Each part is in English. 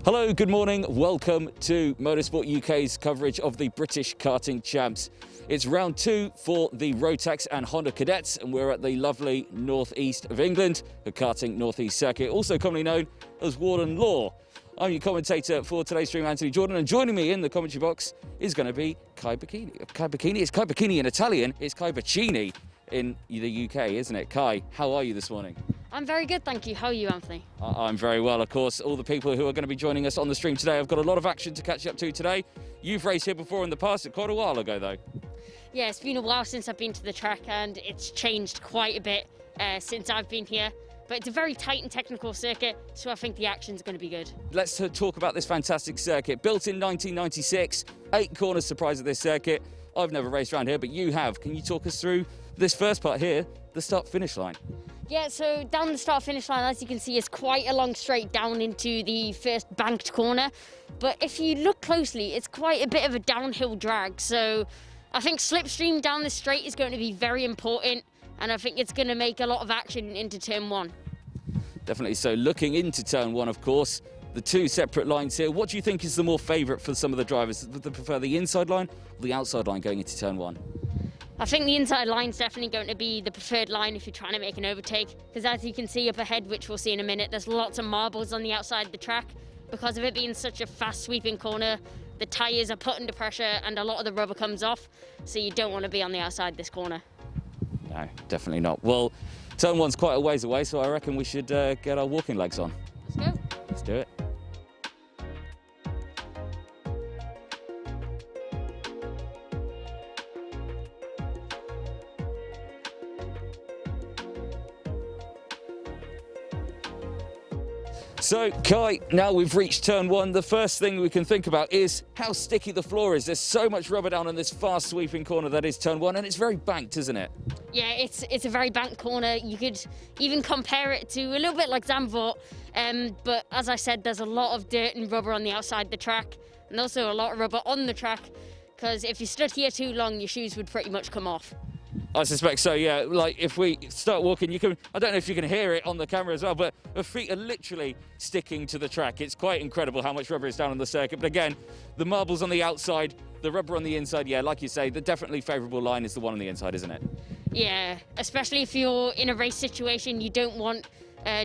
Hello, good morning. Welcome to Motorsport UK's coverage of the British Karting Champs. It's round two for the Rotax and Honda Cadets, and we're at the lovely northeast of England, the Karting Northeast Circuit, also commonly known as Warden Law. I'm your commentator for today's stream, Anthony Jordan, and joining me in the commentary box is going to be Kai Bikini. Kai Bikini? It's Kai Bikini in Italian. It's Kai Bacchini in the UK, isn't it? Kai, how are you this morning? I'm very good, thank you. How are you, Anthony? I'm very well, of course. All the people who are going to be joining us on the stream today, I've got a lot of action to catch up to today. You've raced here before in the past, quite a while ago, though. Yeah, it's been a while since I've been to the track, and it's changed quite a bit since I've been here. But it's a very tight and technical circuit, so I think the action's going to be good. Let's talk about this fantastic circuit. Built in 1996, 8 corners to prize at this circuit. I've never raced around here, but you have. Can you talk us through this first part here, the start-finish line? Yeah, so down the start-finish line, as you can see, is quite a long straight down into the first banked corner. But if you look closely, it's quite a bit of a downhill drag. So I think slipstream down the straight is going to be very important, and I think it's going to make a lot of action into turn one. Definitely. So looking into turn one, of course, the two separate lines here. What do you think is the more favourite for some of the drivers? Do they prefer the inside line or the outside line going into turn one? I think the inside line is definitely going to be the preferred line if you're trying to make an overtake, because as you can see up ahead, which we'll see in a minute, there's lots of marbles on the outside of the track. Because of it being such a fast sweeping corner, the tyres are put under pressure and a lot of the rubber comes off, so you don't want to be on the outside of this corner. No, definitely not. Well, turn one's quite a ways away, so I reckon we should get our walking legs on. Let's go. Let's do it. So, Kai, now we've reached turn one, the first thing we can think about is how sticky the floor is. There's so much rubber down on this fast sweeping corner that is turn one, and it's very banked, isn't it? Yeah, it's a very banked corner. You could even compare it to a little bit like Zandvoort, but as I said, there's a lot of dirt and rubber on the outside of the track, and also a lot of rubber on the track, because if you stood here too long, your shoes would pretty much come off. I suspect so, yeah. Like, if we start walking, you can, I don't know if you can hear it on the camera as well, but our feet are literally sticking to the track. It's quite incredible how much rubber is down on the circuit. But again, the marbles on the outside, the rubber on the inside, yeah, like you say, the definitely favourable line is the one on the inside, isn't it? Yeah, especially if you're in a race situation, you don't want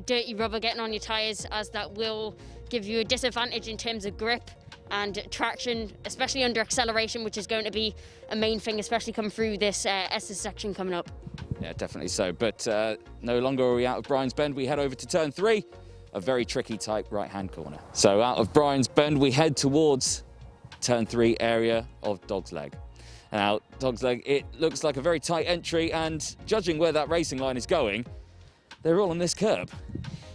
dirty rubber getting on your tyres, as that will give you a disadvantage in terms of grip and traction, especially under acceleration, which is going to be a main thing, especially coming through this S's section coming up. Yeah, definitely so. But no longer are we out of Brian's Bend. We head over to turn three, a very tricky type right-hand corner. So out of Brian's Bend, we head towards turn three area of Dog's Leg. Now, Dog's Leg, it looks like a very tight entry, and judging where that racing line is going, they're all on this curb.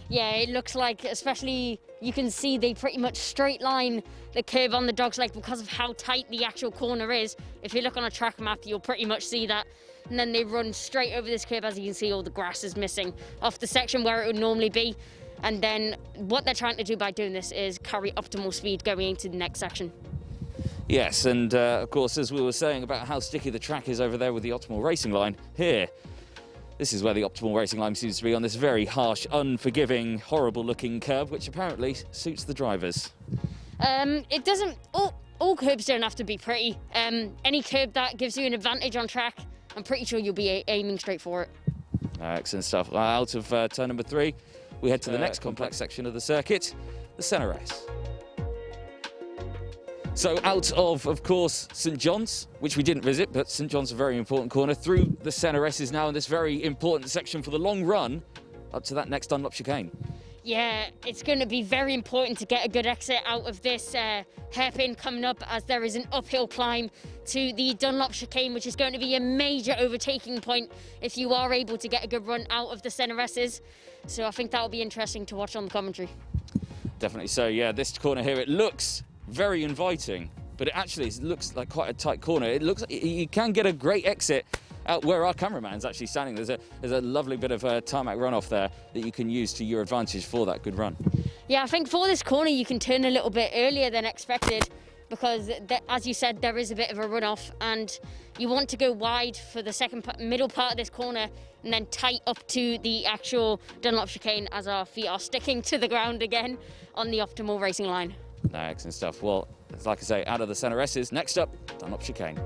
Yeah, it looks like, especially, you can see they pretty much straight line the curb on the Dog's Leg because of how tight the actual corner is. If you look on a track map, you'll pretty much see that. And then they run straight over this curb. As you can see, all the grass is missing off the section where it would normally be. And then what they're trying to do by doing this is carry optimal speed going into the next section. Yes, and of course, as we were saying about how sticky the track is over there with the optimal racing line, here, this is where the optimal racing line seems to be, on this very harsh, unforgiving, horrible-looking curb, which apparently suits the drivers. It doesn't. All curbs don't have to be pretty. Any curb that gives you an advantage on track, I'm pretty sure you'll be aiming straight for it. Excellent stuff. Out of turn number three, we head to the next complex section of the circuit, the Centre S. So out of course, St John's, which we didn't visit, but St John's a very important corner, through the Centre S is now in this very important section for the long run up to that next Dunlop chicane. Yeah, it's going to be very important to get a good exit out of this hairpin coming up, as there is an uphill climb to the Dunlop chicane, which is going to be a major overtaking point if you are able to get a good run out of the Centre S's. So I think that'll be interesting to watch on the commentary. Definitely so, yeah. This corner here, it looks very inviting, but it actually looks like quite a tight corner. It looks like you can get a great exit out where our cameraman's actually standing. There's a lovely bit of tarmac runoff there that you can use to your advantage for that good run. Yeah, I think for this corner you can turn a little bit earlier than expected, because as you said, there is a bit of a runoff, and you want to go wide for the middle part of this corner, and then tight up to the actual Dunlop chicane as our feet are sticking to the ground again on the optimal racing line. No, excellent stuff. Well, like I say, out of the centre S's, next up, Dunlop chicane.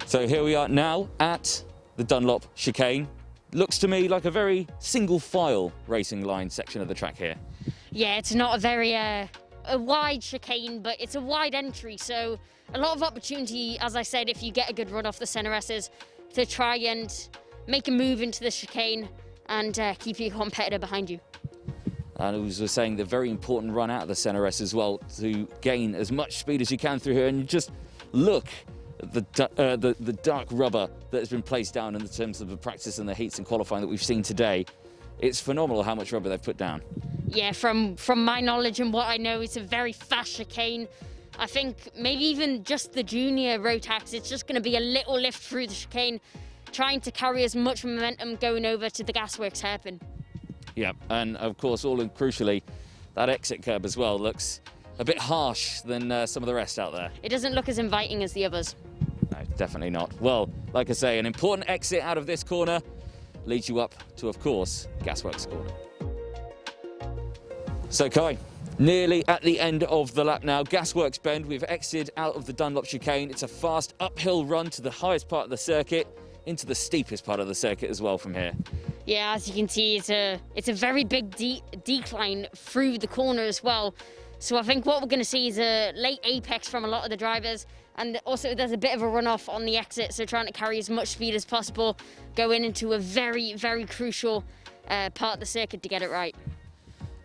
So here we are now at the Dunlop chicane. Looks to me like a very single file racing line section of the track here. Yeah, it's not a very a wide chicane, but it's a wide entry, so a lot of opportunity, as I said, if you get a good run off the centre S's, to try and make a move into the chicane and keep your competitor behind you. And as we were saying, the very important run out of the centre S as well to gain as much speed as you can through here, and just look at the dark rubber that has been placed down in terms of the practice and the heats and qualifying that we've seen today. It's phenomenal how much rubber they've put down. Yeah, from my knowledge and what I know, it's a very fast chicane. I think maybe even just the junior Rotax, it's just going to be a little lift through the chicane, trying to carry as much momentum going over to the gasworks hairpin. Yeah, and of course, crucially, that exit curb as well looks a bit harsh than some of the rest out there. It doesn't look as inviting as the others. No, definitely not. Well, like I say, an important exit out of this corner leads you up to, of course, gasworks corner. So, Kai, nearly at the end of the lap now. Gasworks bend, we've exited out of the Dunlop chicane. It's a fast uphill run to the highest part of the circuit, into the steepest part of the circuit as well from here. Yeah, as you can see, it's a very big decline through the corner as well. So I think what we're going to see is a late apex from a lot of the drivers, and also there's a bit of a runoff on the exit, so trying to carry as much speed as possible, going into a very, very crucial part of the circuit to get it right.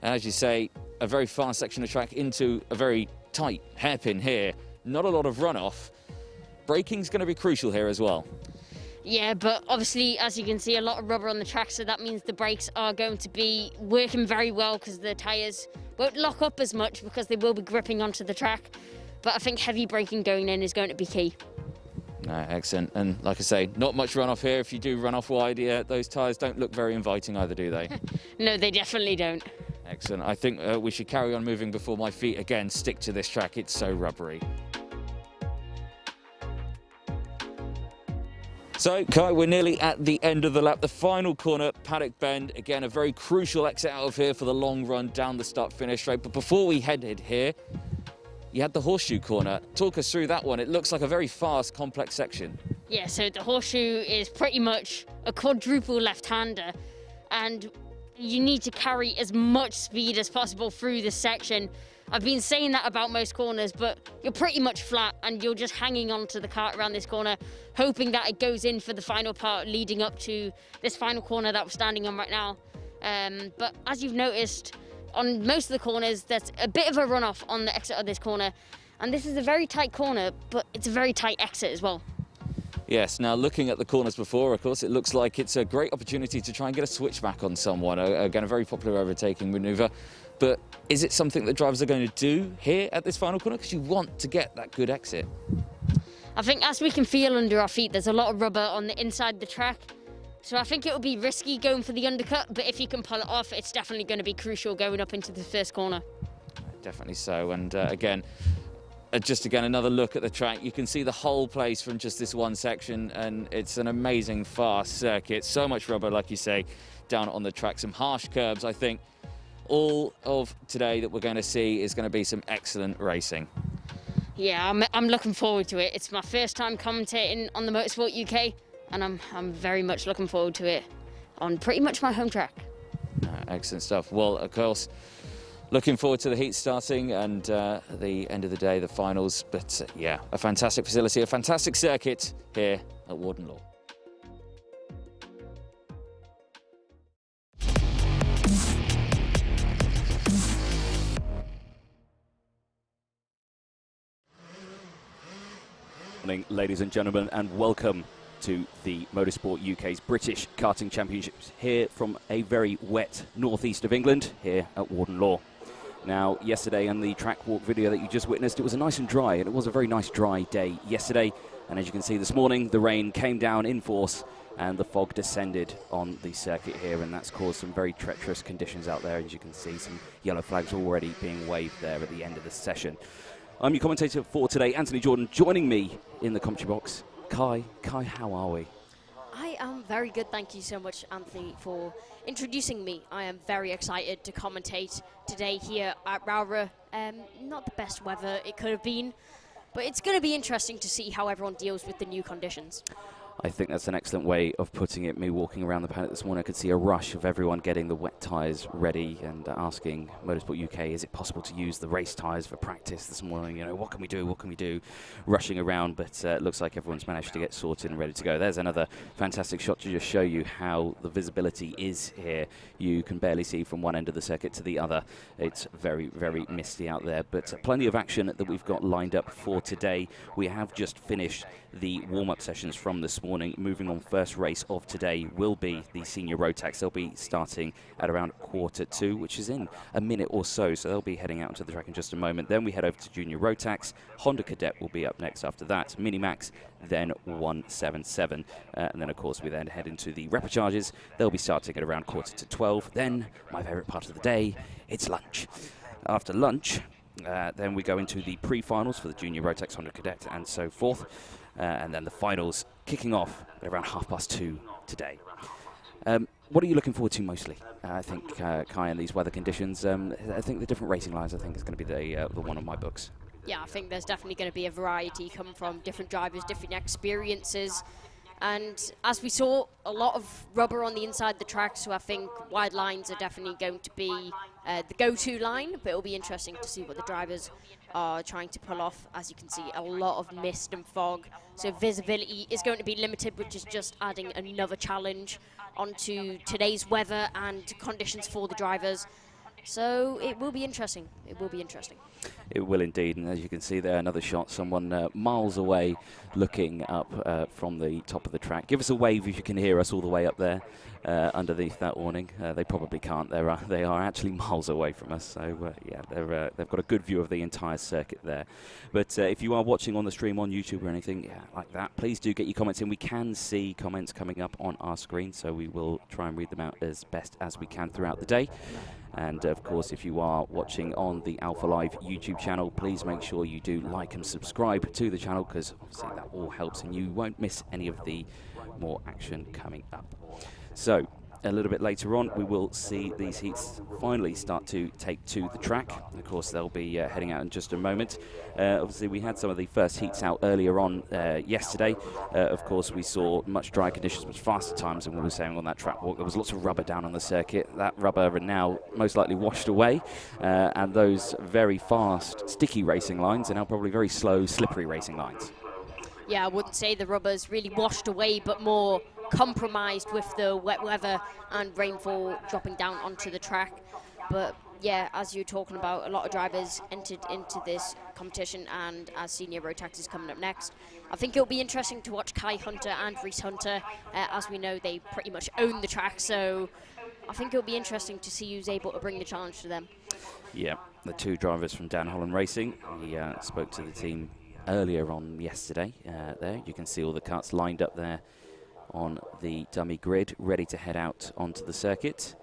As you say, a very fast section of track into a very tight hairpin here. Not a lot of runoff. Braking's going to be crucial here as well. Yeah, but obviously, as you can see, a lot of rubber on the track, so that means the brakes are going to be working very well because the tyres won't lock up as much because they will be gripping onto the track. But I think heavy braking going in is going to be key. No, excellent. And like I say, not much runoff here. If you do run off wide, yeah, those tyres don't look very inviting either, do they? No, they definitely don't. Excellent. I think we should carry on moving before my feet again stick to this track. It's so rubbery. So, Kai, we're nearly at the end of the lap. The final corner, paddock bend. Again, a very crucial exit out of here for the long run down the start-finish straight. But before we headed here, you had the horseshoe corner. Talk us through that one. It looks like a very fast, complex section. Yeah, so the horseshoe is pretty much a quadruple left-hander, and you need to carry as much speed as possible through this section. I've been saying that about most corners, but you're pretty much flat and you're just hanging on to the kart around this corner, hoping that it goes in for the final part leading up to this final corner that we're standing on right now. But as you've noticed, on most of the corners, there's a bit of a runoff on the exit of this corner. And this is a very tight corner, but it's a very tight exit as well. Yes, now looking at the corners before, of course, it looks like it's a great opportunity to try and get a switchback on someone. Again, a very popular overtaking manoeuvre. But is it something that drivers are going to do here at this final corner? Because you want to get that good exit. I think as we can feel under our feet, there's a lot of rubber on the inside of the track. So I think it will be risky going for the undercut, but if you can pull it off, it's definitely going to be crucial going up into the first corner. Definitely so. And again, just again, another look at the track. You can see the whole place from just this one section, and it's an amazing fast circuit. So much rubber, like you say, down on the track. Some harsh curbs. I think all of today that we're going to see is going to be some excellent racing. Yeah, I'm looking forward to it. It's my first time commentating on the Motorsport UK, and I'm very much looking forward to it on pretty much my home track. Excellent stuff. Well, of course, looking forward to the heat starting and the end of the day, the finals. But yeah, a fantastic facility, a fantastic circuit here at Warden Law. Morning, ladies and gentlemen, and welcome to the Motorsport UK's British Karting Championships here from a very wet northeast of England here at Warden Law. Now, yesterday in the track walk video that you just witnessed, it was a nice and dry, and it was a very nice dry day yesterday. And as you can see this morning, the rain came down in force and the fog descended on the circuit here, and that's caused some very treacherous conditions out there. As you can see, some yellow flags already being waved there at the end of the session. I'm your commentator for today, Anthony Jordan. Joining me in the commentary box, Kai. Kai, how are we? I am very good, thank you so much, Anthony, for introducing me. I am very excited to commentate today here at Rowra. Not the best weather it could have been, but it's going to be interesting to see how everyone deals with the new conditions. I think that's an excellent way of putting it. Me walking around the paddock this morning, I could see a rush of everyone getting the wet tyres ready and asking Motorsport UK, is it possible to use the race tyres for practice this morning? You know, what can we do? What can we do? Rushing around, but it looks like everyone's managed to get sorted and ready to go. There's another fantastic shot to just show you how the visibility is here. You can barely see from one end of the circuit to the other. It's very, very misty out there, but plenty of action that we've got lined up for today. We have just finished the warm-up sessions from this morning. Moving on, first race of today will be the senior Rotax. They'll be starting at around 1:45, which is in a minute or so, so they'll be heading out to the track in just a moment. Then we head over to junior Rotax. Honda Cadet will be up next after that. Minimax, then 177. And then, of course, we then head into the repecharges. They'll be starting at around 11:45. Then, my favourite part of the day, it's lunch. After lunch, then we go into the pre-finals for the junior Rotax, Honda Cadet, and so forth. And then the finals kicking off at around 2:30 today. What are you looking forward to mostly? I think, Kai, in these weather conditions, I think the different racing lines, I think, is going to be the one on my books. Yeah, I think there's definitely going to be a variety coming from different drivers, different experiences. And as we saw, a lot of rubber on the inside of the track, so I think wide lines are definitely going to be the go-to line, but it'll be interesting to see what the drivers are trying to pull off. As you can see, a lot of mist and fog, so visibility is going to be limited, which is just adding another challenge onto today's weather and conditions for the drivers. So it will be interesting. It will be interesting. It will indeed, and as you can see there, another shot, someone miles away looking up from the top of the track. Give us a wave if you can hear us all the way up there underneath that awning. They probably can't. They are actually miles away from us, so yeah, they've got a good view of the entire circuit there. But if you are watching on the stream on YouTube or anything like that, please do get your comments in. We can see comments coming up on our screen, so we will try and read them out as best as we can throughout the day. And of course, if you are watching on the Alpha Live YouTube channel, please make sure you do like and subscribe to the channel, because obviously that all helps and you won't miss any of the more action coming up. So a little bit later on, we will see these heats finally start to take to the track. Of course, they'll be heading out in just a moment. Obviously, we had some of the first heats out earlier on yesterday. Of course, we saw much drier conditions, much faster times than we were saying on that track walk. There was lots of rubber down on the circuit. That rubber are now most likely washed away, and those very fast, sticky racing lines are now probably very slow, slippery racing lines. Yeah, I wouldn't say the rubber's really washed away, but more compromised with the wet weather and rainfall dropping down onto the track. But yeah, as you're talking about, a lot of drivers entered into this competition, and as senior Rotax is coming up next, I think it'll be interesting to watch Kai Hunter and Reese Hunter. As we know, they pretty much own the track, so I think it'll be interesting to see who's able to bring the challenge to them. Yeah, the two drivers from Dan Holland Racing. He spoke to the team earlier on yesterday. There you can see all the karts lined up there on the dummy grid, ready to head out onto the circuit.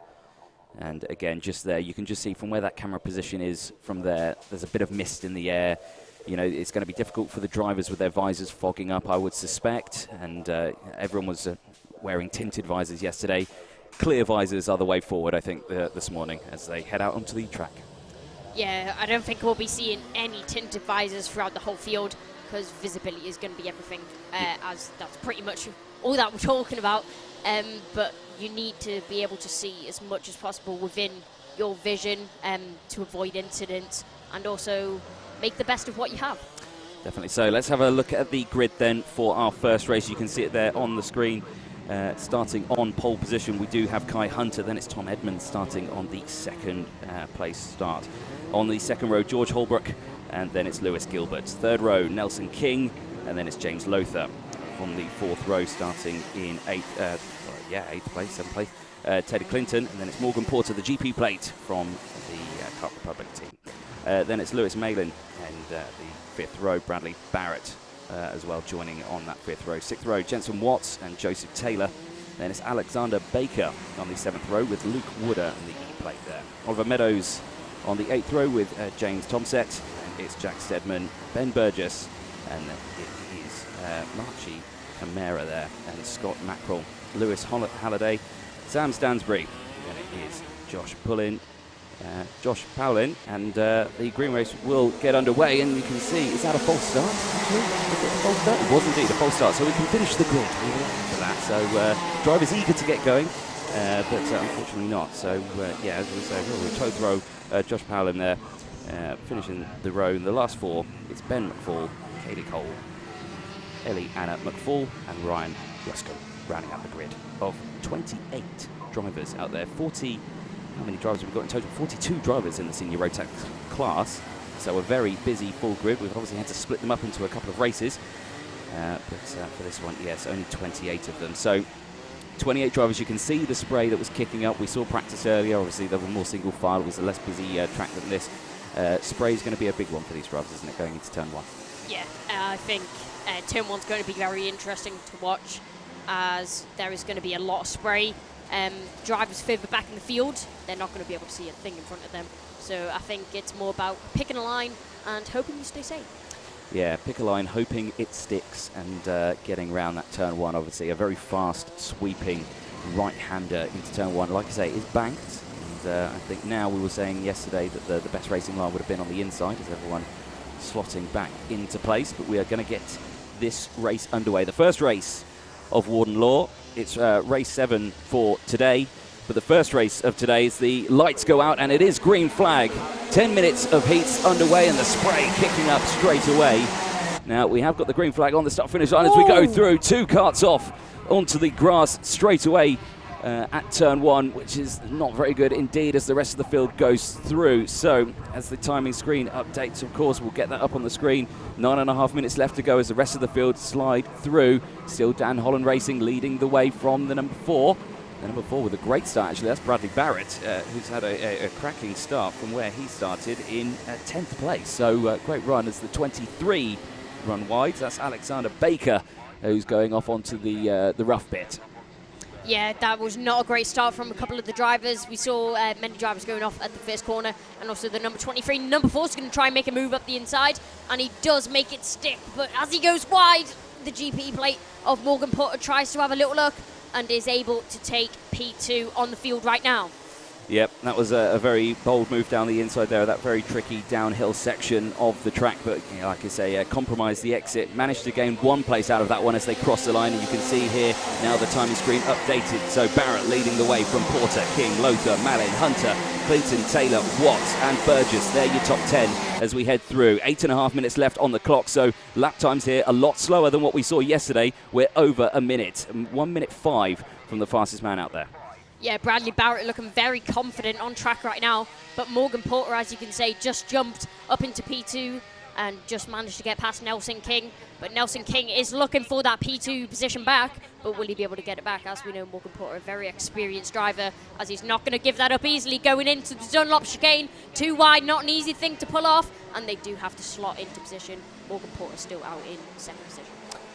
And again, just there, you can just see from where that camera position is from there, there's a bit of mist in the air. You know, it's going to be difficult for the drivers with their visors fogging up, I would suspect. And everyone was wearing tinted visors yesterday. Clear visors are the way forward, I think, this morning as they head out onto the track. Yeah, I don't think we'll be seeing any tinted visors throughout the whole field, because visibility is going to be everything, as that's pretty much all that we're talking about. But you need to be able to see as much as possible within your vision to avoid incidents and also make the best of what you have. Definitely so. Let's have a look at the grid then for our first race. You can see it there on the screen. Starting on pole position, we do have Kai Hunter. Then it's Tom Edmonds starting on the second place start. On the second row, George Holbrook, and then it's Lewis Gilbert. Third row, Nelson King, and then it's James Lothar. On the fourth row, starting in seventh place, Teddy Clinton, and then it's Morgan Porter, the GP plate from the Kart Republic team. Then it's Lewis Malin, and the fifth row, Bradley Barrett. As well, joining on that fifth row. Sixth row, Jensen Watts and Joseph Taylor. Then it's Alexander Baker on the seventh row with Luke Wooder in the E-plate there. Oliver Meadows on the eighth row with James Tomset. And it's Jack Stedman, Ben Burgess, and it is Marchie Camara there, and Scott Mackerel, Lewis Halliday, Sam Stansbury, and it is Josh Powlin, and the green race will get underway, and you can see, is that a false start? Actually? Is it a false start? It was indeed a false start, so we can finish the grid. We were looking for that, so drivers eager to get going, but unfortunately not. So yeah, as we say, we toe throw Josh Powlin there, finishing the row. In the last four, it's Ben McFall, Katie Cole, Ellie Anna McFall, and Ryan Ruscombe, rounding out the grid of 28 drivers out there. 40. How many drivers have we got in total? 42 drivers in the senior Rotax class. So a very busy full grid. We've obviously had to split them up into a couple of races. But for this one, yes, only 28 of them. So 28 drivers. You can see the spray that was kicking up. We saw practice earlier. Obviously, there were more single file. It was a less busy track than this. Spray is going to be a big one for these drivers, isn't it, going into turn one? Yeah, I think turn one's going to be very interesting to watch, as there is going to be a lot of spray. Drivers further back in the field, they're not going to be able to see a thing in front of them. So I think it's more about picking a line and hoping you stay safe. Yeah, pick a line, hoping it sticks, and getting around that turn one. Obviously, a very fast, sweeping right-hander into turn one. Like I say, is banked. And I think now, we were saying yesterday that the best racing line would have been on the inside, as everyone slotting back into place. But we are going to get this race underway. The first race of Warden Law. It's race 7 for today, but the first race of today is the lights go out, and it is green flag. 10 minutes of heats underway, and the spray kicking up straight away. Now, we have got the green flag on the start-finish line as we go through. 2 karts off onto the grass straight away at turn 1, which is not very good indeed as the rest of the field goes through. So as the timing screen updates, of course, we'll get that up on the screen. 9.5 minutes left to go as the rest of the field slide through. Still Dan Holland Racing leading the way from the number 4. The number 4 with a great start, actually. That's Bradley Barrett, who's had a cracking start from where he started in 10th place. So great run as the 23 run wide. That's Alexander Baker, who's going off onto the rough bit. Yeah, that was not a great start from a couple of the drivers. We saw many drivers going off at the first corner, and also the number 23. Number 4 is going to try and make a move up the inside, and he does make it stick. But as he goes wide, the GP plate of Morgan Porter tries to have a little look and is able to take P2 on the field right now. Yep, that was a very bold move down the inside there, that very tricky downhill section of the track. But you know, like I say, compromised the exit, managed to gain 1 place out of that one as they cross the line. And you can see here now the timing screen updated. So Barrett leading the way from Porter, King, Lothar, Malin, Hunter, Clinton, Taylor, Watts and Burgess. They're your top 10 as we head through. 8.5 minutes left on the clock. So lap times here a lot slower than what we saw yesterday. We're over a minute, 1 minute 5 from the fastest man out there. Yeah, Bradley Barrett looking very confident on track right now. But Morgan Porter, as you can say, just jumped up into P2 and just managed to get past Nelson King. But Nelson King is looking for that P2 position back. But will he be able to get it back? As we know, Morgan Porter, a very experienced driver, as he's not going to give that up easily going into the Dunlop chicane. Too wide, not an easy thing to pull off. And they do have to slot into position. Morgan Porter still out in 2nd position.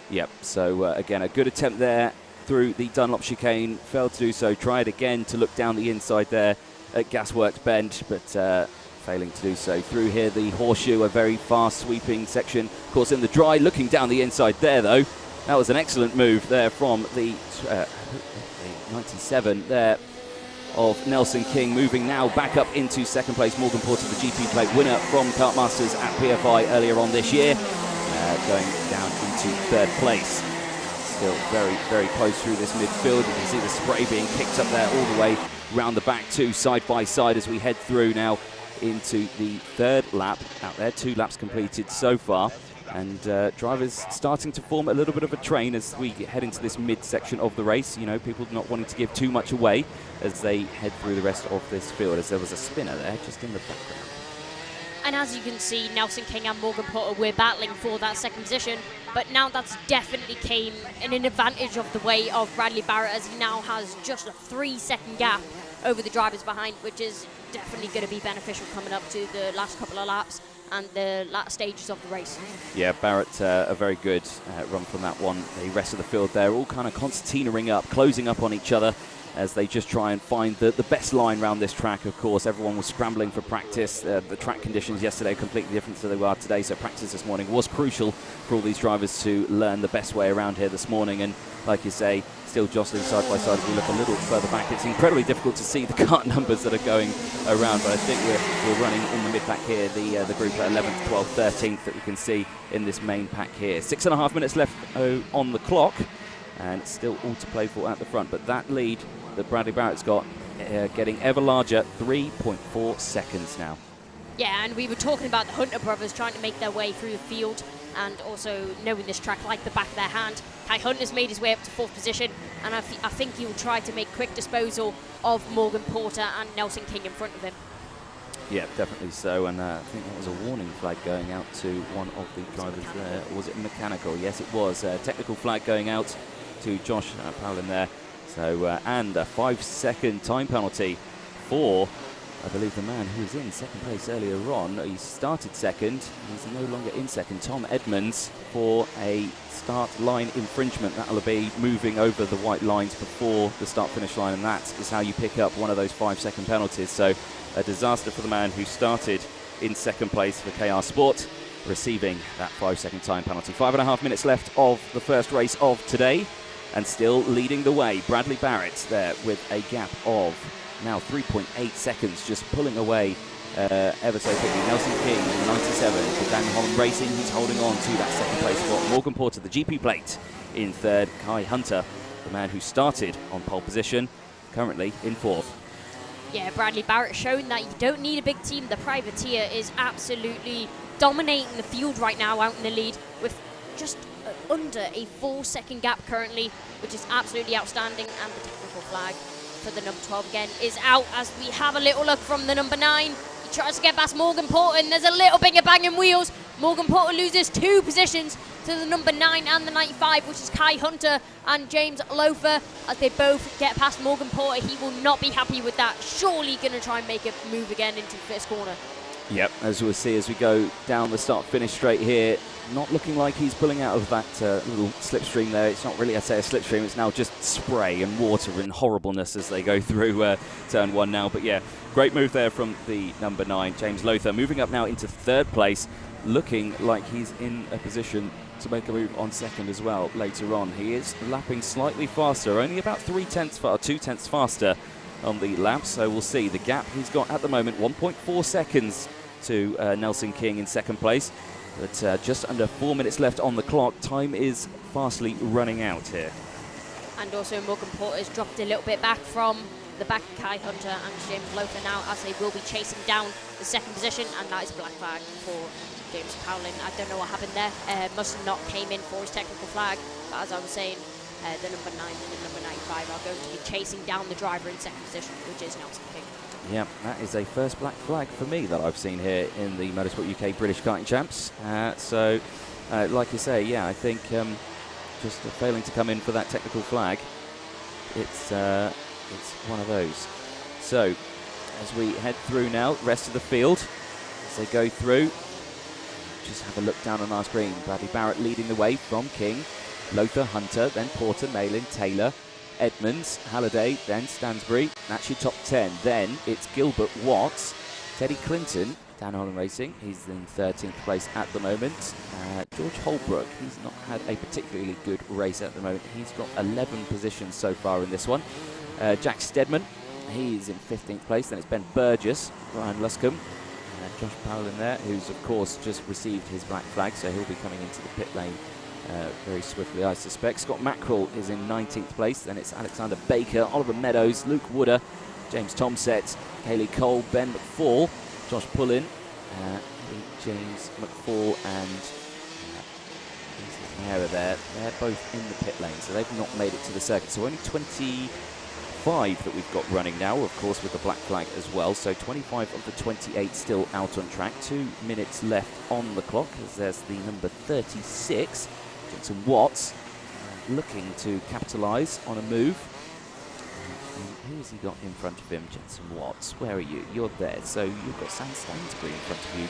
Yep, so again, a good attempt there through the Dunlop chicane, failed to do so. Tried again to look down the inside there at Gasworks Bend, but failing to do so. Through here, the Horseshoe, a very fast sweeping section. Of course, in the dry, looking down the inside there, though. That was an excellent move there from the 97 there of Nelson King, moving now back up into 2nd place. Morgan Porter, the GP plate winner from Kartmasters at PFI earlier on this year, going down into 3rd place. Still very, very close through this midfield. You can see the spray being kicked up there all the way round the back, 2 side by side as we head through now into the 3rd lap out there. 2 laps completed so far, and drivers starting to form a little bit of a train as we head into this mid-section of the race. You know, people not wanting to give too much away as they head through the rest of this field, as there was a spinner there just in the background. And as you can see, Nelson King and Morgan Porter were battling for that 2nd position, but now that's definitely came in an advantage of the way of Bradley Barrett, as he now has just a 3-second gap over the drivers behind, which is definitely going to be beneficial coming up to the last couple of laps and the last stages of the race. Yeah, Barrett, a very good run from that one. The rest of the field there all kind of concertinaing up, closing up on each other. as they just try and find the best line around this track. Of course, everyone was scrambling for practice. The track conditions yesterday are completely different to they are today, so practice this morning was crucial for all these drivers to learn the best way around here this morning. And like you say, still jostling side by side as we look a little further back. It's incredibly difficult to see the kart numbers that are going around, but I think we're running in the mid-pack here, the group at 11th, 12th, 13th that we can see in this main pack here. 6.5 minutes left on the clock, and still all to play for at the front. But that lead that Bradley Barrett's got getting ever larger, 3.4 seconds now. Yeah, and we were talking about the Hunter brothers trying to make their way through the field and also knowing this track like the back of their hand. Kai Hunter's made his way up to 4th position, and I think he'll try to make quick disposal of Morgan Porter and Nelson King in front of him. Yeah, definitely so, and I think that was a warning flag going out to one of the drivers there. Was it mechanical? Yes, it was. Technical flag going out to Josh Powlin there. So, and a 5-second time penalty for, I believe, the man who was in second place earlier on. He started second. He's no longer in second. Tom Edmonds for a start line infringement. That'll be moving over the white lines before the start-finish line, and that is how you pick up one of those 5-second penalties. So a disaster for the man who started in second place for KR Sport, receiving that 5-second time penalty. 5.5 minutes left of the first race of today, and still leading the way. Bradley Barrett there with a gap of now 3.8 seconds, just pulling away ever so quickly. Nelson King in 97 for Daniel Holland Racing. He's holding on to that second place spot. Morgan Porter, the GP plate, in third. Kai Hunter, the man who started on pole position, currently in 4th. Yeah, Bradley Barrett showing that you don't need a big team. The privateer is absolutely dominating the field right now out in the lead with just under a 4-second gap currently, which is absolutely outstanding. And the technical flag for the number 12 again is out as we have a little look from the number 9. He tries to get past Morgan Porter, and there's a little bit of banging wheels. Morgan Porter loses 2 positions to the number 9 and the 95, which is Kai Hunter and James Loafer. As they both get past Morgan Porter, he will not be happy with that. Surely going to try and make a move again into the first corner. Yep, as we'll see as we go down the start-finish straight here, not looking like he's pulling out of that little slipstream there. It's not really, I'd say, a slipstream. It's now just spray and water and horribleness as they go through turn 1 now. But yeah, great move there from the number 9, James Loafer, moving up now into 3rd place, looking like he's in a position to make a move on second as well later on. He is lapping slightly faster, only about 2/10 faster on the lap, so we'll see. The gap he's got at the moment, 1.4 seconds to Nelson King in second place, but just under 4 minutes left on the clock. Time is fastly running out here. And also Morgan Porter's dropped a little bit back from the back of Kai Hunter and James Loafer now, as they will be chasing down the second position, and that is black flag for James Powlin. I don't know what happened there. Must have not came in for his technical flag, but as I was saying, the number 9 and the number 95 are going to be chasing down the driver in second position, which is Nelson King. Yeah, that is a first black flag for me that I've seen here in the Motorsport UK British Karting Champs. So, like you say, yeah, I think just failing to come in for that technical flag, it's one of those. So, as we head through now, rest of the field, as they go through, just have a look down on our screen. Bradley Barrett leading the way from King, Loafer, Hunter, then Porter, Malin, Taylor, Edmonds, Halliday, then Stansbury. That's your top 10. Then it's Gilbert, Watts, Teddy Clinton, Dan Holland Racing. He's in 13th place at the moment. George Holbrook, he's not had a particularly good race at the moment. He's got 11 positions so far in this one. Jack Stedman, he's in 15th place. Then it's Ben Burgess, Ryan Luscombe, Josh Powell in there, who's of course just received his black flag, so he'll be coming into the pit lane very swiftly, I suspect. Scott Mackerel is in 19th place. Then it's Alexander Baker, Oliver Meadows, Luke Wooder, James Tomset, Kaylee Cole, Ben McFall, Josh Pullin, James McFall and Mara there. They're both in the pit lane, so they've not made it to the circuit. So only 25 that we've got running now, of course, with the black flag as well. So 25 of the 28 still out on track. 2 minutes left on the clock, as there's the number 36, Jensen Watts, looking to capitalise on a move. Who has he got in front of him? Jensen Watts, where are you? You're there. So you've got Sam Stansbury in front of you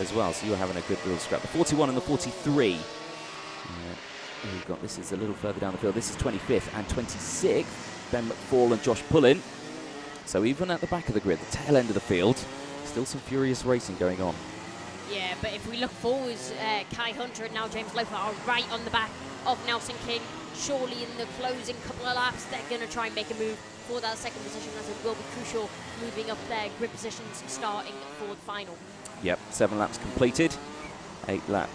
as well. So you're having a good little scrap. The 41 and the 43. We've got, this is a little further down the field. This is 25th and 26th. Ben McFall and Josh Pullin. So even at the back of the grid, the tail end of the field, still some furious racing going on. Yeah, but if we look forwards, Kai Hunter and now James Lofer are right on the back of Nelson King. Surely in the closing couple of laps, they're going to try and make a move for that second position, as it will be crucial moving up their grid positions starting for the final. Yep, 7 laps completed. 8 lap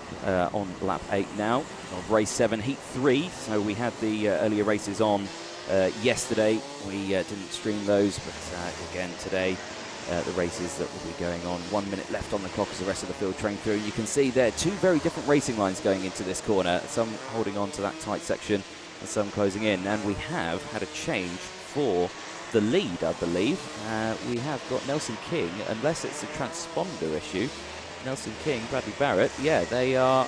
on lap 8 now of race 7, heat 3. So we had the earlier races on yesterday. We didn't stream those, but again today the races that will be going on. 1 minute left on the clock as the rest of the field train through. You can see there 2 very different racing lines going into this corner. Some holding on to that tight section and some closing in. And we have had a change for the lead, I believe. We have got Nelson King, unless it's a transponder issue. Nelson King, Bradley Barrett, yeah, they are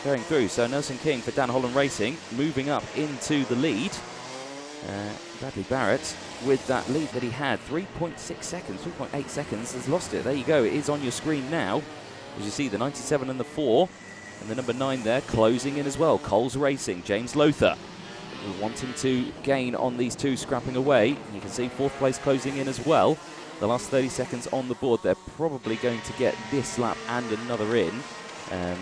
going through. So Nelson King for Dan Holland Racing moving up into the lead. Bradley Barrett with that lead that he had, 3.6 seconds, 3.8 seconds, has lost it. There you go, it is on your screen now. As you see, the 97 and the 4, and the number 9 there closing in as well. Coles Racing, James Lothar, wanting to gain on these 2, scrapping away. You can see 4th place closing in as well. The last 30 seconds on the board, they're probably going to get this lap and another in. I'm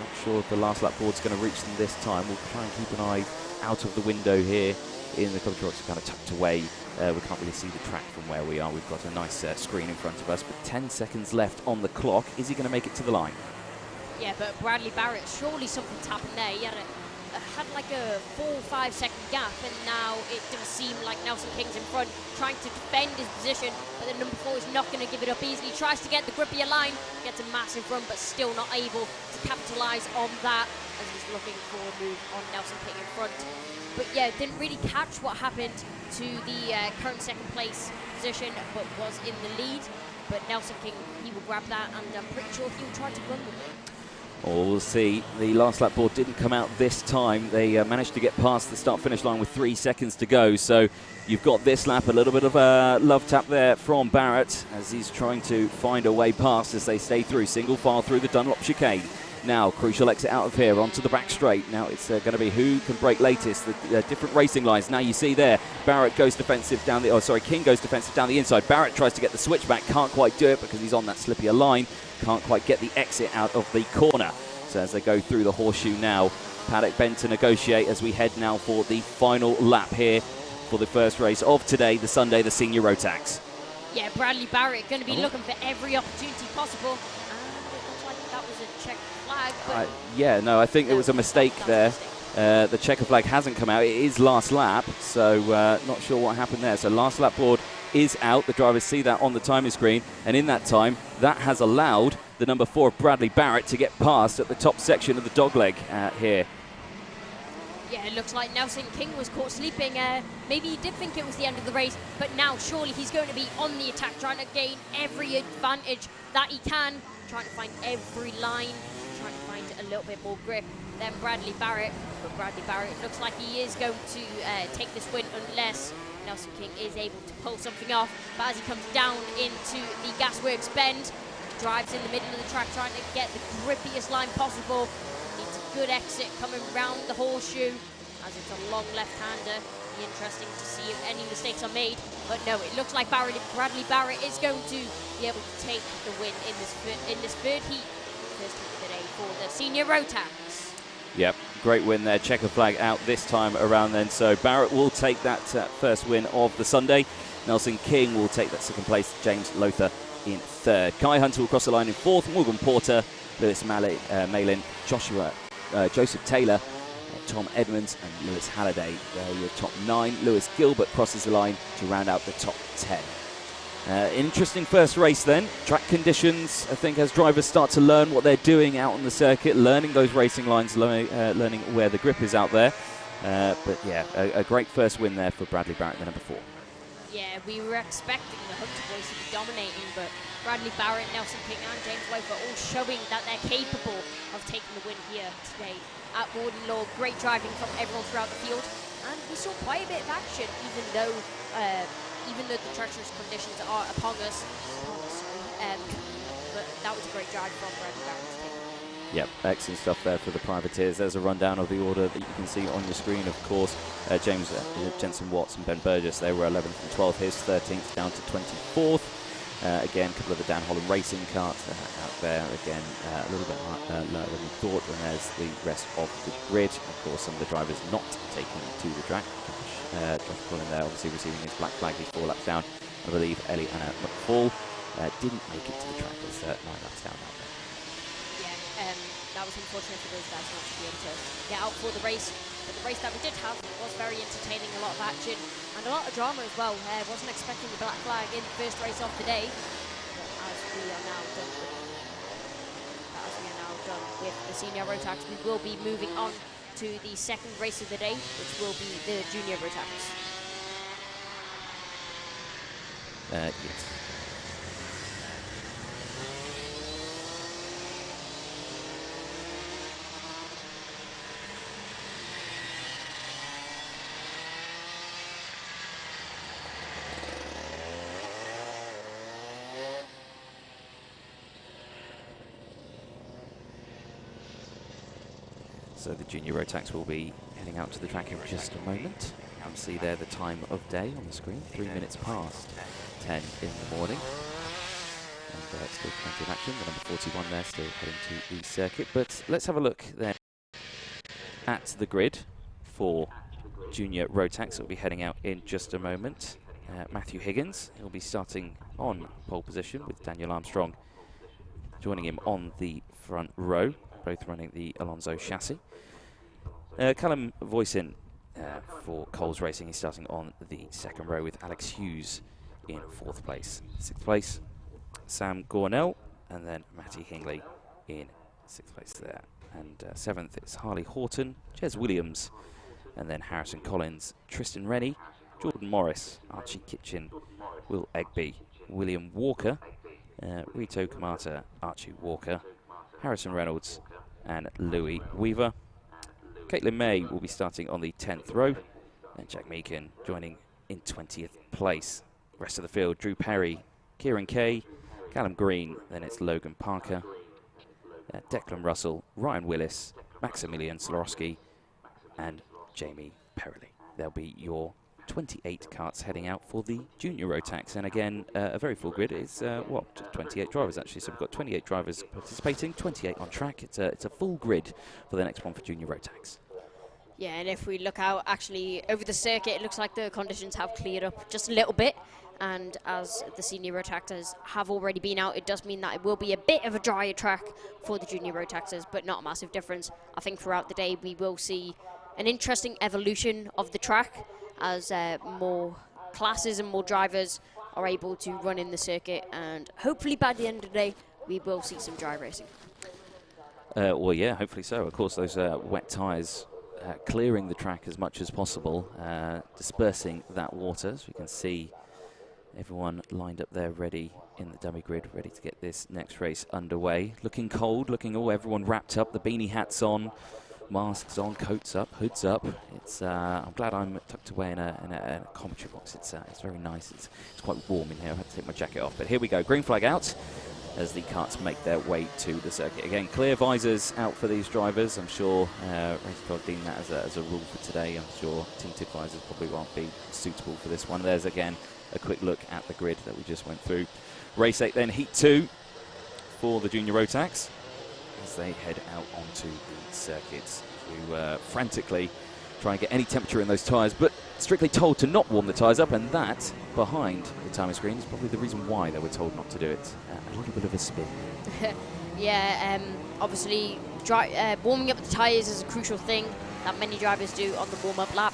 not sure if the last lap board's going to reach them this time. We'll try and keep an eye out of the window here in the cover trucks, kind of tucked away. We can't really see the track from where we are. We've got a nice screen in front of us, but 10 seconds left on the clock. Is he going to make it to the line? Yeah, but Bradley Barrett, surely something's happened there. He had like a 4 or 5 second gap, and now it does seem like Nelson King's in front, trying to defend his position, but the number 4 is not going to give it up easily. Tries to get the grippier line, gets a massive run, but still not able to capitalise on that, as he's looking for a move on Nelson King in front. But yeah, didn't really catch what happened to the current second place position, but was in the lead. But Nelson King, he will grab that, and I'm pretty sure he'll try to run with it. Well, we'll see. The last lap board didn't come out this time. They managed to get past the start-finish line with 3 seconds to go. So you've got this lap, a little bit of a love tap there from Barrett as he's trying to find a way past as they stay through. Single file through the Dunlop chicane. Now, crucial exit out of here onto the back straight. Now it's going to be who can break latest. The different racing lines. Now you see there, Barrett goes defensive down the... Oh, sorry, King goes defensive down the inside. Barrett tries to get the switchback. Can't quite do it because he's on that slippier line. Can't quite get the exit out of the corner. So as they go through the horseshoe now, paddock bent to negotiate as we head now for the final lap here for the first race of today, the Sunday, the Senior Rotax. Yeah, Bradley Barrett going to be looking for every opportunity possible. It looks like that was a check flag. But yeah, no, I think it was a mistake there. The checker flag hasn't come out. It is last lap, so not sure what happened there. So last lap board is out. The drivers see that on the timing screen, and in that time, that has allowed the number 4 of Bradley Barrett to get past at the top section of the dogleg here. Yeah, it looks like Nelson King was caught sleeping. Maybe he did think it was the end of the race, but now surely he's going to be on the attack, trying to gain every advantage that he can, trying to find every line, trying to find a little bit more grip than Bradley Barrett. But Bradley Barrett looks like he is going to take this win unless Nelson King is able to pull something off. But as he comes down into the gasworks bend, drives in the middle of the track, trying to get the grippiest line possible. Needs a good exit coming round the horseshoe, as it's a long left-hander. Be interesting to see if any mistakes are made. But no, it looks like Bradley Barrett is going to be able to take the win in this third heat. First heat of the day for the Senior Rotax. Yep, great win there. Checker flag out this time around then. So Barrett will take that first win of the Sunday. Nelson King will take that second place. James Lothar in third. Kai Hunter will cross the line in fourth. Morgan Porter, Lewis Malin, Joseph Taylor, Tom Edmonds and Lewis Halliday. They're your top 9. Lewis Gilbert crosses the line to round out the top 10. Interesting first race then. Track conditions, I think, as drivers start to learn what they're doing out on the circuit, learning those racing lines, learning where the grip is out there. But yeah, a great first win there for Bradley Barrett, the number 4. Yeah, we were expecting the Hunter boys to be dominating, but Bradley Barrett, Nelson King and James Lofer all showing that they're capable of taking the win here today at Warden Law. Great driving from everyone throughout the field, and we saw quite a bit of action, even though the treacherous conditions are upon us. But that was a great drive from Bradley Barrett today. Yep, excellent stuff there for the privateers. There's a rundown of the order that you can see on your screen, of course. James Jensen Watts and Ben Burgess, they were 11th and 12th. Here's 13th down to 24th. Again, a couple of the Dan Holland racing carts out there. Again, a little bit lower than we thought. And there's the rest of the grid. Of course, some of the drivers not taken to the track. Josh Cullen there, obviously receiving his black flag. He's 4 laps down. I believe Ellie Anna McFall didn't make it to the track. There's 9 laps down out there. Yeah, that was unfortunate for those guys not to be able to get out for the race. But the race that we did have was very entertaining, a lot of action and a lot of drama as well. Wasn't expecting the black flag in the first race of the day. But as we are now done with the senior Rotax, we will be moving on to the second race of the day, which will be the junior Rotax. Yes. So the junior Rotax will be heading out to the track in just a moment. You can see there the time of day on the screen, 3 minutes past 10 in the morning. And still plenty of action, the number 41 there still heading to the circuit. But let's have a look then at the grid for junior Rotax. Will be heading out in just a moment. Matthew Higgins, he'll be starting on pole position with Daniel Armstrong joining him on the front row, both running the Alonso chassis. Callum Voisin for Coles Racing, he's starting on the second row with Alex Hughes in 4th place. 6th place, Sam Gornell, and then Matty Hingley in 6th place there. And 7th is Harley Horton, Jez Williams, and then Harrison Collins, Tristan Rennie, Jordan Morris, Archie Kitchen, Will Egby, William Walker, Rito Kamata, Archie Walker, Harrison Reynolds, and Louis Weaver. Caitlin May will be starting on the 10th row, and Jack Meakin joining in 20th place. Rest of the field, Drew Perry, Kieran Kay, Callum Green, then it's Logan Parker, Declan Russell, Ryan Willis, Maximilian Slorowski, and Jamie Perrelli. There'll be your 28 karts heading out for the junior Rotax, and again a very full grid. It's 28 drivers actually, so we've got 28 drivers participating, 28 on track. It's a full grid for the next one for junior Rotax. Yeah, and if we look out actually over the circuit, it looks like the conditions have cleared up just a little bit, and as the senior Rotaxers have already been out, it does mean that it will be a bit of a drier track for the junior Rotaxers, but not a massive difference. I think throughout the day we will see an interesting evolution of the track as more classes and more drivers are able to run in the circuit, and hopefully by the end of the day we will see some dry racing. Well, yeah, hopefully so. Of course, those wet tyres clearing the track as much as possible, dispersing that water, so we can see everyone lined up there ready in the dummy grid, ready to get this next race underway. Looking cold, everyone wrapped up, the beanie hats on, masks on, coats up, hoods up. It's I'm glad I'm tucked away in a commentary box. It's very nice. It's quite warm in here. I had to take my jacket off. But here we go. Green flag out as the karts make their way to the circuit. Again, clear visors out for these drivers. I'm sure Race God deemed that as a rule for today. I'm sure tinted visors probably won't be suitable for this one. There's again a quick look at the grid that we just went through. Race 8 then, Heat 2 for the junior Rotax as they head out onto the circuits to frantically try and get any temperature in those tyres, but strictly told to not warm the tyres up, and that, behind the timing screen, is probably the reason why they were told not to do it. A little bit of a spin. Yeah, obviously warming up the tyres is a crucial thing that many drivers do on the warm-up lap,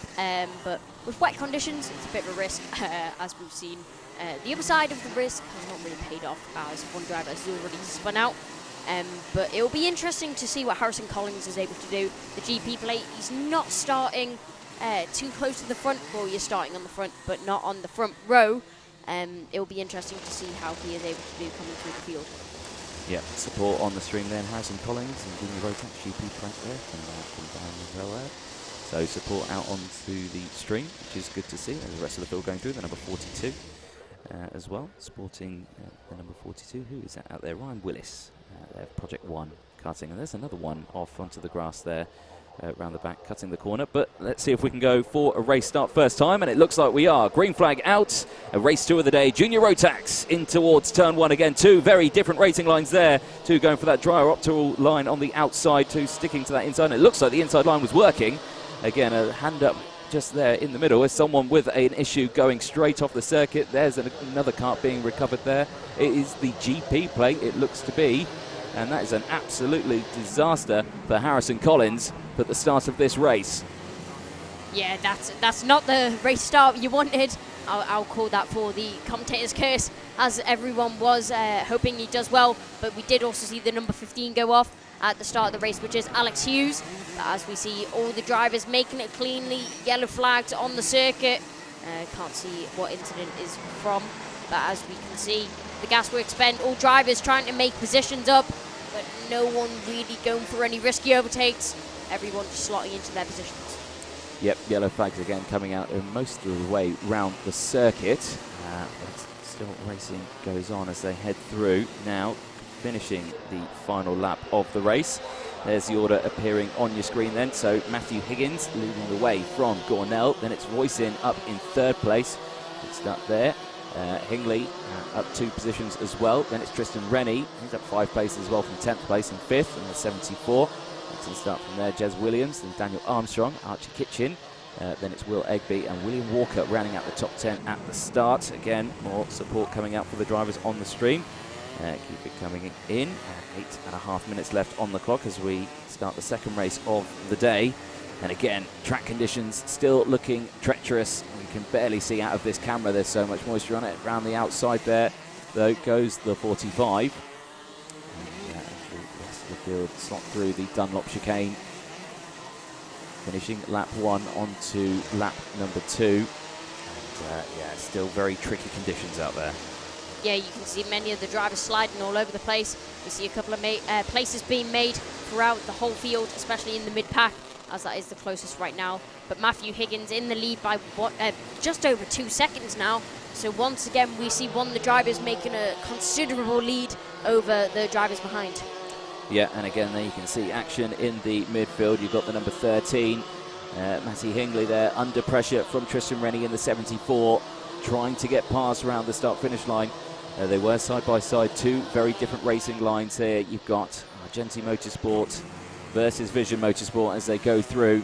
but with wet conditions it's a bit of a risk, as we've seen. The other side of the risk has not really paid off, as one driver has already spun out. But it will be interesting to see what Harrison Collins is able to do. The GP plate, he's not starting too close to the front. Well, you're starting on the front, but not on the front row. It will be interesting to see how he is able to do coming through the field. Yeah, support on the stream then, Harrison Collins and Junior Rotax GP plate there from down the row there. So support out onto the stream, which is good to see. There's the rest of the field going through, the number 42 as well, sporting the number 42. Who is that out there? Ryan Willis. Project 1 karting. And there's another one off onto the grass there. Around the back, cutting the corner, but let's see if we can go for a race start first time, and it looks like we are. Green flag out, a race 2 of the day. Junior Rotax in towards turn 1 again. 2 very different racing lines there. 2 going for that optical line on the outside, 2 sticking to that inside. And it looks like the inside line was working. Again, a hand up just there in the middle is someone with an issue going straight off the circuit. There's another kart being recovered there. It is the GP plate, it looks to be. And that is an absolutely disaster for Harrison Collins at the start of this race. Yeah, that's not the race start you wanted. I'll call that for the commentator's curse, as everyone was hoping he does well. But we did also see the number 15 go off at the start of the race, which is Alex Hughes. But as we see all the drivers making it cleanly, yellow flags on the circuit. Can't see what incident is from, but as we can see, the gasworks bend, all drivers trying to make positions up, but no one really going for any risky overtakes. Everyone just slotting into their positions. Yep, yellow flags again coming out most of the way round the circuit. But still racing goes on as they head through. Now finishing the final lap of the race. There's the order appearing on your screen then. So Matthew Higgins leading the way from Gornell. Then it's Roycin up in 3rd place. It's up there. Hingley up 2 positions as well. Then it's Tristan Rennie. He's up 5 places as well from 10th place and 5th in the 74. Excellent start from there. Jez Williams, then Daniel Armstrong, Archie Kitchen. Then it's Will Egby and William Walker rounding out the top 10 at the start. Again, more support coming out for the drivers on the stream. Keep it coming in. 8.5 minutes left on the clock as we start the second race of the day. And again, track conditions still looking treacherous. You can barely see out of this camera. There's so much moisture on it. Around the outside there, though, goes the 45. And the rest of the field slot through the Dunlop chicane. Finishing lap 1 onto lap number 2. And yeah, still very tricky conditions out there. Yeah, you can see many of the drivers sliding all over the place. We see a couple of places being made throughout the whole field, especially in the mid-pack, as that is the closest right now. But Matthew Higgins in the lead by just over 2 seconds now. So once again, we see one of the drivers making a considerable lead over the drivers behind. Yeah, and again, there you can see action in the midfield. You've got the number 13, Matty Hingley there, under pressure from Tristan Rennie in the 74, trying to get past around the start-finish line. They were side by side, 2 very different racing lines here. You've got Argenti Motorsport versus Vision Motorsport as they go through.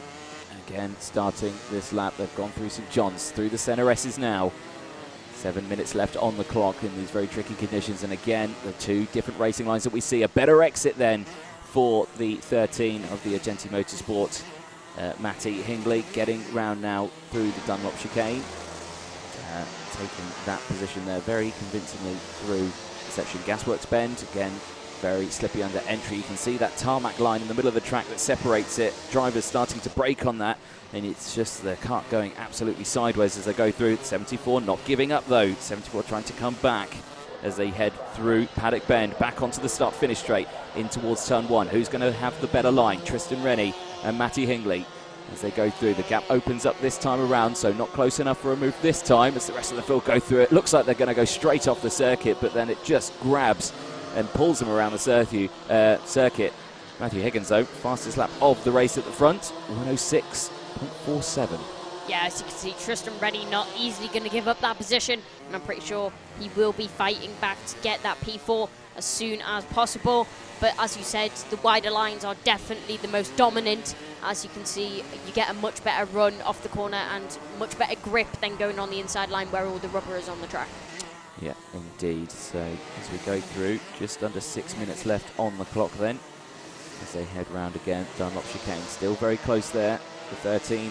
Again, starting this lap, they've gone through St John's, through the centre S's now. 7 minutes left on the clock in these very tricky conditions. And again, the 2 different racing lines that we see. A better exit then for the 13 of the Argenti Motorsport. Matty Hingley getting round now through the Dunlop chicane. Taking that position there very convincingly through the section. Gasworks bend, again, very slippy under entry. You can see that tarmac line in the middle of the track that separates it. Drivers starting to brake on that, and it's just the kart going absolutely sideways as they go through. 74 not giving up though. 74 trying to come back as they head through Paddock Bend, back onto the start-finish straight, in towards turn 1. Who's going to have the better line? Tristan Rennie and Matty Hingley. As they go through, the gap opens up this time around, so not close enough for a move this time as the rest of the field go through it. Looks like they're going to go straight off the circuit, but then it just grabs and pulls them around the circuit. Matthew Higgins, though, fastest lap of the race at the front, 106.47. Yeah, as you can see, Tristan Rennie not easily going to give up that position, and I'm pretty sure he will be fighting back to get that P4 as soon as possible. But as you said, the wider lines are definitely the most dominant. As you can see, you get a much better run off the corner and much better grip than going on the inside line where all the rubber is on the track. Yeah, indeed. So as we go through, just under 6 minutes left on the clock then. As they head round again, Dunlop chicane still very close there. The 13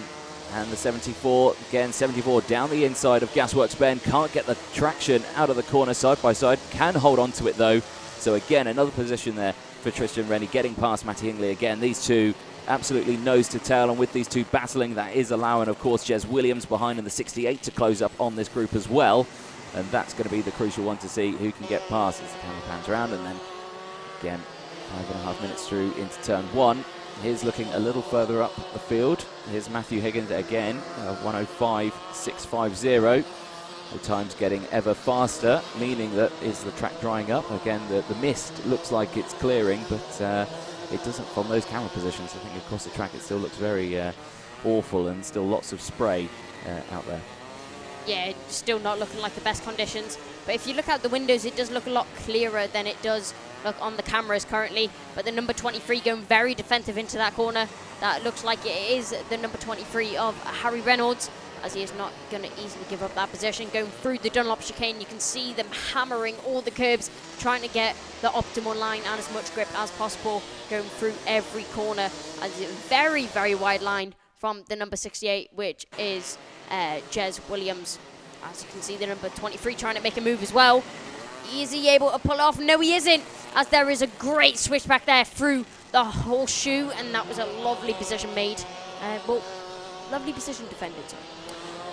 and the 74. Again, 74 down the inside of Gasworks Bend. Can't get the traction out of the corner side by side. Can hold on to it though. So again, another position there for Tristan Rennie, getting past Matty Hingley again. These 2 absolutely nose to tail, and with these 2 battling, that is allowing, of course, Jez Williams behind in the 68 to close up on this group as well. And that's going to be the crucial one to see who can get past as the camera pans around. And then again, 5.5 minutes through into turn 1. Here's looking a little further up the field. Here's Matthew Higgins again, 105.650. The time's getting ever faster, meaning that is the track drying up. Again, the mist looks like it's clearing, but it doesn't, from those camera positions, I think across the track it still looks very awful, and still lots of spray out there. Yeah, still not looking like the best conditions. But if you look out the windows, it does look a lot clearer than it does look on the cameras currently. But the number 23 going very defensive into that corner. That looks like it is the number 23 of Harry Reynolds, as he is not going to easily give up that position. Going through the Dunlop chicane, you can see them hammering all the curbs, trying to get the optimal line and as much grip as possible, going through every corner. As a very, very wide line from the number 68, which is Jez Williams. As you can see, the number 23 trying to make a move as well. Is he able to pull off? No, he isn't, as there is a great switch back there through the horseshoe, and that was a lovely position made. Well, lovely position defended.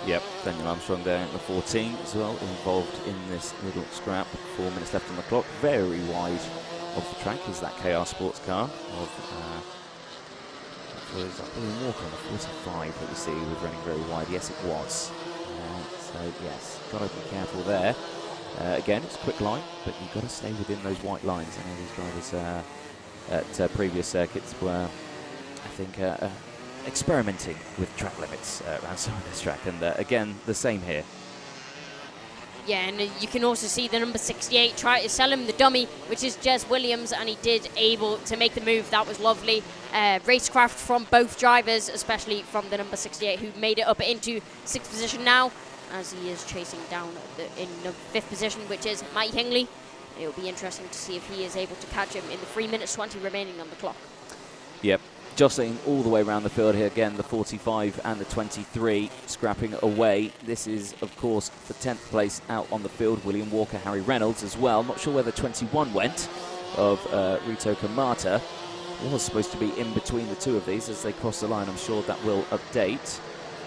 Yep, Daniel Armstrong there in the 14 as well, involved in this little scrap. 4 minutes left on the clock. Very wide of the track is that KR sports car of was William Walker on the 45 that we see was running very wide. Yes, it was. So yes, got to be careful there. Again, it's a quick line, but you've got to stay within those white lines. I know these drivers at previous circuits were, I think, experimenting with track limits around some of this track, and again, the same here. Yeah, and you can also see the number 68 try to sell him the dummy, which is Jez Williams, and he did able to make the move. That was lovely. Racecraft from both drivers, especially from the number 68, who made it up into 6th position now, as he is chasing down in the 5th position, which is Mike Hingley. It will be interesting to see if he is able to catch him in the 3 minutes 20 remaining on the clock. Yep. Jostling all the way around the field here again, the 45 and the 23 scrapping away. This is, of course, for 10th place out on the field. William Walker, Harry Reynolds as well. Not sure where the 21 went of Rito Kamata. Was supposed to be in between the two of these as they cross the line. I'm sure that will update.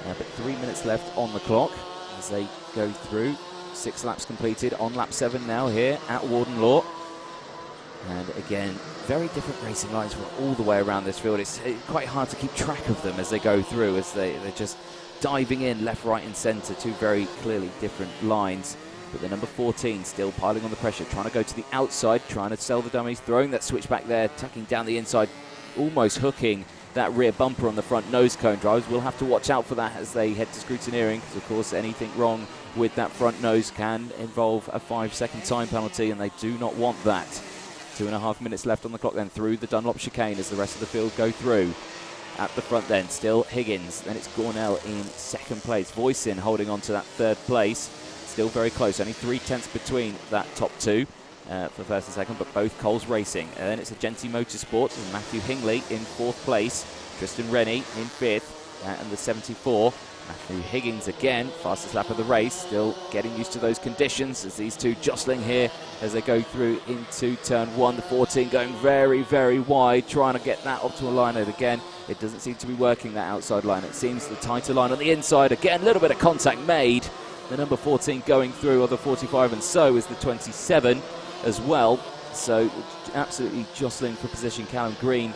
But 3 minutes left on the clock as they go through. 6 laps completed on lap 7 now here at Warden Law. And again, very different racing lines from all the way around this field. It's quite hard to keep track of them as they go through, as they're just diving in left, right and centre. Two very clearly different lines. But the number 14 still piling on the pressure, trying to go to the outside, trying to sell the dummies, throwing that switch back there, tucking down the inside, almost hooking that rear bumper on the front nose cone. Drivers will have to watch out for that as they head to scrutineering, because of course anything wrong with that front nose can involve a 5-second time penalty, and they do not want that. 2.5 minutes left on the clock then through the Dunlop chicane as the rest of the field go through. At the front then, still Higgins, then it's Gornell in 2nd place. Voisin holding on to that 3rd place. Still very close, only 3/10 between that top two for 1st and 2nd, but both Coles racing. And then it's Agenti Motorsport and Matthew Hingley in 4th place. Tristan Rennie in 5th and the 74. Matthew Higgins again, fastest lap of the race, still getting used to those conditions as these two jostling here as they go through into turn 1. The 14 going very, very wide, trying to get that optimal line out again. It doesn't seem to be working, that outside line. It seems the tighter line on the inside. Again, a little bit of contact made. The number 14 going through, or the 45, and so is the 27 as well. So absolutely jostling for position. Callum Green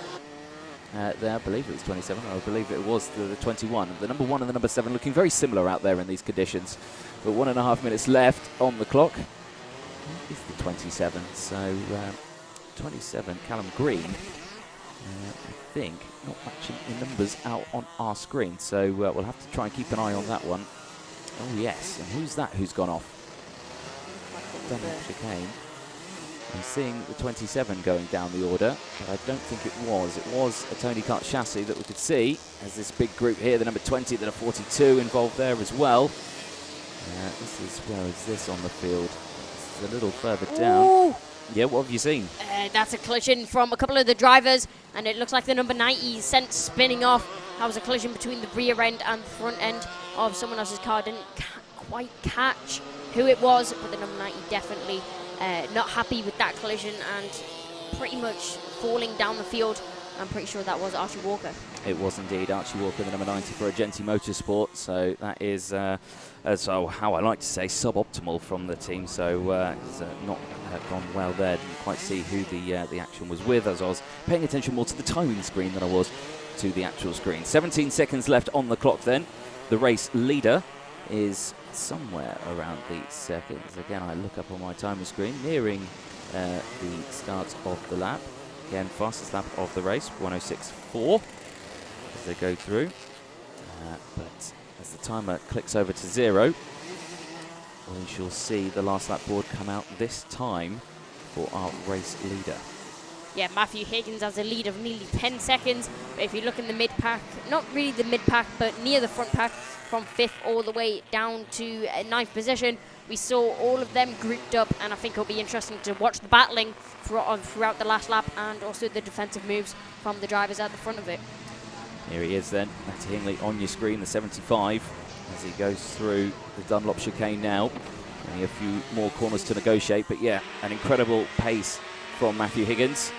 there, I believe it was 27, I believe it was the 21. The number 1 and the number 7 looking very similar out there in these conditions. But 1.5 minutes left on the clock. Is the 27, so 27, Callum Green, I think, not matching the numbers out on our screen. So we'll have to try and keep an eye on that one. Oh yes, and who's that who's gone off? Dunlop chicane. I'm seeing the 27 going down the order, but I don't think it was. It was a Tony Kart chassis that we could see as this big group here, the number 20, then a 42 involved there as well. This is, where is this on the field? This is a little further down. Ooh. Yeah, what have you seen? That's a collision from a couple of the drivers, and it looks like the number 90 sent spinning off. That was a collision between the rear end and the front end of someone else's car. Didn't quite catch who it was, but the number 90 definitely not happy with that collision and pretty much falling down the field. I'm pretty sure that was Archie Walker. It was indeed Archie Walker, the number 90 for Agenti Motorsport. So that is, so how I like to say, suboptimal from the team. So it's not gone well there. Didn't quite see who the action was with, as I was paying attention more to the timing screen than I was to the actual screen. 17 seconds left on the clock then. The race leader is somewhere around the seconds. Again, I look up on my timing screen, nearing the start of the lap. Again, fastest lap of the race, 106.4 as they go through. But as the timer clicks over to 0, we shall see the last lap board come out this time for our race leader. Yeah, Matthew Higgins has a lead of nearly 10 seconds. But if you look in the mid-pack, not really the mid-pack, but near the front pack, from 5th all the way down to 9th position, we saw all of them grouped up, and I think it'll be interesting to watch the battling throughout the last lap, and also the defensive moves from the drivers at the front of it. Here he is then, Matty Hingley on your screen, the 75, as he goes through the Dunlop chicane now. Only a few more corners to negotiate, but yeah, an incredible pace from Matthew Higgins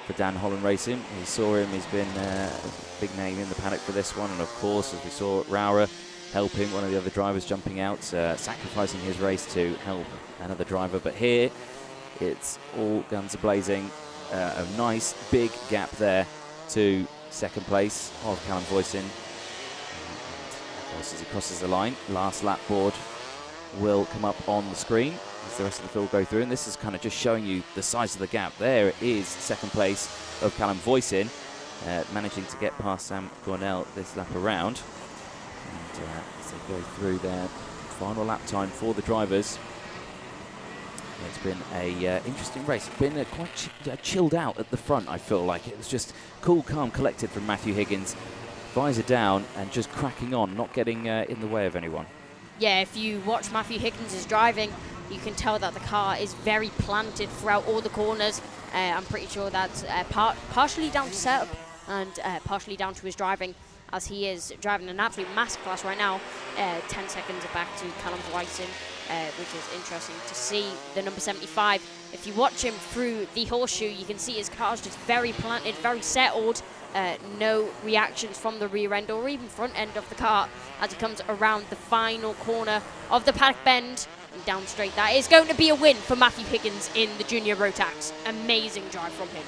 for Dan Holland Racing. We saw him, he's been a big name in the paddock for this one, and of course, as we saw Raura helping one of the other drivers jumping out, sacrificing his race to help another driver. But here, it's all guns a-blazing. A nice big gap there to second place of Callum Voisin. Of course, as he crosses the line, last lap board will come up on the screen as the rest of the field go through, and this is kind of just showing you the size of the gap. There is second place of Callum Voisin, managing to get past Sam Cornell this lap around. And as they go through their final lap time for the drivers, it's been a interesting race. It's been quite chilled out at the front, I feel like. It was just cool, calm, collected from Matthew Higgins, visor down and just cracking on, not getting in the way of anyone. Yeah, if you watch Matthew Higgins' driving, you can tell that the car is very planted throughout all the corners. I'm pretty sure that's partially down to setup and partially down to his driving, as he is driving an absolute masterclass right now. 10 seconds back to Callum Voisin, which is interesting to see. The number 75, if you watch him through the horseshoe, you can see his car's just very planted, very settled. No reactions from the rear end or even front end of the car as he comes around the final corner of the paddock bend and down straight. That is going to be a win for Matthew Higgins in the Junior Rotax. Amazing drive from him.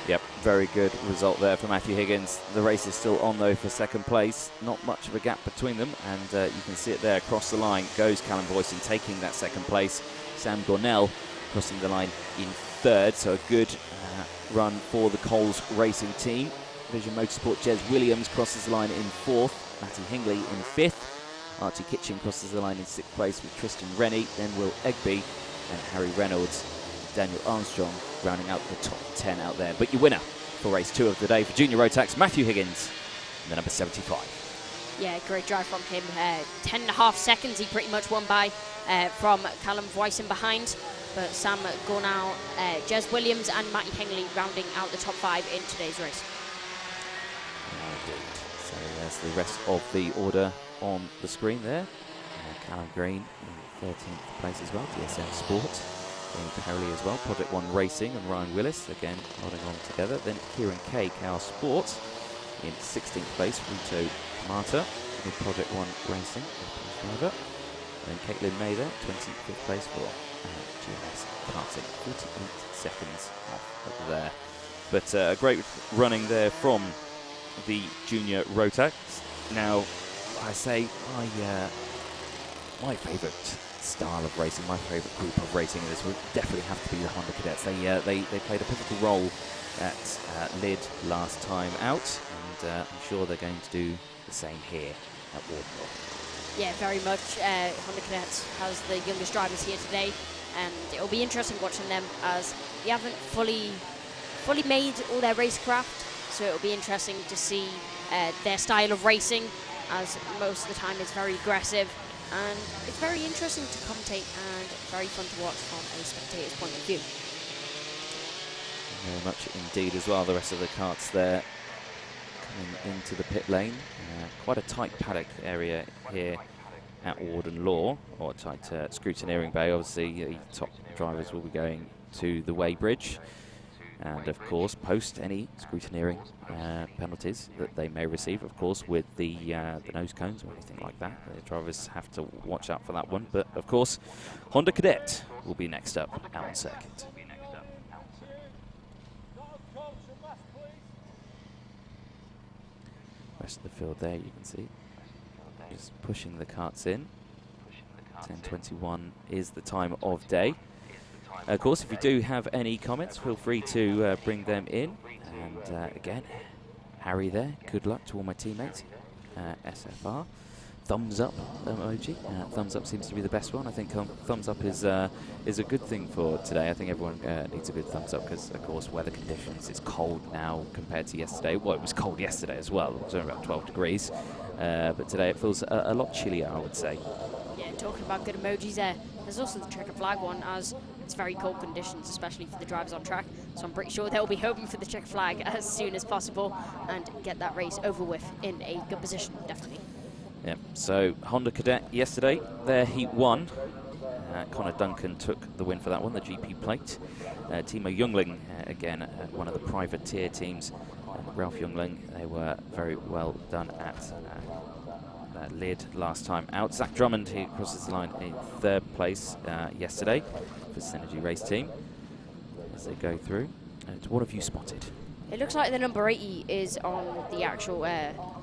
Yep, very good result there for Matthew Higgins. The race is still on though for second place. Not much of a gap between them, and you can see it there across the line goes Callum Voisin taking that second place. Sam Gornell crossing the line in third, so a good run for the Coles Racing team. Vision Motorsport Jez Williams crosses the line in fourth, Matty Hingley in fifth. Archie Kitchen crosses the line in sixth place with Tristan Rennie, then Will Egby and Harry Reynolds. Daniel Armstrong rounding out the top 10 out there. But your winner for race 2 of the day for Junior Rotax, Matthew Higgins, the number 75. Yeah, great drive from him. 10.5 seconds he pretty much won by from Callum Voisin behind. But Sam Gornell, Jez Williams and Matty Hingley rounding out the top 5 in today's race. So there's the rest of the order on the screen there. Callum Green in 13th place as well, DSM Sport. Parley as well, Project One Racing and Ryan Willis again holding on together. Then Kieran K, Chaos Sports in 16th place, Rito Kamata with Project One Racing, driver. And then Caitlin May there, 25th place for GMS Karting, 48 seconds off there. But a great running there from the Junior Rotax. Now, I say my favourite style of racing, my favourite group of racing in this would definitely have to be the Honda Cadets. They played a pivotal role at Lid last time out, and I'm sure they're going to do the same here at Warden Law. Yeah, very much. Honda Cadets has the youngest drivers here today, and it'll be interesting watching them as they haven't fully made all their racecraft, so it'll be interesting to see their style of racing, as most of the time it's very aggressive. And it's very interesting to commentate and very fun to watch from a spectator's point of view. Very much indeed as well. The rest of the karts there coming into the pit lane. Quite a tight paddock area here at Warden Law, or a tight scrutineering bay. Obviously, the top drivers will be going to the weighbridge. And of course, post any scrutineering penalties that they may receive, of course, with the nose cones or anything like that. The drivers have to watch out for that one. But of course, Honda Cadet will be next up out on circuit. Rest of the field there, you can see, just pushing the karts in. 10:21 is the time of day. Of course, if you do have any comments, feel free to bring them in. And again, Harry there, good luck to all my teammates. SFR, thumbs up emoji. Thumbs up seems to be the best one. I think thumbs up is a good thing for today. I think everyone needs a good thumbs up because, of course, weather conditions, it's cold now compared to yesterday. Well, it was cold yesterday as well. It was only about 12 degrees. But today it feels a lot chillier, I would say. Yeah, talking about good emojis there. There's also the checker flag one, as it's very cold conditions, especially for the drivers on track. So I'm pretty sure they'll be hoping for the checker flag as soon as possible and get that race over with in a good position, definitely. Yep, so Honda Cadet yesterday, their Heat 1. Connor Duncan took the win for that one, the GP plate. Timo Jungling, again, one of the privateer teams. Ralph Jungling, they were very well done at lid last time out. Zach Drummond, he crosses the line in 3rd place yesterday for Synergy Race Team as they go through. And what have you spotted? It looks like the number 80 is on the actual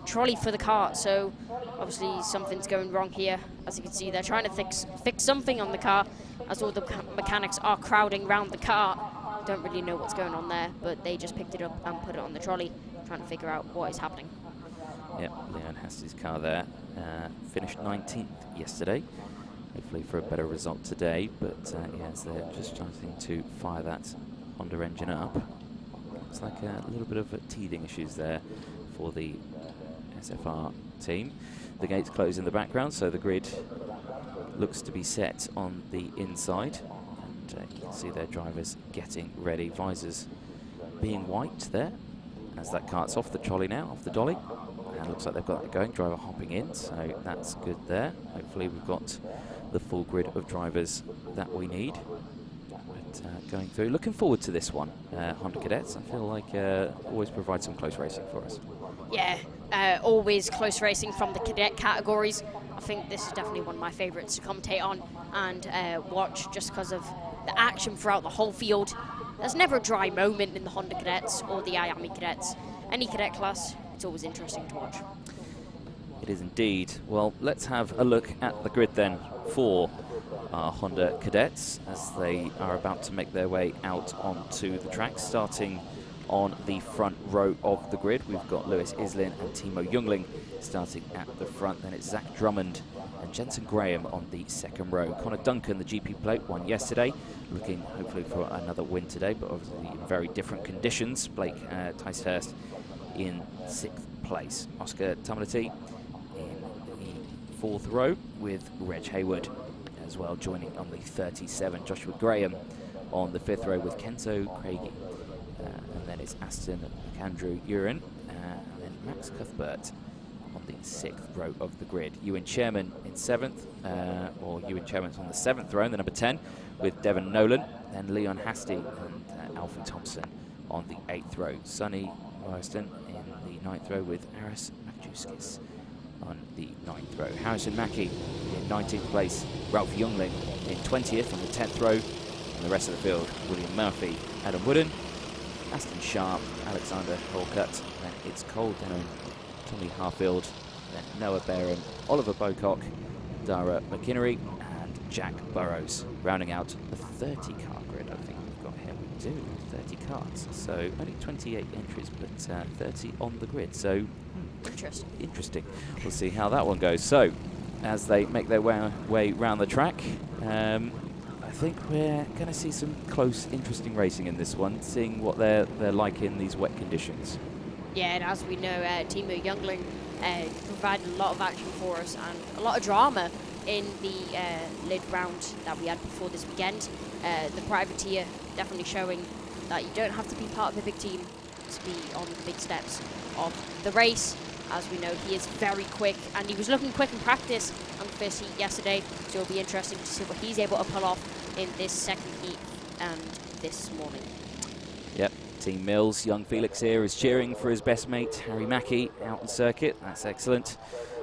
trolley for the car, so obviously something's going wrong here. As you can see, they're trying to fix something on the car as all the mechanics are crowding around the car. Don't really know what's going on there, but they just picked it up and put it on the trolley, trying to figure out what is happening. Yep, Leon Hasty's car there. Finished 19th yesterday. Hopefully for a better result today, but yes, they're just starting to fire that Honda engine up. It's like a little bit of teething issues there for the SFR team. The gates close in the background, so the grid looks to be set on the inside. And you can see their drivers getting ready. Visors being white there as that cart's off the trolley now, off the dolly. And looks like they've got that going, driver hopping in, so that's good there. Hopefully we've got the full grid of drivers that we need. But going through, looking forward to this one. Honda Cadets, I feel like always provide some close racing for us. Yeah, always close racing from the cadet categories. I think this is definitely one of my favourites to commentate on and watch, just because of the action throughout the whole field. There's never a dry moment in the Honda Cadets or the IAMI Cadets. Any cadet class, it's always interesting to watch. It is indeed. Well, let's have a look at the grid then for our Honda Cadets as they are about to make their way out onto the track. Starting on the front row of the grid, we've got Lewis Islin and Timo Jungling starting at the front. Then it's Zach Drummond and Jensen Graham on the 2nd row. Connor Duncan, the GP plate, won yesterday, looking hopefully for another win today, but obviously in very different conditions. Blake Ticehurst in 6th place. Oscar Tamalati in the 4th row with Reg Hayward as well joining on the 37. Joshua Graham on the 5th row with Kento Craigie. And then it's Aston McAndrew Urin and then Max Cuthbert on the 6th row of the grid. Ewan Chairman in 7th, or Ewan Chairman's on the 7th row, and the number 10 with Devon Nolan, then Leon Hasty and Alfie Thompson on the 8th row. Sonny Morriston in the 9th row with Aris Makjuskis on the 9th row. Harrison Mackie in 19th place, Ralph Jungling in 20th on the 10th row, and the rest of the field, William Murphy, Adam Wooden, Aston Sharp, Alexander Holcutt, then it's Cole Denham, Tommy Harfield, then Noah Barham, Oliver Bocock, Dara McInnery, and Jack Burrows. Rounding out the 30-car grid, I think we've got here. We do, 30 cars. So only 28 entries, but 30 on the grid. So interesting. We'll see how that one goes. So as they make their way round the track, I think we're going to see some close, interesting racing in this one, seeing what they're like in these wet conditions. Yeah, and as we know, Timo Jungling provided a lot of action for us and a lot of drama in the lid round that we had before this weekend. The privateer definitely showing that you don't have to be part of a big team to be on the big steps of the race. As we know, he is very quick, and he was looking quick in practice on the first heat yesterday, so it'll be interesting to see what he's able to pull off in this 2nd heat and this morning. Yep, Team Mills, young Felix here is cheering for his best mate, Harry Mackie, out on circuit. That's excellent.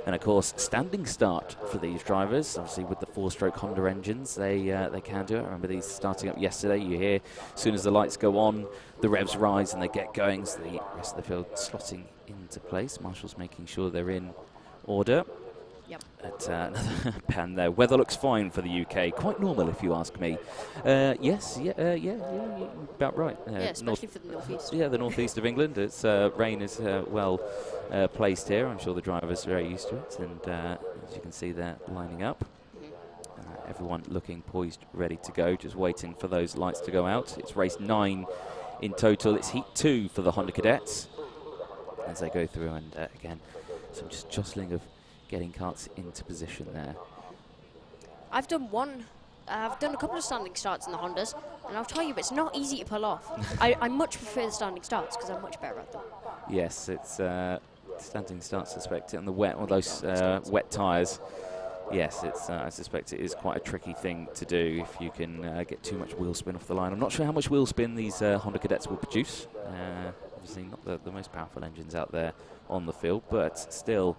And of course, standing start for these drivers. Obviously, with the 4-stroke Honda engines, they can do it. I remember these starting up yesterday. You hear, as soon as the lights go on, the revs rise and they get going. So the rest of the field slotting into place. Marshall's making sure they're in order. Yep. At another pan there. Weather looks fine for the UK. Quite normal, if you ask me. Yes, yeah, about right. Yeah, especially for the northeast. Yeah, the northeast of England. It's rain is well placed here. I'm sure the drivers are very used to it, and as you can see, they're lining up. Everyone looking poised, ready to go, just waiting for those lights to go out. It's race 9 in total. It's heat 2 for the Honda Cadets as they go through, and again, some just jostling of getting karts into position there. I've done a couple of standing starts in the Hondas, and I'll tell you, it's not easy to pull off. I much prefer the standing starts because I'm much better at them. Yes, it's standing starts, suspect it, and the wet, or those wet tyres. Yes, it's. I suspect it is quite a tricky thing to do if you can get too much wheel spin off the line. I'm not sure how much wheel spin these Honda Cadets will produce. Obviously not the most powerful engines out there on the field, but still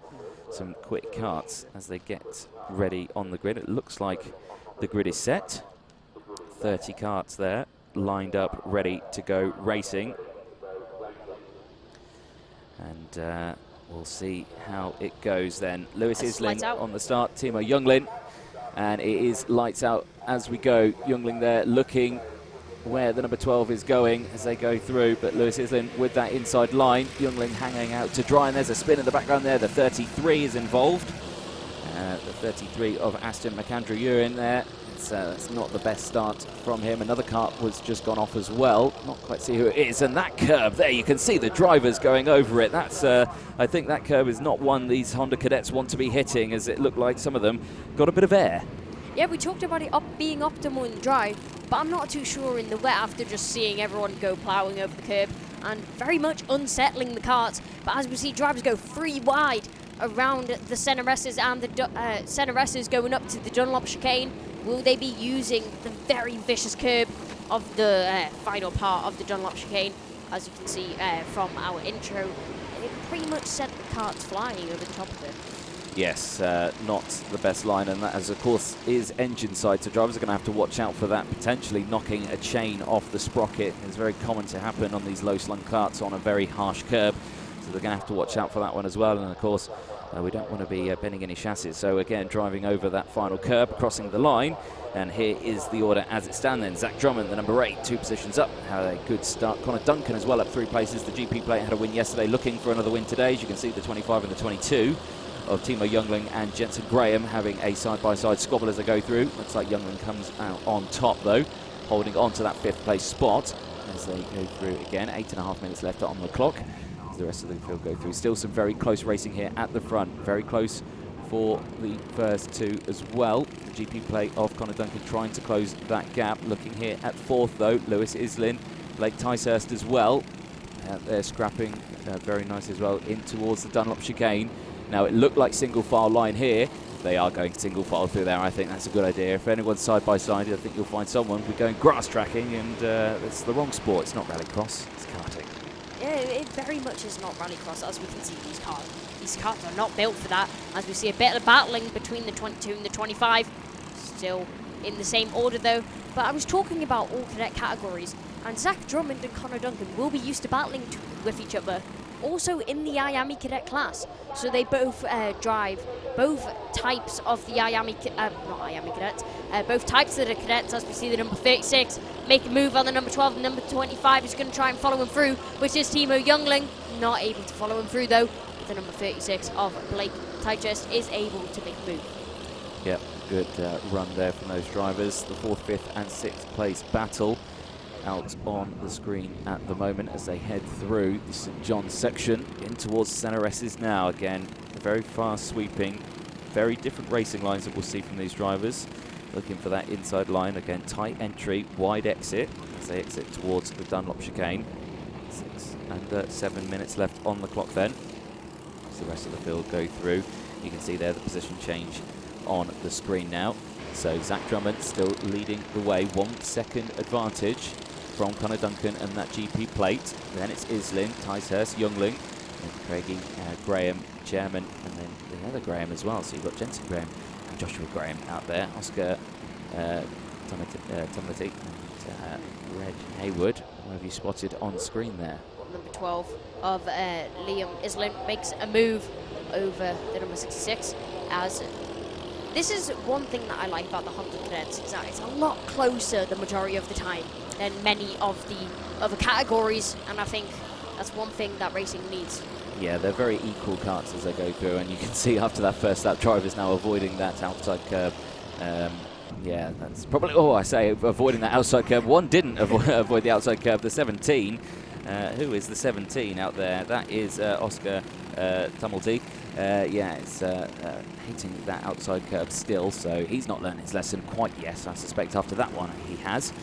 some quick karts as they get ready on the grid. It looks like the grid is set. 30 karts there, lined up, ready to go racing. And we'll see how it goes then. Lewis Isling on the start, Timo Youngling. And it is lights out as we go. Youngling there looking where the number 12 is going as they go through, but Lewis Isling with that inside line. Youngling hanging out to dry, and there's a spin in the background there. The 33 is involved. The 33 of Aston McAndrew-Urin there. It's not the best start from him. Another kart was just gone off as well. Not quite see who it is. And that curb there, you can see the drivers going over it. That's, I think that curb is not one these Honda Cadets want to be hitting, as it looked like some of them got a bit of air. Yeah, we talked about it being optimal in the dry, but I'm not too sure in the wet after just seeing everyone go ploughing over the curb and very much unsettling the karts. But as we see drivers go 3 wide around the centre S's and the centre S's going up to the Dunlop chicane, will they be using the very vicious curb of the final part of the Dunlop chicane? As you can see from our intro, it pretty much sent the karts flying over the top of it. Yes, not the best line, and that, as of course, is engine side, so drivers are going to have to watch out for that, potentially knocking a chain off the sprocket. It's very common to happen on these low-slung karts on a very harsh curb, so they're going to have to watch out for that one as well. And of course, we don't want to be bending any chassis. So again, driving over that final curb, crossing the line, and here is the order as it stands then. Zach Drummond, the number 8, 2 positions up. Had a good start. Connor Duncan as well up 3 places. The GP plate had a win yesterday, looking for another win today. As you can see, the 25 and the 22 of Timo Youngling and Jensen Graham having a side-by-side squabble as they go through. Looks like Youngling comes out on top though, holding on to that 5th place spot as they go through again. 8.5 minutes left on the clock as the rest of the field go through. Still some very close racing here at the front. Very close for the first 2 as well. The GP plate of Connor Duncan trying to close that gap. Looking here at 4th though, Lewis Isling, Blake Ticehurst as well. They're scrapping very nice as well in towards the Dunlop chicane. Now it looked like single file line here. They are going single file through there. I think that's a good idea. If anyone's side by side, I think you'll find someone will be going grass tracking, and it's the wrong sport. It's not rallycross, it's karting. Yeah, it very much is not rallycross, as we can see these cars. These cars are not built for that, as we see a bit of battling between the 22 and the 25. Still in the same order though. But I was talking about all cadet categories, and Zach Drummond and Connor Duncan will be used to battling with each other. Also in the IAME cadet class, so they both drive both types of the both types of the cadets. As we see the number 36 make a move on the number 12, and number 25 is going to try and follow him through, which is Timo Youngling. Not able to follow him through though. The number 36 of Blake Ticehurst is able to make a move. Yep, good run there from those drivers. The 4th, 5th and 6th place battle out on the screen at the moment as they head through the St John's section in towards Centre S's now. Again, very fast sweeping, very different racing lines that we'll see from these drivers. Looking for that inside line. Again, tight entry, wide exit as they exit towards the Dunlop chicane. 6 and 7 minutes left on the clock then as the rest of the field go through. You can see there the position change on the screen now. So Zach Drummond still leading the way, 1 second advantage from Connor Duncan and that GP plate. Then it's Isling, Ticehurst, Youngling, and Craigie, Graham, Chairman, and then the other Graham as well. So you've got Jensen Graham and Joshua Graham out there. Oscar Tumlety and Reg Haywood. What have you spotted on screen there? Number 12 of Liam Isling makes a move over the number 66. as this is one thing that I like about the Honda Cadets, is that it's a lot closer the majority of the time than many of the other categories, and I think that's one thing that racing needs. Yeah, they're very equal karts as they go through, and you can see after that first lap, drivers now avoiding that outside curb. Yeah, that's probably, avoiding that outside curb. One didn't avoid the outside curb, the 17. Who is the 17 out there? That is Oscar Tumulty. Yeah, it's hitting that outside curb still, so he's not learned his lesson quite yet. I suspect after that one he has,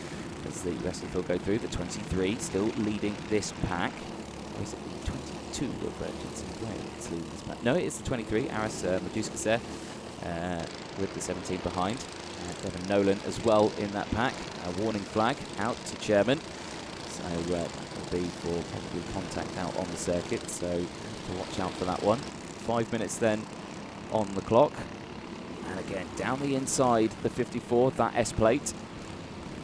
as the rest of the field go through. The 23 still leading this pack. Or is it the 22 of Jensen Gray that's leading this pack? No, it is the 23. Aris Maduskis there with the 17 behind. Devon Nolan as well in that pack. A warning flag out to Chairman. So that will be for probably contact out on the circuit, so to watch out for that one. 5 minutes then on the clock. And again, down the inside, the 54, that S-plate.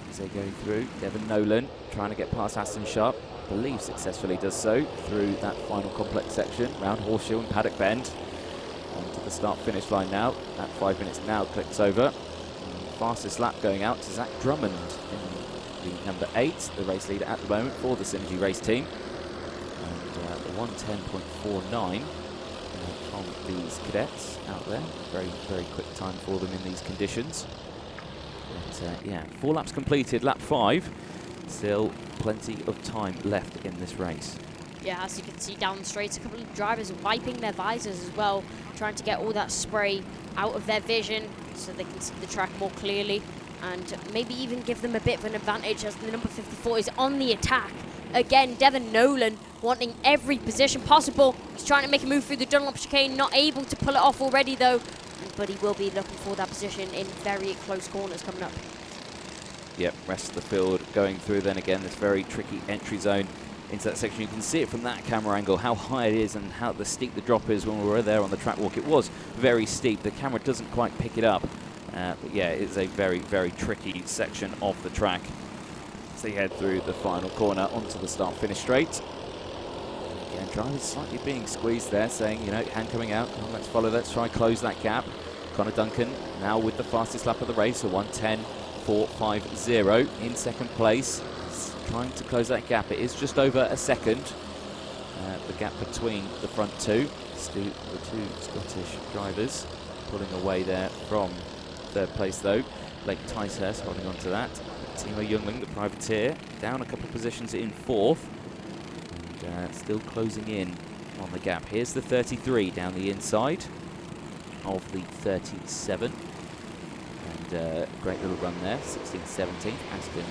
As they go through, Devon Nolan trying to get past Aston Sharp. I believe successfully does so through that final complex section, round Horseshoe and Paddock Bend. Onto the start-finish line now. That 5 minutes now clicks over. Fastest lap going out to Zach Drummond in the number 8, the race leader at the moment for the Synergy race team. And the 1:10.49 from these cadets out there. Very, very quick time for them in these conditions. But yeah, 4 laps completed, lap 5. Still plenty of time left in this race. Yeah, as you can see down the straight, a couple of drivers wiping their visors as well, trying to get all that spray out of their vision so they can see the track more clearly, and maybe even give them a bit of an advantage as the number 54 is on the attack. Again, Devon Nolan wanting every position possible. He's trying to make a move through the Dunlop chicane, not able to pull it off already though, but he will be looking for that position in very close corners coming up. Yep, rest of the field going through then again, this very tricky entry zone into that section. You can see it from that camera angle, how high it is and how steep the drop is when we were there on the track walk. It was very steep. The camera doesn't quite pick it up. But yeah, it's a very, very tricky section of the track. As they head through the final corner onto the start-finish straight. And again, drivers slightly being squeezed there, saying, you know, hand coming out, come on, let's follow, let's try and close that gap. Connor Duncan now with the fastest lap of the race, a 1:10.450 in second place. Trying to close that gap. It is just over a second. The gap between the front two. The two Scottish drivers pulling away there from third place though. Blake Ticehurst holding on to that. Timo Youngling, the privateer, down a couple of positions in fourth. And still closing in on the gap. Here's the 33 down the inside of the 37. And great little run there, 16th, 17th. Aston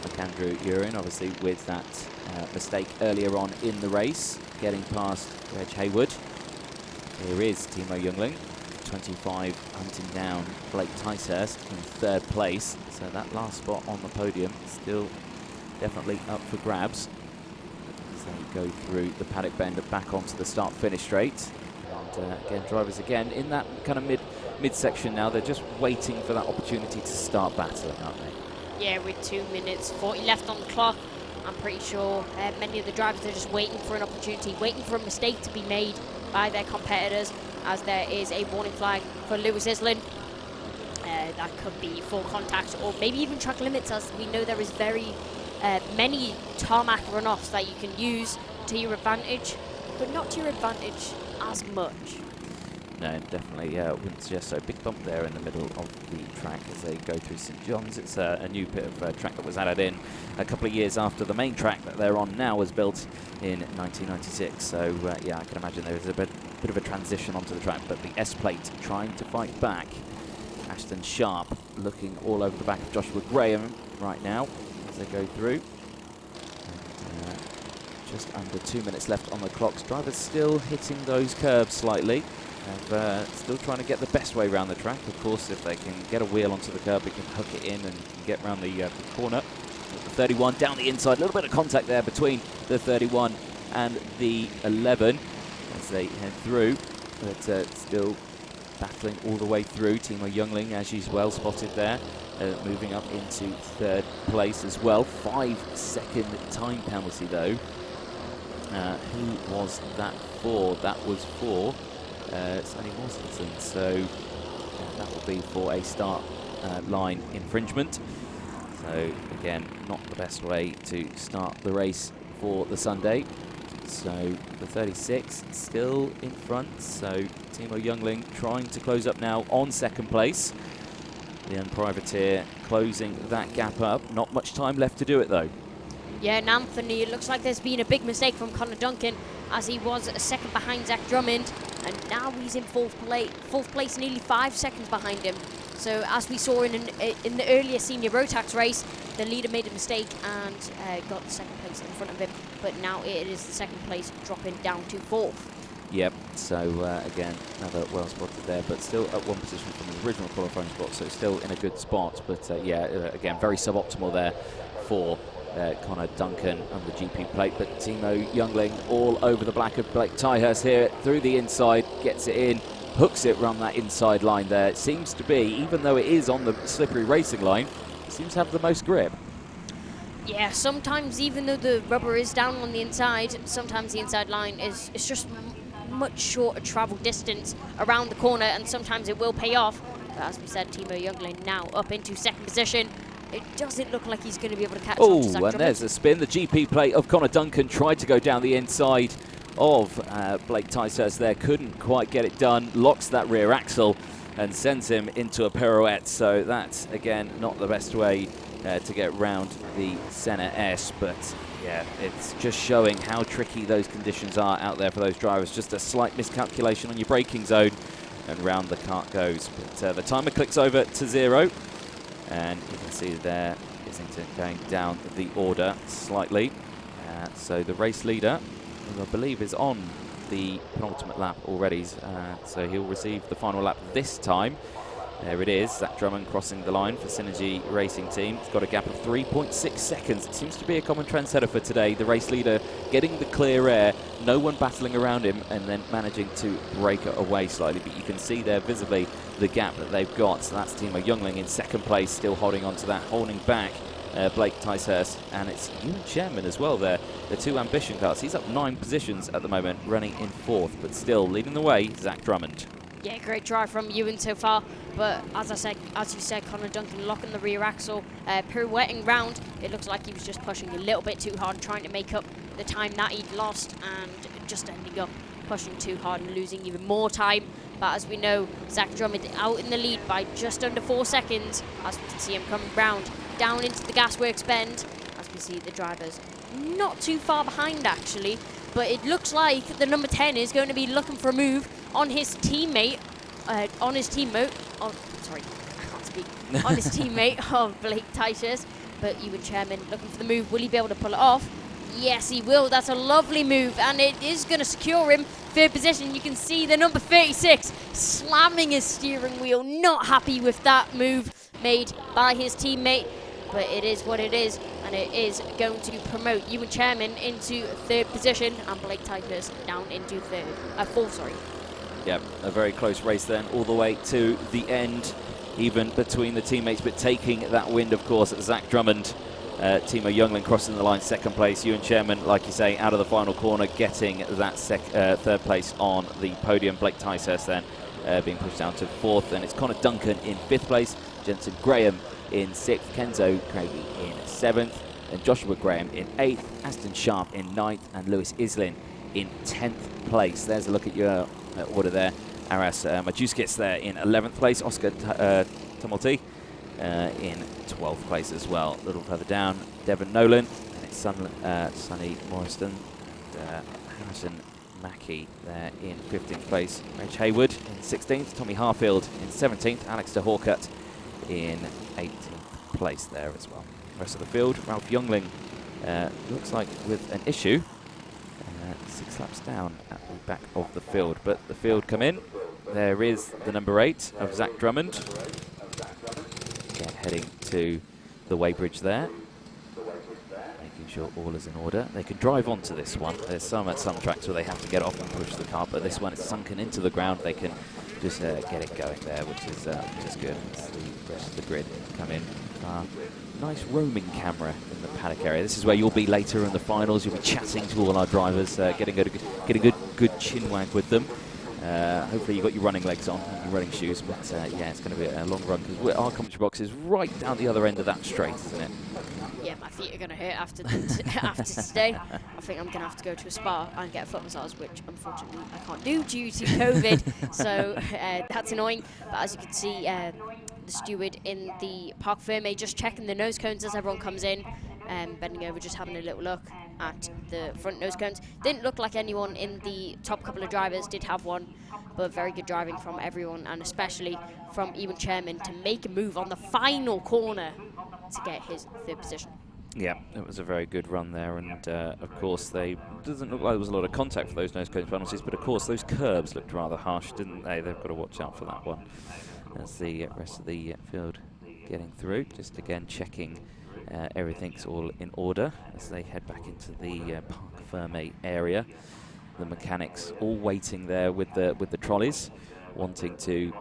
McAndrew Urin, obviously with that mistake earlier on in the race, getting past Reg Hayward. Here is Timo Youngling, 25, hunting down Blake Ticehurst in third place. So that last spot on the podium still definitely up for grabs. As they go through the Paddock Bend and back onto the start-finish straight. And again, drivers again in that kind of mid-section now. They're just waiting for that opportunity to start battling, aren't they? Yeah, with 2 minutes 40 left on the clock, I'm pretty sure many of the drivers are just waiting for an opportunity, waiting for a mistake to be made by their competitors, as there is a warning flag for Lewis Islin. That could be full contact or maybe even track limits, as we know there is very many tarmac runoffs that you can use to your advantage, but not to your advantage as much. No, definitely, wouldn't suggest so. Big bump there in the middle of the track as they go through St John's. It's a new bit of track that was added in a couple of years after the main track that they're on now was built in 1996. So, yeah, I can imagine there is a bit of a transition onto the track, but the S-plate trying to fight back. Ashton Sharp looking all over the back of Joshua Graham right now as they go through. And, just under 2 minutes left on the clocks. Drivers still hitting those curbs slightly. Still trying to get the best way around the track. Of course, if they can get a wheel onto the curb, they can hook it in and get around the corner. The 31 down the inside, a little bit of contact there between the 31 and the 11 as they head through, but still battling all the way through. Timo Youngling, as she's well spotted there, moving up into third place as well. 5-second time penalty though. Who was that for? That was for Sonny Mortensen. So that will be for a start line infringement. So again, not the best way to start the race for the Sunday. So the 36 still in front. So Timo Youngling trying to close up now on second place. The young privateer closing that gap up. Not much time left to do it though. Yeah, and Anthony, it looks like there's been a big mistake from Connor Duncan, as he was a second behind Zach Drummond, and now he's in fourth place, nearly 5 seconds behind him. So as we saw in the earlier senior Rotax race, the leader made a mistake and got the second place in front of him, but now it is the second place dropping down to fourth. Yep, so again, another well spotted there, but still at one position from the original qualifying spot, so still in a good spot. But yeah, again, very suboptimal there for Connor Duncan on the GP plate. But Timo Youngling all over the black of Blake Tyhurst here, through the inside, gets it in, hooks it around that inside line there. It seems to be, even though it is on the slippery racing line, it seems to have the most grip. Yeah, sometimes even though the rubber is down on the inside, sometimes the inside line is just much shorter travel distance around the corner, and sometimes it will pay off. But as we said, Timo Youngling now up into second position. It doesn't look like he's going to be able to catch up to Zach Drummond. And there's a spin. The GP plate of Connor Duncan tried to go down the inside of Blake Tyshurst there, couldn't quite get it done, locks that rear axle and sends him into a pirouette. So that's, again, not the best way to get round the Senna S, but yeah, it's just showing how tricky those conditions are out there for those drivers. Just a slight miscalculation on your braking zone and round the kart goes. But the timer clicks over to 0. And you can see there Islington going down the order slightly. So the race leader, who I believe is on the penultimate lap already, so he'll receive the final lap this time. There it is, Zach Drummond crossing the line for Synergy Racing Team. It's got a gap of 3.6 seconds. It seems to be a common trendsetter for today. The race leader getting the clear air, no one battling around him, and then managing to break it away slightly. But you can see there visibly the gap that they've got. So that's Timo Youngling in second place, still holding on to that, holding back Blake Tyshurst. And it's Ewan Chairman as well there, the two ambition cars. He's up 9 positions at the moment, running in fourth, but still leading the way, Zach Drummond. Yeah, great drive from Ewan so far, but as you said, Connor Duncan locking the rear axle, pirouetting round. It looks like he was just pushing a little bit too hard, trying to make up the time that he'd lost, and just ending up pushing too hard and losing even more time. But as we know, Zach Drummond out in the lead by just under 4 seconds, as we can see him coming round down into the gasworks bend, as we see the drivers not too far behind actually, but it looks like the number 10 is going to be looking for a move on his teammate, on his teammate of Blake Tyshurst. But Ewan Chairman looking for the move. Will he be able to pull it off? Yes, he will. That's a lovely move, and it is going to secure him third position. You can see the number 36 slamming his steering wheel. Not happy with that move made by his teammate, but it is what it is, and it is going to promote Ewan Chairman into third position and Blake Tyshurst down into fourth, sorry. Yep, a very close race then, all the way to the end, even between the teammates, but taking that wind, of course, Zach Drummond. Timo Youngling crossing the line second place. Ewan Chairman, like you say, out of the final corner, getting that third place on the podium. Blake Tyshurst then being pushed down to fourth, and it's Connor Duncan in fifth place, Jensen Graham in sixth, Kenzo Craigie in seventh, and Joshua Graham in eighth, Aston Sharp in ninth, and Lewis Islin in 10th place. There's a look at your order there. Aras Majuskis there in 11th place, Oscar Tumulty in 12th place as well. A little further down, Devon Nolan, and it's Sonny Morrison, and Harrison Mackey there in 15th place, Reg Hayward in 16th, Tommy Harfield in 17th, Alex de Horcut in 18th place there as well. The rest of the field, Ralph Youngling looks like with an issue, 6 laps down at the back of the field, but the field come in. There is the number 8 of Zach Drummond. Again, heading to the weighbridge there, making sure all is in order. They can drive onto this one. There's some at some tracks where they have to get off and push the car, but this one is sunken into the ground. They can just get it going there, which is good. As the rest of the grid come in. Nice roaming camera in the paddock area. This is where you'll be later in the finals. You'll be chatting to all our drivers, getting a good chin wag with them. Hopefully you got your running legs on, and your running shoes, but yeah, it's going to be a long run because our commentary box is right down the other end of that straight, isn't it? Yeah, my feet are going to hurt after after today. I think I'm going to have to go to a spa and get a foot massage, which unfortunately I can't do due to COVID. So that's annoying. But as you can see, the steward in the Parc Fermé just checking the nose cones as everyone comes in, bending over, just having a little look at the front nose cones. Didn't look like anyone in the top couple of drivers did have one, but very good driving from everyone, and especially from Ewan Chairman to make a move on the final corner to get his third position. Yeah, it was a very good run there, and of course doesn't look like there was a lot of contact for those nose cone penalties, but of course those curbs looked rather harsh, didn't they? They've got to watch out for that one. As the rest of the field getting through, just again checking everything's all in order as they head back into the Parc Fermé area. The mechanics all waiting there with the trolleys, wanting to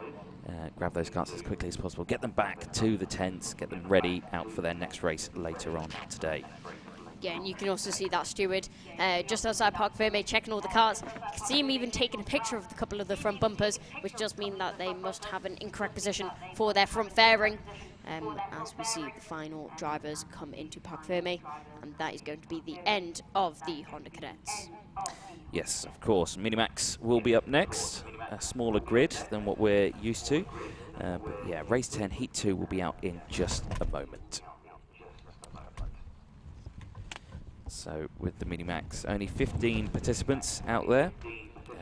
grab those carts as quickly as possible, get them back to the tents, get them ready out for their next race later on today. Yeah, and you can also see that steward just outside Parc Fermé checking all the cars. You can see him even taking a picture of a couple of the front bumpers, which does mean that they must have an incorrect position for their front fairing. As we see the final drivers come into Parc Fermé, and that is going to be the end of the Honda Cadets. Yes, of course. Minimax will be up next, a smaller grid than what we're used to. But yeah, race 10, heat 2 will be out in just a moment. So with the Minimax, only 15 participants out there.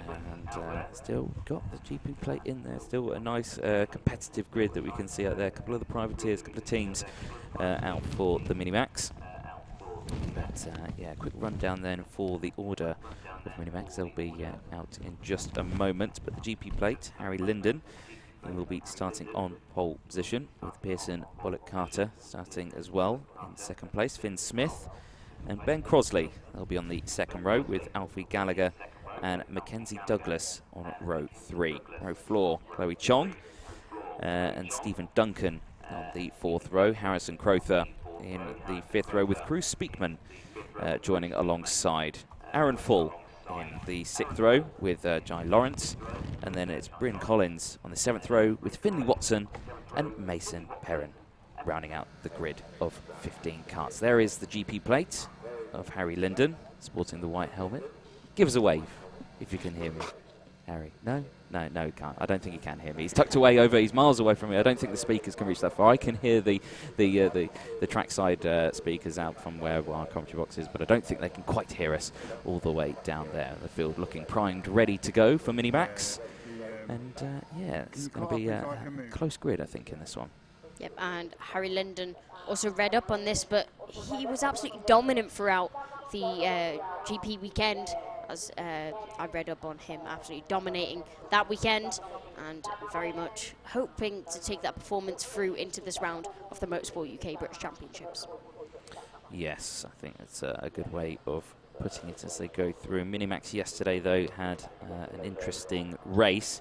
And still got the GP plate in there. Still a nice competitive grid that we can see out there. A couple of the privateers, a couple of teams out for the Minimax. But yeah, quick rundown then for the order of Minimax. They'll be out in just a moment. But the GP plate, Harry Linden, he will be starting on pole position, with Pearson Bullock Carter starting as well in second place. Finn Smith and Ben Crosley, they'll be on the second row, with Alfie Gallagher and Mackenzie Douglas on row 3. Row 4, Chloe Chong and Stephen Duncan on the 4th row. Harrison Crowther in the 5th row, with Cruz Speakman joining alongside. Aaron Full in the 6th row with Jai Lawrence, and then it's Bryn Collins on the 7th row with Finley Watson and Mason Perrin rounding out the grid of 15 carts. There is the GP plate of Harry Linden sporting the white helmet. Give us a wave if you can hear me, Harry. No, he can't. I don't think he can hear me. He's tucked away over. He's miles away from me. I don't think the speakers can reach that far. I can hear the trackside speakers out from where our commentary box is, but I don't think they can quite hear us all the way down there. The field looking primed, ready to go for Minimax. And yeah, it's going to be a close grid, I think, in this one. Yep, and Harry Linden also read up on this, but he was absolutely dominant throughout the GP weekend. As I read up on him, absolutely dominating that weekend, and very much hoping to take that performance through into this round of the Motorsport UK British Championships. Yes, I think that's a good way of putting it as they go through. Minimax yesterday, though, had an interesting race.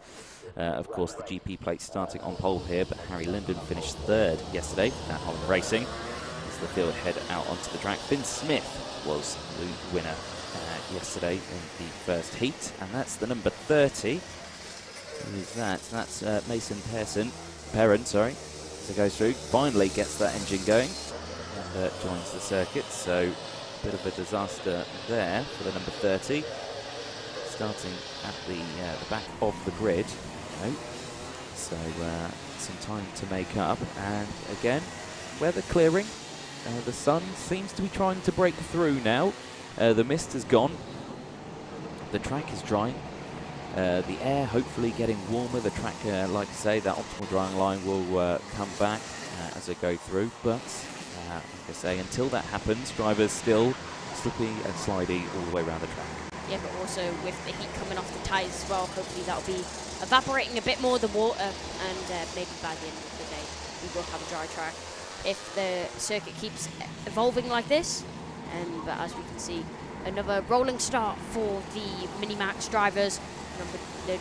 Of course, the GP plate starting on pole here, but Harry Linden finished 3rd yesterday at Holland Racing as the field head out onto the track. Finn Smith was the winner yesterday in the first heat, and that's the number 30. Who is that? That's Mason Perrin, sorry, as it goes through. Finally gets that engine going and joins the circuit. So a bit of a disaster there for the number 30. Starting at the back of the grid. So some time to make up, and again, weather clearing. The sun seems to be trying to break through now. The mist has gone. The track is drying. The air hopefully getting warmer. The track, like I say, that optimal drying line will come back as they go through. But like I say, until that happens, drivers still slippy and slidey all the way around the track. Yeah, but also with the heat coming off the tyres as well, hopefully that'll be evaporating a bit more than water, and maybe by the end of the day we will have a dry track if the circuit keeps evolving like this. But as we can see, another rolling start for the Minimax drivers. The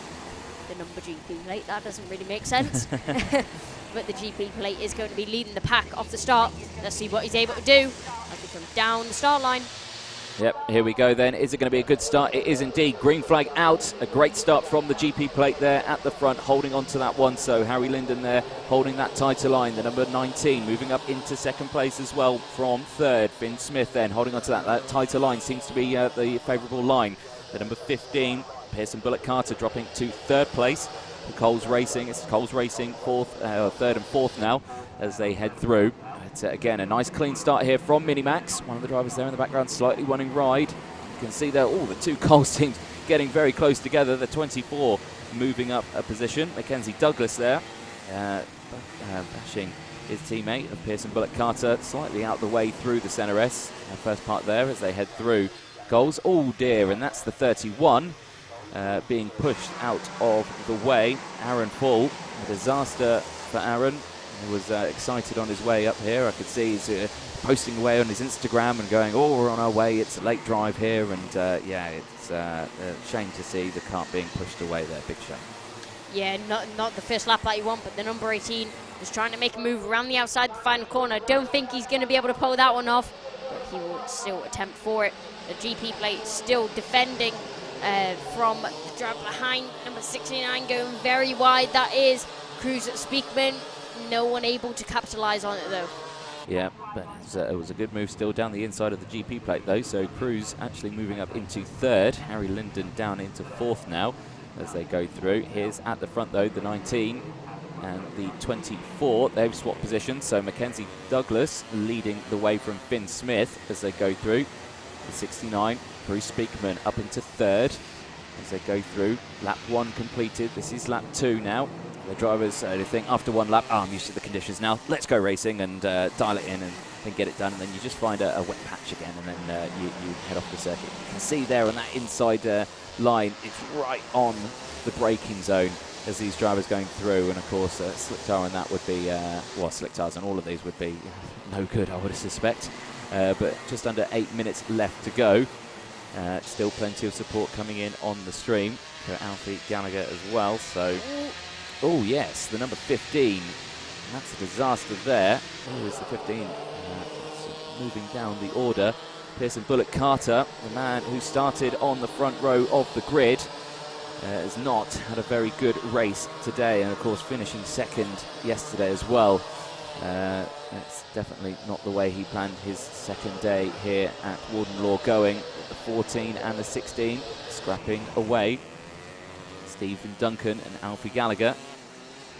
number GP plate, that doesn't really make sense. But the GP plate is going to be leading the pack off the start. Let's see what he's able to do as we come down the start line. Yep, here we go then. Is it going to be a good start? It is indeed. Green flag out. A great start from the GP plate there at the front, holding on to that one. So Harry Linden there holding that tighter line. The number 19 moving up into second place as well from third. Finn Smith then holding on to that tighter line. Seems to be the favourable line. The number 15, Pearson Bullock Carter, dropping to third place. Coles Racing, it's Coles Racing third and fourth now as they head through. Again, a nice clean start here from Minimax. One of the drivers there in the background slightly running ride. You can see there, the two Coles teams getting very close together. The 24 moving up a position. Mackenzie Douglas there, bashing his teammate of Pearson Bullock Carter slightly out the way through the centre S. First part there as they head through Coles. Oh dear, and that's the 31 being pushed out of the way. Aaron Paul, a disaster for Aaron. He was excited on his way up here. I could see he's posting away on his Instagram and going, we're on our way, it's a late drive here. And yeah, it's a shame to see the kart being pushed away there, big shame. Yeah, not the first lap that you want, but the number 18 is trying to make a move around the outside the final corner. Don't think he's going to be able to pull that one off, but he will still attempt for it. The GP plate still defending from the driver behind, number 69, going very wide. That is Cruz Speakman. No one able to capitalise on it though. Yeah, but it was a good move still down the inside of the GP plate though. So Cruz actually moving up into third. Harry Linden down into fourth now as they go through. Here's at the front though, the 19 and the 24. They've swapped positions. So Mackenzie Douglas leading the way from Finn Smith as they go through. The 69, Cruz Speakman up into third as they go through. Lap 1 completed. This is lap 2 now. The drivers think after one lap, I'm used to the conditions now, let's go racing and dial it in and then get it done, and then you just find a wet patch again and then you head off the circuit. You can see there on that inside line, it's right on the braking zone as these drivers going through, and of course slick tire on that would be, slick tires on all of these would be no good, I would suspect, but just under 8 minutes left to go. Still plenty of support coming in on the stream for Alfie Gallagher as well, so... Oh yes, the number 15. That's a disaster there. Oh, is the 15 moving down the order. Pearson Bullock Carter, the man who started on the front row of the grid, has not had a very good race today, and of course finishing second yesterday as well. That's definitely not the way he planned his second day here at Warden Law going. The 14 and the 16 scrapping away. Stephen Duncan and Alfie Gallagher,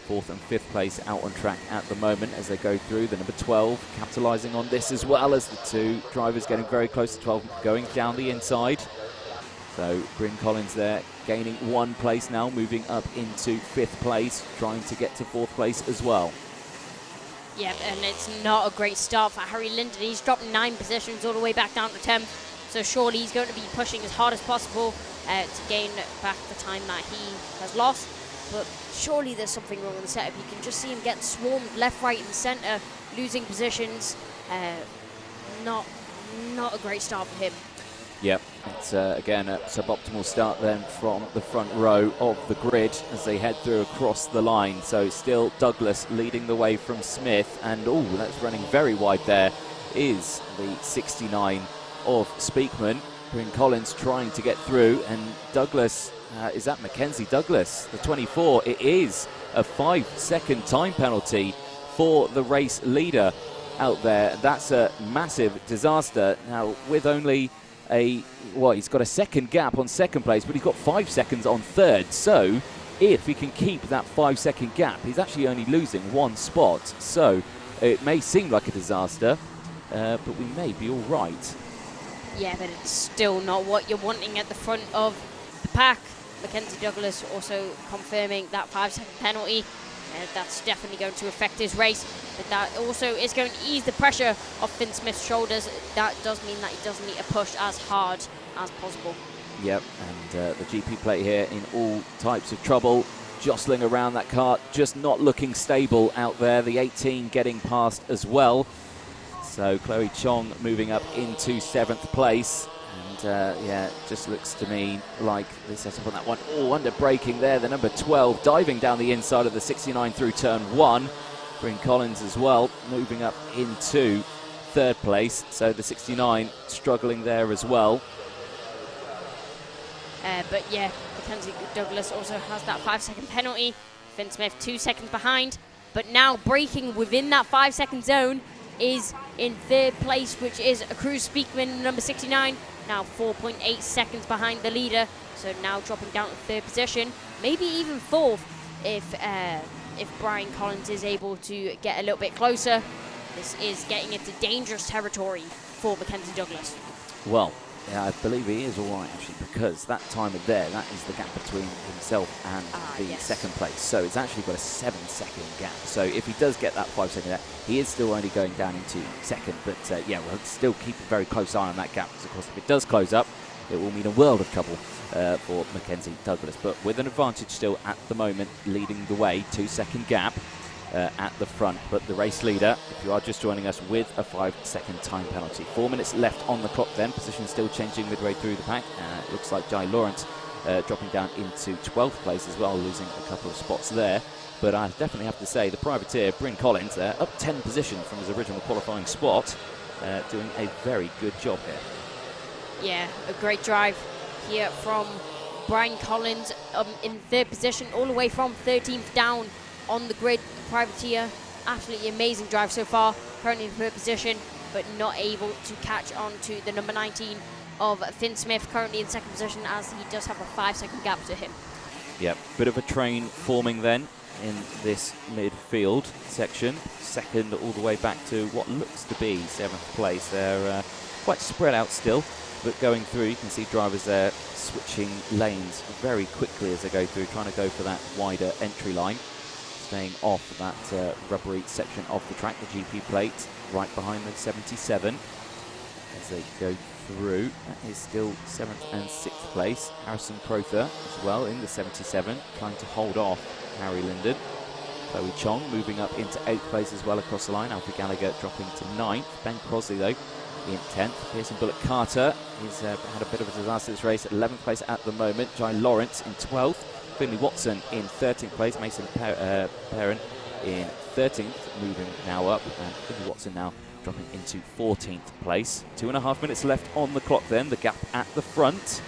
4th and 5th place out on track at the moment as they go through. The number 12 capitalising on this as well as the two drivers getting very close to 12 going down the inside. So Bryn Collins there gaining 1 place now, moving up into 5th place, trying to get to 4th place as well. Yeah, and it's not a great start for Harry Linden. He's dropped 9 positions all the way back down to 10th. So surely he's going to be pushing as hard as possible to gain back the time that he has lost. But surely there's something wrong with the setup. You can just see him getting swarmed left, right and centre, losing positions. Not a great start for him. Yep, it's again a suboptimal start then from the front row of the grid as they head through across the line. So still Douglas leading the way from Smith, and that's running very wide there is the 69 of Speakman. Bryn Collins trying to get through, and Douglas, is that Mackenzie Douglas? The 24, it is a 5-second time penalty for the race leader out there. That's a massive disaster. Now, with only he's got a second gap on second place, but he's got 5 seconds on third. So, if he can keep that 5-second gap, he's actually only losing 1 spot. So, it may seem like a disaster, but we may be all right. Yeah, but it's still not what you're wanting at the front of the pack. Mackenzie Douglas also confirming that 5-second penalty. That's definitely going to affect his race, but that also is going to ease the pressure off Finn Smith's shoulders. That does mean that he does need to push as hard as possible. Yep, and the GP plate here in all types of trouble, jostling around that kart, just not looking stable out there. The 18 getting past as well. So Chloe Chong moving up into 7th place. And yeah, it just looks to me like the setup on that one. Under braking there, the number 12 diving down the inside of the 69 through turn 1. Bryn Collins as well, moving up into third place, so the 69 struggling there as well. But yeah, Mackenzie Douglas also has that 5-second penalty. Finn Smith 2 seconds behind, but now breaking within that 5-second zone is in third place, which is Cruz Speakman, number 69, now 4.8 seconds behind the leader, so now dropping down to third position, maybe even fourth if Brian Collins is able to get a little bit closer. This is getting into dangerous territory for Mackenzie Douglas. Well, yeah, I believe he is all right, actually, because that timer there, that is the gap between himself and the second place. So it's actually got a 7-second gap. So if he does get that 5-second gap, he is still only going down into second. But yeah, we'll still keep a very close eye on that gap, because of course if it does close up, it will mean a world of trouble for Mackenzie Douglas. But with an advantage still at the moment, leading the way, 2-second gap at the front. But the race leader, if you are just joining us, with a 5-second time penalty. 4 minutes left on the clock then. Position still changing midway through the pack. It looks like Jai Lawrence dropping down into 12th place as well, losing a couple of spots there. But I definitely have to say the privateer, Bryn Collins, there, up 10 positions from his original qualifying spot, doing a very good job here. Yeah, a great drive here from Brian Collins in third position, all the way from 13th down on the grid. Privateer, absolutely amazing drive so far, currently in third position, but not able to catch on to the number 19 of Finn Smith, currently in second position, as he does have a 5-second gap to him. Yep, bit of a train forming then in this midfield section. Second all the way back to what looks to be 7th place. They're quite spread out still, but going through, you can see drivers there switching lanes very quickly as they go through, trying to go for that wider entry line, staying off that rubbery section of the track, the GP plate, right behind the 77 as they go through. That is still 7th and 6th place. Harrison Crowther as well in the 77, trying to hold off Harry Linden. Chloe Chong moving up into 8th place as well across the line. Alfie Gallagher dropping to 9th. Ben Crosley though in 10th. Pearson Bullock Carter, he's had a bit of a disaster this race, 11th place at the moment. Jai Lawrence in 12th. Finley Watson in 13th place. Mason Perrin in 13th, moving now up. And Finley Watson now dropping into 14th place. 2.5 minutes left on the clock then. The gap at the front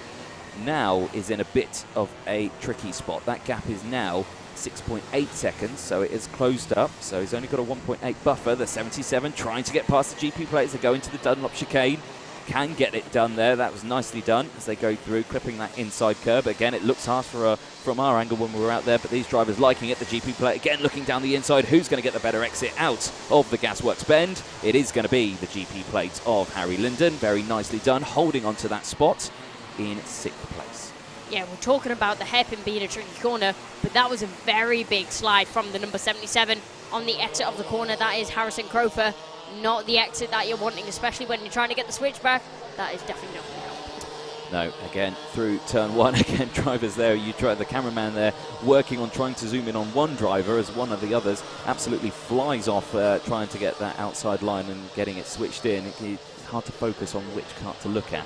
now is in a bit of a tricky spot. That gap is now 6.8 seconds, so it is closed up. So he's only got a 1.8 buffer. The 77 trying to get past the GP plate as they go into the Dunlop chicane. Can get it done there. That was nicely done as they go through, clipping that inside curb. Again, it looks harsh from our angle when we were out there, but these drivers liking it. The GP plate again looking down the inside. Who's going to get the better exit out of the Gasworks bend? It is going to be the GP plate of Harry Linden. Very nicely done, holding onto that spot in 6th place. Yeah, we're talking about the hairpin being a tricky corner, but that was a very big slide from the number 77 on the exit of the corner. That is Harrison Crowther. Not the exit that you're wanting, especially when you're trying to get the switch back. That is definitely not going to help. No, again, through turn 1, again, drivers there, the cameraman there working on trying to zoom in on one driver as one of the others absolutely flies off trying to get that outside line and getting it switched in. It's hard to focus on which kart to look at.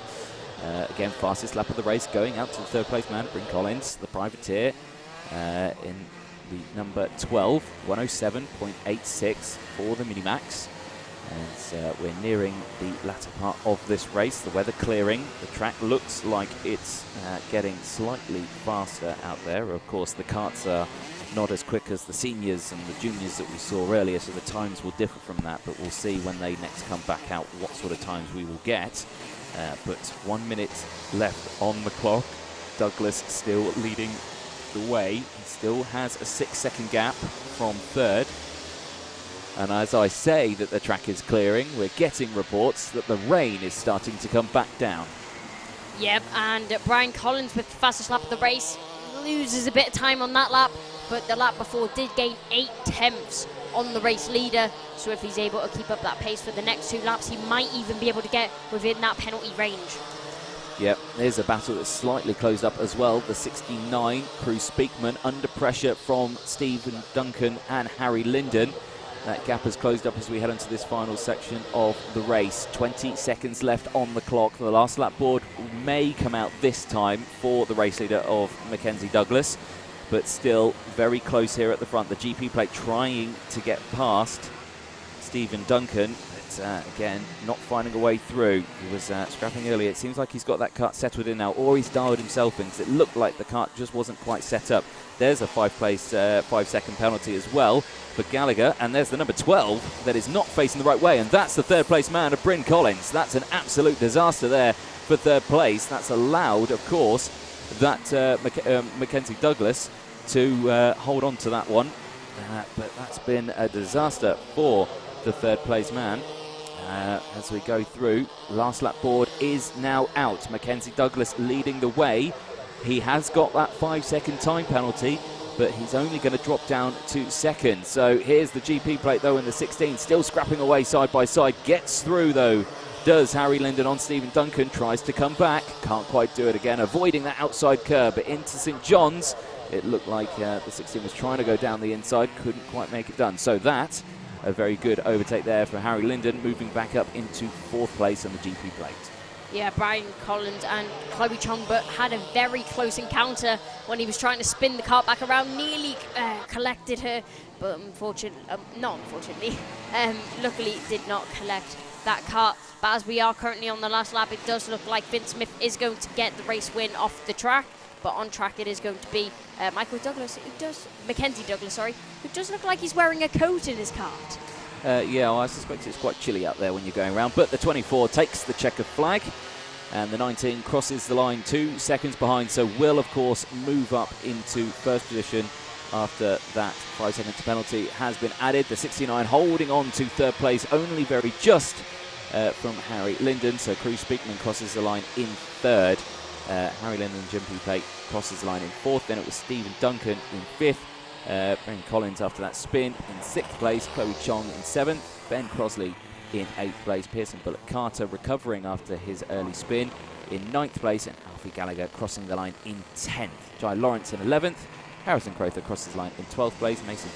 Again, fastest lap of the race, going out to the third place man, Bryn Collins, the privateer, in the number 12, 107.86 for the Minimax. As we're nearing the latter part of this race, the weather clearing, the track looks like it's getting slightly faster out there. Of course, the karts are not as quick as the seniors and the juniors that we saw earlier, so the times will differ from that, but we'll see when they next come back out what sort of times we will get. But 1 minute left on the clock. Douglas still leading the way. He still has a 6-second gap from third. And as I say that the track is clearing, we're getting reports that the rain is starting to come back down. Yep, and Brian Collins with the fastest lap of the race loses a bit of time on that lap, but the lap before did gain 8/10 on the race leader. So if he's able to keep up that pace for the next 2 laps, he might even be able to get within that penalty range. Yep, there's a battle that's slightly closed up as well. The 69, Cruz Speakman, under pressure from Stephen Duncan and Harry Linden. That gap has closed up as we head into this final section of the race. 20 seconds left on the clock. The last lap board may come out this time for the race leader of Mackenzie Douglas, but still very close here at the front. The GP plate trying to get past Stephen Duncan. again, not finding a way through. He was scrapping earlier. It seems like he's got that kart settled in now, or he's dialed himself in, because it looked like the kart just wasn't quite set up. There's a 5-second penalty as well for Gallagher, and there's the number 12 that is not facing the right way, and that's the third place man of Bryn Collins. That's an absolute disaster there for third place. That's allowed, of course, that Mackenzie Douglas to hold on to that one. But that's been a disaster for the third place man. As we go through, last lap board is now out. Mackenzie Douglas leading the way. He has got that 5-second time penalty, but he's only going to drop down to second. So here's the GP plate though in the 16, still scrapping away side by side. Gets through though, does Harry Linden on Stephen Duncan, tries to come back, can't quite do it again, avoiding that outside curb, but into St John's. It looked like the 16 was trying to go down the inside, couldn't quite make it done. So that, a very good overtake there for Harry Linden, moving back up into fourth place on the GP plate. Yeah, Brian Collins and Chloe Chongbut had a very close encounter when he was trying to spin the kart back around, nearly collected her, but luckily did not collect that kart. But as we are currently on the last lap, it does look like Finn Smith is going to get the race win off the track. But on track it is going to be Mackenzie Douglas, who does look like he's wearing a coat in his kart. Yeah, well, I suspect it's quite chilly out there when you're going around. But the 24 takes the checkered flag, and the 19 crosses the line 2 seconds behind. So will, of course, move up into first position after that 5-second penalty has been added. The 69 holding on to third place, only very just from Harry Linden. So Cruz Speakman crosses the line in third. Harry Linden, GP plate, crosses the line in fourth. Then it was Stephen Duncan in fifth. Bryn Collins after that spin in sixth place. Chloe Chong in seventh. Ben Crosley in eighth place. Pearson Bullock Carter recovering after his early spin in ninth place. And Alfie Gallagher crossing the line in 10th. Jai Lawrence in 11th. Harrison Crowther crosses the line in 12th place. Mason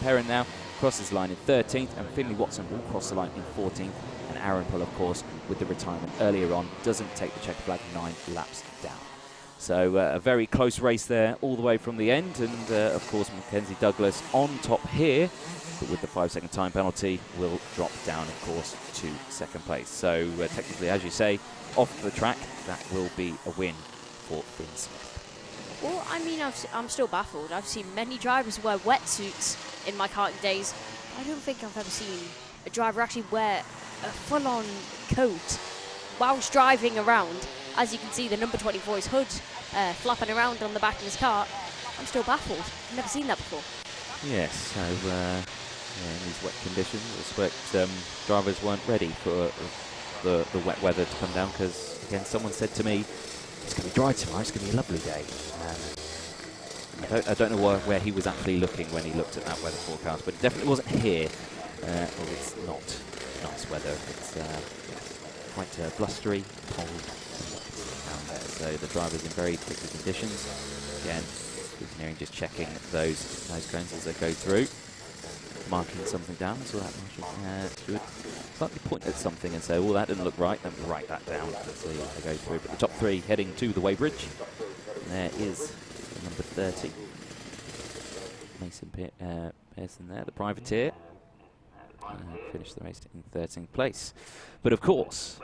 Perrin now crosses the line in 13th. And Finley Watson will cross the line in 14th. And Aaron Pull, of course, with the retirement earlier on, doesn't take the checker flag 9 laps down. So a very close race there all the way from the end. And, of course, Mackenzie Douglas on top here. But with the 5-second time penalty, will drop down, of course, to second place. So technically, as you say, off the track, that will be a win for Finn Smith. Well, I mean, I'm still baffled. I've seen many drivers wear wetsuits in my karting days. I don't think I've ever seen a driver actually wear a full-on coat whilst driving around. As you can see, the number 24's hood flapping around on the back of his car. I'm still baffled. I've never seen that before. Yes, so yeah, in these wet conditions, I suspect drivers weren't ready for the wet weather to come down, because, again, someone said to me, it's going to be dry tomorrow, it's going to be a lovely day. I don't know where he was actually looking when he looked at that weather forecast, but it definitely wasn't here. Well, it's not nice weather. It's quite blustery, cold down there. So the driver's in very tricky conditions. Again, engineering just checking those nose cones as they go through, marking something down. So that should slightly point at something and say, "Oh, that didn't look right." Then write that down as they go through. But the top three heading to the weighbridge. And there is number 30, Mason Pearson there, the privateer. Finished the race in 13th place. But of course,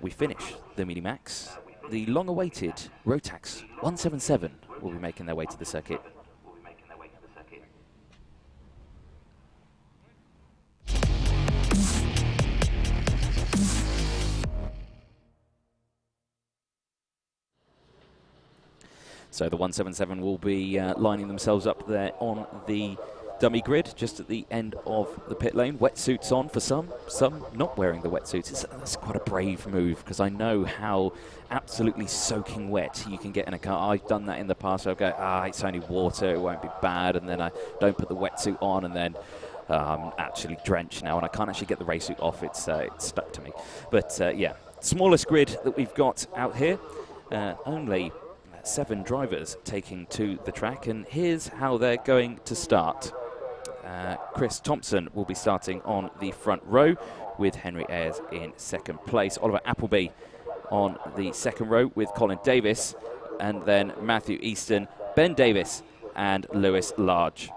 we finish the Mini Max. The long-awaited Rotax 177 will be making their way to the circuit. So the 177 will be lining themselves up there on the dummy grid just at the end of the pit lane. Wetsuits on for some not wearing the wetsuits. That's quite a brave move, because I know how absolutely soaking wet you can get in a car. I've done that in the past. I'll go, it's only water, it won't be bad, and then I don't put the wetsuit on, and then I'm actually drenched now, and I can't actually get the race suit off. It's stuck to me. But yeah, smallest grid that we've got out here. Only 7 drivers taking to the track, and here's how they're going to start. Chris Thompson will be starting on the front row with Henry Ayres in second place. Oliver Appleby on the second row with Colin Davis, and then Matthew Easton, Ben Davis and Lewis Large.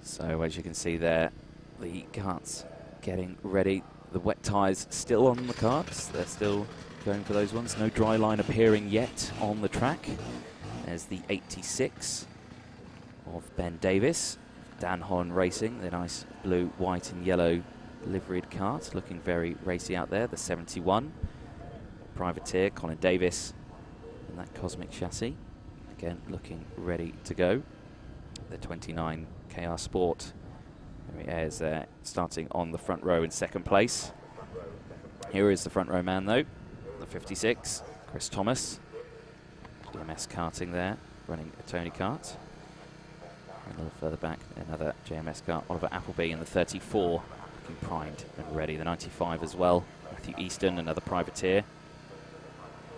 So as you can see there, the karts getting ready. The wet tyres still on the karts. They're still going for those ones. No dry line appearing yet on the track. There's the 86 of Ben Davis. Dan Hon Racing, the nice blue, white and yellow liveried kart, looking very racy out there. The 71, Privateer, Colin Davis, and that Cosmic chassis, again looking ready to go. The 29 KR Sport, Henry Ayres there, starting on the front row in second place. Here is the front row man though, the 56, Chris Thomas, JMS karting there, running a Tony kart. A little further back, another JMS kart, Oliver Appleby in the 34, looking primed and ready. The 95 as well, Matthew Easton, another Privateer,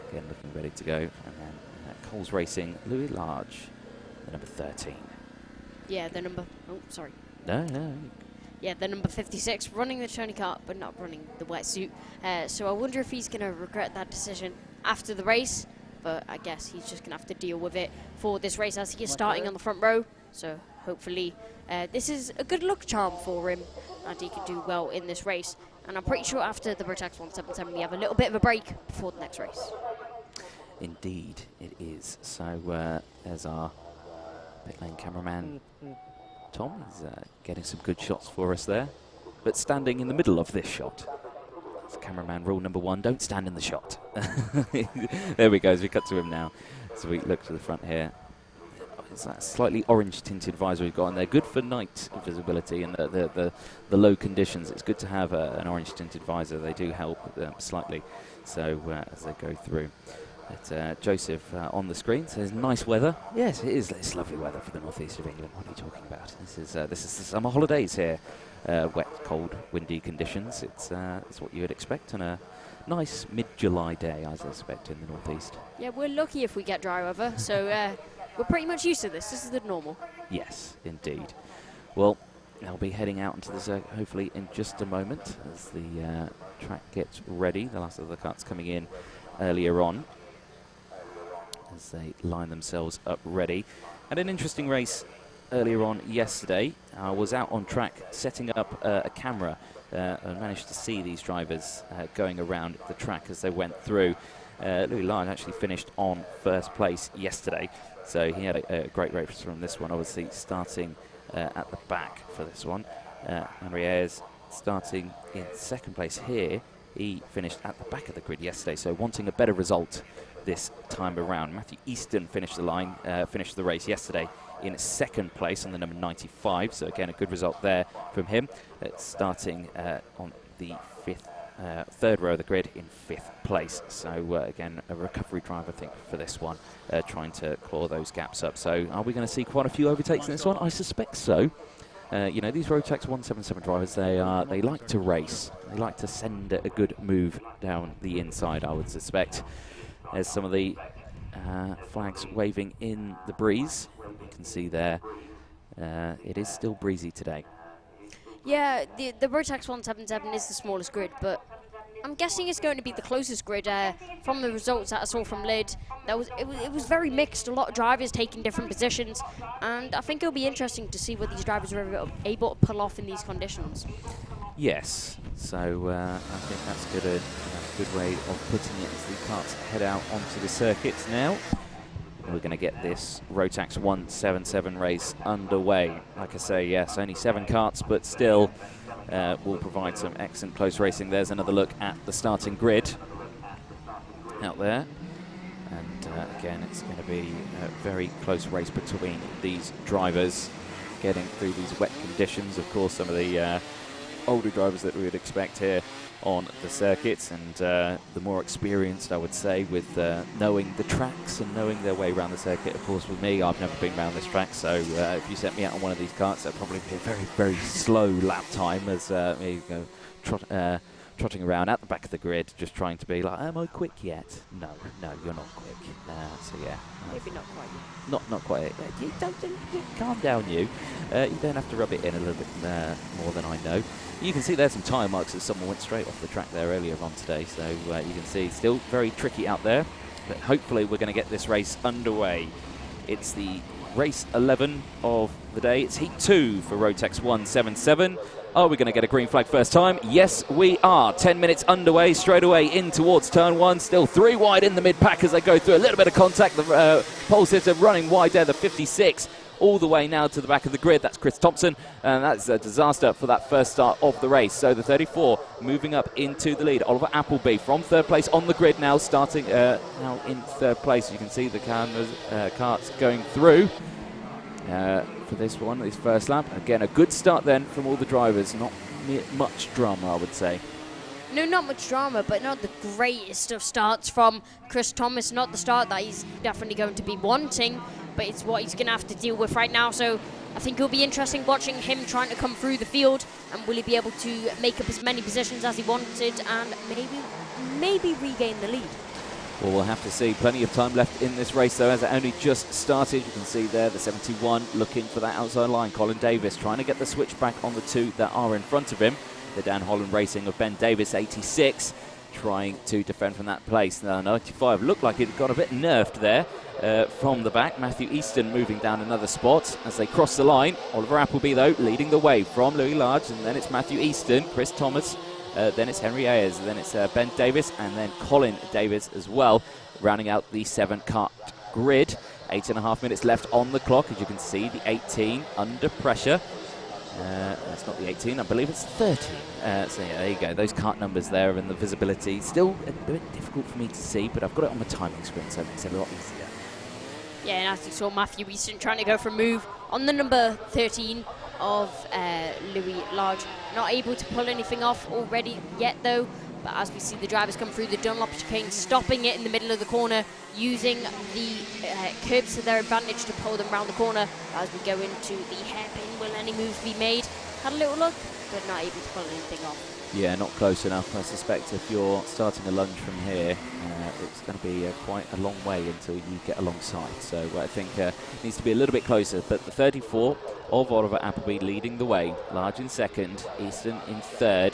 again looking ready to go. And then Coles Racing, Louis Large, the number 13. Yeah, the number, oh, sorry. No. Yeah, the number 56, running the Tony kart, but not running the wetsuit. So I wonder if he's going to regret that decision after the race, but I guess he's just going to have to deal with it for this race as he is starting on the front row. So hopefully this is a good luck charm for him and he can do well in this race. And I'm pretty sure after the Rotax 177 we have a little bit of a break before the next race. Indeed, it is. So there's our pit lane cameraman, Tom. He's getting some good shots for us there, but standing in the middle of this shot. That's cameraman rule number 1, don't stand in the shot. There we go, as we cut to him now. So we look to the front here. It's that slightly orange tinted visor we've got on there, good for night visibility and the low conditions. It's good to have an orange tinted visor, they do help slightly, so as they go through. But Joseph on the screen says nice weather. Yes, it is. It's lovely weather for the northeast of England. What are you talking about? This is the summer holidays here. Wet, cold, windy conditions. It's what you would expect on a nice mid-July day, as I expect in the northeast. Yeah, we're lucky if we get dry weather, so we're pretty much used to this. This is the normal. Yes, indeed. Well, I'll be heading out into the circuit hopefully in just a moment as the track gets ready. The last of the karts coming in earlier on as they line themselves up ready. And an interesting race earlier on yesterday. I was out on track setting up a camera and managed to see these drivers going around the track as they went through. Louis Lyon actually finished on first place yesterday, so he had a great race from this one, obviously starting at the back for this one. Henry Ayres starting in second place here. He finished at the back of the grid yesterday, so wanting a better result this time around. Matthew Easton finished the race yesterday in second place on the number 95, so again a good result there from him. Starting on the third row of the grid in 5th place. So again, a recovery drive, I think, for this one, trying to claw those gaps up. So are we going to see quite a few overtakes in this one? I suspect so. You know, these Rotax 177 drivers, they like to race. They like to send a good move down the inside, I would suspect. There's some of the flags waving in the breeze. You can see there, it is still breezy today. Yeah, the Rotax 177 is the smallest grid, but I'm guessing it's going to be the closest grid. From the results that I saw from Lid, it was very mixed. A lot of drivers taking different positions, and I think it'll be interesting to see what these drivers are able to pull off in these conditions. Yes, so I think that's a good way of putting it as the karts head out onto the circuits now. We're going to get this Rotax 177 race underway. Like I say, yes, only 7 karts, but still will provide some excellent close racing. There's another look at the starting grid out there. And again, it's going to be a very close race between these drivers getting through these wet conditions. Of course, some of the older drivers that we would expect here on the circuits, and the more experienced, I would say, with knowing the tracks and knowing their way around the circuit. Of course, with me, I've never been around this track, so if you set me out on one of these karts, that'd probably be a very, very slow lap time as me go trotting around at the back of the grid, just trying to be like, am I quick yet? No, you're not quick. So yeah. Maybe not quite yet. Not quite. Don't calm down, you. You don't have to rub it in a little bit more than I know. You can see there's some tyre marks as someone went straight off the track there earlier on today, so you can see it's still very tricky out there, but hopefully we're going to get this race underway. It's the race 11 of the day. It's heat 2 for Rotax 177. Are we going to get a green flag first time? Yes, we are. 10 minutes underway, straight away in towards turn 1. Still 3 wide in the mid-pack as they go through a little bit of contact. The pole sitter running wide there, the 56. All the way now to the back of the grid. That's Chris Thompson, and that's a disaster for that first start of the race. So the 34 moving up into the lead. Oliver Appleby from third place on the grid now, starting now in third place. You can see the carts going through for this one, this first lap. Again, a good start then from all the drivers. Not much drama, I would say. No, not much drama, but not the greatest of starts from Chris Thomas. Not the start that he's definitely going to be wanting, but it's what he's going to have to deal with right now. So I think it'll be interesting watching him trying to come through the field, and will he be able to make up as many positions as he wanted and maybe regain the lead. Well, we'll have to see. Plenty of time left in this race, though, as it only just started. You can see there the 71 looking for that outside line. Colin Davis trying to get the switch back on the 2 that are in front of him. The Dan Holland Racing of Ben Davis, 86, trying to defend from that place. Now, 95 looked like it got a bit nerfed there from the back. Matthew Easton moving down another spot as they cross the line. Oliver Appleby, though, leading the way from Louis Large, and then it's Matthew Easton, Chris Thomas, then it's Henry Ayers, then it's Ben Davis, and then Colin Davis as well, rounding out the 7-kart grid. 8.5 minutes left on the clock. As you can see, the 18 under pressure. That's not the 18, I believe it's 13. So yeah, there you go, those kart numbers there and the visibility. Still a bit difficult for me to see, but I've got it on my timing screen, so it makes it a lot easier. Yeah, and as you saw, Matthew Easton trying to go for a move on the number 13 of Louis Large. Not able to pull anything off already yet, though. But as we see the drivers come through the Dunlop chicane, stopping it in the middle of the corner, using the curbs to their advantage to pull them around the corner. As we go into the hairpin, will any moves be made? Had a little look, but not able to pull anything off. Yeah, not close enough. I suspect if you're starting a lunge from here, it's going to be quite a long way until you get alongside. So I think it needs to be a little bit closer. But the 34 of Oliver Appleby leading the way. Large in second, Easton in third.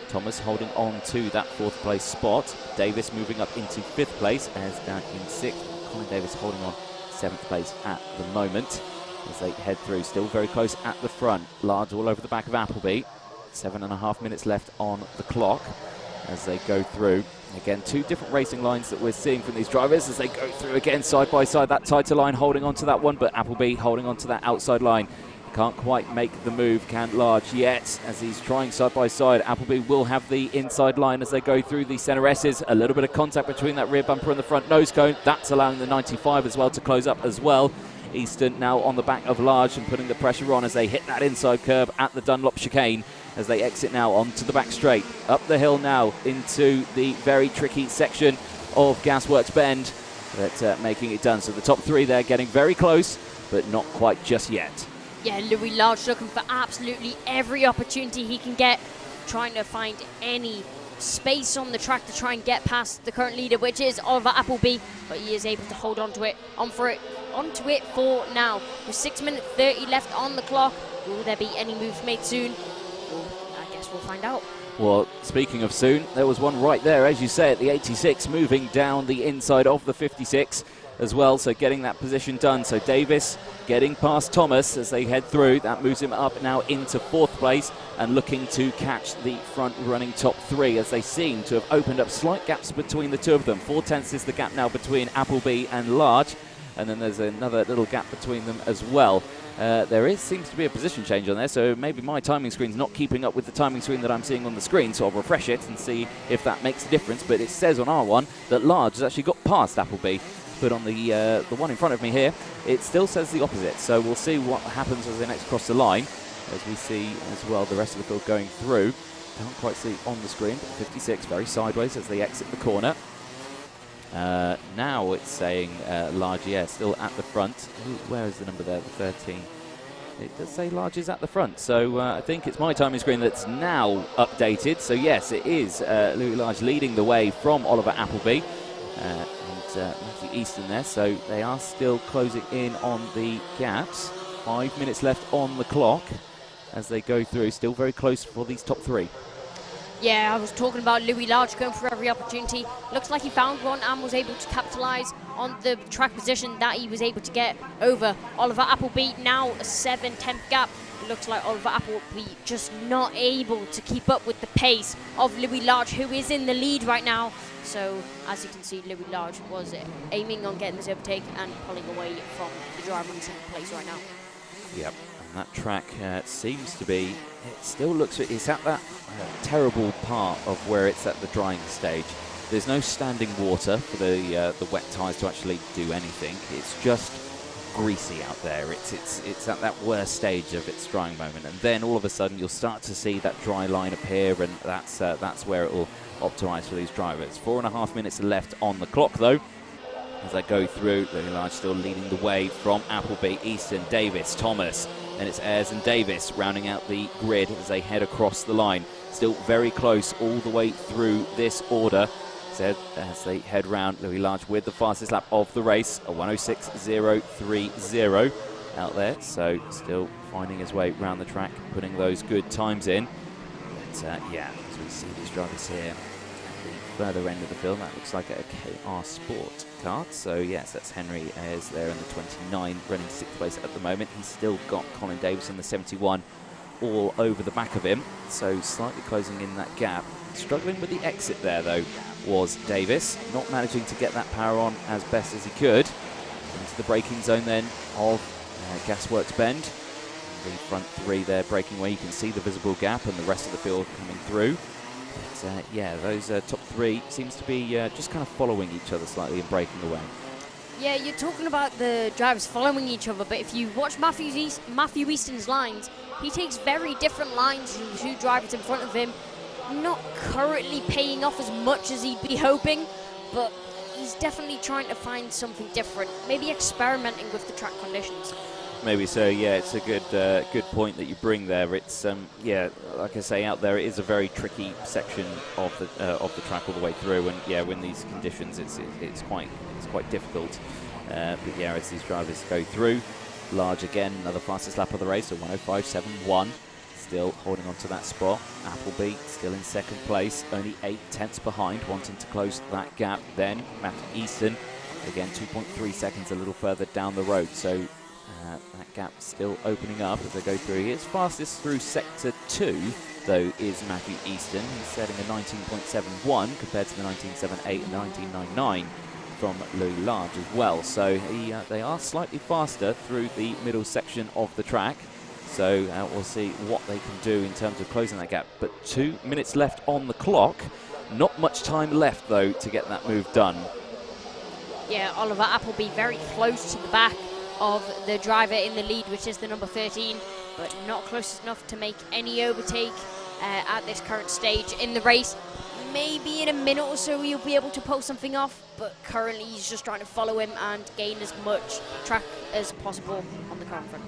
Thomas holding on to that 4th place spot. Davis moving up into 5th place as down in 6th. Colin Davis holding on 7th place at the moment as they head through. Still very close at the front. Large all over the back of Appleby. 7.5 minutes left on the clock as they go through. Again, 2 different racing lines that we're seeing from these drivers as they go through again side by side. That tighter line holding on to that one, but Appleby holding on to that outside line. Can't quite make the move, can't Large yet, as he's trying side by side. Appleby will have the inside line as they go through the centre S's. A little bit of contact between that rear bumper and the front nose cone. That's allowing the 95 as well to close up as well. Easton now on the back of Large and putting the pressure on as they hit that inside curb at the Dunlop chicane as they exit now onto the back straight. Up the hill now into the very tricky section of Gasworks Bend, but making it done. So the top 3 there getting very close, but not quite just yet. Yeah, Louis Large looking for absolutely every opportunity he can get, trying to find any space on the track to try and get past the current leader, which is Oliver Appleby, but he is able to hold onto it for now. With 6 minutes 30 left on the clock, will there be any moves made soon? Well, I guess we'll find out. Well, speaking of soon, there was one right there, as you say, at the 86, moving down the inside of the 56 as well, so getting that position done. So Davis getting past Thomas as they head through. That moves him up now into 4th place and looking to catch the front running top 3 as they seem to have opened up slight gaps between the 2 of them. 4/10 is the gap now between Appleby and Large, and then there's another little gap between them as well. Seems to be a position change on there, so maybe my timing screen's not keeping up with the timing screen that I'm seeing on the screen, so I'll refresh it and see if that makes a difference. But it says on our one that Large has actually got past Appleby. But on the one in front of me here, it still says the opposite. So we'll see what happens as they next cross the line, as we see as well the rest of the field going through. Can't quite see on the screen, but 56 very sideways as they exit the corner. Now it's saying Large, yeah, still at the front. Where is the number there, the 13? It does say Large is at the front, so I think it's my timing screen that's now updated. So yes, it is Louis Large leading the way from Oliver Appleby. And Matthew Easton there, so they are still closing in on the gaps. 5 minutes left on the clock as they go through, still very close for these top 3. Yeah, I was talking about Louis Large going for every opportunity. Looks like he found one and was able to capitalise on the track position that he was able to get over Oliver Appleby. Now a 7/10 gap. It looks like Oliver Appleby just not able to keep up with the pace of Louis Large, who is in the lead right now. So as you can see, Louis Large was aiming on getting this overtake and pulling away from the driver in second place right now. Yep, and that track seems to be, it still looks, it's at that terrible part of where it's at the drying stage. There's no standing water for the wet tyres to actually do anything. It's just greasy out there. It's at that worst stage of its drying moment, and then all of a sudden you'll start to see that dry line appear, and that's where it will optimise for these drivers. 4.5 minutes left on the clock though. As I go through, Louis Large still leading the way from Appleby, Easton, Davis, Thomas, and it's Ayres and Davis rounding out the grid as they head across the line. Still very close all the way through this order. So as they head round, Louis Large with the fastest lap of the race, a 106.030 out there. So still finding his way around the track, putting those good times in. But yeah, as we see these drivers here, further end of the field, that looks like a KR Sport Kart. So yes, that's Henry Ayres there in the 29, running 6th place at the moment. He's still got Colin Davis in the 71 all over the back of him, so slightly closing in that gap. Struggling with the exit there though was Davis, not managing to get that power on as best as he could. Into the braking zone then of Gasworks Bend. The front three there breaking away, you can see the visible gap and the rest of the field coming through. But yeah, those top three seems to be just kind of following each other slightly and breaking away. Yeah, you're talking about the drivers following each other, but if you watch Matthew Easton's lines, he takes very different lines to the two drivers in front of him. Not currently paying off as much as he'd be hoping, but he's definitely trying to find something different, maybe experimenting with the track conditions. Maybe so, yeah, it's a good point that you bring there. It's yeah, like I say, out there it is a very tricky section of the track all the way through, and yeah, when these conditions, it's quite difficult. But yeah, as these drivers go through, Large again, another fastest lap of the race, so 105.71, still holding on to that spot. Appleby still in second place, only 8/10 behind, wanting to close that gap. Then Matthew Easton, again 2.3 seconds a little further down the road. So that gap still opening up as they go through. His fastest through sector 2, though, is Matthew Easton. He's setting a 19.71 compared to the 19.78 and 19.99 from Louis Large as well. So they are slightly faster through the middle section of the track. So we'll see what they can do in terms of closing that gap. But 2 minutes left on the clock. Not much time left, though, to get that move done. Yeah, Oliver Appleby very close to the back of the driver in the lead, which is the number 13, but not close enough to make any overtake at this current stage in the race. Maybe in a minute or so he'll be able to pull something off, but currently he's just trying to follow him and gain as much track as possible on the current front.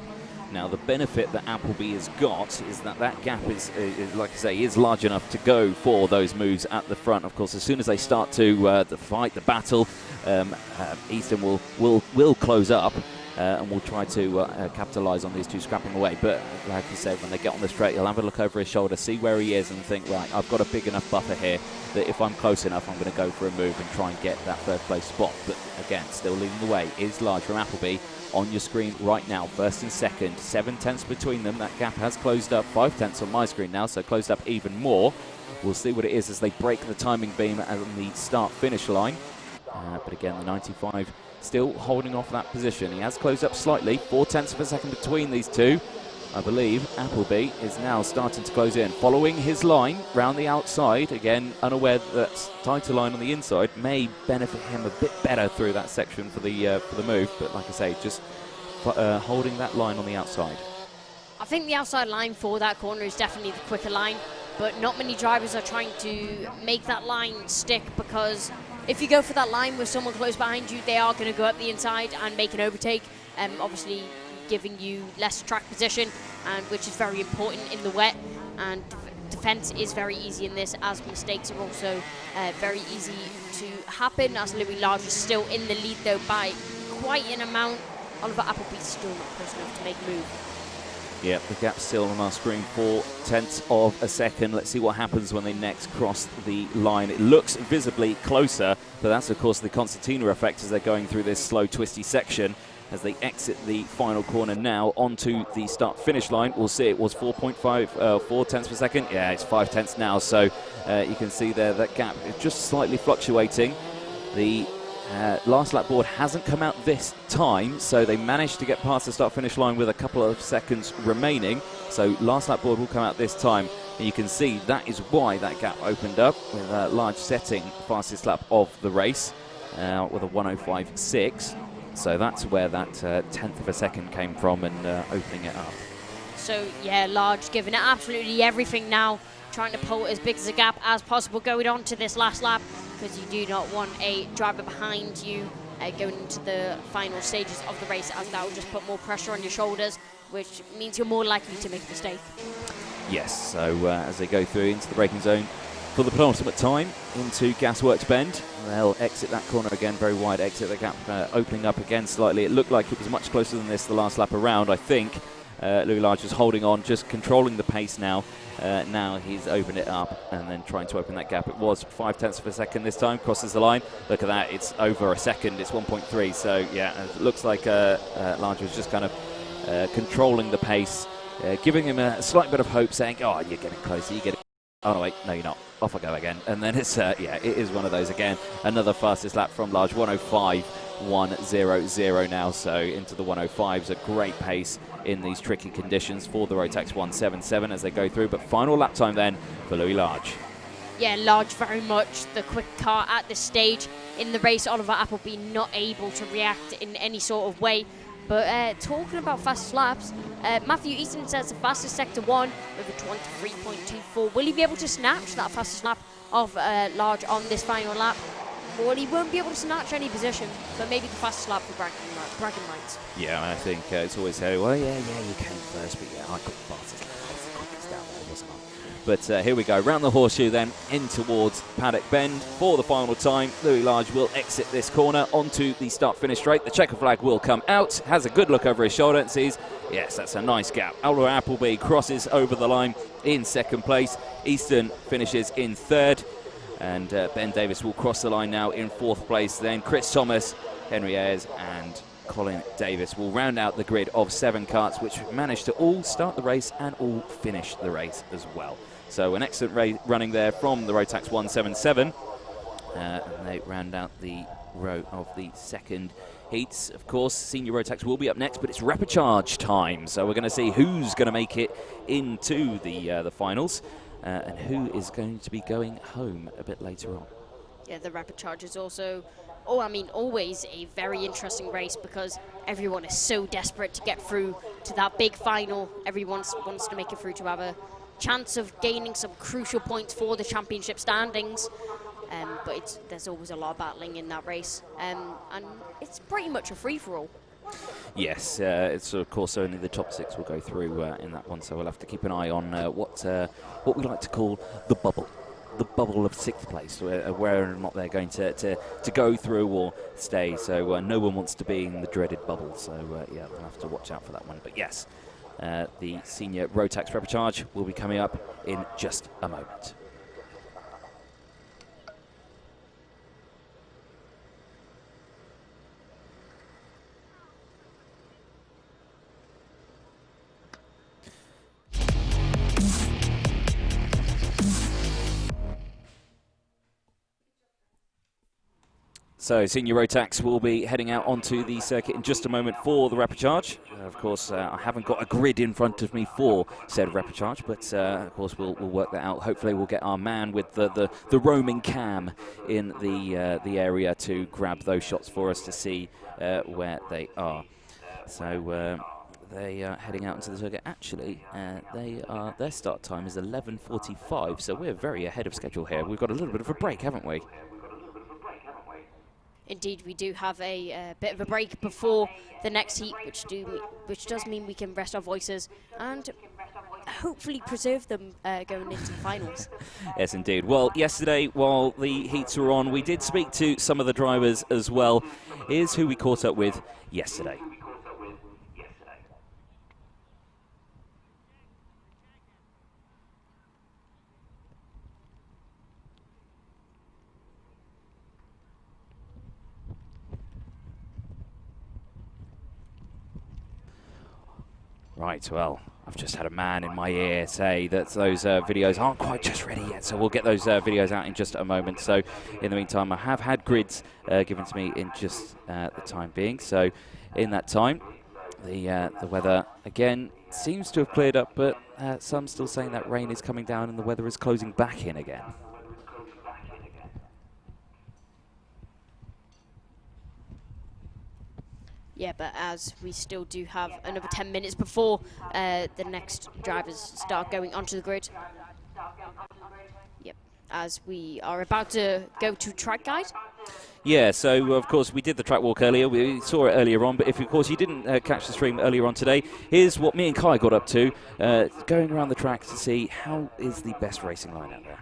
Now, the benefit that Appleby has got is that gap is, like I say, is large enough to go for those moves at the front. Of course, as soon as they start to fight the battle, Easton will close up. And we'll try to capitalise on these two scrapping away. But like you said, when they get on the straight, he'll have a look over his shoulder, see where he is, and think, right, I've got a big enough buffer here that if I'm close enough, I'm going to go for a move and try and get that third place spot. But again, still leading the way is Large from Appleby on your screen right now. First and second, 7/10 between them. That gap has closed up, 5/10 on my screen now, so closed up even more. We'll see what it is as they break the timing beam on the start-finish line. But again, the 95 still holding off that position. He has closed up slightly, 0.4 of a second between these two. I believe Appleby is now starting to close in, following his line round the outside. Again, unaware that tighter line on the inside may benefit him a bit better through that section for the move. But like I say, just holding that line on the outside. I think the outside line for that corner is definitely the quicker line, but not many drivers are trying to make that line stick, because if you go for that line with someone close behind you, they are going to go up the inside and make an overtake, obviously giving you less track position, and which is very important in the wet. And defense is very easy in this, as mistakes are also very easy to happen, as Louis Large is still in the lead, though, by quite an amount. Oliver Appleby's still not close enough to make a move. Yeah, the gap's still on our screen, 0.4 of a second. Let's see what happens when they next cross the line. It looks visibly closer, but that's, of course, the concertina effect as they're going through this slow, twisty section. As they exit the final corner now onto the start-finish line, we'll see it was 4 tenths per second. Yeah, it's 5 tenths now, so you can see there that gap is just slightly fluctuating. The last lap board hasn't come out this time, so they managed to get past the start-finish line with a couple of seconds remaining. So last lap board will come out this time, and you can see that is why that gap opened up with a large setting fastest lap of the race with a 1:05.6. So that's where that 10th of a second came from and opening it up. So yeah, Large giving it absolutely everything now, trying to pull as big as a gap as possible going on to this last lap, because you do not want a driver behind you going into the final stages of the race, as that will just put more pressure on your shoulders, which means you're more likely to make a mistake. Yes, so as they go through into the braking zone for the penultimate time into Gasworks Bend, they'll exit that corner again, very wide exit, the gap opening up again slightly. It looked like it was much closer than this the last lap around, I think. Louis Large is holding on, just controlling the pace now. Now he's opened it up and then trying to open that gap. It was 5 tenths of a second this time, crosses the line. Look at that, it's over a second, it's 1.3. So yeah, it looks like Large was just kind of controlling the pace, giving him a slight bit of hope, saying, oh, you're getting closer, you're getting... Oh, no, wait, no, you're not. Off I go again. And then it's, yeah, it is one of those again. Another fastest lap from Large, 1:05.100 now. So into the 1:05s, a great pace in these tricky conditions for the Rotax 177 as they go through. But final lap time then for Louis Large. Yeah, Large very much the quick car at this stage in the race. Oliver Appleby not able to react in any sort of way. But talking about fastest laps, Matthew Easton says the fastest sector 1 with a 23.24. Will he be able to snatch that fastest lap of Large on this final lap? Well, he won't be able to snatch any position, but maybe the fastest lap for bragging rights. Yeah, I think it's always said, well, yeah, you came first, but yeah, I got the fastest lap. I was the quickest down there, wasn't I? But here we go, round the horseshoe then, in towards Paddock Bend for the final time. Louis Large will exit this corner onto the start-finish straight. The checker flag will come out, has a good look over his shoulder and sees, yes, that's a nice gap. Oliver Appleby crosses over the line in second place. Easton finishes in third. And Ben Davis will cross the line now in fourth place. Then Chris Thomas, Henry Ayres and Colin Davis will round out the grid of 7 karts, which managed to all start the race and all finish the race as well. So an excellent race running there from the Rotax 177. And they round out the row of the second heats. Of course, Senior Rotax will be up next, but it's repechage time. So we're going to see who's going to make it into the finals. And who is going to be going home a bit later on. Yeah, the repechage is also, always a very interesting race because everyone is so desperate to get through to that big final. Everyone wants to make it through to have a chance of gaining some crucial points for the championship standings. But there's always a lot of battling in that race. And it's pretty much a free-for-all. Yes, it's of course only the top 6 will go through in that one, so we'll have to keep an eye on what we like to call the bubble of 6th place, where and what they're going to go through or stay. So no one wants to be in the dreaded bubble. So yeah, we'll have to watch out for that one. But yes, the Senior Rotax repechage will be coming up in just a moment. So Senior Rotax will be heading out onto the circuit in just a moment for the repechage. Of course, I haven't got a grid in front of me for said repechage, but of course we'll work that out. Hopefully we'll get our man with the roaming cam in the area to grab those shots for us to see where they are. So they are heading out into the circuit. Actually, their start time is 11:45, so we're very ahead of schedule here. We've got a little bit of a break, haven't we? Indeed, we do have a bit of a break before the next heat, which does mean we can rest our voices and hopefully preserve them going into the finals. Yes, indeed. Well, yesterday, while the heats were on, we did speak to some of the drivers as well. Here's who we caught up with yesterday. Right, well, I've just had a man in my ear say that those videos aren't quite just ready yet, so we'll get those videos out in just a moment. So in the meantime, I have had grids given to me in just the time being. So in that time, the weather, again, seems to have cleared up, but some still saying that rain is coming down and the weather is closing back in again. Yeah, but as we still do have another 10 minutes before the next drivers start going onto the grid. Yep, as we are about to go to track guide. Yeah, so of course we did the track walk earlier. We saw it earlier on, but if of course you didn't catch the stream earlier on today, here's what me and Kai got up to, going around the track to see how is the best racing line out there.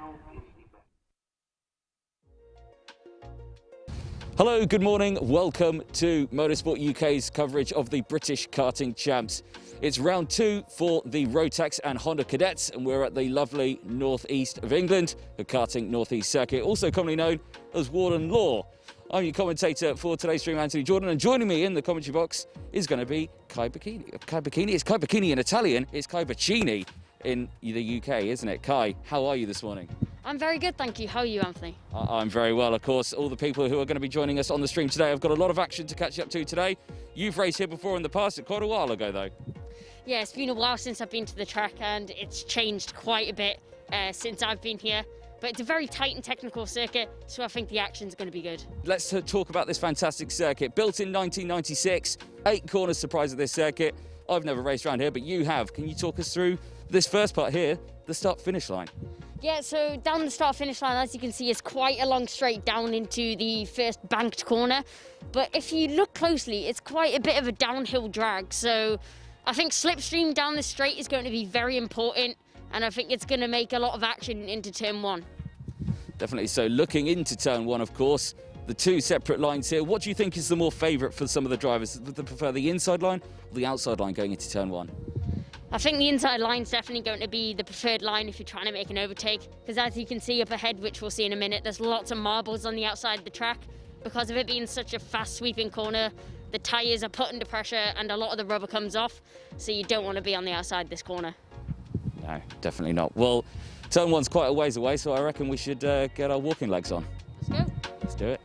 Hello, good morning. Welcome to Motorsport UK's coverage of the British Karting Champs. It's round 2 for the Rotax and Honda Cadets, and we're at the lovely northeast of England, the Karting Northeast Circuit, also commonly known as Warden Law. I'm your commentator for today's stream, Anthony Jordan, and joining me in the commentary box is going to be Kai Bikini. Kai Bikini? It's Kai Bikini in Italian. It's Kai Bacchini in the UK, isn't it? Kai, how are you this morning? I'm very good, thank you. How are you, Anthony? I'm very well, of course. All the people who are going to be joining us on the stream today, I've got a lot of action to catch up to today. You've raced here before in the past, quite a while ago, though. Yeah, it's been a while since I've been to the track, and it's changed quite a bit since I've been here. But it's a very tight and technical circuit, so I think the action's going to be good. Let's talk about this fantastic circuit. Built in 1996, 8 corners to prize of this circuit. I've never raced around here, but you have. Can you talk us through this first part here, the start-finish line? Yeah, so down the start-finish line, as you can see, is quite a long straight down into the first banked corner. But if you look closely, it's quite a bit of a downhill drag. So I think slipstream down the straight is going to be very important, and I think it's going to make a lot of action into turn 1. Definitely. So looking into turn 1, of course, the 2 separate lines here. What do you think is the more favourite for some of the drivers? Do they prefer the inside line or the outside line going into turn 1? I think the inside line's definitely going to be the preferred line if you're trying to make an overtake, because as you can see up ahead, which we'll see in a minute, there's lots of marbles on the outside of the track. Because of it being such a fast sweeping corner, the tyres are put under pressure and a lot of the rubber comes off, so you don't want to be on the outside of this corner. No, definitely not. Well, turn 1's quite a ways away, so I reckon we should get our walking legs on. Let's go. Let's do it.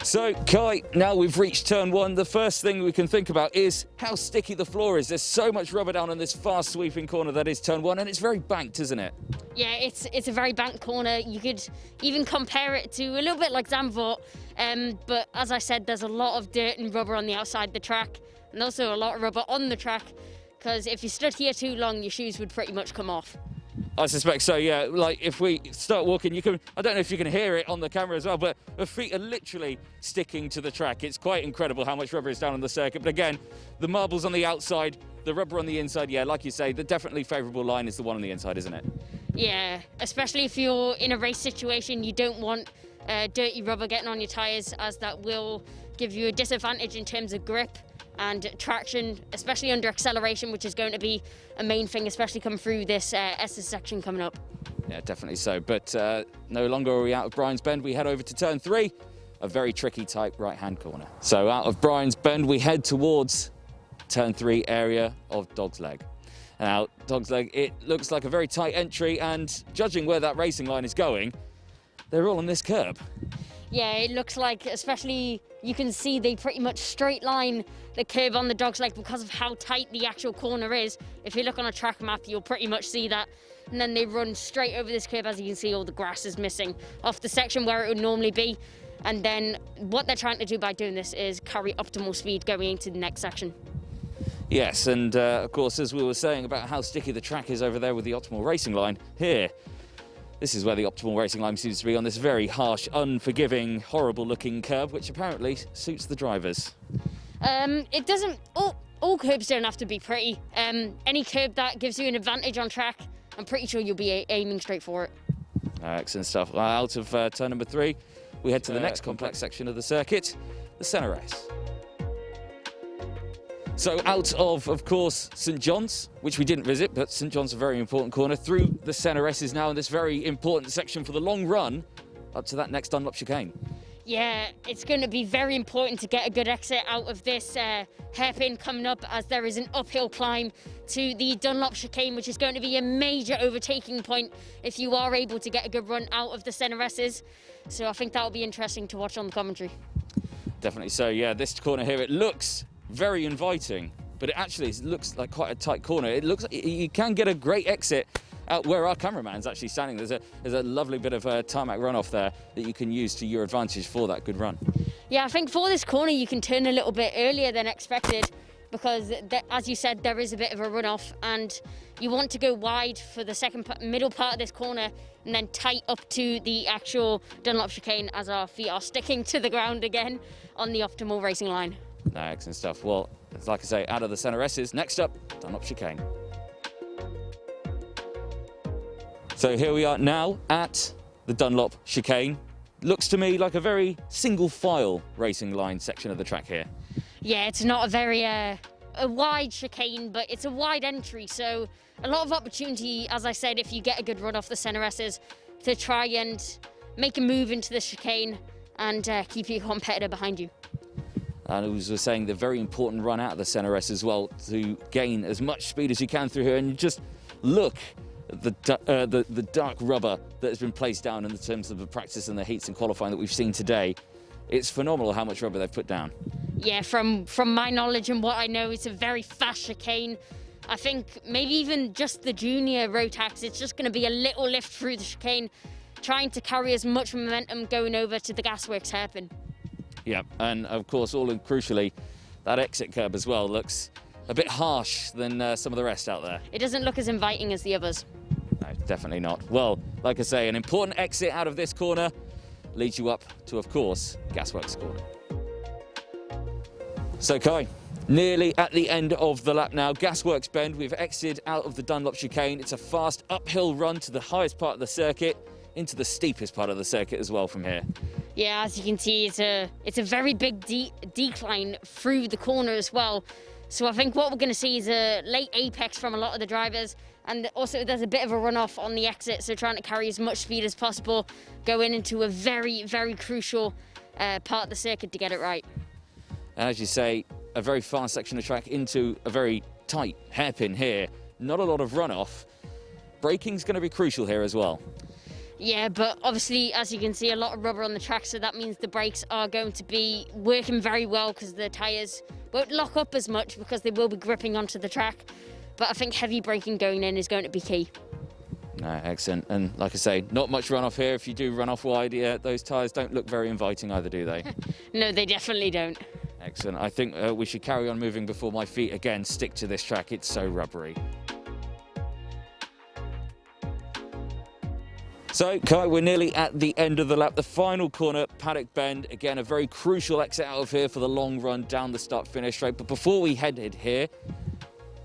So, Kai, now we've reached turn 1, the first thing we can think about is how sticky the floor is. There's so much rubber down on this fast sweeping corner that is turn 1, and it's very banked, isn't it? Yeah, it's a very banked corner. You could even compare it to a little bit like Zandvoort, but as I said, there's a lot of dirt and rubber on the outside of the track, and also a lot of rubber on the track, because if you stood here too long, your shoes would pretty much come off. I suspect so, yeah. Like, if we start walking, you can, I don't know if you can hear it on the camera as well, but our feet are literally sticking to the track. It's quite incredible how much rubber is down on the circuit. But again, the marbles on the outside, the rubber on the inside, yeah, like you say, the definitely favourable line is the one on the inside, isn't it? Yeah, especially if you're in a race situation, you don't want dirty rubber getting on your tyres, as that will give you a disadvantage in terms of grip and traction, especially under acceleration, which is going to be a main thing, especially coming through this S's section coming up. Yeah, definitely so. But no longer are we out of Brian's Bend. We head over to turn 3, a very tricky tight right-hand corner. So out of Brian's Bend, we head towards turn 3 area of Dog's Leg. Now, Dog's Leg, it looks like a very tight entry, and judging where that racing line is going, they're all on this curb. Yeah, it looks like, especially you can see they pretty much straight line the curve on the Dog's Leg because of how tight the actual corner is. If you look on a track map, you'll pretty much see that. And then they run straight over this curve. As you can see, all the grass is missing off the section where it would normally be. And then what they're trying to do by doing this is carry optimal speed going into the next section. Yes, and of course, as we were saying about how sticky the track is over there with the optimal racing line, here, this is where the optimal racing line seems to be, on this very harsh, unforgiving, horrible-looking curb, which apparently suits the drivers. It doesn't, all curbs don't have to be pretty. Any curb that gives you an advantage on track, I'm pretty sure you'll be aiming straight for it. Excellent stuff. Out of turn number 3, we head to the next complex section of the circuit, the centrepiece. So out of course, St John's, which we didn't visit, but St John's a very important corner, through the centre S is now in this very important section for the long run up to that next Dunlop chicane. Yeah, it's going to be very important to get a good exit out of this hairpin coming up, as there is an uphill climb to the Dunlop chicane, which is going to be a major overtaking point if you are able to get a good run out of the centre S's. So I think that will be interesting to watch on the commentary. Definitely so, yeah. This corner here, it looks very inviting, but it actually looks like quite a tight corner. It looks like you can get a great exit out where our cameraman's actually standing. There's a lovely bit of tarmac runoff there that you can use to your advantage for that good run. Yeah, I think for this corner you can turn a little bit earlier than expected, because as you said, there is a bit of a runoff, and you want to go wide for the middle part of this corner and then tight up to the actual Dunlop chicane as our feet are sticking to the ground again on the optimal racing line. No, excellent stuff. Well, like I say, out of the centre S's, next up, Dunlop chicane. So here we are now at the Dunlop chicane. Looks to me like a very single file racing line section of the track here. Yeah, it's not a very a wide chicane, but it's a wide entry, so a lot of opportunity, as I said, if you get a good run off the centre S's, to try and make a move into the chicane and keep your competitor behind you. And as we were saying, the very important run out of the centre S as well, to gain as much speed as you can through here. And you just look at the dark rubber that has been placed down in terms of the practice and the heats and qualifying that we've seen today. It's phenomenal how much rubber they've put down. Yeah, from my knowledge and what I know, it's a very fast chicane. I think maybe even just the junior Rotax, it's just going to be a little lift through the chicane, trying to carry as much momentum going over to the gasworks hairpin. Yeah, and of course, all and crucially, that exit curb as well looks a bit harsh than some of the rest out there. It doesn't look as inviting as the others. No, definitely not. Well, like I say, an important exit out of this corner leads you up to, of course, gasworks corner. So Kai, nearly at the end of the lap now. Gasworks bend, we've exited out of the Dunlop chicane. It's a fast uphill run to the highest part of the circuit, into the steepest part of the circuit as well from here. Yeah, as you can see, it's a very big decline through the corner as well. So I think what we're going to see is a late apex from a lot of the drivers, and also there's a bit of a runoff on the exit, so trying to carry as much speed as possible, going into a very, very crucial part of the circuit to get it right. And as you say, a very fast section of track into a very tight hairpin here. Not a lot of runoff. Braking's going to be crucial here as well. Yeah, but obviously, as you can see, a lot of rubber on the track, so that means the brakes are going to be working very well, because the tyres won't lock up as much because they will be gripping onto the track. But I think heavy braking going in is going to be key. No, excellent. And like I say, not much runoff here. If you do run off wide, yeah, those tyres don't look very inviting either, do they? No, they definitely don't. Excellent. I think we should carry on moving before my feet again stick to this track. It's so rubbery. So, Kai, we're nearly at the end of the lap. The final corner, paddock bend. Again, a very crucial exit out of here for the long run down the start-finish straight. But before we headed here,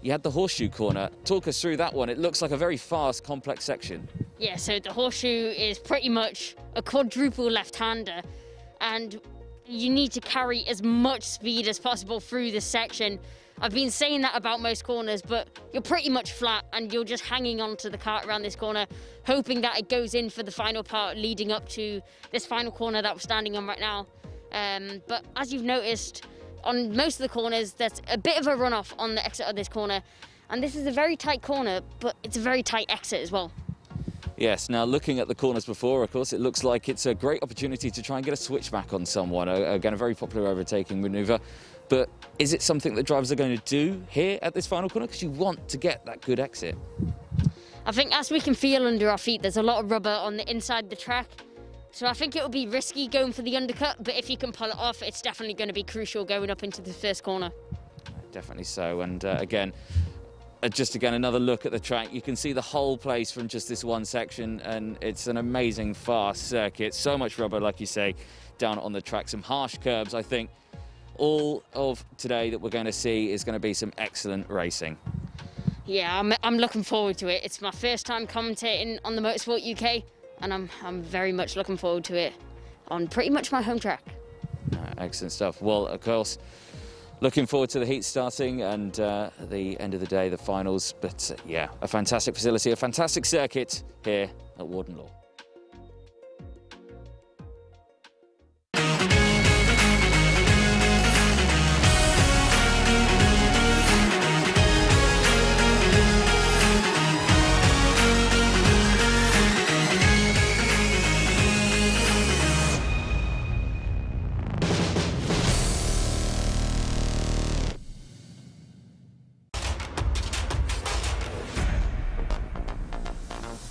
you had the horseshoe corner. Talk us through that one. It looks like a very fast, complex section. Yeah, so the horseshoe is pretty much a quadruple left-hander, and you need to carry as much speed as possible through this section. I've been saying that about most corners, but you're pretty much flat and you're just hanging on to the kart around this corner, hoping that it goes in for the final part leading up to this final corner that we're standing on right now. But as you've noticed, on most of the corners, there's a bit of a runoff on the exit of this corner. And this is a very tight corner, but it's a very tight exit as well. Yes, now looking at the corners before, of course, it looks like it's a great opportunity to try and get a switchback on someone. Again, a very popular overtaking manoeuvre. But is it something that drivers are going to do here at this final corner? Because you want to get that good exit. I think as we can feel under our feet, there's a lot of rubber on the inside of the track. So I think it will be risky going for the undercut, but if you can pull it off, it's definitely going to be crucial going up into the first corner. Definitely so. And again, another look at the track. You can see the whole place from just this one section, and it's an amazing fast circuit. So much rubber, like you say, down on the track. Some harsh curbs. I think all of today that we're going to see is going to be some excellent racing. Yeah, I'm looking forward to it. It's my first time commentating on the Motorsport UK, and I'm very much looking forward to it on pretty much my home track. Excellent stuff. Well, of course, Looking forward to the heat starting and at the end of the day, the finals. But yeah, a fantastic facility, a fantastic circuit here at Warden Law.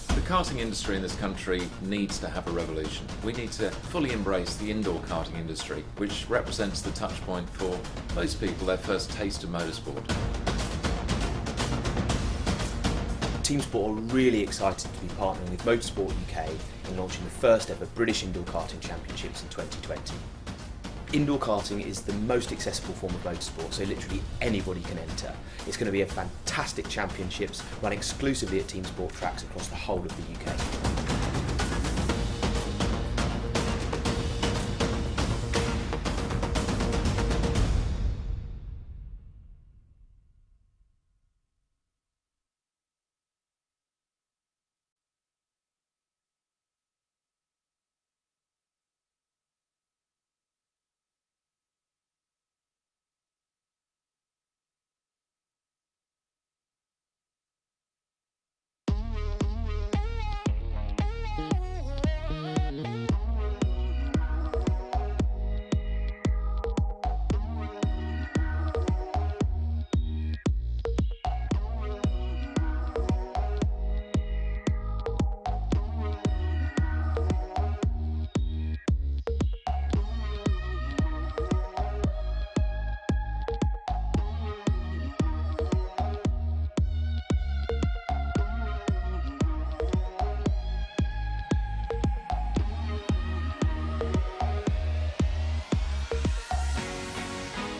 The karting industry in this country needs to have a revolution. We need to fully embrace the indoor karting industry, which represents the touch point for most people, their first taste of motorsport. Team Sport are really excited to be partnering with Motorsport UK in launching the first ever British Indoor Karting Championships in 2020. Indoor karting is the most accessible form of motorsport, so literally anybody can enter. It's going to be a fantastic championships run exclusively at Team Sport tracks across the whole of the UK.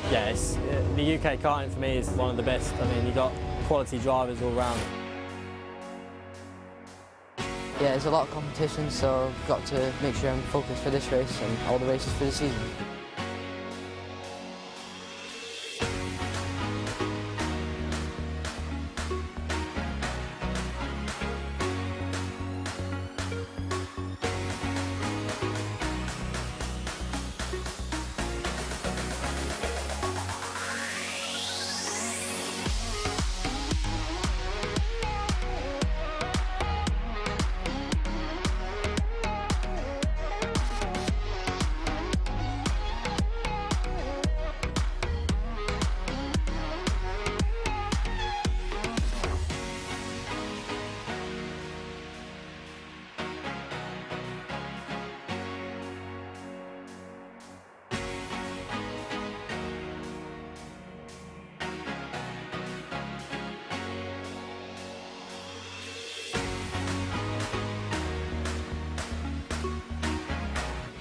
Yeah, the UK karting for me is one of the best. I mean, you've got quality drivers all round. Yeah, there's a lot of competition, so I've got to make sure I'm focused for this race and all the races for the season.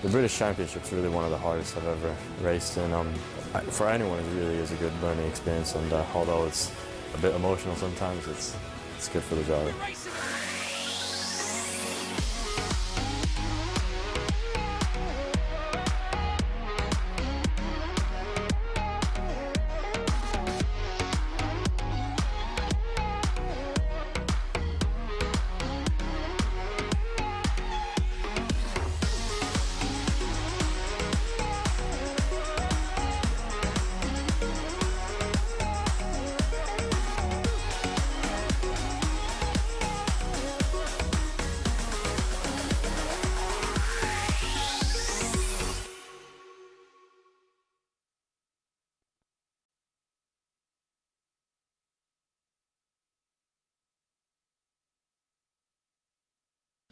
The British Championship's really one of the hardest I've ever raced in. For anyone, it really is a good learning experience, and although it's a bit emotional sometimes, it's good for the driver.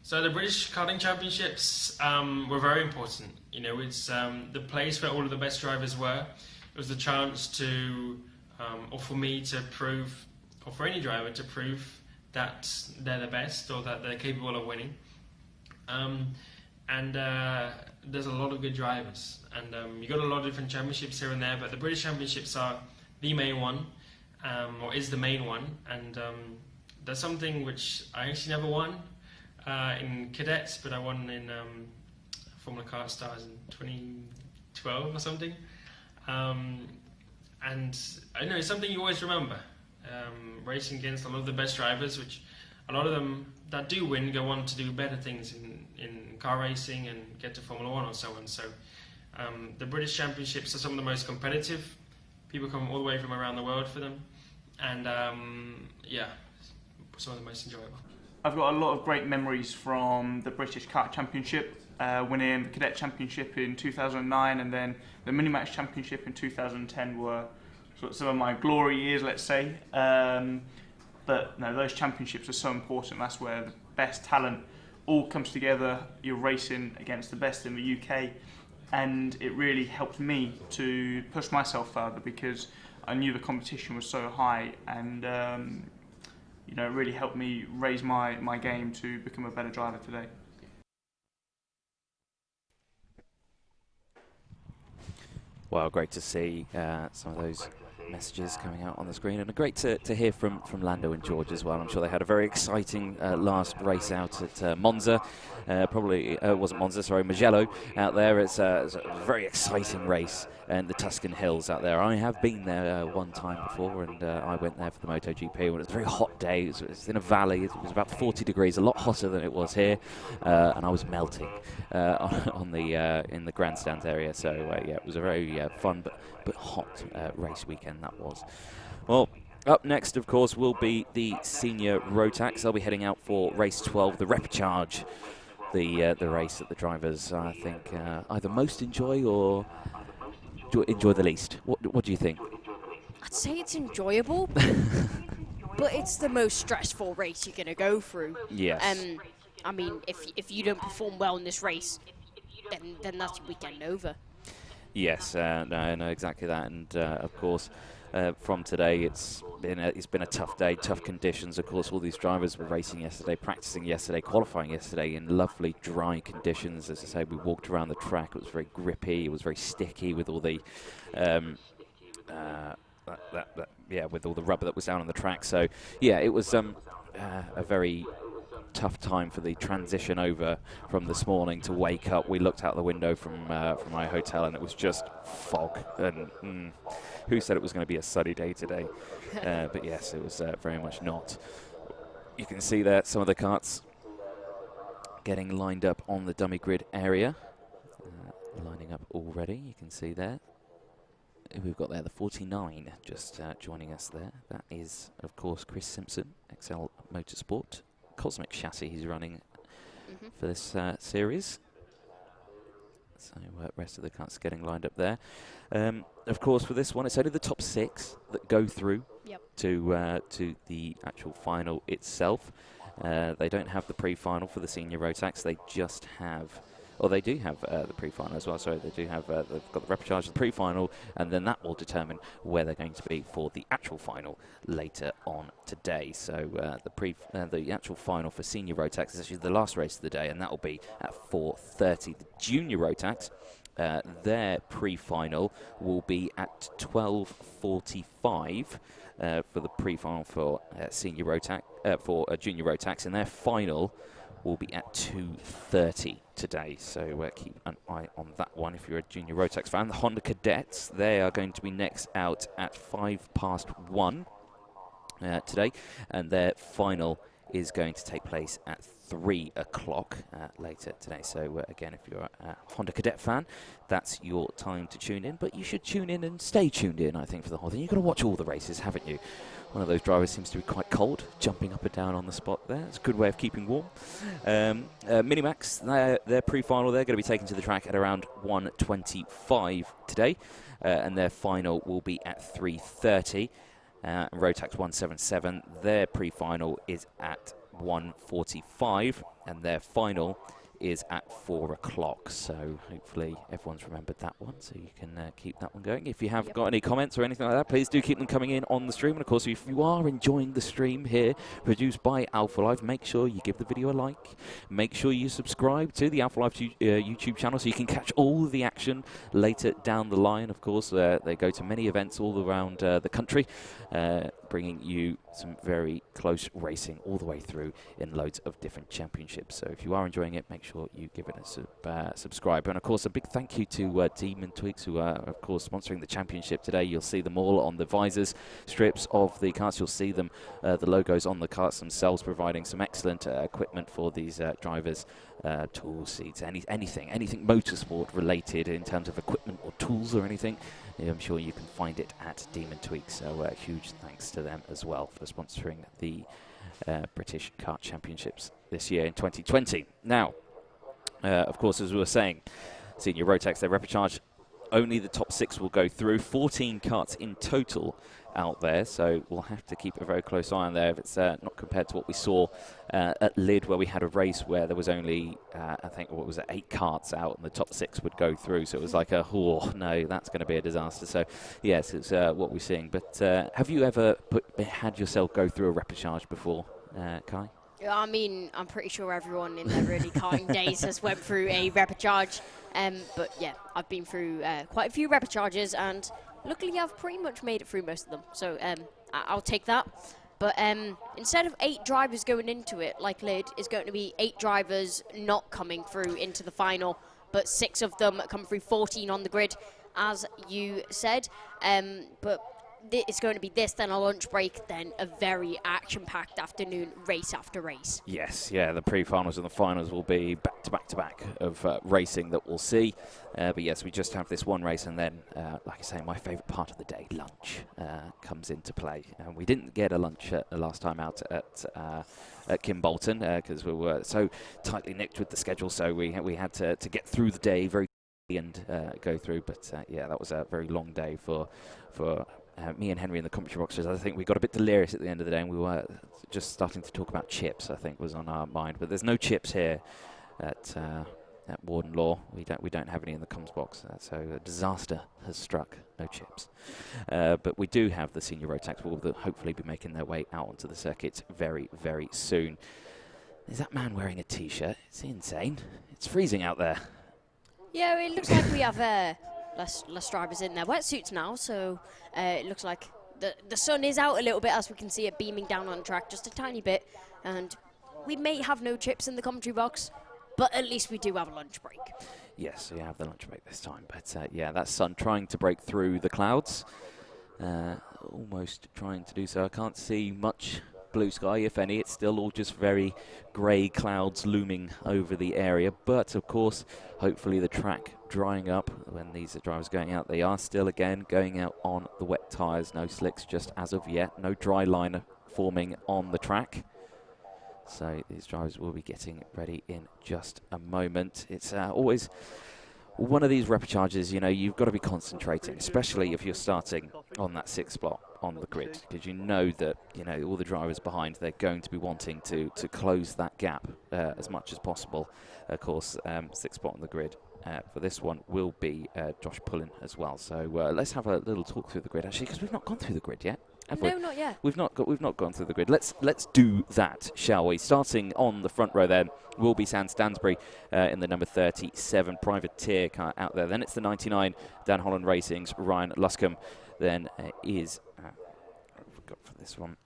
So the British Karting Championships were very important. You know, it's the place where all of the best drivers were. It was the chance to, or for me to prove, or for any driver to prove that they're the best or that they're capable of winning. There's a lot of good drivers, and you got a lot of different championships here and there, but the British Championships are the main one, or is the main one, and that's something which I actually never won in cadets, but I won in Formula Kart Stars in 2012 or something. and I know it's something you always remember. Racing against a lot of the best drivers, which a lot of them that do win go on to do better things in car racing and get to Formula 1 or so on. So the British Championships are some of the most competitive. People come all the way from around the world for them, and yeah, some of the most enjoyable. I've got a lot of great memories from the British Kart Championship, winning the Cadet Championship in 2009, and then the Minimax Championship in 2010 were sort of some of my glory years, let's say. But no, those championships are so important. That's where the best talent all comes together. You're racing against the best in the UK, and it really helped me to push myself further because I knew the competition was so high, and you know, it really helped me raise my game to become a better driver today. Well, great to see some of those messages coming out on the screen, and great to hear from Lando and George as well. I'm sure they had a very exciting last race out at Monza. Probably it wasn't Monza, sorry, Mugello out there. It's a very exciting race in the Tuscan Hills out there. I have been there one time before, and I went there for the MotoGP when it was a very hot day. It was in a valley. It was about 40 degrees, a lot hotter than it was here, and I was melting on the in the grandstands area. So yeah, it was a very fun but hot race weekend that was. Well, up next, of course, will be the senior Rotax. They'll be heading out for race 12, the Repcharge, the race that the drivers, I think, either most enjoy or enjoy the least. What do you think? I'd say it's enjoyable, but it's the most stressful race you're going to go through. Yes. I mean, if you don't perform well in this race, then that's your weekend over. Yes, no, exactly that, and of course, from today, it's been a tough day, tough conditions. Of course, all these drivers were racing yesterday, practicing yesterday, qualifying yesterday in lovely dry conditions. As I say, we walked around the track. It was very grippy. It was very sticky with all the with all the rubber that was down on the track. So yeah, it was a very tough time for the transition over from this morning to wake up. We looked out the window from my hotel, and it was just fog. And who said it was going to be a sunny day today? But yes, it was very much not. You can see there some of the karts getting lined up on the dummy grid area. Lining up already, you can see there. We've got there the 49 just joining us there. That is, of course, Chris Simpson, XL Motorsport. Cosmic chassis he's running for this series. So rest of the karts getting lined up there. Of course, for this one, it's only the top 6 that go through to the actual final itself. They don't have the pre-final for the senior Rotax. They just have, or they do have the pre-final as well. Sorry, they do have. They've got the Repcharge, the pre-final, and then that will determine where they're going to be for the actual final later on today. So the actual final for senior Rotax is actually the last race of the day, and that will be at 4:30. The junior Rotax, their pre-final will be at 12:45 for the pre-final for senior Rotax for junior Rotax, and their final will be at 2:30 today, so keep an eye on that one if you're a junior Rotax fan. The Honda Cadets, they are going to be next out at 1:05 today, and their final is going to take place at 3 o'clock later today. So again, if you're a Honda Cadet fan, that's your time to tune in, but you should tune in and stay tuned in, I think, for the whole thing. You've got to watch all the races, haven't you? One of those drivers seems to be quite cold, jumping up and down on the spot there. It's a good way of keeping warm. Minimax, their pre-final, they're going to be taken to the track at around 1:25 today, and their final will be at 3:30. Rotax 177, their pre-final is at 1:45, and their final is at 4 o'clock. So hopefully everyone's remembered that one, so you can keep that one going. If you have got any comments or anything like that, please do keep them coming in on the stream. And of course, if you are enjoying the stream here produced by Alpha Life, make sure you give the video a like. Make sure you subscribe to the Alpha Life YouTube channel so you can catch all the action later down the line. Of course, they go to many events all around the country, but bringing you some very close racing all the way through in loads of different championships. So if you are enjoying it, make sure you give it a subscribe. And of course, a big thank you to Team and Tweeks, who are of course sponsoring the championship today. You'll see them all on the visors strips of the karts. You'll see them, the logos on the karts themselves, providing some excellent equipment for these drivers. Tools, seats, anything motorsport related in terms of equipment or tools or anything. I'm sure you can find it at Demon Tweaks. So huge thanks to them as well for sponsoring the British Kart Championships this year in 2020. Now, of course, as we were saying, Senior Rotax, their repechage, only the top 6 will go through. 14 karts in total out there, so we'll have to keep a very close eye on there if it's not compared to what we saw at Lid, where we had a race where there was only I think, what was it, 8 karts out and the top 6 would go through, so it was like oh no, that's going to be a disaster. So yes, it's what we're seeing. But have you ever had yourself go through a repechage before, Kai? I mean, I'm pretty sure everyone in their early karting days has went through a repechage. But yeah, I've been through quite a few repechages, and luckily I've pretty much made it through most of them. So I'll take that. But instead of 8 drivers going into it, like Lid, is going to be 8 drivers not coming through into the final, but 6 of them come through, 14 on the grid, as you said. But it's going to be this, then a lunch break, then a very action-packed afternoon, race after race. Yes, yeah, the pre-finals and the finals will be back-to-back of racing that we'll see. But yes, we just have this one race, and then, like I say, my favourite part of the day, lunch, comes into play. We didn't get a lunch the last time out at Kim Bolton because we were so tightly nicked with the schedule, so we had to get through the day very quickly and go through. But yeah, that was a very long day for me and Henry in the commentary boxes. I think we got a bit delirious at the end of the day, and we were just starting to talk about chips, I think, was on our mind. But there's no chips here at Warden Law. We don't have any in the comms box, so a disaster has struck. No chips. But we do have the Senior Rotax will hopefully be making their way out onto the circuit very, very soon. Is that man wearing a T-shirt? It's insane. It's freezing out there. Yeah, it looks like we have less drivers in their wetsuits now, so it looks like the sun is out a little bit, as we can see it beaming down on the track just a tiny bit, and we may have no chips in the commentary box, but at least we do have a lunch break. Yes, we have the lunch break this time, but yeah, that sun trying to break through the clouds, almost trying to do so. I can't see much blue sky, if any. It's still all just very grey clouds looming over the area, but of course, hopefully the track drying up when these drivers going out. They are still again going out on the wet tyres. No slicks just as of yet. No dry line forming on the track. So these drivers will be getting ready in just a moment. It's always one of these repechages, you know, you've got to be concentrating, especially if you're starting on that 6th spot on the grid, because you know that, you know, all the drivers behind, they're going to be wanting to close that gap as much as possible. Of course, 6th spot on the grid for this one will be Josh Pullen as well. So let's have a little talk through the grid, actually, because we've not gone through the grid yet. No, not yet. We've not gone through the grid. Let's do that, shall we? Starting on the front row there will be Sam Stansbury in the number 37 privateer car out there. Then it's the 99 Dan Holland Racing's Ryan Luscombe. Then is I forgot for this one.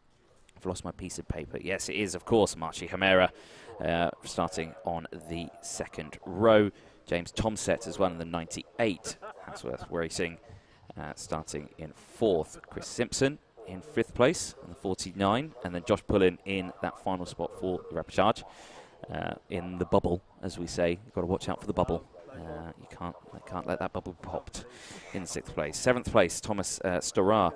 I've lost my piece of paper. Yes, it is, of course, Marchi Hamera starting on the 2nd row. James Tomset as well in the 98. Hasworth Racing starting in 4th. Chris Simpson in 5th place on the 49, and then Josh Pullen in that final spot for the repechage. In the bubble, as we say, you've got to watch out for the bubble. You can't let that bubble be popped. In 6th place. 7th place, Thomas Storar.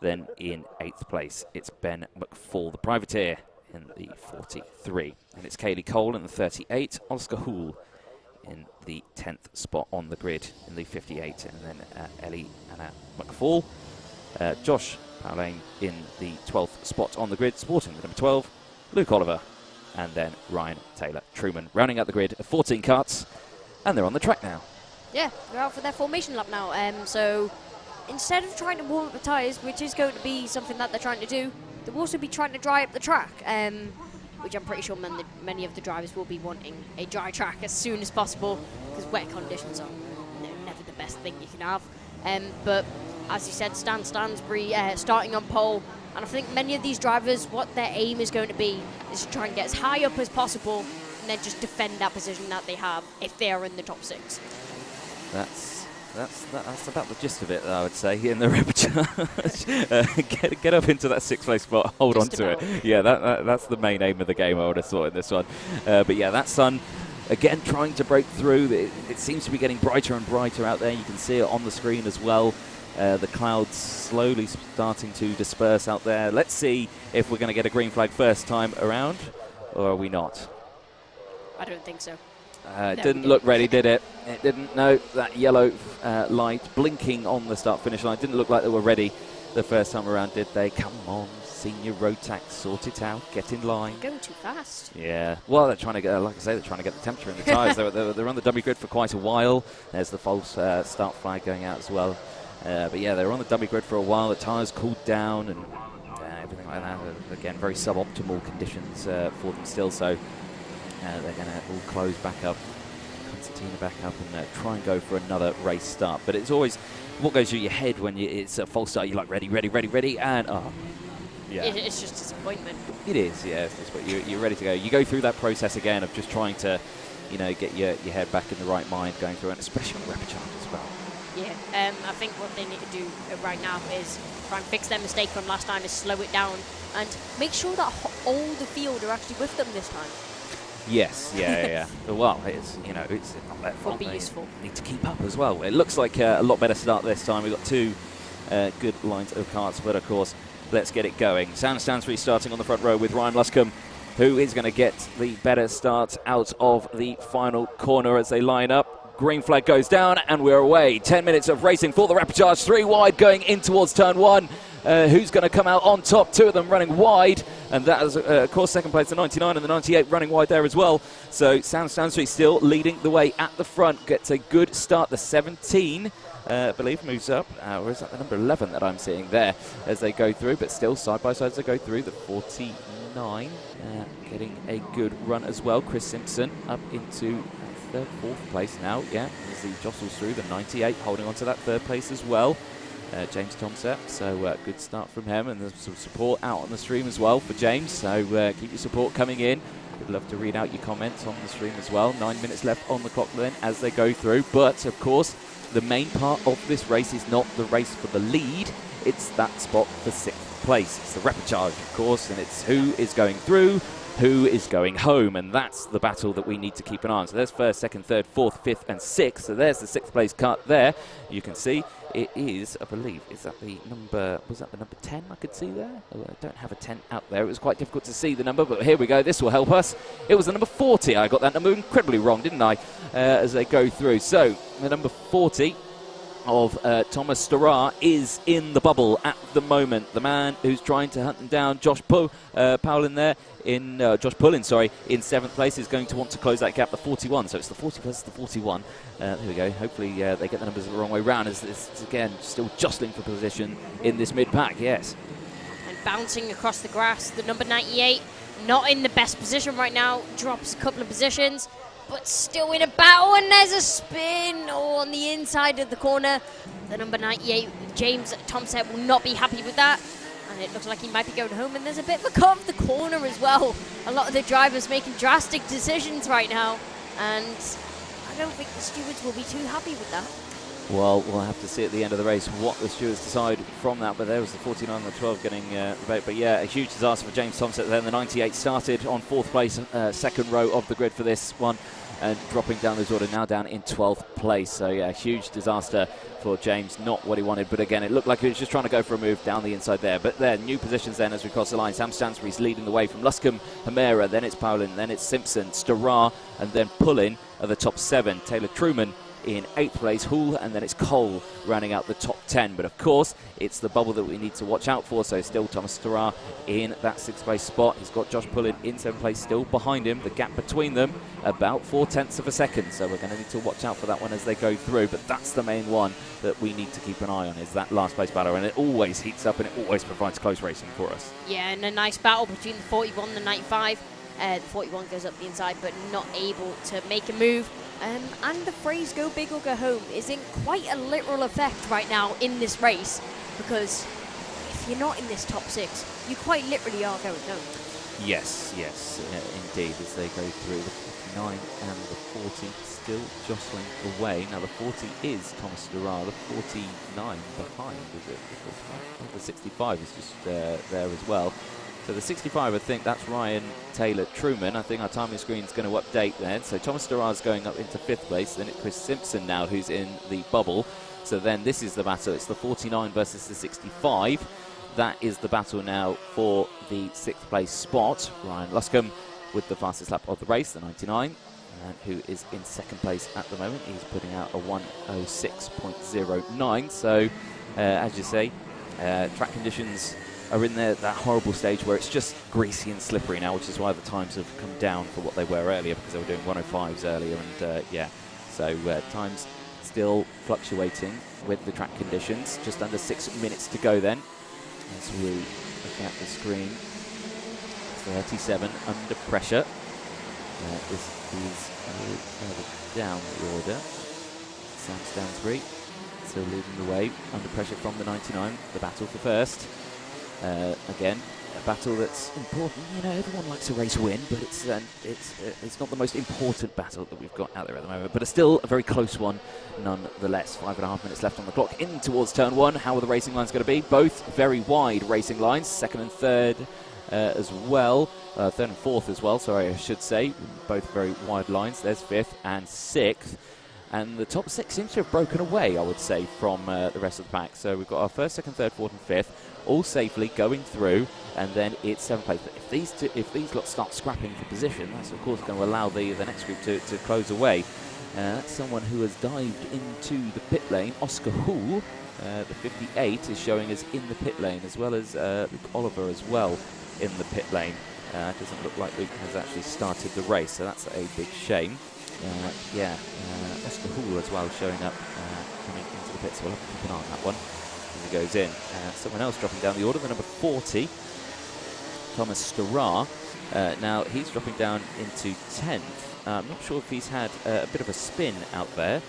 Then in 8th place, it's Ben McFall, the privateer, in the 43. And it's Kaylee Cole in the 38, Oscar Hool in the 10th spot on the grid in the 58, and then Ellie Anna McFall. Josh Paulane in the 12th spot on the grid, sporting the number 12, Luke Oliver, and then Ryan Taylor Truman, rounding out the grid of 14 karts, and they're on the track now. Yeah, they're out for their formation lap now, so instead of trying to warm up the tyres, which is going to be something that they're trying to do, they'll also be trying to dry up the track, which I'm pretty sure many of the drivers will be wanting a dry track as soon as possible, because wet conditions are never the best thing you can have. But as you said, Stan Stansbury starting on pole, And I think many of these drivers, what their aim is going to be is to try and get as high up as possible and then just defend that position that they have if they are in the top 6. That's about the gist of it, I would say, in the repertoire. Get up into that 6th place spot, hold on to it. Yeah, that's the main aim of the game, I would have thought, in this one. But yeah, that sun, again, trying to break through. It seems to be getting brighter and brighter out there. You can see it on the screen as well. The clouds slowly starting to disperse out there. Let's see if we're going to get a green flag first time around, or are we not? I don't think so. It didn't look ready, did it? It didn't. No, that yellow light blinking on the start-finish line didn't look like they were ready the first time around, did they? Come on, senior Rotax, sort it out, get in line. Going too fast. Yeah. Well, they're trying to get, like I say, they're trying to get the temperature in the tyres. They're on the dummy grid for quite a while. There's the false start flag going out as well. But yeah, they were on the dummy grid for a while. The tyres cooled down and everything like that. Again, very suboptimal conditions for them still. So they're going to all close back up, Concertina back up, and try and go for another race start. But it's always what goes through your head when it's a false start. You're like ready, and yeah, it's just disappointment. It is, yeah. But you're ready to go. You go through that process again of just trying to, get your head back in the right mind going through it, and especially on repecharge as well. Yeah, I think what they need to do right now is try and fix their mistake from last time, is slow it down and make sure that all the field are actually with them this time. Yes, yeah. Well, it's not that fun. Would be useful. Need to keep up as well. It looks like a lot better start this time. We've got 2 good lines of karts, but of course, let's get it going. Sam Stansbury starting on the front row with Ryan Luscombe, who is going to get the better start out of the final corner as they line up. Green flag goes down and we're away. 10 minutes of racing for the repecharge. 3 wide going in towards turn 1. Who's going to come out on top? 2 of them running wide. And that is, of course, second place, the 99 and the 98 running wide there as well. So Sam Stansbury still leading the way at the front. Gets a good start. The 17, I believe, moves up. Or is that the number 11 that I'm seeing there as they go through? But still side by side as they go through. The 49 getting a good run as well. Chris Simpson up into 4th place now, yeah, as he jostles through. The 98 holding on to that 3rd place as well. James Tomsett, so good start from him, and there's some support out on the stream as well for James, so keep your support coming in. We'd love to read out your comments on the stream as well. 9 minutes left on the clock then as they go through, but of course the main part of this race is not the race for the lead, it's that spot for 6th place. It's the repecharge, of course, and it's who is going through, who is going home, and that's the battle that we need to keep an eye on. So there's 1st, 2nd, 3rd, 4th, 5th and 6th. So there's the 6th place cut there. You can see it is, I believe, is that the number, was that the number 10 I could see there? Oh, I don't have a 10 out there. It was quite difficult to see the number, but here we go. This will help us. It was the number 40. I got that number incredibly wrong, didn't I, as they go through. So the number 40 of Thomas Starrar is in the bubble at the moment. The man who's trying to hunt him down, Josh Pullin there, Josh Pullin, sorry, in 7th place, is going to want to close that gap, the 41. So it's the 40 versus the 41. There we go. Hopefully they get the numbers the wrong way round, as it's again still jostling for position in this mid-pack, yes. And bouncing across the grass, the number 98, not in the best position right now, drops a couple of positions, but still in a battle, and there's a spin on the inside of the corner. The number 98, James Tomsett, will not be happy with that. And it looks like he might be going home, and there's a bit of a cut of the corner as well. A lot of the drivers making drastic decisions right now, and I don't think the stewards will be too happy with that. Well, we'll have to see at the end of the race what the stewards decide from that, but there was the 49 and the 12 getting the vote. But yeah, a huge disaster for James Tomsett then. The 98 started on 4th place, 2nd row of the grid for this one, and dropping down the order, now down in 12th place. So yeah, huge disaster for James, not what he wanted, but again, it looked like he was just trying to go for a move down the inside there. But there, new positions then as we cross the line. Sam Stansbury's leading the way from Luscombe, Hamera, then it's Paulin, then it's Simpson, Starrar, and then Pullin are the top 7. Taylor Truman in 8th place, Hull, and then it's Cole rounding out the top 10. But of course, it's the bubble that we need to watch out for. So still Thomas Starrar in that 6th place spot. He's got Josh Pullin in 7th place still behind him. The gap between them about 0.4 of a second. So we're going to need to watch out for that one as they go through. But that's the main one that we need to keep an eye on, is that last place battle. And it always heats up and it always provides close racing for us. Yeah, and a nice battle between the 41 and the 95. The 41 goes up the inside, but not able to make a move. And the phrase "go big or go home" is in quite a literal effect right now in this race, because if if you're not in this top 6, you quite literally are going home. Yes, indeed, as they go through the 59 and the 40 still jostling away. Now the 40 is Thomas Durar, the 49 behind, is it? The 65 is just there as well. So the 65, I think that's Ryan Taylor Truman. I think our timing screen is going to update then. So Thomas Durar is going up into 5th place. Then it's Chris Simpson now who's in the bubble. So then this is the battle. It's the 49 versus the 65. That is the battle now for the 6th place spot. Ryan Luscombe with the fastest lap of the race, the 99, who is in 2nd place at the moment. He's putting out a 1:06.09. So, as you say, track conditions are in there, that horrible stage where it's just greasy and slippery now, which is why the times have come down for what they were earlier, because they were doing 105s earlier, and so times still fluctuating with the track conditions. Just under 6 minutes to go then. As we look at the screen, 37 under pressure. This is further down the order. Sam Stansbury still leading the way, under pressure from the 99. The battle for first. Again, a battle that's important. You know, everyone likes a race win, but it's not the most important battle that we've got out there at the moment. But it's still a very close one, nonetheless. 5.5 minutes left on the clock. In towards turn 1. How are the racing lines going to be? Both very wide racing lines. 2nd and 3rd as well. 3rd and 4th as well. Sorry, I should say. Both very wide lines. There's 5th and 6th. And the top 6 seems to have broken away, I would say, from the rest of the pack. So we've got our 1st, 2nd, 3rd, 4th and 5th all safely going through, and then it's 7th place. But if these lots start scrapping for position, that's of course going to allow the next group to close away. That's someone who has dived into the pit lane. Oscar Hull, the 58, is showing us in the pit lane, as well as Luke Oliver as well in the pit lane. It doesn't look like Luke has actually started the race, so that's a big shame. Oscar Hull as well showing up, coming into the pits, so we'll have to keep an eye on that one as he goes in. Someone else dropping down the order, the number 40, Thomas Durar. Now he's dropping down into 10th. I'm not sure if he's had a bit of a spin out there.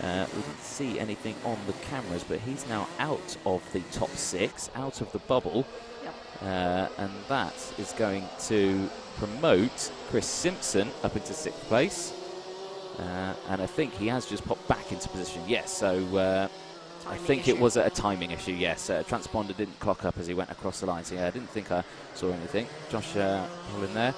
We didn't see anything on the cameras, but he's now out of the top 6, out of the bubble. And that is going to promote Chris Simpson up into 6th place. And I think he has just popped back into position. Yes, so I think it was a timing issue, yes. Transponder didn't clock up as he went across the line, so yeah, I didn't think I saw anything. Josh all in there.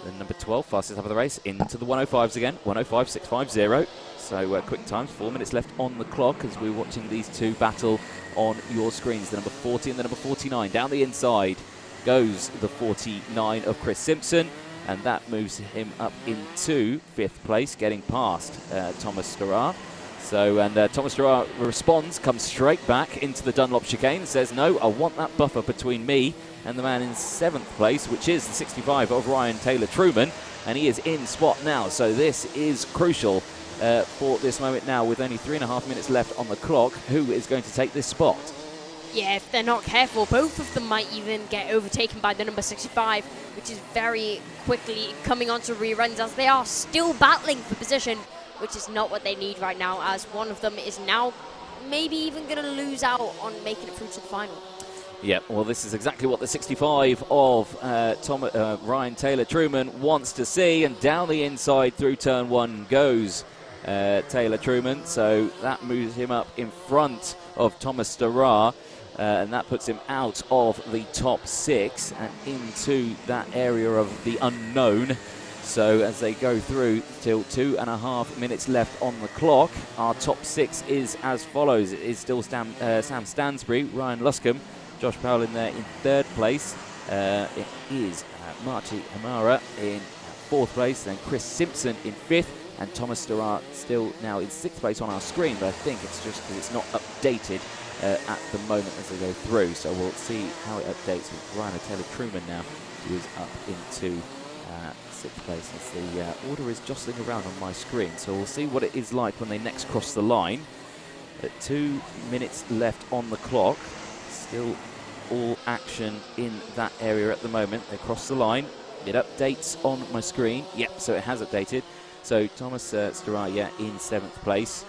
Then number 12, fastest up of the race, into the 105s again, 105.650. So quick times, 4 minutes left on the clock as we're watching these two battle on your screens. The number 40 and the number 49. Down the inside goes the 49 of Chris Simpson, and that moves him up into 5th place, getting past Thomas Durar. So, and Thomas Durar responds, comes straight back into the Dunlop chicane, says, no, I want that buffer between me and the man in 7th place, which is the 65 of Ryan Taylor Truman, and he is in spot now. So this is crucial for this moment now, with only 3.5 minutes left on the clock. Who is going to take this spot? Yeah, if they're not careful, both of them might even get overtaken by the number 65, which is very quickly coming onto reruns as they are still battling for position, which is not what they need right now, as one of them is now maybe even going to lose out on making it through to the final. Yeah, well, this is exactly what the 65 of Ryan Taylor Truman wants to see, and down the inside through turn 1 goes Taylor Truman, so that moves him up in front of Thomas Durar, and that puts him out of the top 6 and into that area of the unknown. So as they go through, till 2.5 minutes left on the clock, our top 6 is as follows. It is still Sam Stansbury, Ryan Luscombe, Josh Powell in there in 3rd place. It is Marty Hamara in 4th place, then Chris Simpson in 5th, and Thomas Durar still now in 6th place on our screen, but I think it's just because it's not updated at the moment as they go through. So we'll see how it updates with Ryan Taylor Truman now, who is up into 6th place as the order is jostling around on my screen. So we'll see what it is like when they next cross the line. At 2 minutes left on the clock, still all action in that area at the moment. They cross the line. It updates on my screen. Yep, so it has updated. So Thomas Durar, yeah, in 7th place.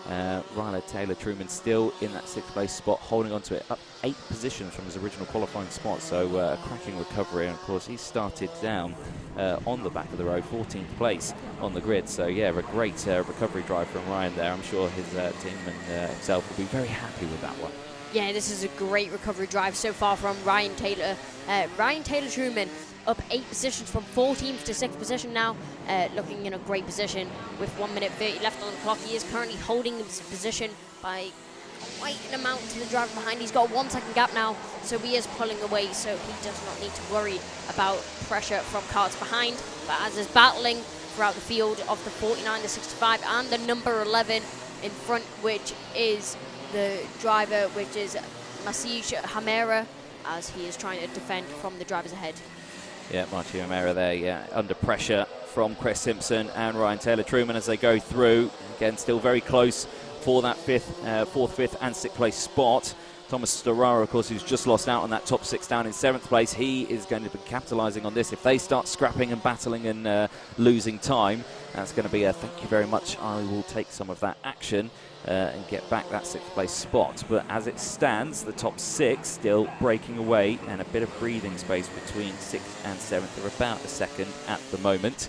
Ryan Taylor-Truman still in that 6th place spot, holding on to it, up 8 positions from his original qualifying spot, so a cracking recovery. And of course he started down on the back of the road, 14th place on the grid, so yeah, a great recovery drive from Ryan there. I'm sure his team and himself will be very happy with that one. Yeah, this is a great recovery drive so far from Ryan Taylor. Ryan Taylor-Truman up 8 positions from 14th to 6th position now, looking in a great position with 1 minute 30 left on the clock. He is currently holding his position by quite an amount to the driver behind. He's got a 1 second gap now, so he is pulling away, so he does not need to worry about pressure from karts behind. But as is battling throughout the field of the 49, the 65 and the number 11 in front, which is the driver, which is Masih Hamera, as he is trying to defend from the drivers ahead. Yeah, Marty O'Meara there, yeah, under pressure from Chris Simpson and Ryan Taylor-Truman as they go through. Again, still very close for that 4th, 5th and 6th place spot. Thomas Storara, of course, who's just lost out on that top 6 down in 7th place. He is going to be capitalising on this. If they start scrapping and battling and losing time, that's going to be a thank you very much. I will take some of that action and get back that 6th place spot. But as it stands, the top 6 still breaking away, and a bit of breathing space between 6th and 7th. They're about a second at the moment.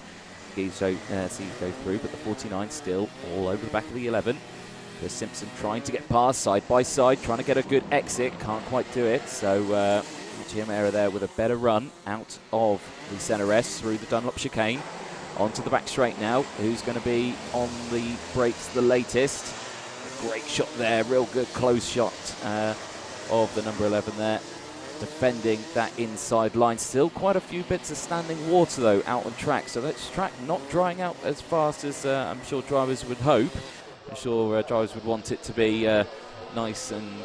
So see go through, but the 49 still all over the back of the 11. Chris Simpson trying to get past side by side, trying to get a good exit, can't quite do it. So Jim Era there with a better run out of the centre S through the Dunlop chicane. Onto the back straight now. Who's going to be on the brakes the latest? Great shot there, real good close shot of the number 11 there, defending that inside line. Still quite a few bits of standing water though out on track, so that's track not drying out as fast as I'm sure drivers would hope. I'm sure drivers would want it to be nice and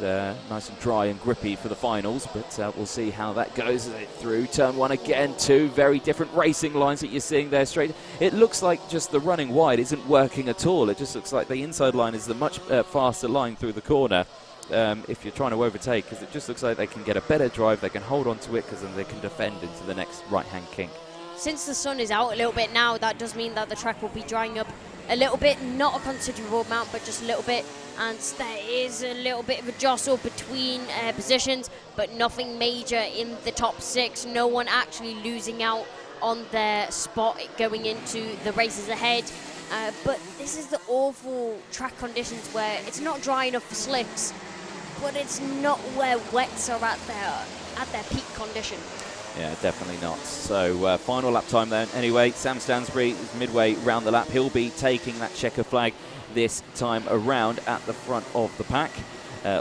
dry and grippy for the finals, but we'll see how that goes through turn 1 again. 2 very different racing lines that you're seeing there straight. It looks like just the running wide isn't working at all. It just looks like the inside line is the much faster line through the corner if you're trying to overtake, because it just looks like they can get a better drive, they can hold on to it, because then they can defend into the next right-hand kink. Since the sun is out a little bit now, that does mean that the track will be drying up a little bit, not a considerable amount, but just a little bit. And there is a little bit of a jostle between positions, but nothing major in the top 6. No one actually losing out on their spot going into the races ahead. But this is the awful track conditions where it's not dry enough for slicks, but it's not where wets are at their peak condition. Yeah, definitely not. So final lap time then. Anyway, Sam Stansbury is midway round the lap. He'll be taking that checker flag this time around at the front of the pack.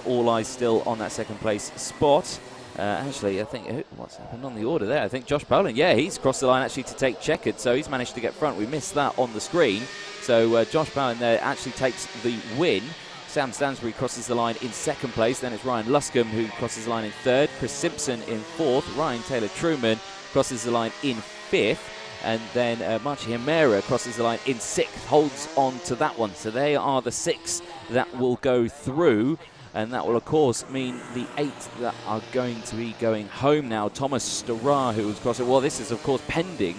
All eyes still on that 2nd place spot. Actually, I think, what's happened on the order there? I think Josh Powlin, yeah, he's crossed the line actually to take checkered, so he's managed to get front. We missed that on the screen. So Josh Powlin there actually takes the win. Sam Stansbury crosses the line in 2nd place. Then it's Ryan Luscombe who crosses the line in 3rd. Chris Simpson in 4th. Ryan Taylor-Truman crosses the line in 5th. And then Marchi Himera crosses the line in 6th. Holds on to that one. So they are the 6 that will go through. And that will, of course, mean the 8 that are going to be going home now. Thomas Storara, who was crossing. Well, this is, of course, pending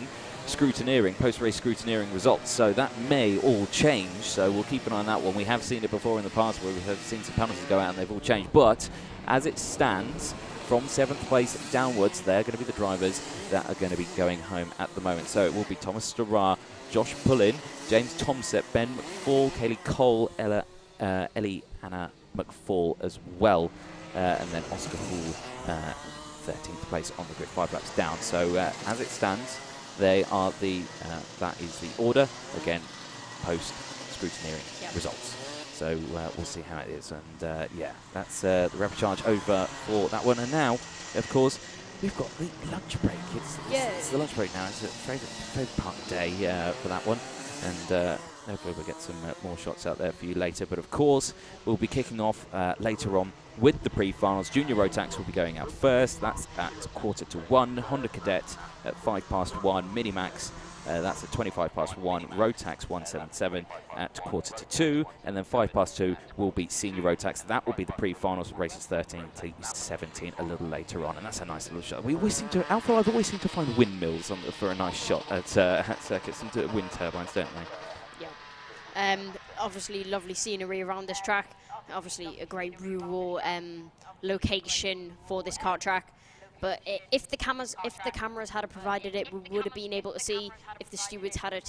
scrutineering, post-race scrutineering results, so that may all change, so we'll keep an eye on that one. We have seen it before in the past where we have seen some penalties go out and they've all changed, but as it stands, from 7th place downwards, they're going to be the drivers that are going to be going home at the moment. So it will be Thomas Storara, Josh Pullin, James Tomsett, Ben McFall, Kaylee Cole, Ellie Anna McFall as well, and then Oscar Hall, 13th place on the grid, 5 laps down. So as it stands, they are the, that is the order, again, post-scrutineering results. So we'll see how it is. And yeah, that's the rapid charge over for that one. And now, of course, we've got the lunch break. It's the lunch break now. It's a favourite part of the day for that one. And hopefully we'll get some more shots out there for you later. But of course, we'll be kicking off later on with the pre-finals. Junior Rotax will be going out first. That's at 1:45. Honda Cadet at 1:05. Minimax, that's at 1:25. Rotax 177 at 1:45. And then 2:05 will be Senior Rotax. That will be the pre-finals, races 13 to 17 a little later on. And that's a nice little shot. We always seem to, Alpha Live always seem to find windmills for a nice shot at circuits and wind turbines, don't they? Obviously, lovely scenery around this track. Obviously, a great rural location for this kart track. But if the cameras had provided it, we would have been able to see if the stewards had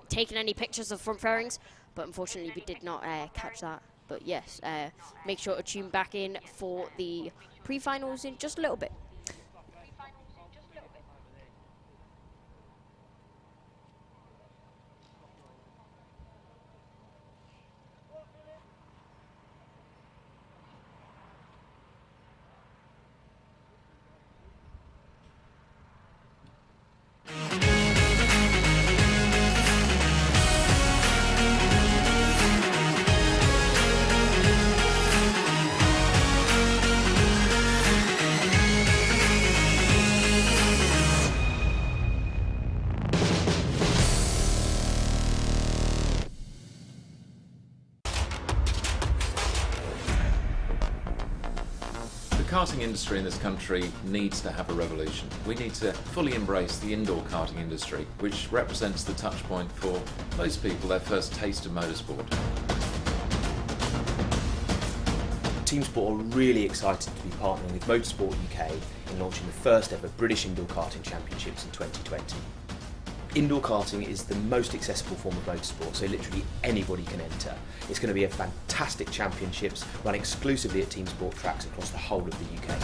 taken any pictures of front fairings. But unfortunately, we did not catch that. But yes, make sure to tune back in for the pre-finals in just a little bit. The karting industry in this country needs to have a revolution. We need to fully embrace the indoor karting industry, which represents the touch point for most people, their first taste of motorsport. Team Sport are really excited to be partnering with Motorsport UK in launching the first ever British Indoor Karting Championships in 2020. Indoor karting is the most accessible form of motorsport, so literally anybody can enter. It's going to be a fantastic championships run exclusively at Team Sport tracks across the whole of the UK.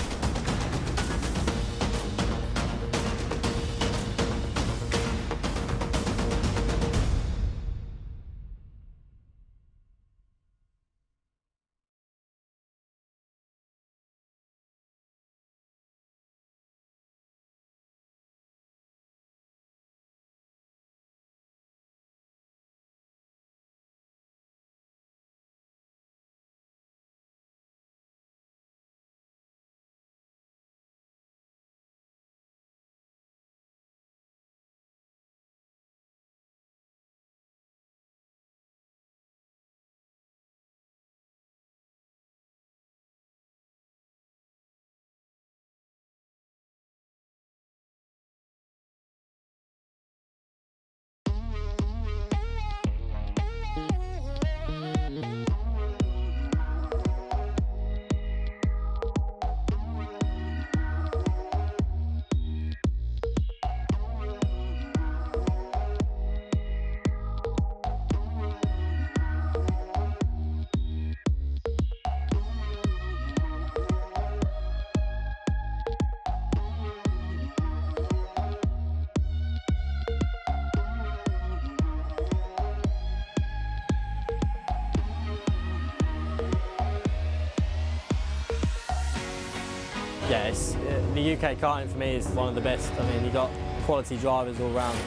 Yes, the UK karting for me is one of the best. I mean, you've got quality drivers all round.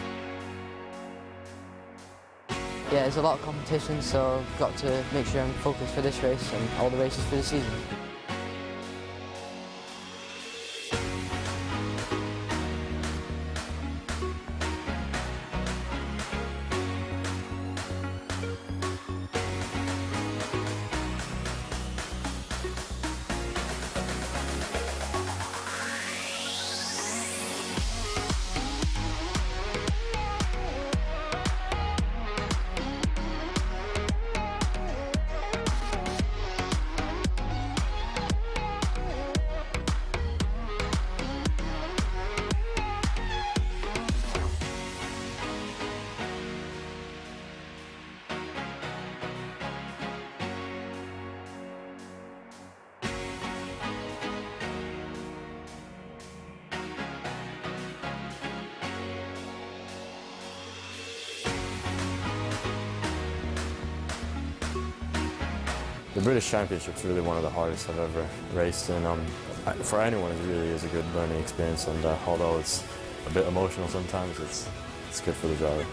Yeah, there's a lot of competition, so I've got to make sure I'm focused for this race and all the races for the season. The British Championship's really one of the hardest I've ever raced in. For anyone, it really is a good learning experience, and although it's a bit emotional sometimes, it's good for the driver.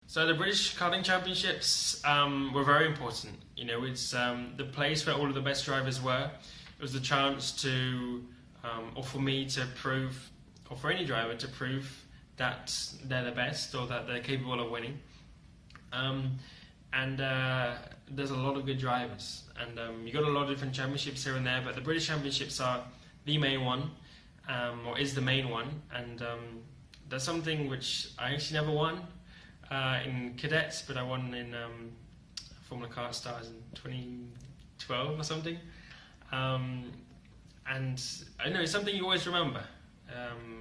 So the British Karting Championships were very important. You know, it's the place where all of the best drivers were. It was the chance to, or for me to prove, or for any driver to prove that they're the best or that they're capable of winning. There's a lot of good drivers, and you got a lot of different championships here and there, but the British Championships are the main one, or is the main one, and that's something which I actually never won in cadets, but I won in Formula Kart Stars in 2012 or something. And I know it's something you always remember,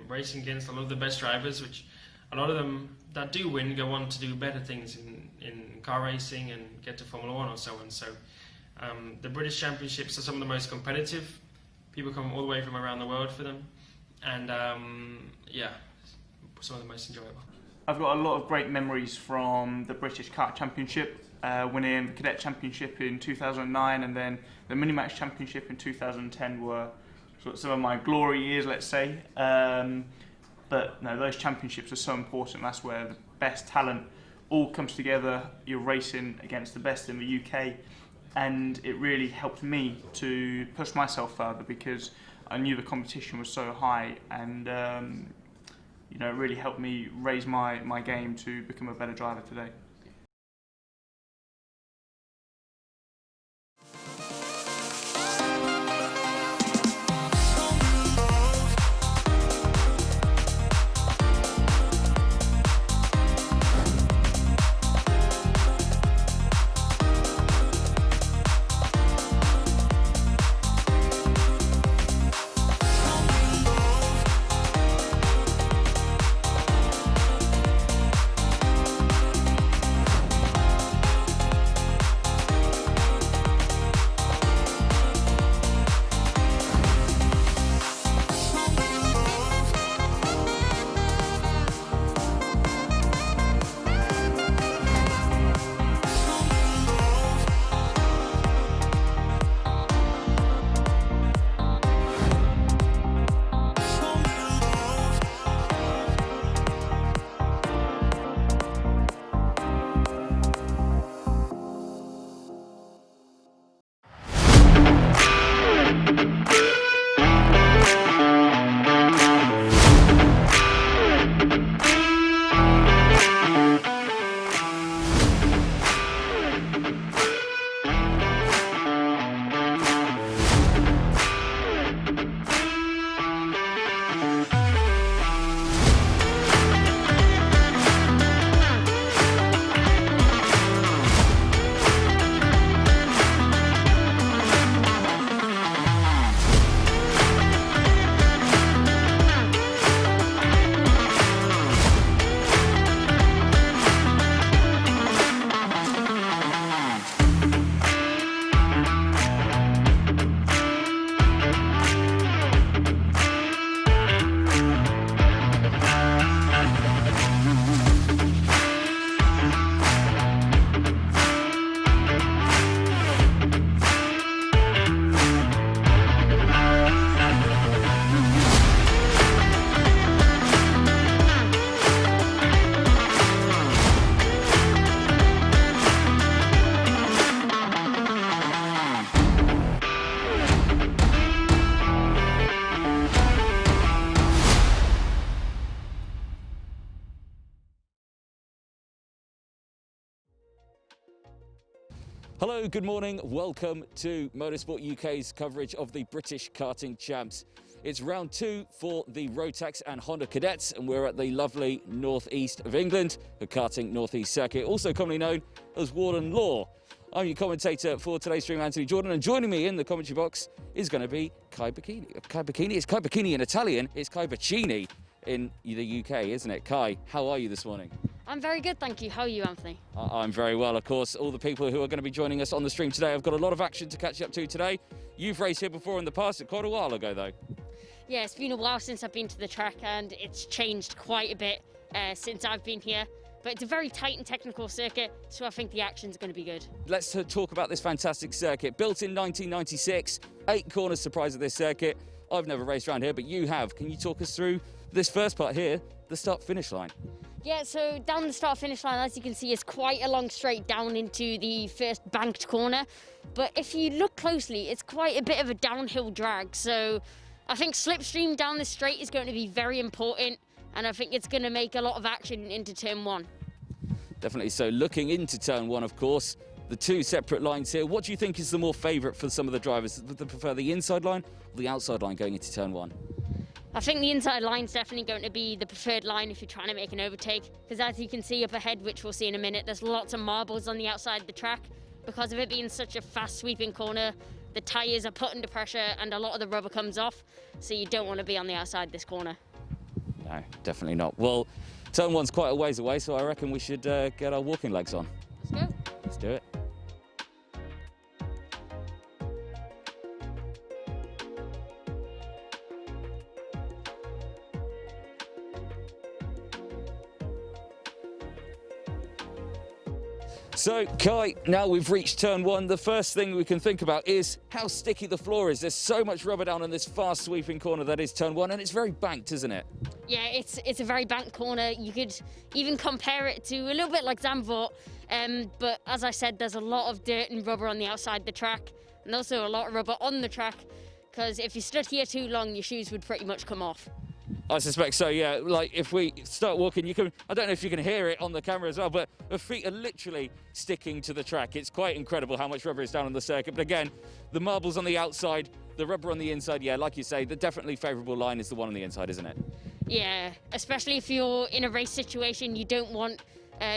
racing against a lot of the best drivers, which a lot of them that do win go on to do better things in car racing and get to Formula 1 or so on. So the British Championships are some of the most competitive. People come all the way from around the world for them, and yeah, some of the most enjoyable. I've got a lot of great memories from the British Kart Championship, winning the Cadet Championship in 2009, and then the Mini-Match Championship in 2010 were sort of some of my glory years, let's say. But no, those championships are so important. That's where the best talent all comes together. You're racing against the best in the UK, and it really helped me to push myself further because I knew the competition was so high, and you know, it really helped me raise my game to become a better driver today. Hello, good morning. Welcome to Motorsport UK's coverage of the British Karting Champs. It's round 2 for the Rotax and Honda Cadets, and we're at the lovely northeast of England, the Karting Northeast Circuit, also commonly known as Warden Law. I'm your commentator for today's stream, Anthony Jordan, and joining me in the commentary box is going to be Kai Bikini. Kai Bikini? It's Kai Bikini in Italian. It's Kai Bacchini in the UK, isn't it? Kai, how are you this morning? I'm very good, thank you. How are you, Anthony? I'm very well, of course. All the people who are going to be joining us on the stream today, I've got a lot of action to catch up to today. You've raced here before in the past, quite a while ago, though. Yeah, it's been a while since I've been to the track, and it's changed quite a bit since I've been here. But it's a very tight and technical circuit, so I think the action's going to be good. Let's talk about this fantastic circuit. Built in 1996, 8 corners to prize of this circuit. I've never raced around here, but you have. Can you talk us through this first part here, the start-finish line? Yeah, so down the start-finish line, as you can see, is quite a long straight down into the first banked corner. But if you look closely, it's quite a bit of a downhill drag. So I think slipstream down this straight is going to be very important, and I think it's going to make a lot of action into turn one. Definitely. So looking into turn one, of course, the two separate lines here. What do you think is the more favourite for some of the drivers? Do they prefer the inside line or the outside line going into turn one? I think the inside line is definitely going to be the preferred line if you're trying to make an overtake, because as you can see up ahead, which we'll see in a minute, there's lots of marbles on the outside of the track. Because of it being such a fast sweeping corner, the tyres are put under pressure and a lot of the rubber comes off, so you don't want to be on the outside this corner. No, definitely not. Well, turn one's quite a ways away, so I reckon we should get our walking legs on. Let's go. Let's do it. So, Kai, now we've reached turn one, the first thing we can think about is how sticky the floor is. There's so much rubber down in this fast sweeping corner that is turn one, and it's very banked, isn't it? Yeah, it's a very banked corner. You could even compare it to a little bit like Zandvoort, but as I said, there's a lot of dirt and rubber on the outside of the track, and also a lot of rubber on the track, because if you stood here too long, your shoes would pretty much come off. I suspect so, yeah. Like, if we start walking, you can, I don't know if you can hear it on the camera as well, but the feet are literally sticking to the track. It's quite incredible how much rubber is down on the circuit. But again, the marbles on the outside, the rubber on the inside, yeah, like you say, the definitely favourable line is the one on the inside, isn't it? Yeah, especially if you're in a race situation, you don't want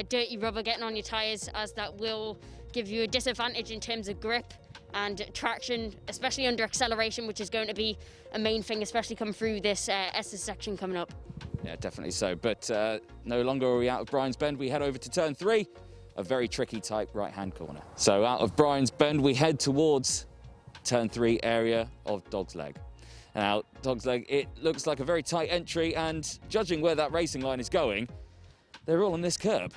dirty rubber getting on your tyres, as that will give you a disadvantage in terms of grip and traction, especially under acceleration, which is going to be a main thing, especially come through this S's section coming up. Yeah, definitely so. But no longer are we out of Brian's Bend. We head over to turn three, a very tricky type right-hand corner. So out of Brian's Bend, we head towards turn three area of Dog's Leg. Now, Dog's Leg, it looks like a very tight entry, and judging where that racing line is going, they're all on this curb.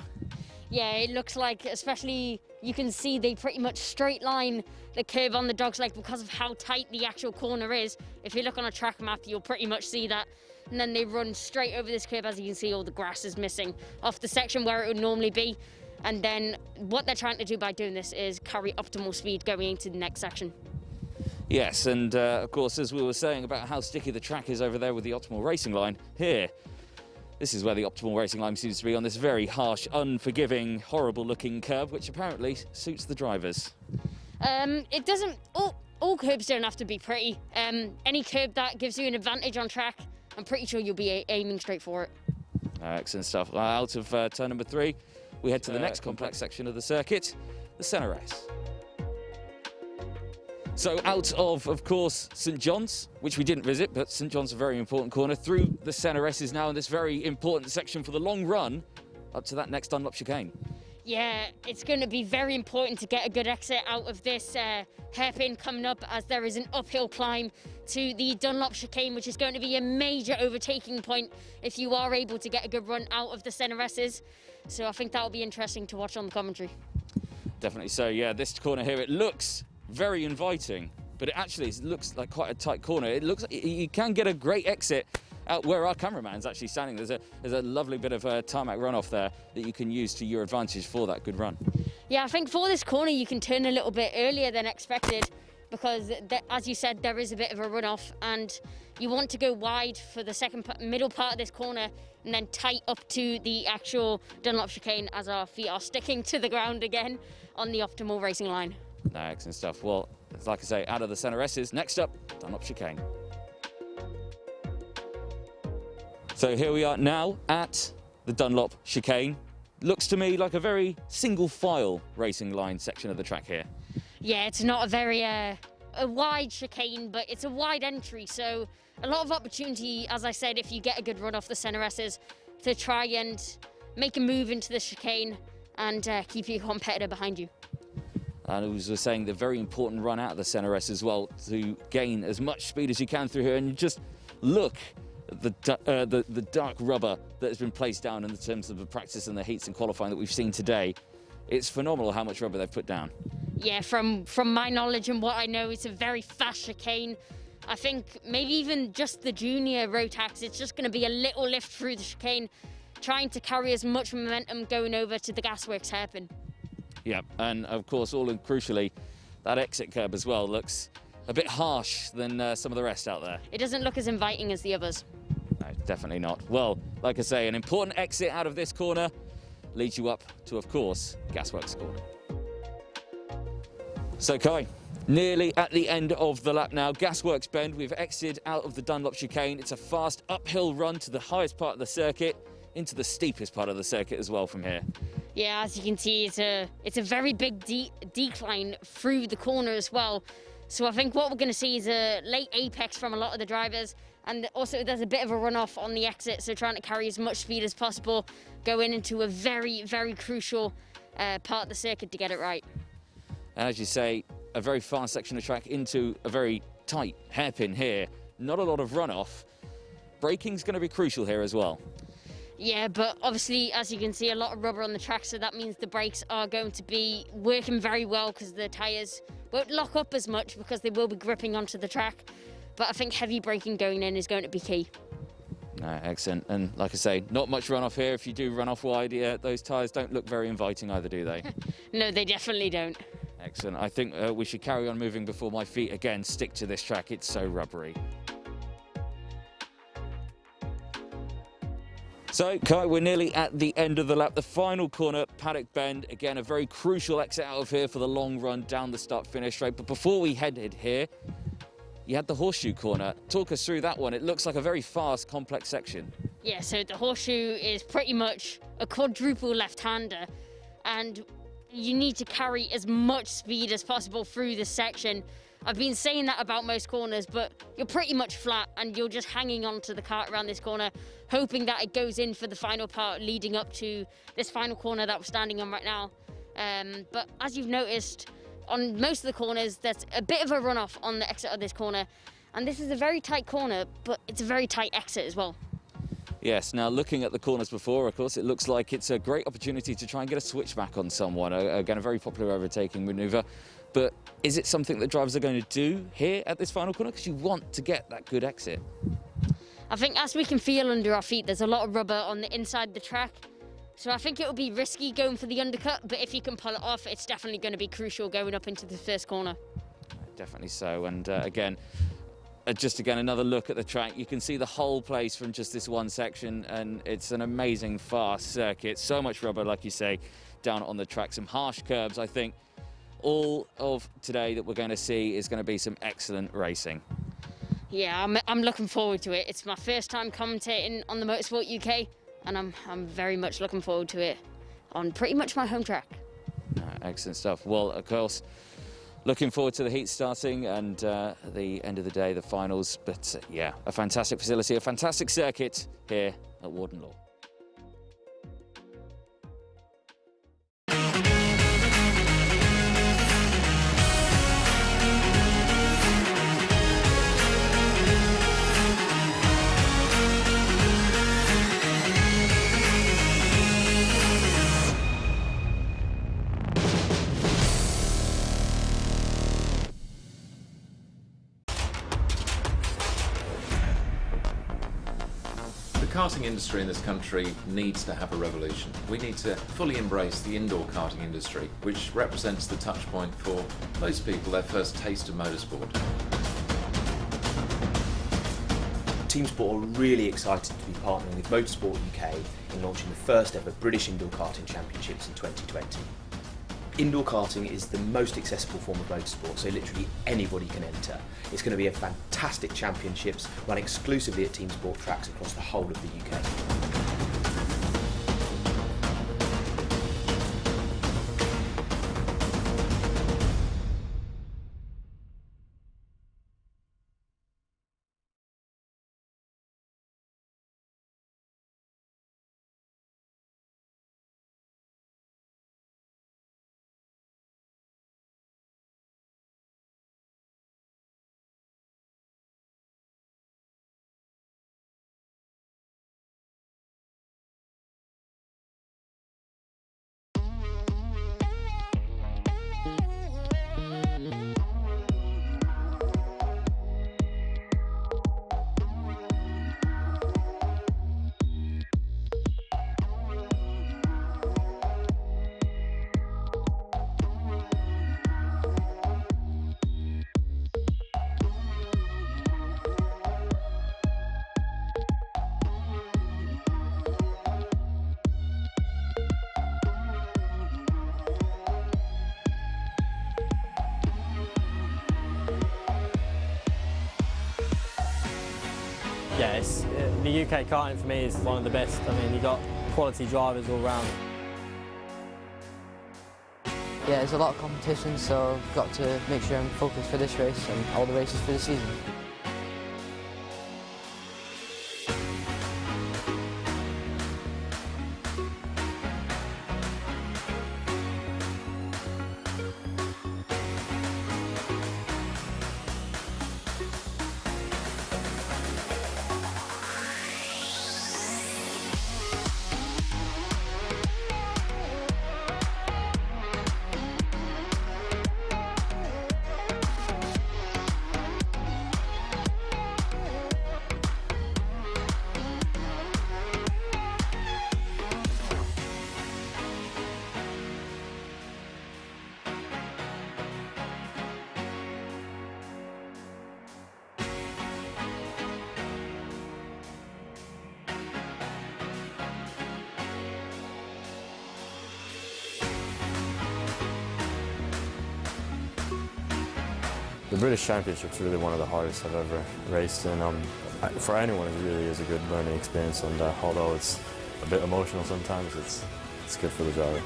Yeah, it looks like, especially you can see they pretty much straight line the curve on the Dog's Leg because of how tight the actual corner is. If you look on a track map, you'll pretty much see that. And then they run straight over this curve. As you can see, all the grass is missing off the section where it would normally be. And then what they're trying to do by doing this is carry optimal speed going into the next section. Yes, and of course, as we were saying about how sticky the track is over there with the optimal racing line, here, this is where the optimal racing line seems to be, on this very harsh, unforgiving, horrible-looking curb, which apparently suits the drivers. It doesn't. All curbs don't have to be pretty. Any curb that gives you an advantage on track, I'm pretty sure you'll be aiming straight for it. Excellent stuff. Out of turn number three, we head to the next complex section of the circuit, the Centre S. So out of course, St John's, which we didn't visit, but St John's is a very important corner, through the Centre S is now in this very important section for the long run up to that next Dunlop chicane. Yeah, it's going to be very important to get a good exit out of this hairpin coming up, as there is an uphill climb to the Dunlop chicane, which is going to be a major overtaking point if you are able to get a good run out of the Centre S's. So I think that'll be interesting to watch on the commentary. Definitely so, yeah. This corner here, it looks very inviting, but it actually looks like quite a tight corner. It looks like you can get a great exit out where our cameraman's actually standing. There's a lovely bit of tarmac runoff there that you can use to your advantage for that good run. Yeah, I think for this corner you can turn a little bit earlier than expected, because as you said, there is a bit of a runoff, and you want to go wide for the middle part of this corner and then tight up to the actual Dunlop chicane, as our feet are sticking to the ground again on the optimal racing line. No, excellent stuff. Well, like I say, out of the Centre S's, next up, Dunlop chicane. So here we are now at the Dunlop chicane. Looks to me like a very single file racing line section of the track here. Yeah, it's not a very a wide chicane, but it's a wide entry, so a lot of opportunity, as I said, if you get a good run off the Centre S's, to try and make a move into the chicane and keep your competitor behind you. And as we were saying, the very important run out of the Centre S as well, to gain as much speed as you can through here. And you just look at the dark rubber that has been placed down in terms of the practice and the heats and qualifying that we've seen today. It's phenomenal how much rubber they've put down. Yeah, from my knowledge and what I know, it's a very fast chicane. I think maybe even just the junior Rotax, it's just going to be a little lift through the chicane trying to carry as much momentum going over to the gasworks hairpin. Yeah, and of course, crucially, that exit curb as well looks a bit harsh than some of the rest out there. It doesn't look as inviting as the others. No, definitely not. Well, like I say, an important exit out of this corner leads you up to, of course, gasworks corner. So, Kai, nearly at the end of the lap now. Gasworks bend, we've exited out of the Dunlop chicane. It's a fast uphill run to the highest part of the circuit, into the steepest part of the circuit as well from here. Yeah, as you can see, it's a very big decline through the corner as well. So I think what we're going to see is a late apex from a lot of the drivers, and also there's a bit of a runoff on the exit, so trying to carry as much speed as possible, going into a very, very crucial part of the circuit to get it right. And as you say, a very fast section of track into a very tight hairpin here. Not a lot of runoff. Braking's going to be crucial here as well. Yeah, but obviously, as you can see, a lot of rubber on the track, so that means the brakes are going to be working very well because the tyres won't lock up as much because they will be gripping onto the track. But I think heavy braking going in is going to be key. Excellent. And like I say, not much runoff here. If you do run off wide, those tyres don't look very inviting either, do they? No, they definitely don't. Excellent. I think we should carry on moving before my feet again stick to this track. It's so rubbery. So, Kai, we're nearly at the end of the lap. The final corner, paddock bend. Again, a very crucial exit out of here for the long run down the start-finish straight. But before we headed here, you had the horseshoe corner. Talk us through that one. It looks like a very fast, complex section. Yeah, so the horseshoe is pretty much a quadruple left-hander, and you need to carry as much speed as possible through this section. I've been saying that about most corners, but you're pretty much flat and you're just hanging on to the kart around this corner, hoping that it goes in for the final part leading up to this final corner that we're standing on right now. But as you've noticed, on most of the corners, there's a bit of a runoff on the exit of this corner. And this is a very tight corner, but it's a very tight exit as well. Yes, now looking at the corners before, of course, it looks like it's a great opportunity to try and get a switchback on someone. Again, a very popular overtaking manoeuvre. But is it something that drivers are going to do here at this final corner? Because you want to get that good exit. I think as we can feel under our feet, there's a lot of rubber on the inside of the track. So I think it will be risky going for the undercut, but if you can pull it off, it's definitely going to be crucial going up into the first corner. Definitely so. And again, another look at the track. You can see the whole place from just this one section, and it's an amazing fast circuit. So much rubber, like you say, down on the track. Some harsh curbs. I think all of today that we're going to see is going to be some excellent racing. Yeah, I'm looking forward to it. It's my first time commentating on the Motorsport UK, and I'm very much looking forward to it on pretty much my home track. Excellent stuff. Well, of course, looking forward to the heat starting and the end of the day, the finals. But yeah, a fantastic facility, a fantastic circuit here at Warden Law. The karting industry in this country needs to have a revolution. We need to fully embrace the indoor karting industry, which represents the touch point for most people, their first taste of motorsport. Team Sport are really excited to be partnering with Motorsport UK in launching the first ever British Indoor Karting Championships in 2020. Indoor karting is the most accessible form of motorsport, so literally anybody can enter. It's going to be a fantastic championships run exclusively at Team Sport tracks across the whole of the UK. The UK karting for me is one of the best. I mean, you've got quality drivers all round. Yeah, there's a lot of competition, so I've got to make sure I'm focused for this race and all the races for the season. The British Championship's really one of the hardest I've ever raced in. For anyone, it really is a good learning experience, and although it's a bit emotional sometimes, it's good for the driver.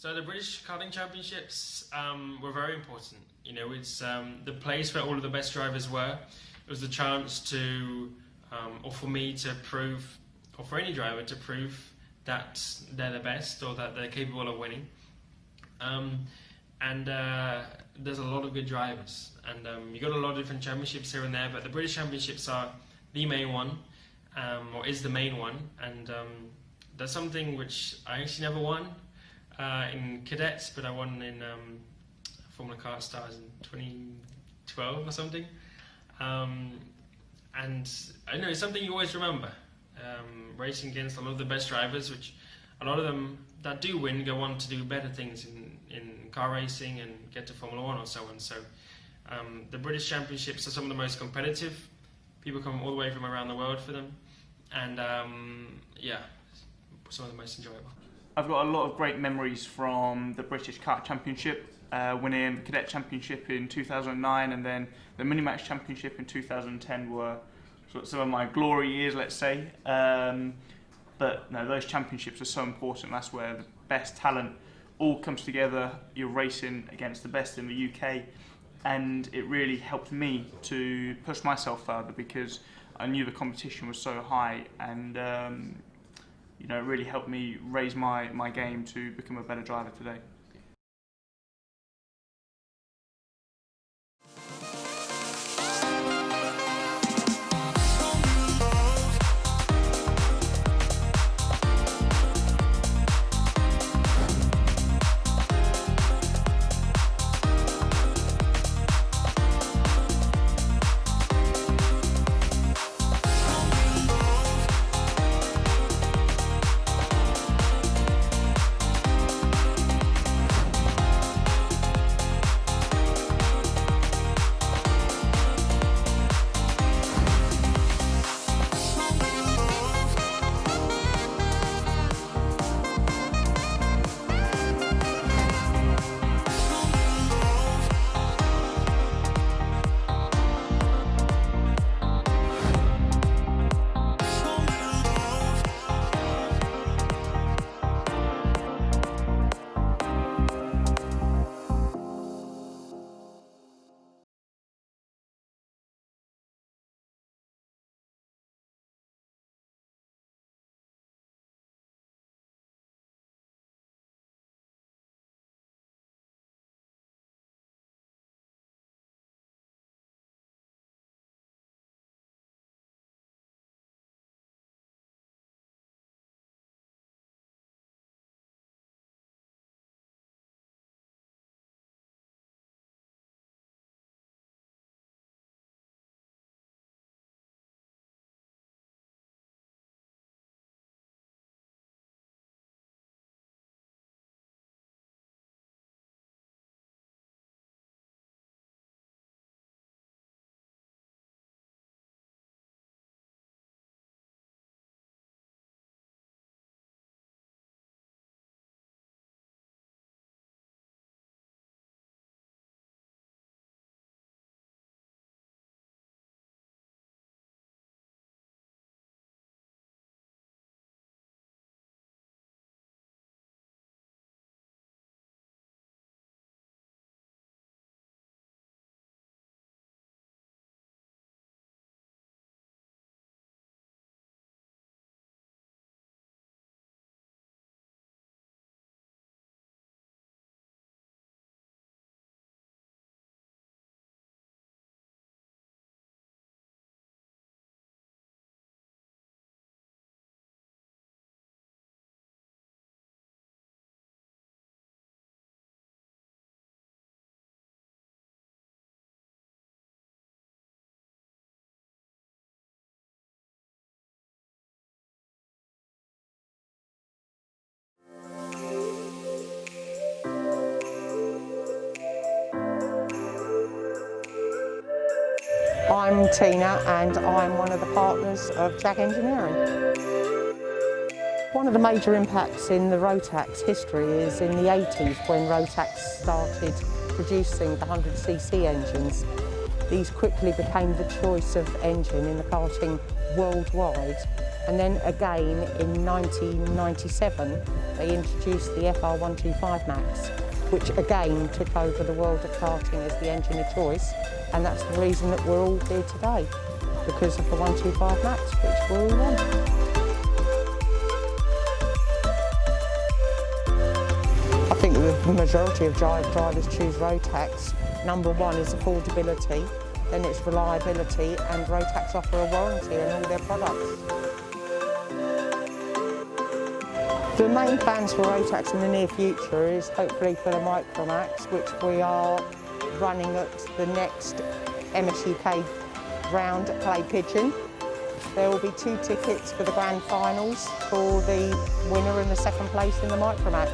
So the British Karting Championships were very important. You know, it's the place where all of the best drivers were. It was the chance to, or for me to prove, or for any driver to prove that they're the best or that they're capable of winning. There's a lot of good drivers, and you got a lot of different championships here and there, but the British Championships are the main one, or is the main one, and that's something which I actually never won in cadets, but I won in Formula Kart Stars in 2012 or something. And I know it's something you always remember, racing against a lot of the best drivers, which a lot of them that do win go on to do better things in car racing and get to Formula 1 or so on. So the British Championships are some of the most competitive. People come all the way from around the world for them, and yeah, some of the most enjoyable. I've got a lot of great memories from the British Kart Championship, winning the Cadet Championship in 2009, and then the Mini Match Championship in 2010 were sort of some of my glory years, let's say. But no, those championships are so important. That's where the best talent all comes together. You're racing against the best in the UK, and it really helped me to push myself further because I knew the competition was so high, and you know, it really helped me raise my game to become a better driver today. I'm Tina and I'm one of the partners of Jag Engineering. One of the major impacts in the Rotax history is in the 80s when Rotax started producing the 100cc engines. These quickly became the choice of engine in the karting worldwide. And then again in 1997 they introduced the FR125 Max, which again took over the world of karting as the engine of choice. And that's the reason that we're all here today, because of the 125 Max, which we're all on. I think the majority of drivers choose Rotax. Number one is affordability, then it's reliability, and Rotax offer a warranty on all their products. The main plans for Rotax in the near future is hopefully for the Micro Max, which we are running at the next MSUK round at Clay Pigeon. There will be 2 tickets for the grand finals for the winner and the second place in the Micro Max.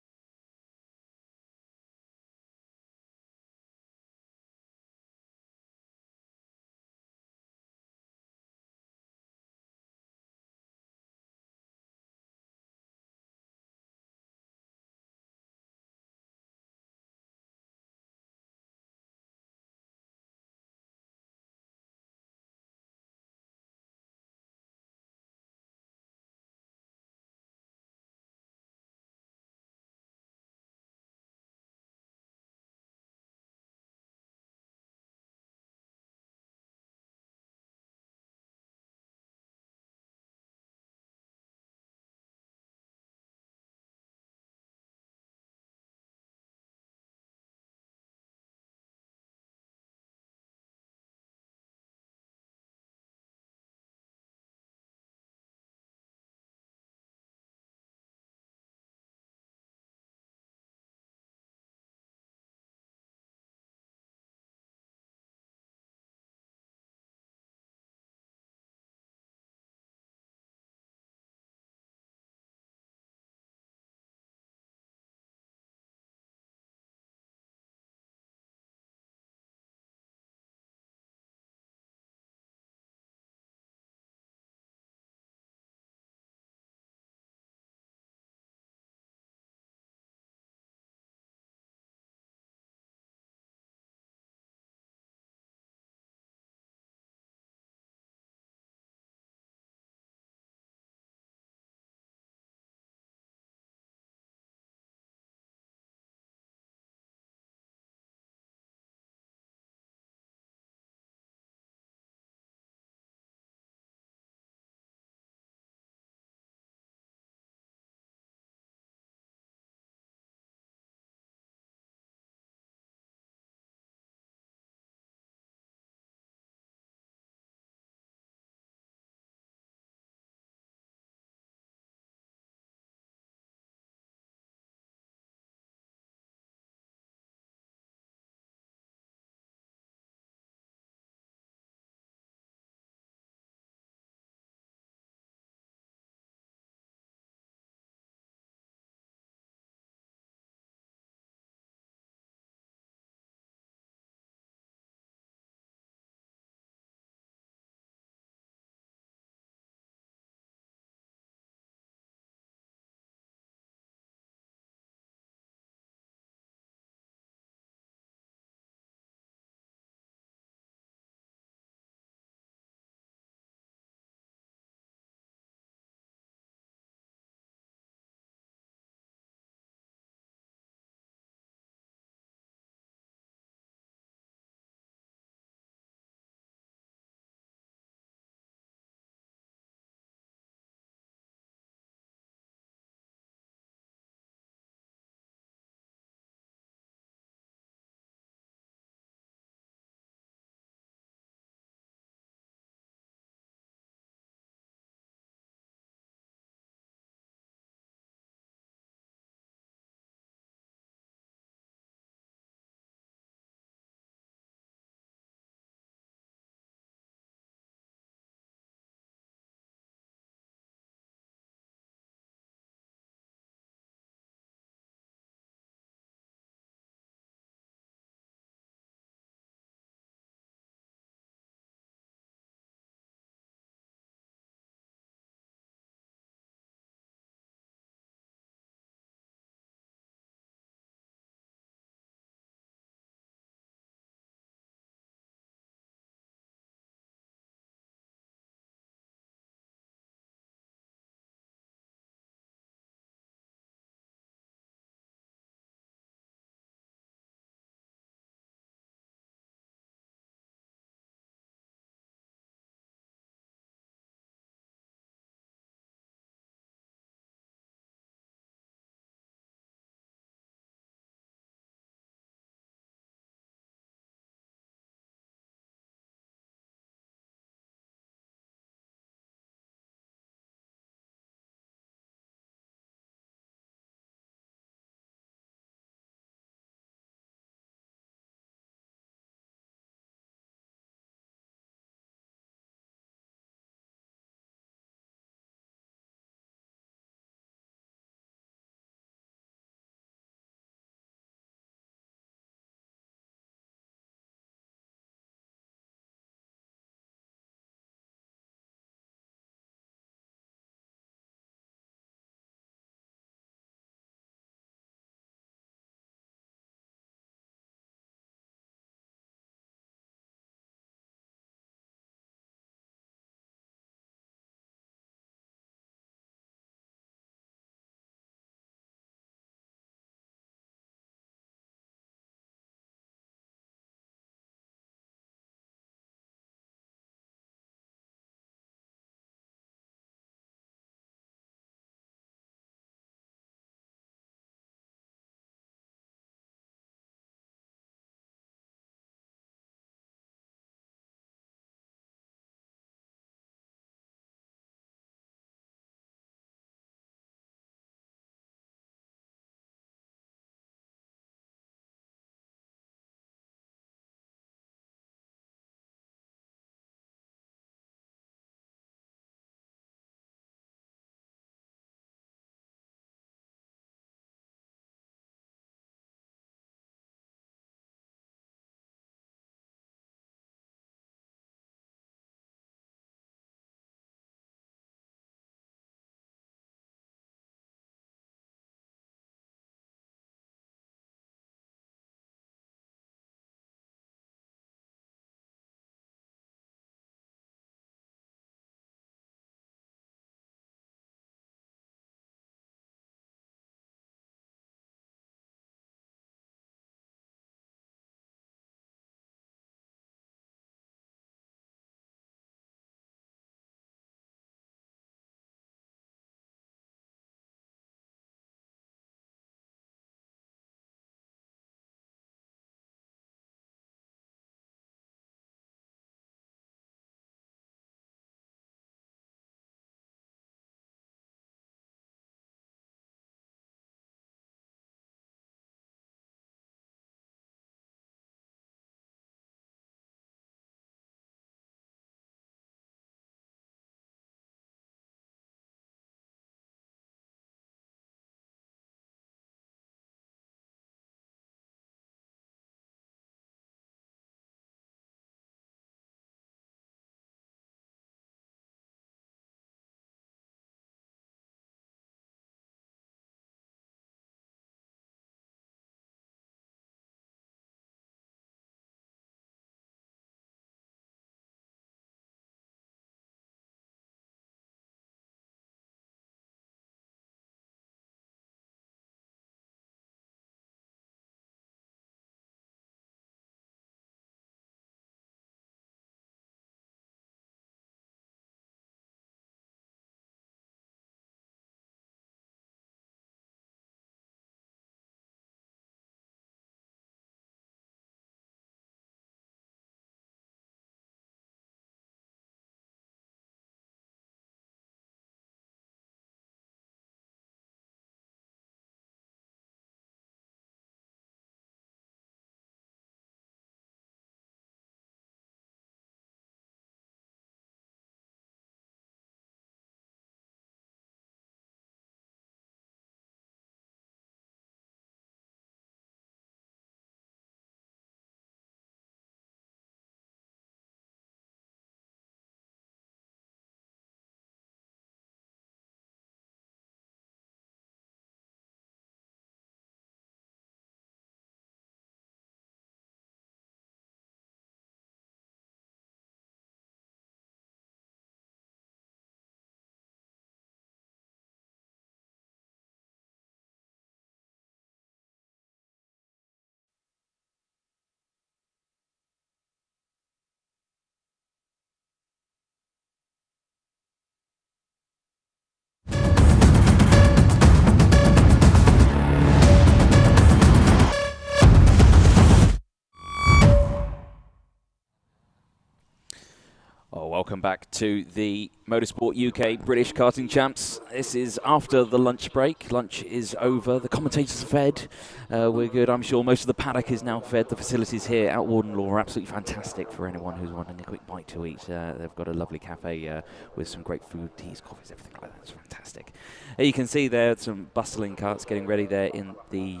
Oh, welcome back to the Motorsport UK British Karting Champs. This is after the lunch break. Lunch is over. The commentators are fed. We're good. I'm sure most of the paddock is now fed. The facilities here at Warden Law are absolutely fantastic for anyone who's wanting a quick bite to eat. They've got a lovely cafe with some great food, teas, coffees, everything like that. It's fantastic. You can see there some bustling karts getting ready there in the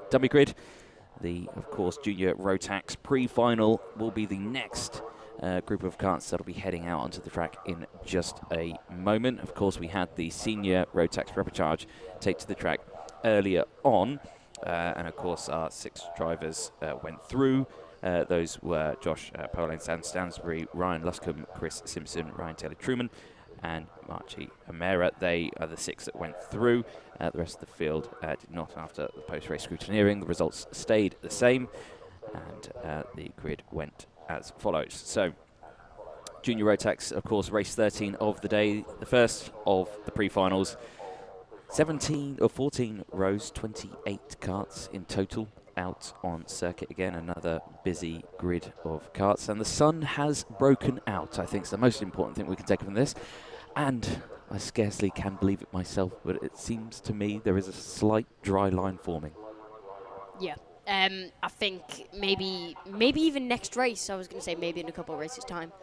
dummy grid. The, of course, Junior Rotax pre-final will be the next group of karts that'll be heading out onto the track in just a moment. Of course, we had the Senior Rotax Repercharge take to the track earlier on, and of course our 6 drivers went through. Those were Josh Poland Stansbury, Ryan Luscombe, Chris Simpson, Ryan Taylor-Truman, and Marchi Amera. They are the 6 that went through. The rest of the field did not after the post-race scrutineering. The results stayed the same, and the grid went as follows. So, Junior Rotax, of course, race 13 of the day, the first of the pre-finals. 14 rows, 28 karts in total out on circuit again. Another busy grid of karts, and the sun has broken out. I think it's the most important thing we can take from this, and I scarcely can believe it myself, but it seems to me there is a slight dry line forming. Yeah. I think maybe even next race, I was going to say maybe in a couple of races' time,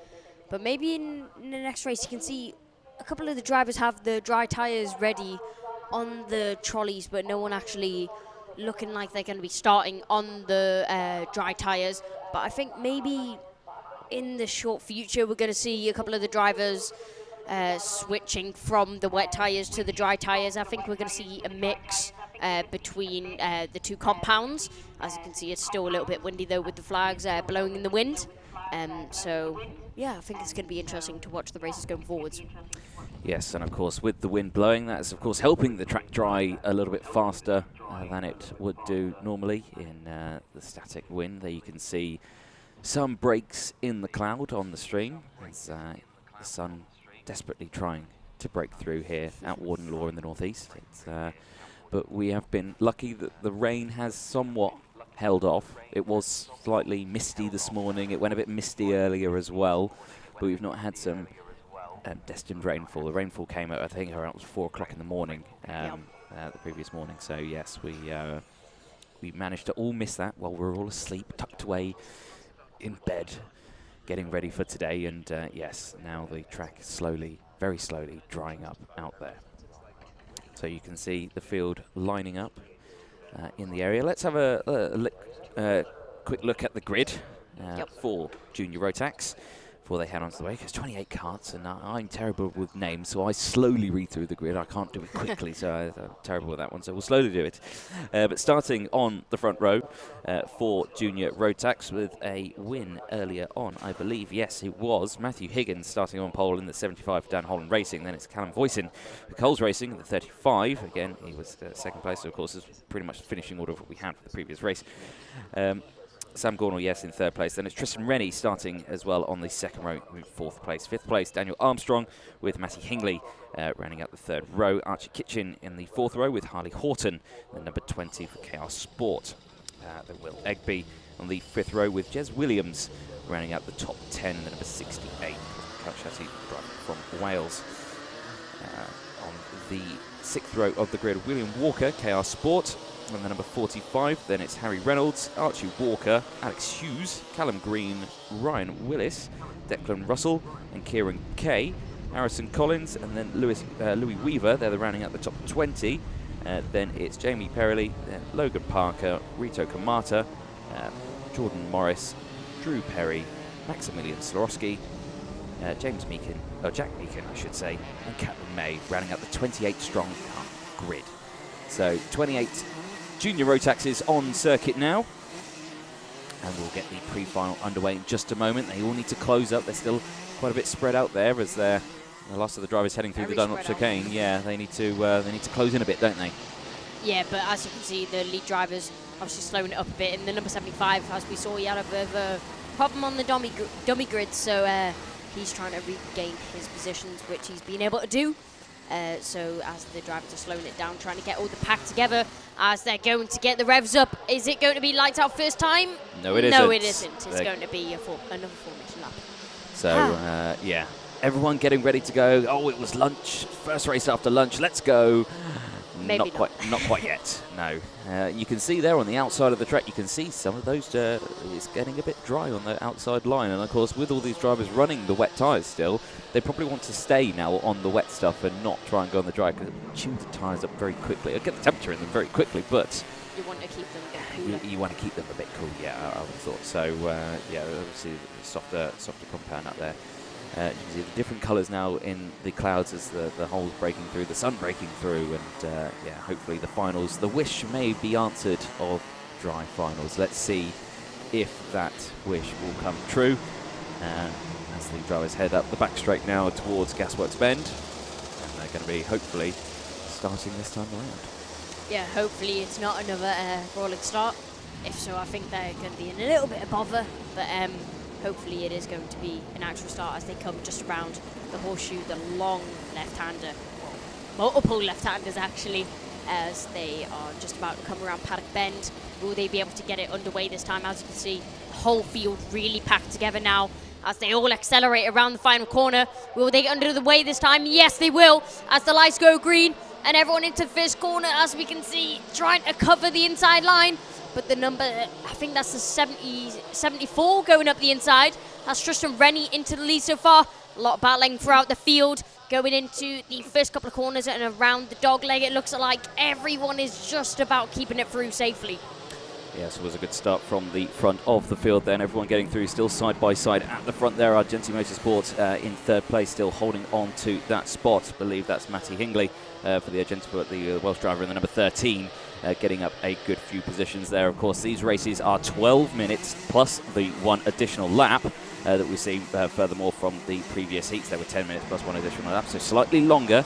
but maybe in the next race you can see a couple of the drivers have the dry tyres ready on the trolleys, but no one actually looking like they're going to be starting on the dry tyres. But I think maybe in the short future we're going to see a couple of the drivers switching from the wet tyres to the dry tyres. I think we're going to see a mix between the 2 compounds. As you can see, it's still a little bit windy though with the flags blowing in the wind. So yeah, I think it's going to be interesting to watch the races going forwards. Yes, and of course with the wind blowing, that's of course helping the track dry a little bit faster than it would do normally in the static wind. There you can see some breaks in the cloud on the stream as the sun desperately trying to break through here at Warden Law in the northeast. But we have been lucky that the rain has somewhat held off. It was slightly misty this morning. It went a bit misty earlier as well, but we've not had some destined rainfall. The rainfall came at, I think, around 4 o'clock in the morning, the previous morning. So yes, we managed to all miss that while we were all asleep, tucked away in bed, getting ready for today. And yes, now the track is slowly, very slowly drying up out there. So you can see the field lining up in the area. Let's have a quick look at the grid for Junior Rotax before they head onto the way. There's 28 karts, and I'm terrible with names, so I slowly read through the grid. I can't do it quickly, so I'm terrible with that one, so we'll slowly do it. But starting on the front row for Junior Rotax with a win earlier on, I believe. Yes, it was Matthew Higgins starting on pole in the 75 for Dan Holland Racing. Then it's Callum Voisin for Coles Racing in the 35. Again, he was second place, so of course is pretty much the finishing order of what we had for the previous race. Sam Gornall, yes, in 3rd place. Then it's Tristan Rennie starting as well on the 2nd row in 4th place. 5th place, Daniel Armstrong with Matty Hingley rounding out the 3rd row. Archie Kitchen in the 4th row with Harley Horton, the number 20 for KR Sport. Then Will Egby on the 5th row with Jez Williams rounding out the top 10, the number 68, Couch Chassis driver from Wales. On the 6th row of the grid, William Walker, KR Sport. And the number 45, then it's Harry Reynolds, Archie Walker, Alex Hughes, Callum Green, Ryan Willis, Declan Russell, and Kieran Kay, Harrison Collins, and then Louis Weaver. They're the rounding out the top 20. Then it's Jamie Perrelli, Logan Parker, Rito Kamata, Jordan Morris, Drew Perry, Maximilian Slorowski, James Meakin, or Jack Meakin, I should say, and Captain May, rounding out the 28-strong grid. So 28 Junior Rotaxes on circuit now, and we'll get the pre-final underway in just a moment. They all need to close up. They're still quite a bit spread out there as the last of the drivers heading through the Dunlop chicane. Yeah, they need to close in a bit, don't they? Yeah, but as you can see, the lead drivers obviously slowing it up a bit. In the number 75, as we saw, he had a bit of a problem on the dummy grid, so he's trying to regain his positions, which he's been able to do. So as the drivers are slowing it down, trying to get all the pack together as they're going to get the revs up. Is it going to be lights out first time? No, it isn't. No, it isn't. It's going to be another formation lap. So, yeah, everyone getting ready to go. Oh, it was lunch. First race after lunch. Let's go. Maybe not quite yet. No. You can see there on the outside of the track, you can see some of those, it's getting a bit dry on the outside line. And of course, with all these drivers running the wet tyres still, they probably want to stay now on the wet stuff and not try and go on the dry, because it chews the tyres up very quickly. It'll get the temperature in them very quickly, but You want to keep them a bit cooler. you want to keep them a bit cool, yeah, I would have thought. So, yeah, obviously softer compound out there. You can see the different colours now in the clouds as the holes breaking through, the sun breaking through, and yeah, hopefully the finals, the wish may be answered of dry finals. Let's see if that wish will come true. As the drivers head up the back straight now towards Gasworks Bend, and they're going to be hopefully starting this time around. Yeah, hopefully it's not another rolling start. If so, I think they're going to be in a little bit of bother, but hopefully it is going to be an actual start as they come just around the horseshoe, the long left-hander, multiple left-handers actually, as they are just about to come around Paddock Bend. Will they be able to get it underway this time? As you can see, the whole field really packed together now as they all accelerate around the final corner. Will they get under the way this time? Yes, they will, as the lights go green and everyone into the first corner, as we can see, trying to cover the inside line. But the number, I think that's the 74 going up the inside. That's Tristan Rennie into the lead so far. A lot of battling throughout the field. Going into the first couple of corners and around the dog leg, it looks like everyone is just about keeping it through safely. Yes, it was a good start from the front of the field then. Everyone getting through still side by side at the front there. Argenti Motorsport in third place, still holding on to that spot. I believe that's Matty Hingley for the Argenti, the Welsh driver in the number 13. Getting up a good few positions there. Of course, these races are 12 minutes plus the one additional lap that we've seen furthermore from the previous heats. There were 10 minutes plus one additional lap, so slightly longer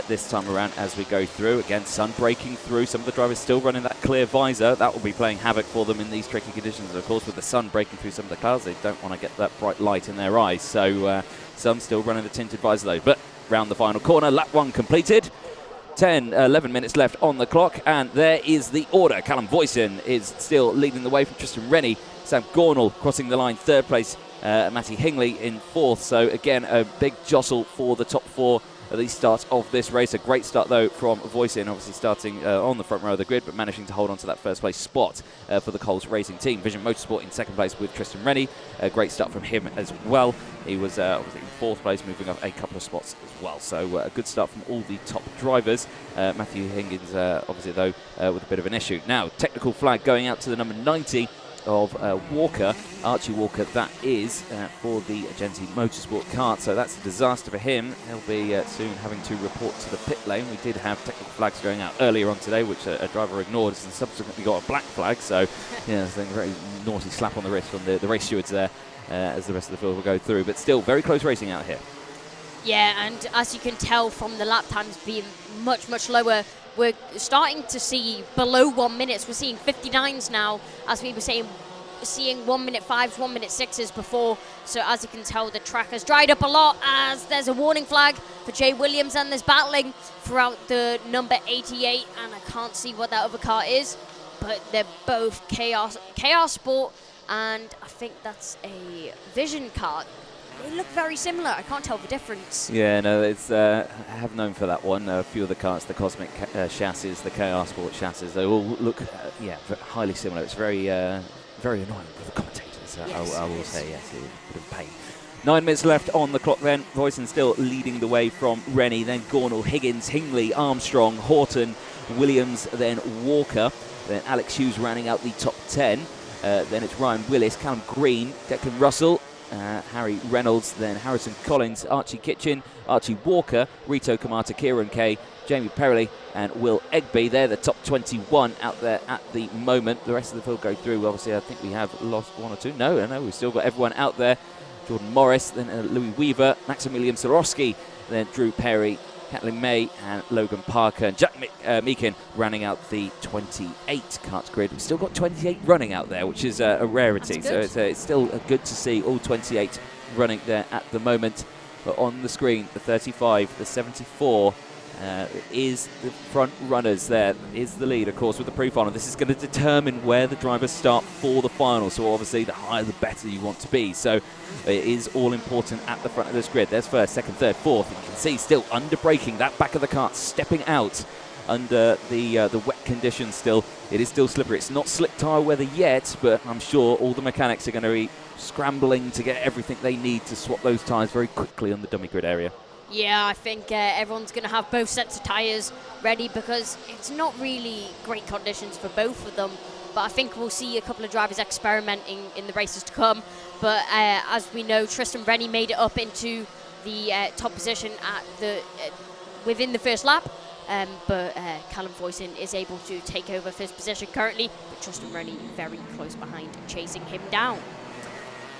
this time around as we go through. Again, sun breaking through. Some of the drivers still running that clear visor. That will be playing havoc for them in these tricky conditions. And of course, with the sun breaking through some of the clouds, they don't want to get that bright light in their eyes. So some still running the tinted visor though. But round the final corner, lap one completed. 11 minutes left on the clock, and there is the order. Callum Voisin is still leading the way from Tristan Rennie. Sam Gornall crossing the line, third place. Matty Hingley in fourth. So again, a big jostle for the top four at the start of this race. A great start though from Voisin, obviously starting on the front row of the grid, but managing to hold on to that first place spot for the Coles Racing team. Vision Motorsport in second place with Tristan Rennie. A great start from him as well. He was obviously in fourth place, moving up a couple of spots as well. So a good start from all the top drivers. Matthew Higgins obviously though with a bit of an issue. Now, technical flag going out to the number 90 of Walker, Archie Walker, that is for the Argenti Motorsport Kart. So that's a disaster for him. He'll be soon having to report to the pit lane. We did have technical flags going out earlier on today, which a driver ignored and subsequently got a black flag. So yeah, it's a very naughty slap on the wrist from the race stewards there as the rest of the field will go through. But still, very close racing out here. Yeah, and as you can tell from the lap times being much, much lower, we're starting to see below 1 minute. We're seeing 59s now, as we were saying, seeing 1 minute 5s, 1 minute 6s before. So as you can tell, the track has dried up a lot as there's a warning flag for Jay Williams, and there's battling throughout the number 88, and I can't see what that other car is, but they're both Chaos Sport, and I think that's a Vision Kart. They look very similar. I can't tell the difference. Yeah, no, it's I have known for that one. A few of the karts, the Cosmic chassis, the KR Sport chassis, they all look, yeah, highly similar. It's very, very annoying for the commentators. Yes, I will say, yes, a bit of pain. 9 minutes left on the clock then. Voisin still leading the way from Rennie, then Gornall, Higgins, Hingley, Armstrong, Horton, Williams, then Walker. Then Alex Hughes rounding out the top 10. Then it's Ryan Willis, Callum Green, Declan Russell, Harry Reynolds, then Harrison Collins, Archie Kitchen, Archie Walker, Rito Kamata, Kieran Kay, Jamie Perrelly and Will Egby. They're the top 21 out there at the moment. The rest of the field go through. Obviously, I think we have lost one or two. No, we've still got everyone out there. Jordan Morris, then Louis Weaver, Maximilian Sorowski, then Drew Perry, Kathleen May and Logan Parker, and Jack Meakin rounding out the 28 karts grid. We've still got 28 running out there, which is a rarity. So it's still good to see all 28 running there at the moment. But on the screen, the 35, the 74, is the front runners. There is the lead, of course, with the pre-final. This is going to determine where the drivers start for the final. So obviously the higher the better you want to be. So it is all important at the front of this grid. There's first, second, third, fourth. And you can see still under braking, that back of the kart stepping out under the wet conditions still. It is still slippery. It's not slick tyre weather yet, but I'm sure all the mechanics are going to be scrambling to get everything they need to swap those tyres very quickly on the dummy grid area. Yeah, I think everyone's going to have both sets of tyres ready because it's not really great conditions for both of them. But I think we'll see a couple of drivers experimenting in the races to come. But as we know, Tristan Rennie made it up into the top position at the within the first lap. But Callum Voisin is able to take over first position currently. But Tristan Rennie very close behind, chasing him down.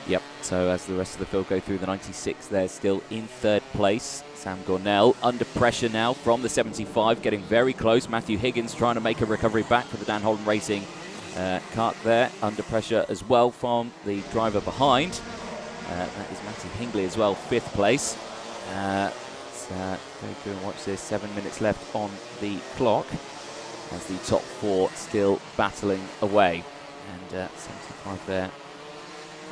Yep, so as the rest of the field go through, the 96 there still in third place. Sam Gornell under pressure now from the 75, getting very close. Matthew Higgins trying to make a recovery back for the Dan Holden Racing kart there. Under pressure as well from the driver behind. That is Matty Hingley as well, fifth place. Let's go through and watch this. 7 minutes left on the clock as the top four still battling away. And 75 there.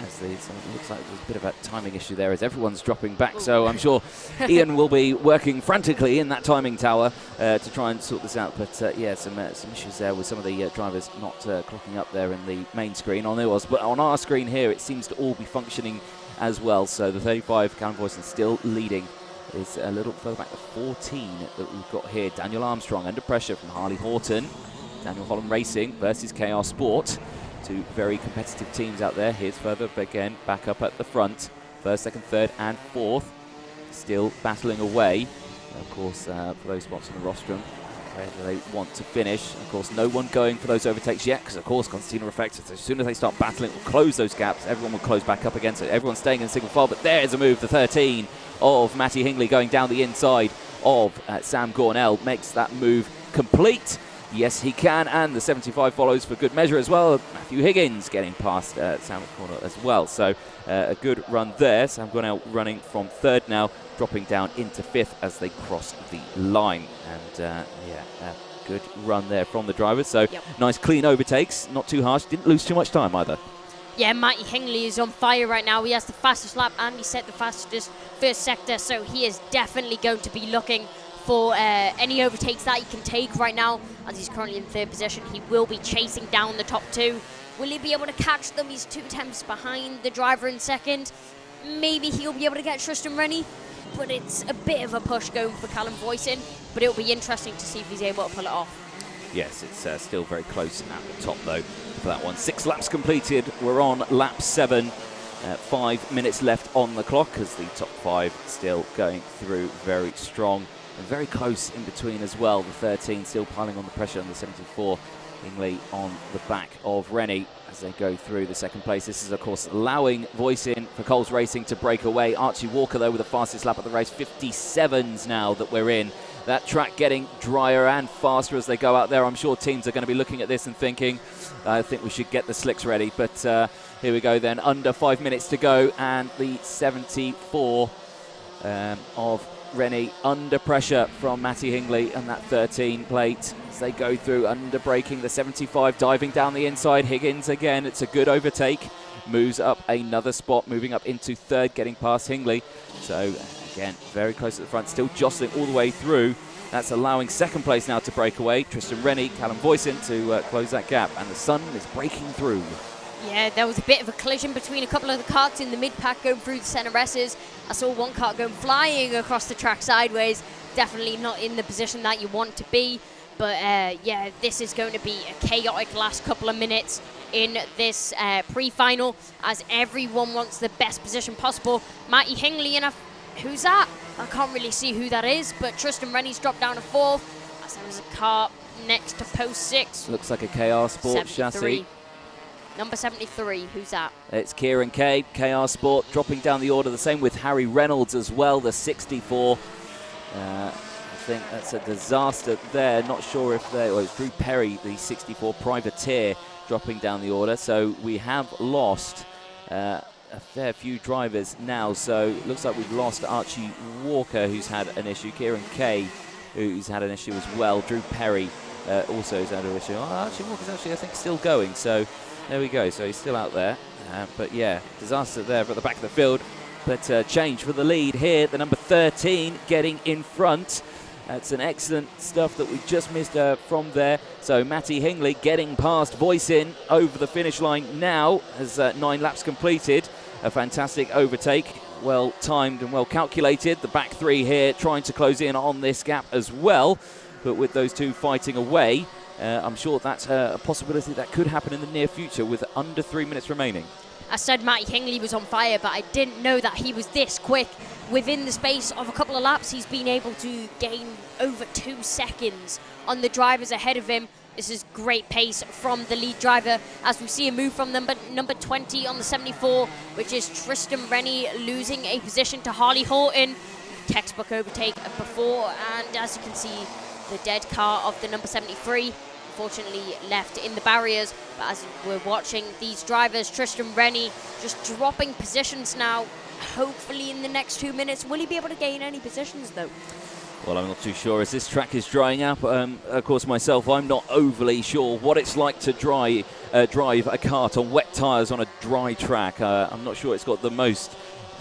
As it looks like there's a bit of a timing issue there as everyone's dropping back. So I'm sure Ian will be working frantically in that timing tower to try and sort this out. But yeah, some issues there with some of the drivers not clocking up there in the main screen on theirs. But on our screen here, it seems to all be functioning as well. So the 35, Callum Voisin still leading. Is a little further back to 14 that we've got here. Daniel Armstrong under pressure from Harley Horton. Daniel Holland Racing versus KR Sport. Two very competitive teams out there. Here's further again, back up at the front. First, second, third, and fourth. Still battling away. Of course, for those spots on the rostrum, where do they want to finish? Of course, no one going for those overtakes yet, because of course, Constantino Reflectors, as soon as they start battling, will close those gaps. Everyone will close back up again, so everyone's staying in single file. But there's a move, the 13 of Matty Hingley going down the inside of Sam Gornell. Makes that move complete. Yes, he can, and the 75 follows for good measure as well. Matthew Higgins getting past Sam Gornell as well. So a good run there. Sam Gornell running from third now, dropping down into fifth as they cross the line. And yeah, good run there from the drivers. So nice clean overtakes, not too harsh. Didn't lose too much time either. Yeah, Matty Hingley is on fire right now. He has the fastest lap and he set the fastest first sector. So he is definitely going to be looking for any overtakes that he can take right now, as he's currently in third position. He will be chasing down the top two. Will he be able to catch them? He's 2 attempts behind the driver in second. Maybe he'll be able to get Tristan Rennie, but it's a bit of a push going for Callum Voisin. But it'll be interesting to see if he's able to pull it off. Yes, it's still very close at the top though for that one. 6 laps completed. We're on lap 7. 5 minutes left on the clock as the top 5 still going through very strong. And very close in between as well. The 13 still piling on the pressure on the 74. Hingley on the back of Rennie as they go through the second place. This is, of course, allowing Voisin for Coles Racing to break away. Archie Walker, though, with the fastest lap of the race. 57s now that we're in. That track getting drier and faster as they go out there. I'm sure teams are going to be looking at this and thinking, I think we should get the slicks ready. But here we go then. Under 5 minutes to go. And the 74 of Rennie under pressure from Matty Hingley and that 13 plate as they go through under braking. The 75 diving down the inside. Higgins again, it's a good overtake, moves up another spot, moving up into third, getting past Hingley. So again, very close at the front, still jostling all the way through. That's allowing second place now to break away. Tristan Rennie, Callum Voisin to close that gap, and the sun is breaking through. Yeah, there was a bit of a collision between a couple of the karts in the mid-pack going through the centre S's. I saw one kart going flying across the track sideways. Definitely not in the position that you want to be. But yeah, this is going to be a chaotic last couple of minutes in this pre-final as everyone wants the best position possible. Matty Hingley in a... Who's that? I can't really see who that is, but Tristan Rennie's dropped down to fourth. As there was a car next to post 6. Looks like a KR Sport 73. Chassis. Number 73, who's that? It's Kieran Kay, KR Sport, dropping down the order. The same with Harry Reynolds as well, the 64. I think that's a disaster there. Not sure if they... Well, it's Drew Perry, the 64 privateer, dropping down the order. So we have lost a fair few drivers now. So it looks like we've lost Archie Walker, who's had an issue. Kieran Kay who's had an issue as well. Drew Perry also has had an issue. Archie Walker's actually, I think, still going. So there we go. So he's still out there. But yeah, disaster there at the back of the field. But change for the lead here. The number 13 getting in front. That's an excellent stuff that we just missed from there. So Matty Hingley getting past Voisin over the finish line now as 9 laps completed. A fantastic overtake, well timed and well calculated. The back 3 here trying to close in on this gap as well. But with those 2 fighting away, I'm sure that's a possibility that could happen in the near future with under 3 minutes remaining. I said Matty Hingley was on fire, but I didn't know that he was this quick. Within the space of a couple of laps, he's been able to gain over 2 seconds on the drivers ahead of him. This is great pace from the lead driver as we see a move from number 20 on the 74, which is Tristan Rennie losing a position to Harley Horton. Textbook overtake before, and as you can see, the dead car of the number 73 unfortunately left in the barriers. But as we're watching these drivers, Tristan Rennie just dropping positions now. Hopefully in the next 2 minutes, will he be able to gain any positions though? Well, I'm not too sure as this track is drying up. Of course, myself, I'm not overly sure what it's like to drive a kart on wet tyres on a dry track. I'm not sure it's got the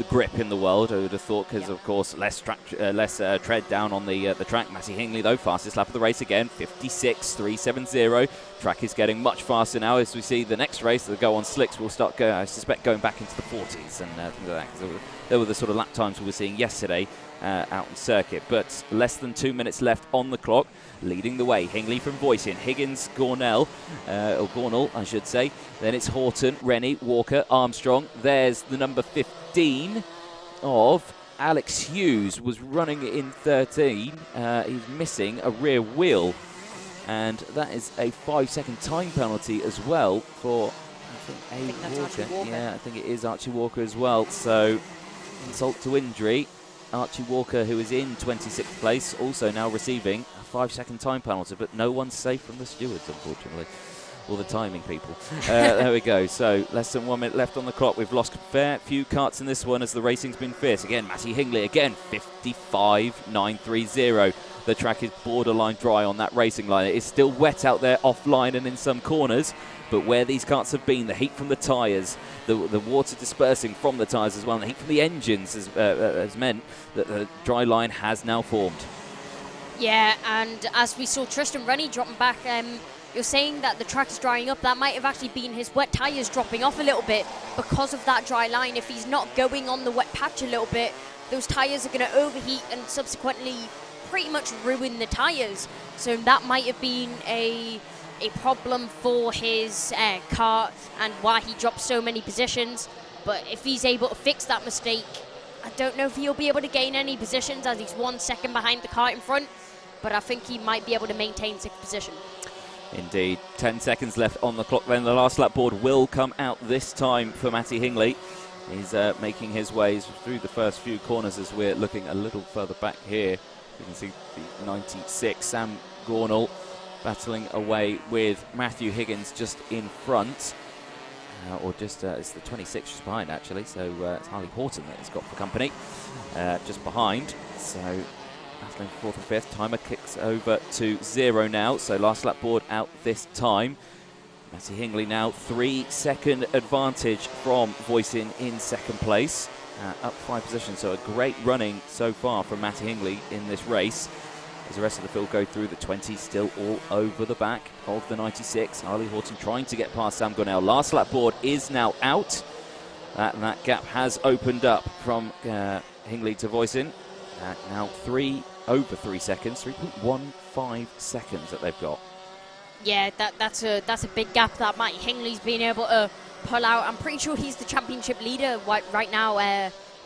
grip in the world, I would have thought, because of course less tread down on the track. Matty Hingley though, fastest lap of the race again, 56.370. Track is getting much faster now as we see the next race that go on slicks will start I suspect going back into the 40s and things like that, because they were the sort of lap times we were seeing yesterday out on circuit. But less than 2 minutes left on the clock. Leading the way, Hingley from Voisin, Higgins, Gornell, or Gornell, I should say. Then it's Horton, Rennie, Walker, Armstrong. There's the number 15 of Alex Hughes, was running in 13. He's missing a rear wheel. And that is a 5-second time penalty as well for, I think Walker. Yeah, I think it is Archie Walker as well. So, insult to injury. Archie Walker, who is in 26th place, also now receiving a 5-second time penalty, but no one's safe from the stewards, unfortunately, or the timing people. There we go. So less than 1 minute left on the clock. We've lost a fair few karts in this one as the racing's been fierce. Again, Matty Hingley, again, 55.930. The track is borderline dry on that racing line. It is still wet out there offline and in some corners, but where these karts have been, the heat from the tyres, the water dispersing from the tyres as well, and the heat from the engines has meant that the dry line has now formed. Yeah, and as we saw Tristan Rennie dropping back, you're saying that the track is drying up. That might have actually been his wet tyres dropping off a little bit because of that dry line. If he's not going on the wet patch a little bit, those tyres are going to overheat and subsequently pretty much ruin the tyres. So that might have been a problem for his car and why he dropped so many positions. But if he's able to fix that mistake, I don't know if he'll be able to gain any positions as he's 1 second behind the car in front, but I think he might be able to maintain 6th position. Indeed. 10 seconds left on the clock then. The last lap board will come out this time for Matty Hingley. He's making his ways through the first few corners as we're looking a little further back here. You can see the 96, Sam Gornell, battling away with Matthew Higgins just in front. Or just, it's the 26 just behind actually, so it's Harley Horton that he's got for company. Just behind, so battling 4th and 5th. Timer kicks over to 0 now, so last lap board out this time. Matty Hingley now 3-second advantage from Voisin in 2nd place. Up 5 positions, so a great running so far from Matty Hingley in this race. As the rest of the field go through, the 20 still all over the back of the 96. Harley Horton trying to get past Sam Gornell. Last lap board is now out. That gap has opened up from Hingley to Voisin. Now over 3 seconds, 3.15 seconds that they've got. Yeah, that's a big gap that Matty Hingley's been able to pull out. I'm pretty sure he's the championship leader right now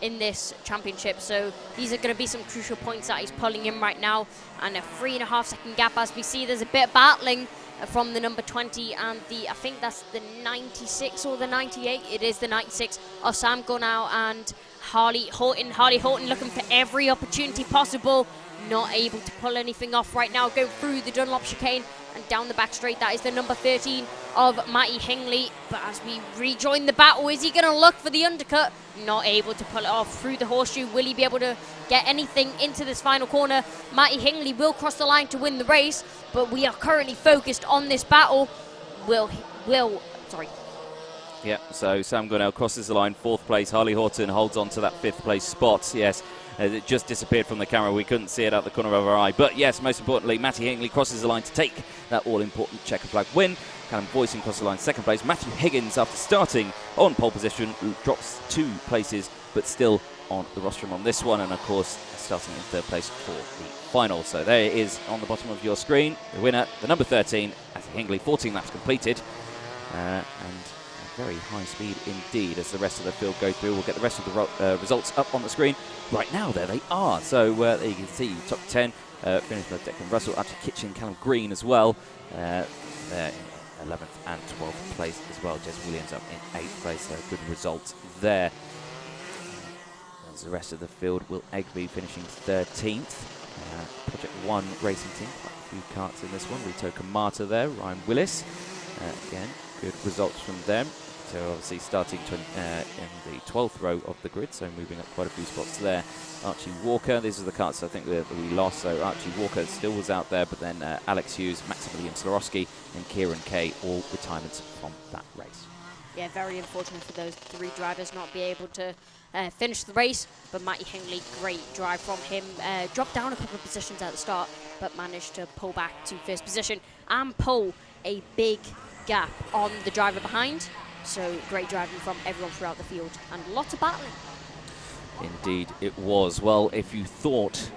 in this championship, so these are going to be some crucial points that he's pulling in right now. And a 3.5 second gap as we see. There's a bit of battling from the number 20 and I think that's the 96 or the 98. It is the 96 of Sam Gornell and Harley Horton. Harley Horton looking for every opportunity possible. Not able to pull anything off right now. Go through the Dunlop chicane. And down the back straight, that is the number 13 of Matty Hingley. But as we rejoin the battle, is he going to look for the undercut? Not able to pull it off through the horseshoe. Will he be able to get anything into this final corner? Matty Hingley will cross the line to win the race, but we are currently focused on this battle. Yeah, so Sam Gunnell crosses the line, 4th place. Harley Horton holds on to that 5th place spot. Yes, it just disappeared from the camera. We couldn't see it out the corner of our eye. But yes, most importantly, Matty Hingley crosses the line to take that all-important checker flag win. Callum Boyson crosses the line 2nd place. Matthew Higgins, after starting on pole position, drops 2 places, but still on the rostrum on this one. And of course, starting in 3rd place for the final. So there it is on the bottom of your screen. The winner, the number 13, Matty Hingley, 14 laps completed. And very high speed indeed as the rest of the field go through. We'll get the rest of the results up on the screen right now. There they are. So there you can see top 10 finished by Declan Russell, Archie Kitchen, Callum Green as well. They're in 11th and 12th place as well. Jez Williams up in 8th place. So good result there. As the rest of the field, Will Egby finishing 13th. Project 1 racing team, quite a few karts in this one. Rito Kamata there, Ryan Willis. Again, good results from them. So obviously starting in the 12th row of the grid, so moving up quite a few spots there. Archie Walker, these are the karts I think that we lost, so Archie Walker still was out there, but then Alex Hughes, Maximilian Slorowski and Kieran Kay, all retirements from that race. Yeah, very unfortunate for those 3 drivers not be able to finish the race, but Matty Hingley, great drive from him. Dropped down a couple of positions at the start, but managed to pull back to 1st position and pull a big gap on the driver behind. So great driving from everyone throughout the field and lots of battling. Indeed it was. Well, if you thought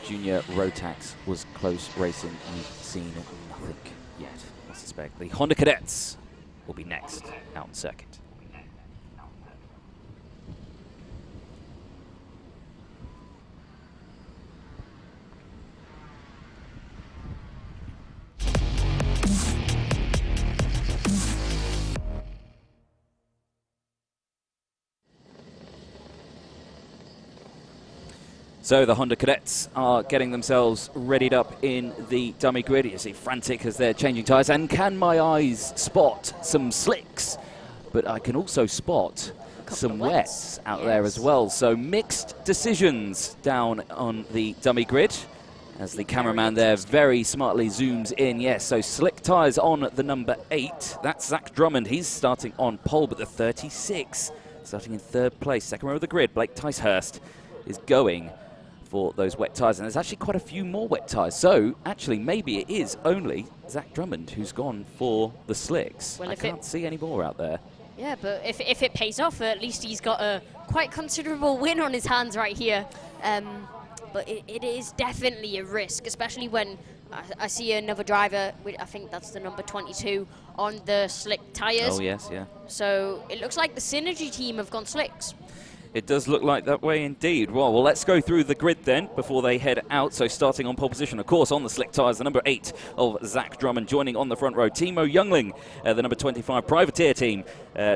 Junior Rotax was close racing, you've seen nothing yet. I suspect the Honda Cadets will be next out on circuit. So the Honda Cadets are getting themselves readied up in the dummy grid. You see frantic as they're changing tyres. And can my eyes spot some slicks? But I can also spot some wets out there as well. So mixed decisions down on the dummy grid. As the cameraman there very smartly zooms in. Yes, so slick tyres on the number 8. That's Zach Drummond. He's starting on pole, but the 36 starting in 3rd place. 2nd row of the grid, Blake Ticehurst is going for those wet tyres, and there's actually quite a few more wet tyres. So actually maybe it is only Zach Drummond who's gone for the slicks. Well, I can't see any more out there. Yeah, but if it pays off, at least he's got a quite considerable win on his hands right here. But it is definitely a risk, especially when I see another driver, I think that's the number 22, on the slick tyres. Oh yes, yeah. So it looks like the Synergy team have gone slicks. It does look like that way indeed. Well, let's go through the grid then before they head out. So starting on pole position, of course, on the slick tyres, the number 8 of Zach Drummond. Joining on the front row, Timo Youngling, the number 25 Privateer team,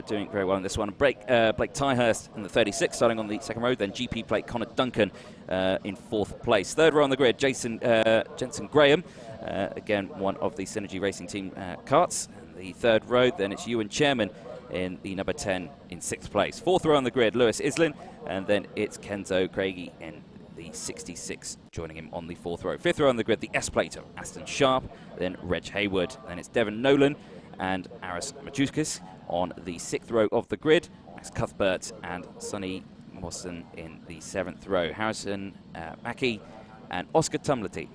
doing very well in this one. Blake Ticehurst in the 36, starting on the 2nd row. Then GP plate Connor Duncan in 4th place. 3rd row on the grid, Jensen Graham, again, one of the Synergy Racing Team karts. The 3rd row, then it's Ewan Chairman in the number 10 in 6th place. 4th row on the grid, Lewis Islin, and then it's Kenzo Craigie in the 66, joining him on the 4th row. 5th row on the grid, the S-plate of Aston Sharp, then Reg Hayward, then it's Devon Nolan and Aris Machuskis on the 6th row of the grid, Max Cuthbert and Sonny Mawson in the 7th row. Harrison Mackey and Oscar Tumtilly,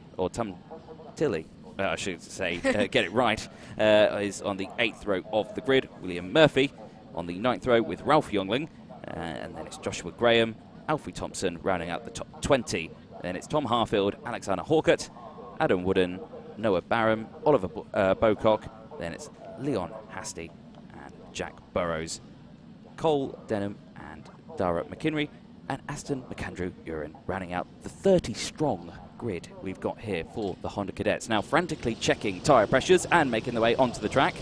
I should say, get it right, is on the 8th row of the grid. William Murphy on the 9th row with Ralph Youngling. And then it's Joshua Graham, Alfie Thompson rounding out the top 20. Then it's Tom Harfield, Alexander Hawkett, Adam Wooden, Noah Barham, Oliver Bocock. Then it's Leon Hasty and Jack Burrows, Cole Denham and Dara McKinry, and Aston McAndrew Urin rounding out the 30-strong grid we've got here for the Honda Cadets. Now frantically checking tyre pressures and making their way onto the track.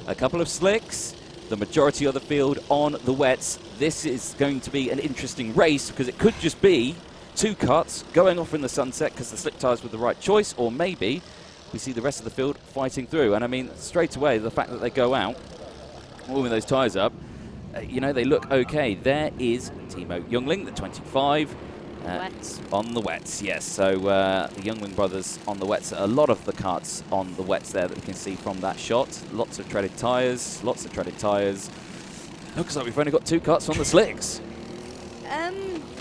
A couple of slicks, the majority of the field on the wets. This is going to be an interesting race because it could just be 2 karts going off in the sunset because the slick tyres were the right choice, or maybe we see the rest of the field fighting through. And I mean, straight away, the fact that they go out, warming those tyres up, you know, they look okay. There is Timo Youngling, the 25. On the wets, yes. So the Youngling brothers on the wets. A lot of the karts on the wets there that we can see from that shot. Lots of treaded tyres, lots of treaded tyres. Looks like we've only got 2 karts on the slicks.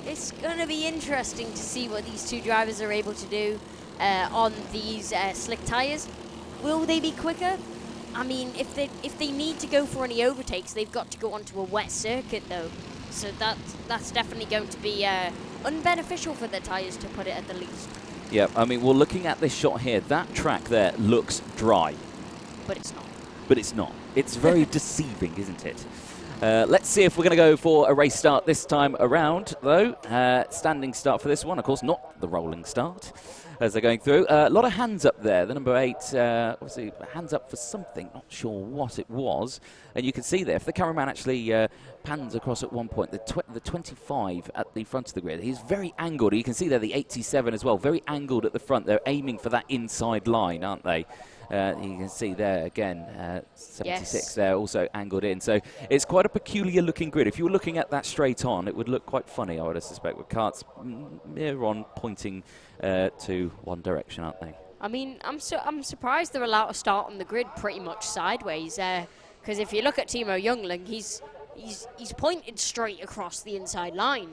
It's going to be interesting to see what these 2 drivers are able to do on these slick tyres. Will they be quicker? I mean, if they need to go for any overtakes, they've got to go onto a wet circuit, though. So that's definitely going to be unbeneficial for the tyres, to put it at the least. Yeah, I mean, well, looking at this shot here, that track there looks dry. But it's not. But it's not. It's very deceiving, isn't it? Let's see if we're going to go for a race start this time around, though. Standing start for this one, of course, not the rolling start as they're going through. A lot of hands up there. The number 8, obviously, hands up for something, not sure what it was. And you can see there, if the cameraman actually pans across at one point, the 25 at the front of the grid, he's very angled. You can see there the 87 as well, very angled at the front. They're aiming for that inside line, aren't they? You can see there again, 76 yes. There also angled in. So it's quite a peculiar looking grid. If you were looking at that straight on, it would look quite funny, I would suspect, with karts near on pointing to one direction, aren't they? I mean, I'm surprised they're allowed to start on the grid pretty much sideways. Because if you look at Timo Youngling, he's pointed straight across the inside line.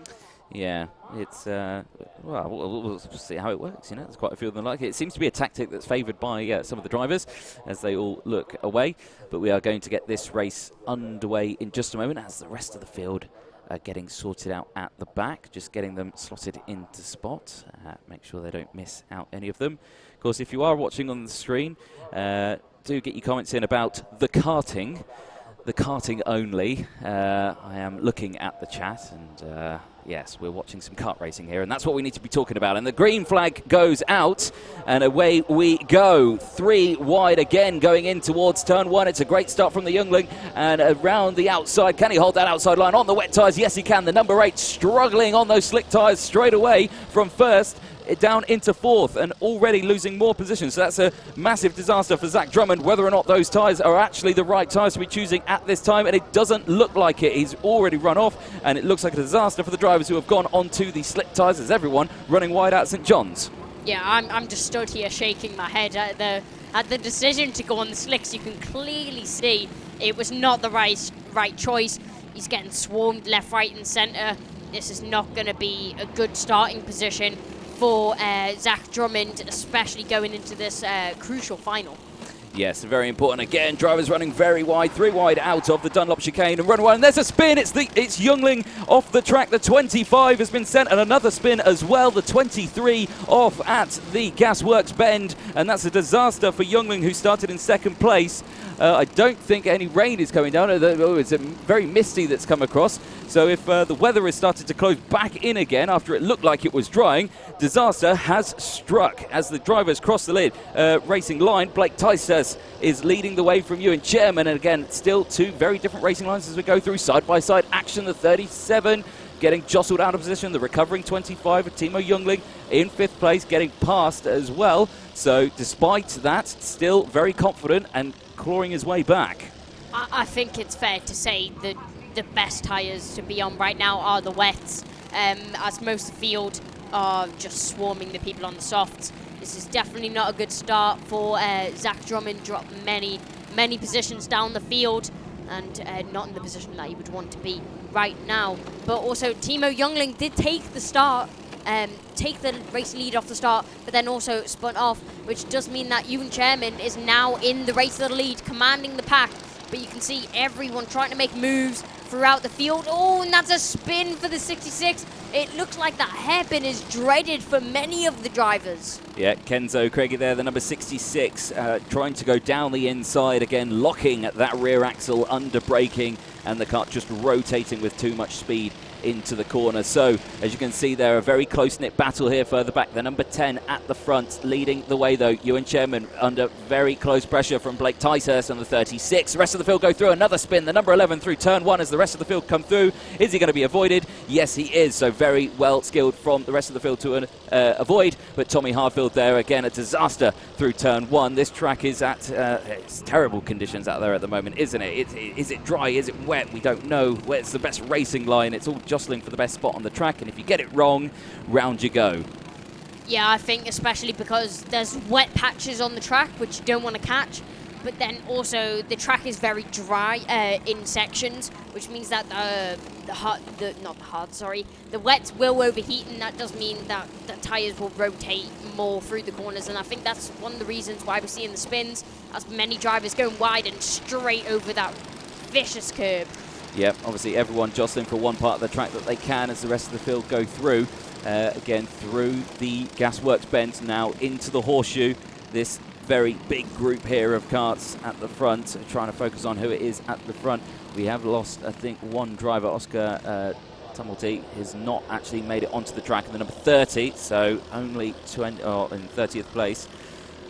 Yeah, it's, well, we'll see how it works, you know. There's quite a few of them like it. It seems to be a tactic that's favoured by some of the drivers as they all look away. But we are going to get this race underway in just a moment as the rest of the field are getting sorted out at the back, just getting them slotted into spot. Make sure they don't miss out any of them. Of course, if you are watching on the screen, do get your comments in about the karting only. I am looking at the chat, and yes, we're watching some kart racing here, and that's what we need to be talking about. And the green flag goes out, and away we go. 3 wide again, going in towards turn 1. It's a great start from the Youngling, and around the outside. Can he hold that outside line on the wet tyres? Yes, he can. The number 8 struggling on those slick tyres straight away from first down into 4th, and already losing more positions. So that's a massive disaster for Zach Drummond, whether or not those tyres are actually the right tyres to be choosing at this time, and it doesn't look like it. He's already run off, and it looks like a disaster for the drivers who have gone onto the slick tyres, as everyone running wide out St John's. Yeah, I'm just stood here shaking my head at the decision to go on the slicks. You can clearly see it was not the right choice. He's getting swarmed left, right and centre. This is not going to be a good starting position for Zach Drummond, especially going into this crucial final. Yes, very important. Again, drivers running very wide, 3 wide out of the Dunlop chicane and run wide. And there's a spin. It's Youngling off the track. The 25 has been sent, and another spin as well. The 23 off at the Gasworks bend, and that's a disaster for Youngling, who started in 2nd place. I don't think any rain is coming down. It's very misty that's come across. So if the weather has started to close back in again after it looked like it was drying, disaster has struck as the drivers cross the racing line. Blake Tice is leading the way from Ewan Chairman, and again, still 2 very different racing lines as we go through side-by-side action. The 37 getting jostled out of position. The recovering 25 of Timo Youngling in 5th place, getting past as well. So despite that, still very confident and clawing his way back. I think it's fair to say that the best tyres to be on right now are the wets, as most of the field are just swarming the people on the softs. This is definitely not a good start for Zach Drummond. Dropped many positions down the field, and not in the position that he would want to be right now. But also Timo Youngling did take the start, take the race lead off the start, but then also spun off, which does mean that Ewan Chairman is now in the race of the lead, commanding the pack. But you can see everyone trying to make moves throughout the field. Oh, and that's a spin for the 66. It looks like that hairpin is dreaded for many of the drivers. Yeah, Kenzo Craigie there, the number 66, trying to go down the inside again, locking at that rear axle, under braking, and the kart just rotating with too much speed into the corner. So, as you can see there, a very close-knit battle here further back. The number 10 at the front, leading the way, though. Ewan Chairman under very close pressure from Blake Ticehurst on the 36. The rest of the field go through. Another spin. The number 11 through turn 1 as the rest of the field come through. Is he going to be avoided? Yes, he is. So, very well skilled from the rest of the field to avoid. But Tommy Harfield there, again, a disaster through turn 1. This track is at it's terrible conditions out there at the moment, isn't it? Is it dry? Is it wet? We don't know. Where's the best racing line? It's all jostling for the best spot on the track, and if you get it wrong, round you go. Yeah, I think especially because there's wet patches on the track which you don't want to catch, but then also the track is very dry in sections, which means that the wet will overheat, and that does mean that the tyres will rotate more through the corners, and I think that's one of the reasons why we're seeing the spins, as many drivers going wide and straight over that vicious curb. Yep, obviously everyone jostling for one part of the track that they can as the rest of the field go through. Again, through the gasworks bend, now into the horseshoe. This very big group here of karts at the front, trying to focus on who it is at the front. We have lost, I think, one driver, Oscar Tumulty, has not actually made it onto the track in the number 30, so only in 30th place.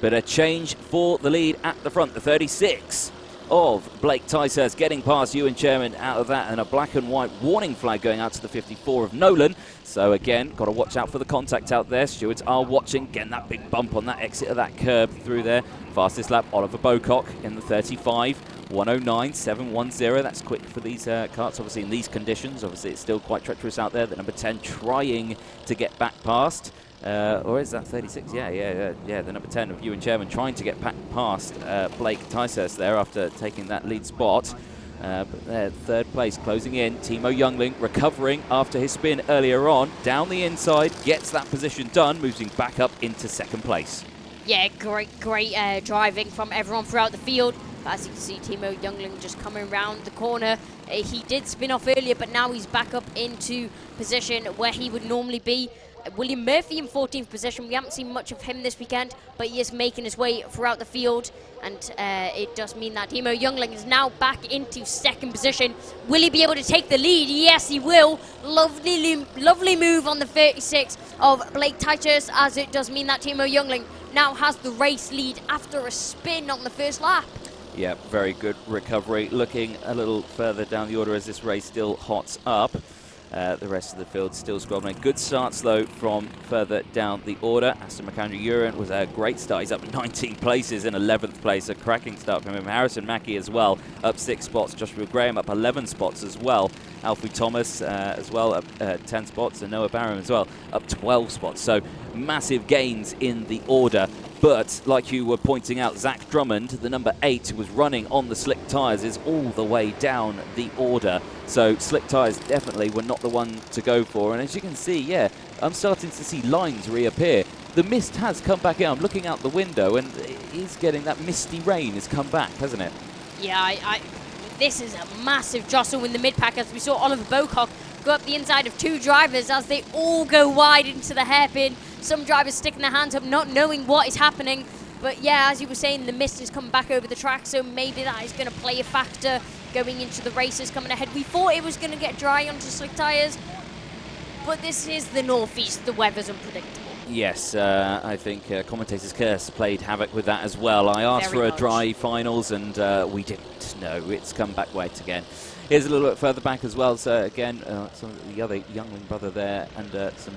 But a change for the lead at the front, the 36 of Blake Ticehurst getting past Ewan Chairman out of that, and a black and white warning flag going out to the 54 of Nolan. So again, got to watch out for the contact out there. Stewards are watching. Getting that big bump on that exit of that curb through there. Fastest lap, Oliver Bocock in the 35. 109.710. That's quick for these karts, obviously, in these conditions. Obviously, it's still quite treacherous out there. The number 10 trying to get back past. Or is that 36? Yeah. The number 10 of Ewan Chairman trying to get past Blake Ticehurst there after taking that lead spot. But there, third place, closing in. Timo Youngling recovering after his spin earlier on. Down the inside, gets that position done, moving back up into second place. Yeah, great driving from everyone throughout the field. But as you can see, Timo Youngling just coming around the corner. He did spin off earlier, but now he's back up into position where he would normally be. William Murphy in 14th position. We haven't seen much of him this weekend, but he is making his way throughout the field, and it does mean that Timo Youngling is now back into second position. Will he be able to take the lead? Yes, he will. Lovely move on the 36 of Blake Ticehurst, as it does mean that Timo Youngling now has the race lead after a spin on the first lap. Yeah, very good recovery. Looking a little further down the order as this race still hots up. The rest of the field still scrambling. Good starts, though, from further down the order. Aston McAndrew-Uren was a great start. He's up 19 places in 11th place. A cracking start from him. Harrison Mackie as well, up 6 spots. Joshua Graham up 11 spots as well. Alfie Thomas as well, up 10 spots. And Noah Barham as well, up 12 spots. So massive gains in the order. But, like you were pointing out, Zach Drummond, the number 8, who was running on the slick tyres, is all the way down the order. So slick tyres definitely were not the one to go for. And as you can see, yeah, I'm starting to see lines reappear. The mist has come back in. I'm looking out the window, and he's getting that misty rain has come back, hasn't it? Yeah, this is a massive jostle in the mid-pack, as we saw Oliver Bocock go up the inside of 2 drivers as they all go wide into the hairpin. Some drivers sticking their hands up, not knowing what is happening. But yeah, as you were saying, the mist has come back over the track, so maybe that is going to play a factor going into the races coming ahead. We thought it was going to get dry onto slick tyres, but this is the northeast. The weather's unpredictable. Yes, I think commentator's curse played havoc with that as well. I asked for a dry finals, and we didn't. No, it's come back wet again. Here's a little bit further back as well. So again, some of the other Youngling brother there under some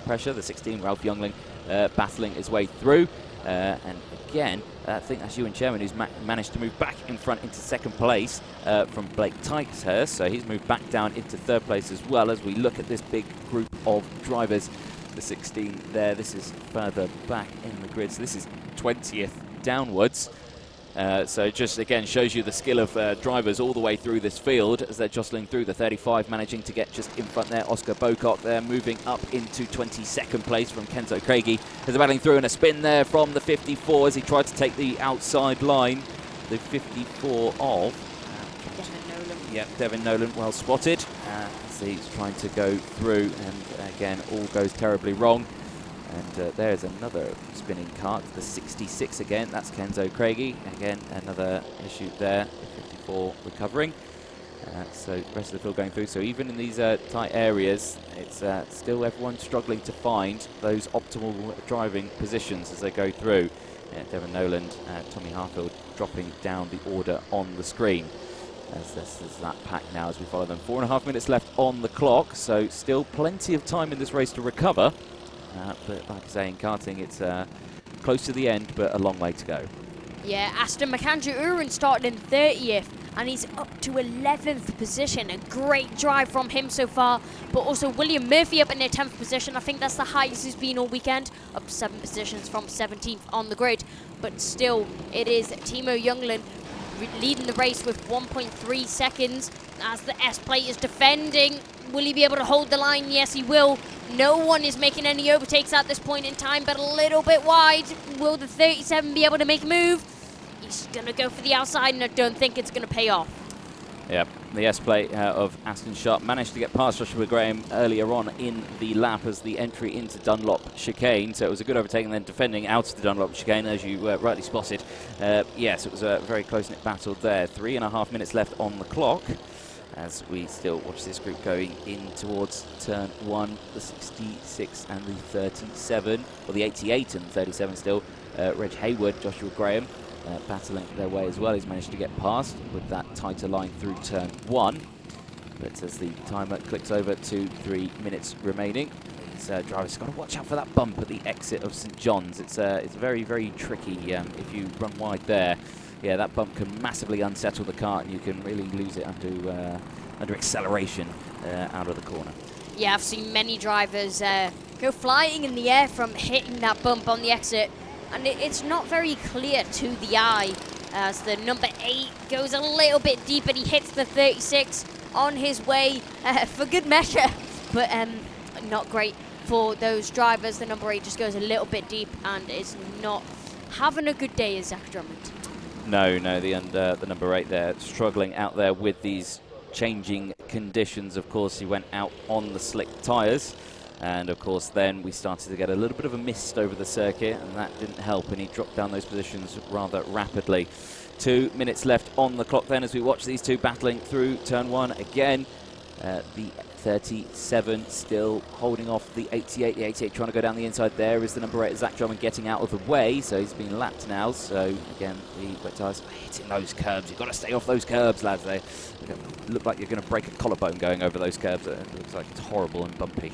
pressure. The 16, Ralph Youngling, battling his way through. And again, I think that's Ewan Chairman who's managed to move back in front into second place from Blake Ticehurst. So he's moved back down into third place as well as we look at this big group of drivers. The 16 there, this is further back in the grid. So this is 20th downwards. So just again shows you the skill of drivers all the way through this field as they're jostling through. The 35 managing to get just in front there. Oscar Bocock there moving up into 22nd place from Kenzo Craigie. There's a battling through and a spin there from the 54 as he tried to take the outside line. The 54 of Devin Nolan. Yep, Devin Nolan, well spotted. As he's trying to go through, and again all goes terribly wrong. And there's another spinning kart, the 66 again. That's Kenzo Craigie. Again, another issue there. The 54 recovering. So rest of the field going through. So even in these tight areas, it's still everyone struggling to find those optimal driving positions as they go through. Devon Noland, Tommy Harfield dropping down the order on the screen. As this is that pack now as we follow them. 4.5 minutes left on the clock, so still plenty of time in this race to recover. But like I say, in karting, it's close to the end, but a long way to go. Yeah, Aston McAndrew-Uren started in 30th, and he's up to 11th position. A great drive from him so far, but also William Murphy up in their 10th position. I think that's the highest he's been all weekend, up 7 positions from 17th on the grid. But still, it is Timo Youngland leading the race with 1.3 seconds as the S-plate is defending. Will he be able to hold the line? Yes, he will. No one is making any overtakes at this point in time, but a little bit wide. Will the 37 be able to make a move? He's going to go for the outside, and I don't think it's going to pay off. Yeah, the S-plate of Aston Sharp managed to get past Joshua Graham earlier on in the lap as the entry into Dunlop chicane. So it was a good overtaking, then defending out of the Dunlop chicane, as you rightly spotted. Yes, it was a very close-knit battle there. 3.5 minutes left on the clock as we still watch this group going in towards turn 1, the 66 and the 37, or the 88 and 37 still. Reg Hayward, Joshua Graham, battling their way as well. He's managed to get past with that tighter line through turn 1. But as the timer clicks over to 3 minutes remaining, his driver's got to watch out for that bump at the exit of St John's. It's very, very tricky if you run wide there. Yeah, that bump can massively unsettle the car, and you can really lose it under acceleration out of the corner. Yeah, I've seen many drivers go flying in the air from hitting that bump on the exit, and it's not very clear to the eye as the number 8 goes a little bit deep and he hits the 36 on his way for good measure, but not great for those drivers. The number 8 just goes a little bit deep and is not having a good day as Zach Drummond. No, the number 8 there, struggling out there with these changing conditions. Of course, he went out on the slick tyres, and of course then we started to get a little bit of a mist over the circuit, and that didn't help, and he dropped down those positions rather rapidly. 2 minutes left on the clock then as we watch these two battling through turn 1 again. The 37 still holding off the 88. The 88 trying to go down the inside. There is the number 8, Zach Drummond, getting out of the way. So he's been lapped now. So again, the wet tyres hitting those curbs. You've got to stay off those curbs, lads. They look like you're going to break a collarbone going over those curbs. It looks like it's horrible and bumpy.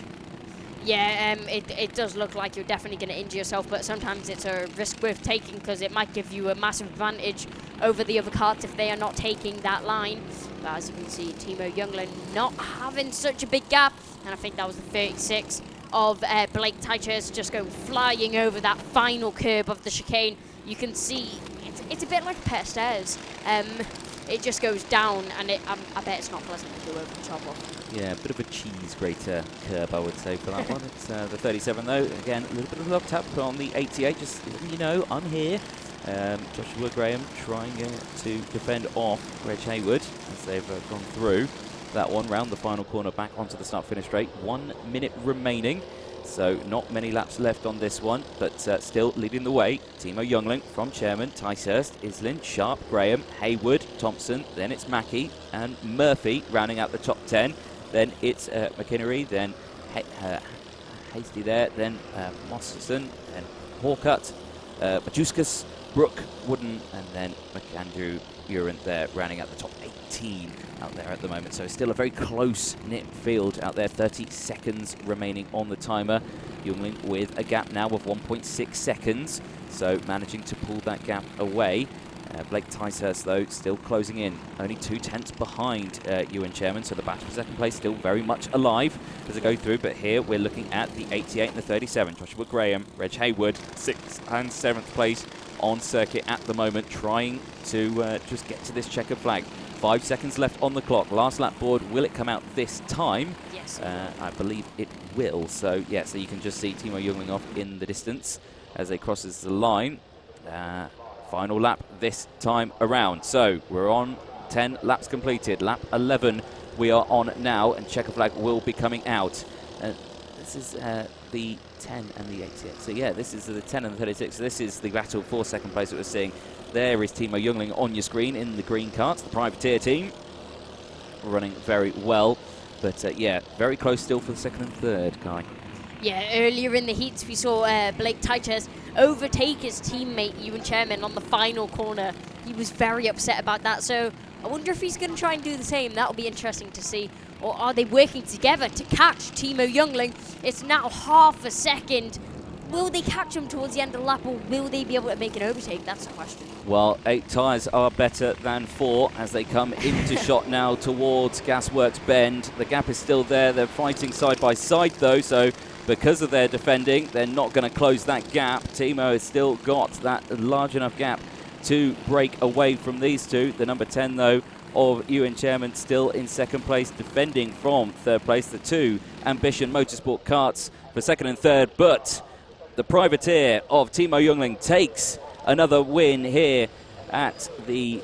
Yeah, it does look like you're definitely going to injure yourself, but sometimes it's a risk worth taking because it might give you a massive advantage over the other karts if they are not taking that line. But as you can see, Timo Youngland not having such a big gap, and I think that was the 36 of Blake Teichers just going flying over that final curb of the chicane. You can see it's a bit like a pair of stairs. It just goes down, and I bet it's not pleasant to go over the top of. Yeah, a bit of a cheese grater curb, I would say, for that one. It's the 37, though. Again, a little bit of love tap on the 88. Just letting you know, I'm here. Joshua Graham trying to defend off Reg Hayward as they've gone through that one round the final corner back onto the start-finish straight. 1 minute remaining. So not many laps left on this one, but still leading the way. Timo Youngling from Chairman, Ticehurst, Islin, Sharp, Graham, Hayward, Thompson, then it's Mackey and Murphy rounding out the top 10. Then it's McInnery, then Hasty there, then Mosselson, then Hawcutt, Majuskas, Brook, Wooden, and then McAndrew-Uren there rounding out the top 18 out there at the moment. So still a very close-knit field out there. 30 seconds remaining on the timer. Youngling with a gap now of 1.6 seconds. So managing to pull that gap away. Blake Ticehurst, though, still closing in. Only 2 tenths behind Ewan Chairman. So the battle for second place still very much alive as they go through. But here we're looking at the 88 and the 37. Joshua Graham, Reg Hayward, 6th and 7th place on circuit at the moment, trying to just get to this checkered flag. 5 seconds left on the clock. Last lap board, will it come out this time? Yes. I believe it will. So, yeah, so you can just see Timo Youngling off in the distance as they crosses the line. Final lap this time around. So, we're on 10 laps completed. Lap 11 we are on now, and checker flag will be coming out. This is the 10 and the 88. So yeah, this is the 10 and the 36. So this is the battle for second place that we're seeing. There is Timo Youngling on your screen in the green karts, the privateer team. running very well. But yeah, very close still for the second and third, Kai. Yeah, earlier in the heats we saw Blake Titus overtake his teammate Ewan Chairman on the final corner. He was very upset about that, so I wonder if he's going to try and do the same. That'll be interesting to see. Or are they working together to catch Timo Youngling? It's now half a second. Will they catch him towards the end of the lap, or will they be able to make an overtake? That's the question. Well, 8 tyres are better than 4 as they come into shot now towards Gasworks Bend. The gap is still there. They're fighting side by side, though, so because of their defending, they're not going to close that gap. Timo has still got that large enough gap to break away from these two. The number 10, though, of Ewan Chairman still in second place, defending from third place. The 2 Ambition Motorsport karts for second and third, but the privateer of Timo Youngling takes another win here at the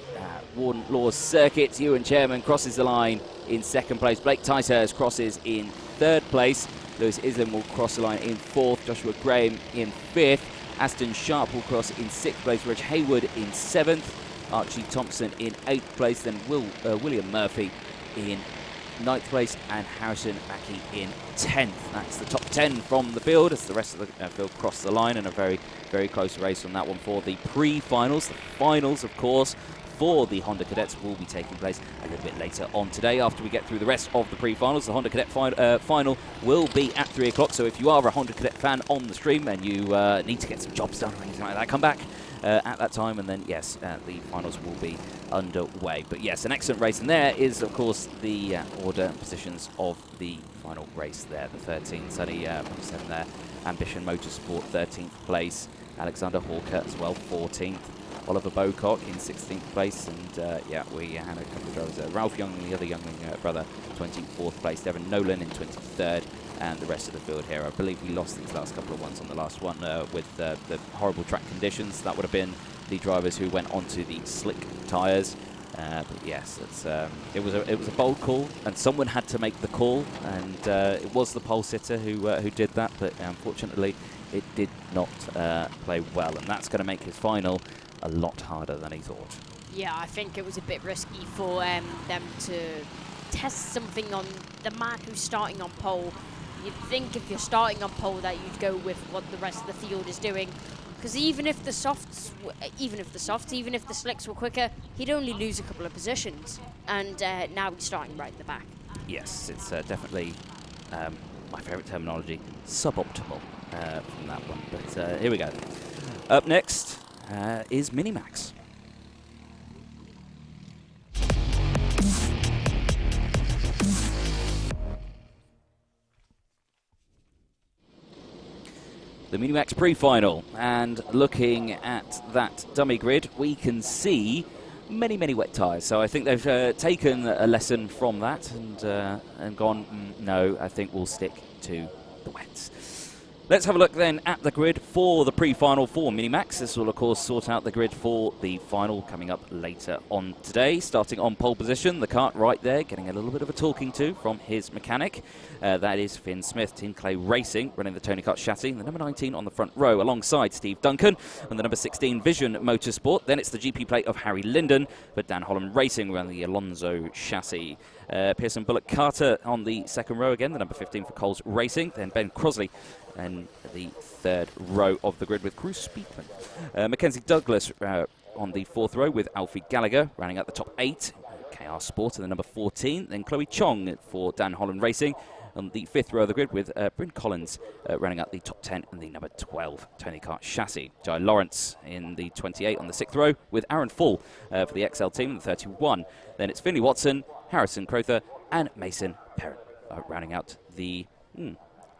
Warden Law circuit. Ewan Chairman crosses the line in second place. Blake Ticehurst crosses in third place. Lewis Islam will cross the line in fourth. Joshua Graham in fifth. Aston Sharp will cross in sixth place. Reg Hayward in seventh. Archie Thompson in eighth place. Then William Murphy in ninth place, and Harrison Mackey in 10th. That's the top 10 from the field as the rest of the field cross the line, and a very, very close race on that one for the pre-finals. The finals, of course, for the Honda Cadets will be taking place a little bit later on today after we get through the rest of the pre-finals. The Honda Cadet final will be at 3 o'clock, so if you are a Honda Cadet fan on the stream and you need to get some jobs done or anything like that, come back at that time, and then yes, the finals will be underway. But yes, an excellent race, and there is of course the order positions of the final race there. The 13, Sonny 7 there, Ambition Motorsport 13th place, Alexander Hawker as well 14th, Oliver Bocock in 16th place, and yeah, we had a couple of drivers, Ralph Youngling, the other Youngling brother, 24th place, Devon Nolan in 23rd, and the rest of the field here. I believe we lost these last couple of ones on the last one with the horrible track conditions. That would have been the drivers who went onto the slick tyres. But yes, it was a bold call, and someone had to make the call, and it was the pole sitter who did that. But unfortunately, it did not play well, and that's going to make his final a lot harder than he thought. Yeah, I think it was a bit risky for them to test something on the man who's starting on pole. You'd think if you're starting on pole that you'd go with what the rest of the field is doing, because even if the slicks were quicker, he'd only lose a couple of positions, and now he's starting right in the back. Yes, it's definitely my favourite terminology, suboptimal from that one. But here we go. Up next is Minimax. The Minimax pre-final, and looking at that dummy grid, we can see many, many wet tyres. So I think they've taken a lesson from that and gone, no, I think we'll stick to the wets. Let's have a look then at the grid for the pre-final for Minimax. This will, of course, sort out the grid for the final coming up later on today. Starting on pole position, the kart right there, getting a little bit of a talking to from his mechanic. That is Finn Smith, Team Clay Racing, running the Tony Kart chassis. The number 19 on the front row, alongside Steve Duncan, and the number 16 Vision Motorsport. Then it's the GP plate of Harry Linden, but Dan Holland Racing running the Alonso chassis. Pearson Bullock Carter on the second row again, the number 15 for Coles Racing. Then Ben Crosley and the third row of the grid with Bruce Speakman. Mackenzie Douglas on the fourth row with Alfie Gallagher running at the top 8. KR Sport and the number 14. Then Chloe Chong for Dan Holland Racing on the fifth row of the grid with Bryn Collins running at the top 10 and the number 12 Tony Kart chassis. Jai Lawrence in the 28 on the sixth row with Aaron Full for the XL team in the 31. Then it's Finley Watson, Harrison Crowther and Mason Perrin rounding out the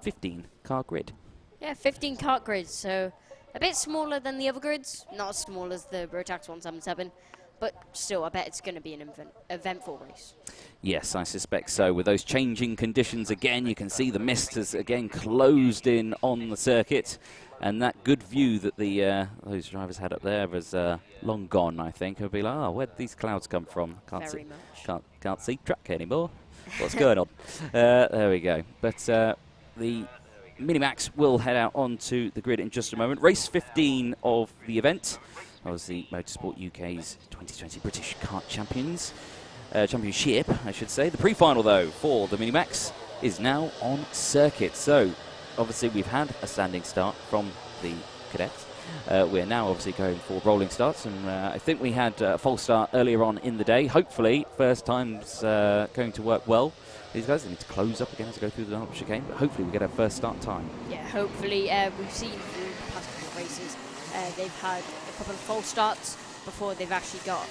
15 car grid. Yeah, 15 kart grids, so a bit smaller than the other grids. Not as small as the Rotax 177, but still, I bet it's going to be an eventful race. Yes, I suspect so. With those changing conditions again, you can see the mist has again closed in on the circuit, and that good view that the those drivers had up there was long gone, I think. It'll be like, oh, where'd these clouds come from? Can't see track anymore. What's going on? There we go. But the Minimax will head out onto the grid in just a moment. Race 15 of the event. That was the Motorsport UK's 2020 British Kart Champions. Championship, I should say. The pre-final, though, for the Minimax is now on circuit. So, obviously, we've had a standing start from the Cadets. We're now obviously going for rolling starts, and I think we had a false start earlier on in the day. Hopefully, first time's going to work well. These guys need to close up again as they go through the Dunlop chicane, but hopefully we get our first start time. Yeah, hopefully. We've seen through the past couple of races, they've had a couple of false starts before they've actually got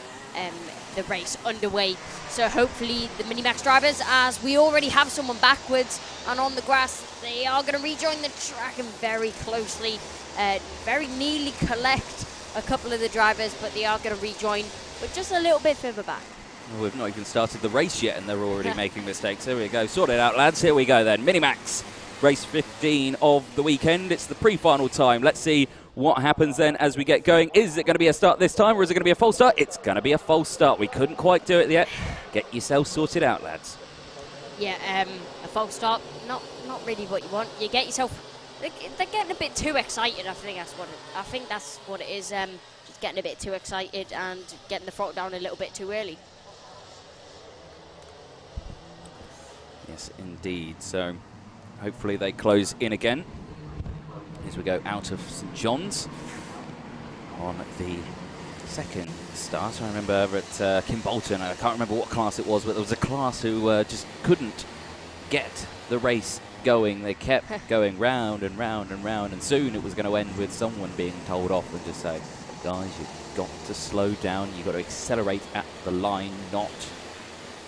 the race underway. So hopefully the Minimax drivers, as we already have someone backwards and on the grass, they are going to rejoin the track and very closely, very nearly collect a couple of the drivers, but they are going to rejoin, but just a little bit further back. Well, we've not even started the race yet and they're already making mistakes. There we go. Sort it out, lads. Here we go then. Minimax, race 15 of the weekend. It's the pre-final time. Let's see what happens then as we get going. Is it going to be a start this time, or is it going to be a false start? It's going to be a false start. We couldn't quite do it yet. Get yourself sorted out, lads. Yeah, a false start, not really what you want. You get yourself, they're getting a bit too excited. I think that's what it is. Just getting a bit too excited and getting the throttle down a little bit too early. Yes, indeed. So hopefully they close in again as we go out of St John's on the second start. I remember over at Kim Bolton, I can't remember what class it was, but there was a class who just couldn't get the race going. They kept going round and round and round, and soon it was going to end with someone being told off and just say, guys, you've got to slow down, you've got to accelerate at the line, not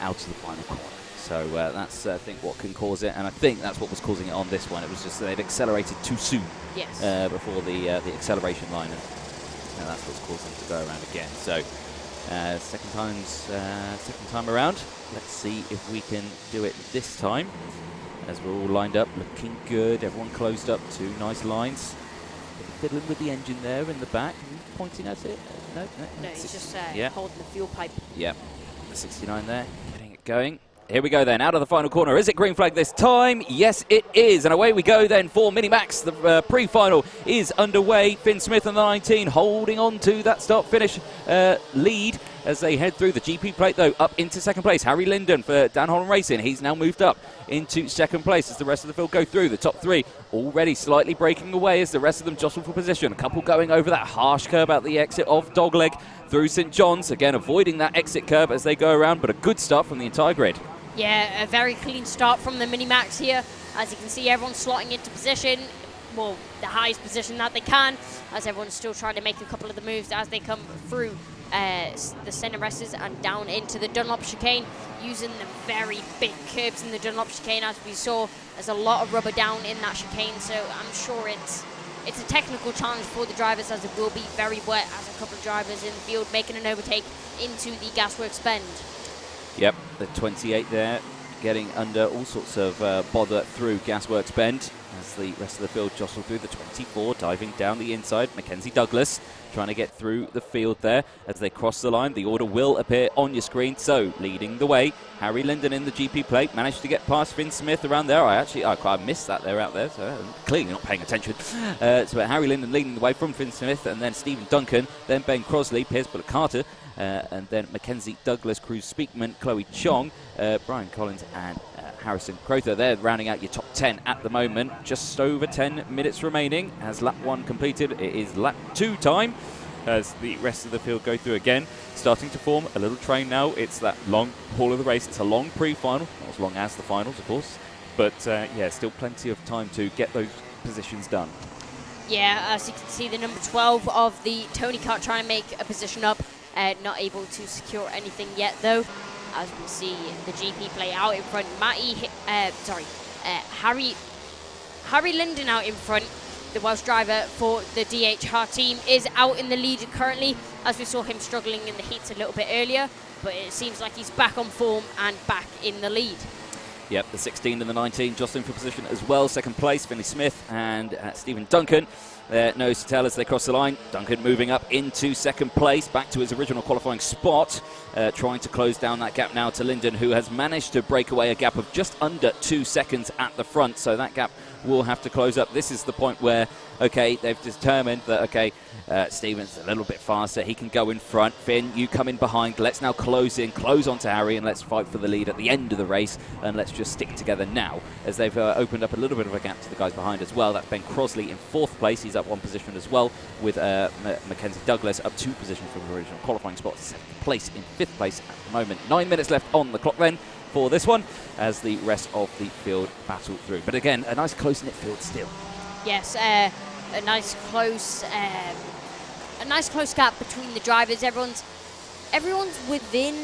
out of the final corner. So that's, I think, what can cause it, and I think that's what was causing it on this one. It was just they'd accelerated too soon before the acceleration line, and that's what's caused them to go around again. So second time around. Let's see if we can do it this time, as we're all lined up, looking good. Everyone closed up, 2 nice lines. Fiddling with the engine there in the back, pointing at it. No, he's just holding the fuel pipe. Yep, the 69 there, getting it going. Here we go then, out of the final corner. Is it green flag this time? Yes, it is. And away we go then for Minimax. The pre-final is underway. Finn Smith and the 19 holding on to that start-finish lead as they head through the GP plate, though, up into second place. Harry Linden for Dan Holland Racing. He's now moved up into second place as the rest of the field go through. The top 3 already slightly breaking away as the rest of them jostle for position. A couple going over that harsh curb at the exit of Dogleg through St John's. Again, avoiding that exit curb as they go around, but a good start from the entire grid. Yeah, a very clean start from the Minimax here. As you can see, everyone's slotting into position, well, the highest position that they can, as everyone's still trying to make a couple of the moves as they come through the centre presses and down into the Dunlop chicane, using the very big curbs in the Dunlop chicane. As we saw, there's a lot of rubber down in that chicane, so I'm sure it's a technical challenge for the drivers, as it will be very wet, as a couple of drivers in the field making an overtake into the gasworks bend. Yep, the 28 there, getting under all sorts of bother through Gasworks Bend as the rest of the field jostle through. The 24 diving down the inside. Mackenzie Douglas trying to get through the field there as they cross the line. The order will appear on your screen. So leading the way, Harry Linden in the GP plate, managed to get past Finn Smith around there. I missed that there out there, so I'm clearly not paying attention. So Harry Linden leading the way from Finn Smith, and then Stephen Duncan, then Ben Crosley, Piers Carter, and then Mackenzie Douglas, Cruz Speakman, Chloe Chong, Brian Collins, and Harrison Crowther. They're rounding out your top 10 at the moment. Just over 10 minutes remaining as lap 1 completed. It is lap 2 time as the rest of the field go through again. Starting to form a little train now. It's that long haul of the race. It's a long pre-final, not as long as the finals, of course. But yeah, still plenty of time to get those positions done. Yeah, as you can see, the number 12 of the Tony Kart trying to make a position up. Not able to secure anything yet, though. As we see the GP play out in front, Harry Linden out in front. The Welsh driver for the DHR team is out in the lead currently, as we saw him struggling in the heats a little bit earlier, but it seems like he's back on form and back in the lead. Yep, the 16 and the 19 jostling for position as well. Second place, Finley Smith and Stephen Duncan. There, nose to tail as they cross the line. Duncan moving up into second place, back to his original qualifying spot, trying to close down that gap now to Linden, who has managed to break away a gap of just under 2 seconds at the front. So that gap will have to close up. This is the point where, okay, they've determined that, okay, Stephen's a little bit faster. He can go in front. Finn, you come in behind. Let's now close onto Harry, and let's fight for the lead at the end of the race, and let's just stick together now, as they've opened up a little bit of a gap to the guys behind as well. That's Ben Crosley in 4th place. He's up 1 position as well, with Mackenzie Douglas up 2 positions from the original qualifying spot, 7th place in 5th place at the moment. 9 minutes left on the clock then for this one, as the rest of the field battle through. But again, a nice close-knit field still. Yes, a nice close gap between the drivers. Everyone's within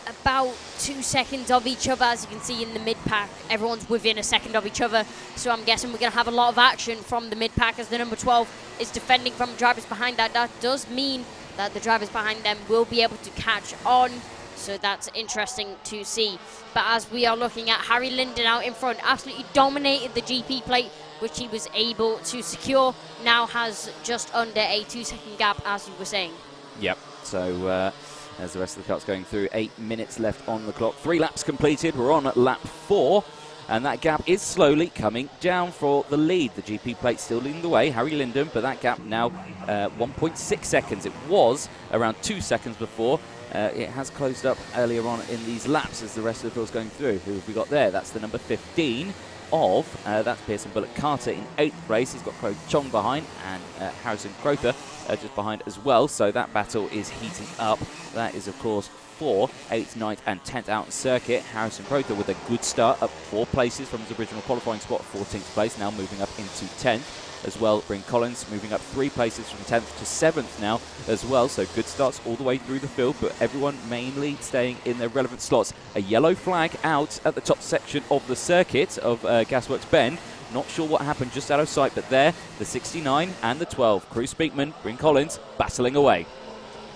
about 2 seconds of each other. As you can see in the mid-pack, everyone's within a second of each other. So I'm guessing we're going to have a lot of action from the mid-pack, as the number 12 is defending from drivers behind that. That does mean that the drivers behind them will be able to catch on. So that's interesting to see. But as we are looking at Harry Linden out in front, absolutely dominated the GP plate, which he was able to secure. Now has just under a 2-second gap, as you were saying. Yep. So as the rest of the cart's going through, 8 minutes left on the clock. 3 laps completed. We're on lap 4. And that gap is slowly coming down for the lead. The GP plate still leading the way, Harry Linden, but that gap now 1.6 seconds. It was around 2 seconds before. It has closed up earlier on in these laps as the rest of the field's going through. Who have we got there? That's the number 15 of, that's Pearson Bullock Carter in 8th place. He's got Crow Chong behind, and Harrison Crowther just behind as well. So that battle is heating up. That is, of course, 4th, 8th, 9th and 10th out on circuit. Harrison Crowther with a good start, up 4 places from his original qualifying spot, 14th place, now moving up into 10th. As well, Bryn Collins moving up 3 places from 10th to 7th now as well. So good starts all the way through the field, but everyone mainly staying in their relevant slots. A yellow flag out at the top section of the circuit of Gasworks Bend. Not sure what happened just out of sight, but there, the 69 and the 12. Cruz Speakman, Bryn Collins battling away.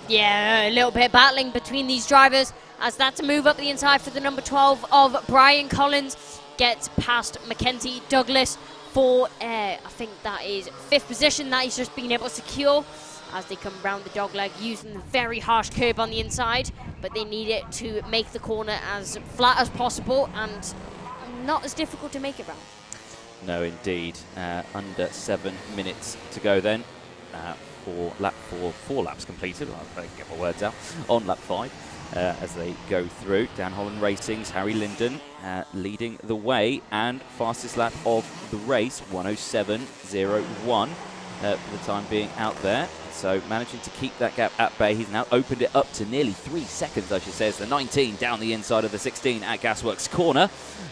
Yeah, a little bit of battling between these drivers, as that's a move up the inside for the number 12 of Brian Collins. Gets past Mackenzie Douglas for, I think that is 5th position that he's just been able to secure as they come round the dogleg using the very harsh curb on the inside, but they need it to make the corner as flat as possible and not as difficult to make it round. No, indeed. Under 7 minutes to go then for lap 4. 4 laps completed. I'll get my words out. On lap 5. As they go through. Dan Holland Racing's Harry Linden leading the way, and fastest lap of the race, 1:07.01 for the time being out there. So managing to keep that gap at bay. He's now opened it up to nearly 3 seconds, I should say, as the 19 down the inside of the 16 at Gasworks corner.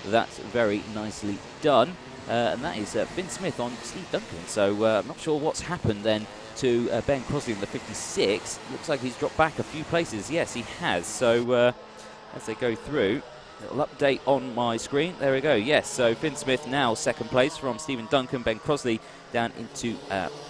That's very nicely done. And that is Finn Smith on Steve Duncan. So I'm not sure what's happened then to Ben Crosley in the 56. Looks like he's dropped back a few places. Yes, he has. So as they go through, a little update on my screen. There we go. Yes, so Finn Smith now 2nd place from Stephen Duncan. Ben Crosley down into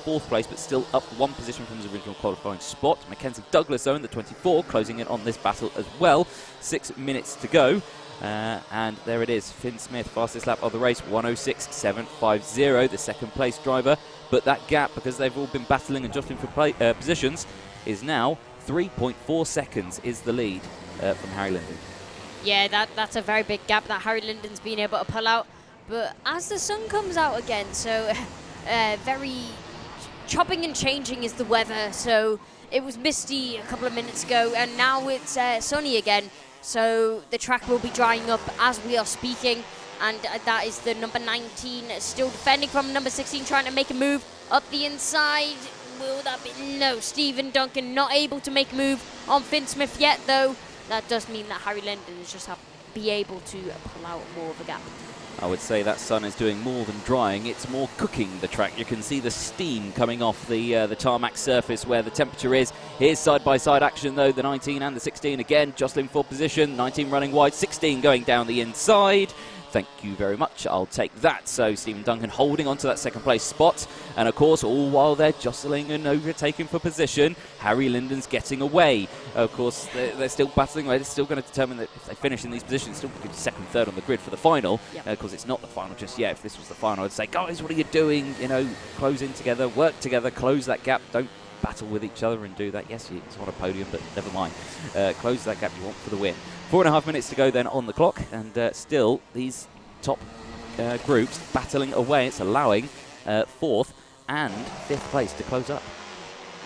4th place, but still up 1 position from his original qualifying spot. Mackenzie Douglas, though, in the 24, closing in on this battle as well. 6 minutes to go. And there it is, Finn Smith, fastest lap of the race, 1:06.750, the 2nd place driver. But that gap, because they've all been battling and jostling for positions, is now 3.4 seconds is the lead from Harry Linden. Yeah, that's a very big gap that Harry Linden's been able to pull out. But as the sun comes out again, so very chopping and changing is the weather. So it was misty a couple of minutes ago, and now it's sunny again. So the track will be drying up as we are speaking, and that is the number 19 still defending from number 16, trying to make a move up the inside. Will that be? No, Stephen Duncan not able to make a move on Finn Smith yet, though. That does mean that Harry Linden is just be able to pull out more of a gap. I would say that sun is doing more than drying. It's more cooking the track. You can see the steam coming off the tarmac surface where the temperature is. Here's side-by-side action, though. The 19 and the 16 again jostling for position. 19 running wide, 16 going down the inside. Thank you very much. I'll take that. So Stephen Duncan holding on to that second place spot. And of course, all while they're jostling and overtaking for position, Harry Linden's getting away. Of course, they're still battling away. They're still going to determine that if they finish in these positions, still be second, third on the grid for the final. Of course, it's not the final just yet. If this was the final, I'd say, guys, what are you doing? You know, close in together, work together, close that gap. Don't battle with each other and do that. Yes, it's on a podium, but never mind. Close that gap you want for the win. 4.5 minutes to go then on the clock, and still these top groups battling away. It's allowing 4th and 5th place to close up.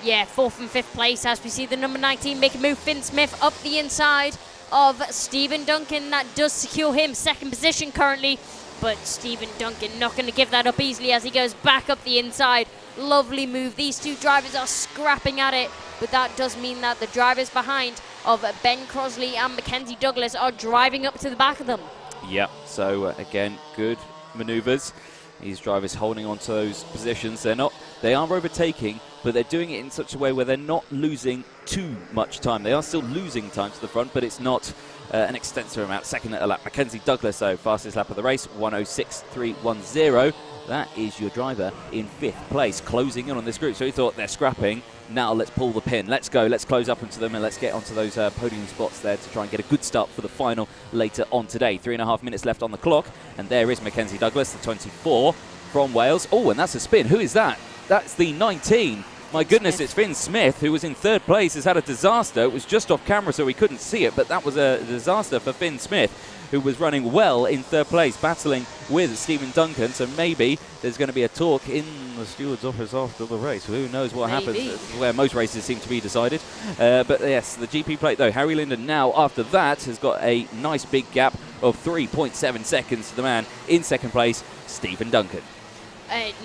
Yeah, 4th and 5th place as we see the number 19 make a move. Finn Smith up the inside of Stephen Duncan. That does secure him 2nd position currently, but Stephen Duncan not going to give that up easily as he goes back up the inside. Lovely move. These two drivers are scrapping at it, but that does mean that the drivers behind of Ben Crosley and Mackenzie Douglas are driving up to the back of them. Yep, so again, good manoeuvres. These drivers holding on to those positions. They are overtaking, but they're doing it in such a way where they're not losing too much time. They are still losing time to the front, but it's not an extensive amount. Second at a lap, Mackenzie Douglas, so fastest lap of the race, 1:06.310. That is your driver in 5th place, closing in on this group. So he thought they're scrapping. Now let's pull the pin. Let's go. Let's close up into them and let's get onto those podium spots there to try and get a good start for the final later on today. 3.5 minutes left on the clock. And there is Mackenzie Douglas, the 24 from Wales. Oh, and that's a spin. Who is that? That's the 19. My goodness, it's Finn Smith, who was in 3rd place, has had a disaster. It was just off camera, so we couldn't see it, but that was a disaster for Finn Smith, who was running well in 3rd place, battling with Stephen Duncan. So maybe there's going to be a talk in the steward's office after the race. Who knows what happens? Where most races seem to be decided. But yes, the GP plate, though, Harry Linden now, after that, has got a nice big gap of 3.7 seconds to the man in 2nd place, Stephen Duncan.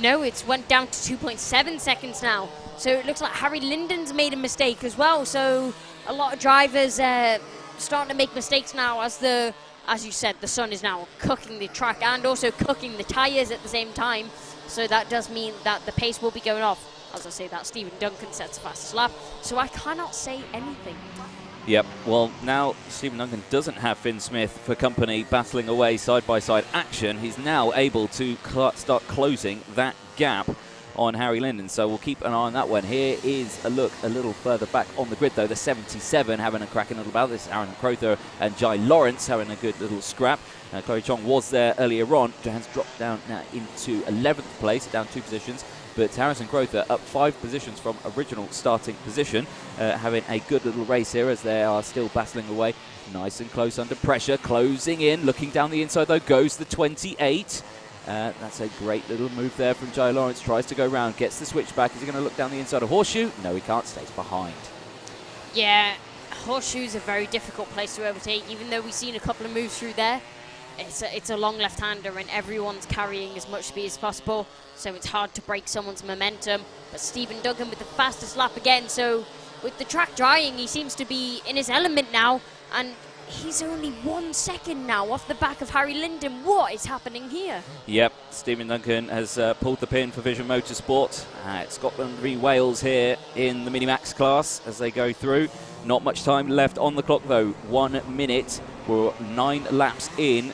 No, it's went down to 2.7 seconds now. So it looks like Harry Linden's made a mistake as well. So a lot of drivers starting to make mistakes now as you said, the sun is now cooking the track and also cooking the tyres at the same time. So that does mean that the pace will be going off. As I say, that Stephen Duncan sets the fastest lap. So I cannot say anything. Yep, well, now Stephen Duncan doesn't have Finn Smith for company battling away side-by-side action. He's now able to start closing that gap on Harry Linden, so we'll keep an eye on that one. Here is a look a little further back on the grid, though. The 77 having a cracking little battle. This is Aaron Crowther and Jai Lawrence having a good little scrap. Chloe Chong was there earlier on. Johan's dropped down now into 11th place, down 2 positions. But Harrison Crowther up 5 positions from original starting position, having a good little race here as they are still battling away. Nice and close under pressure, closing in, looking down the inside though, goes the 28. That's a great little move there from Jai Lawrence. Tries to go round, gets the switchback. Is he going to look down the inside of Horseshoe? No, he can't. Stays behind. Yeah, Horseshoe's a very difficult place to overtake. Even though we've seen a couple of moves through there, it's a long left-hander and everyone's carrying as much speed as possible. So it's hard to break someone's momentum. But Stephen Duncan with the fastest lap again. So with the track drying, he seems to be in his element now. And he's only 1 second now off the back of Harry Linden. What is happening here? Yep, Stephen Duncan has pulled the pin for Vision Motorsport. Scotland v Wales here in the Minimax class as they go through. Not much time left on the clock though. 1 minute. We're 9 laps in.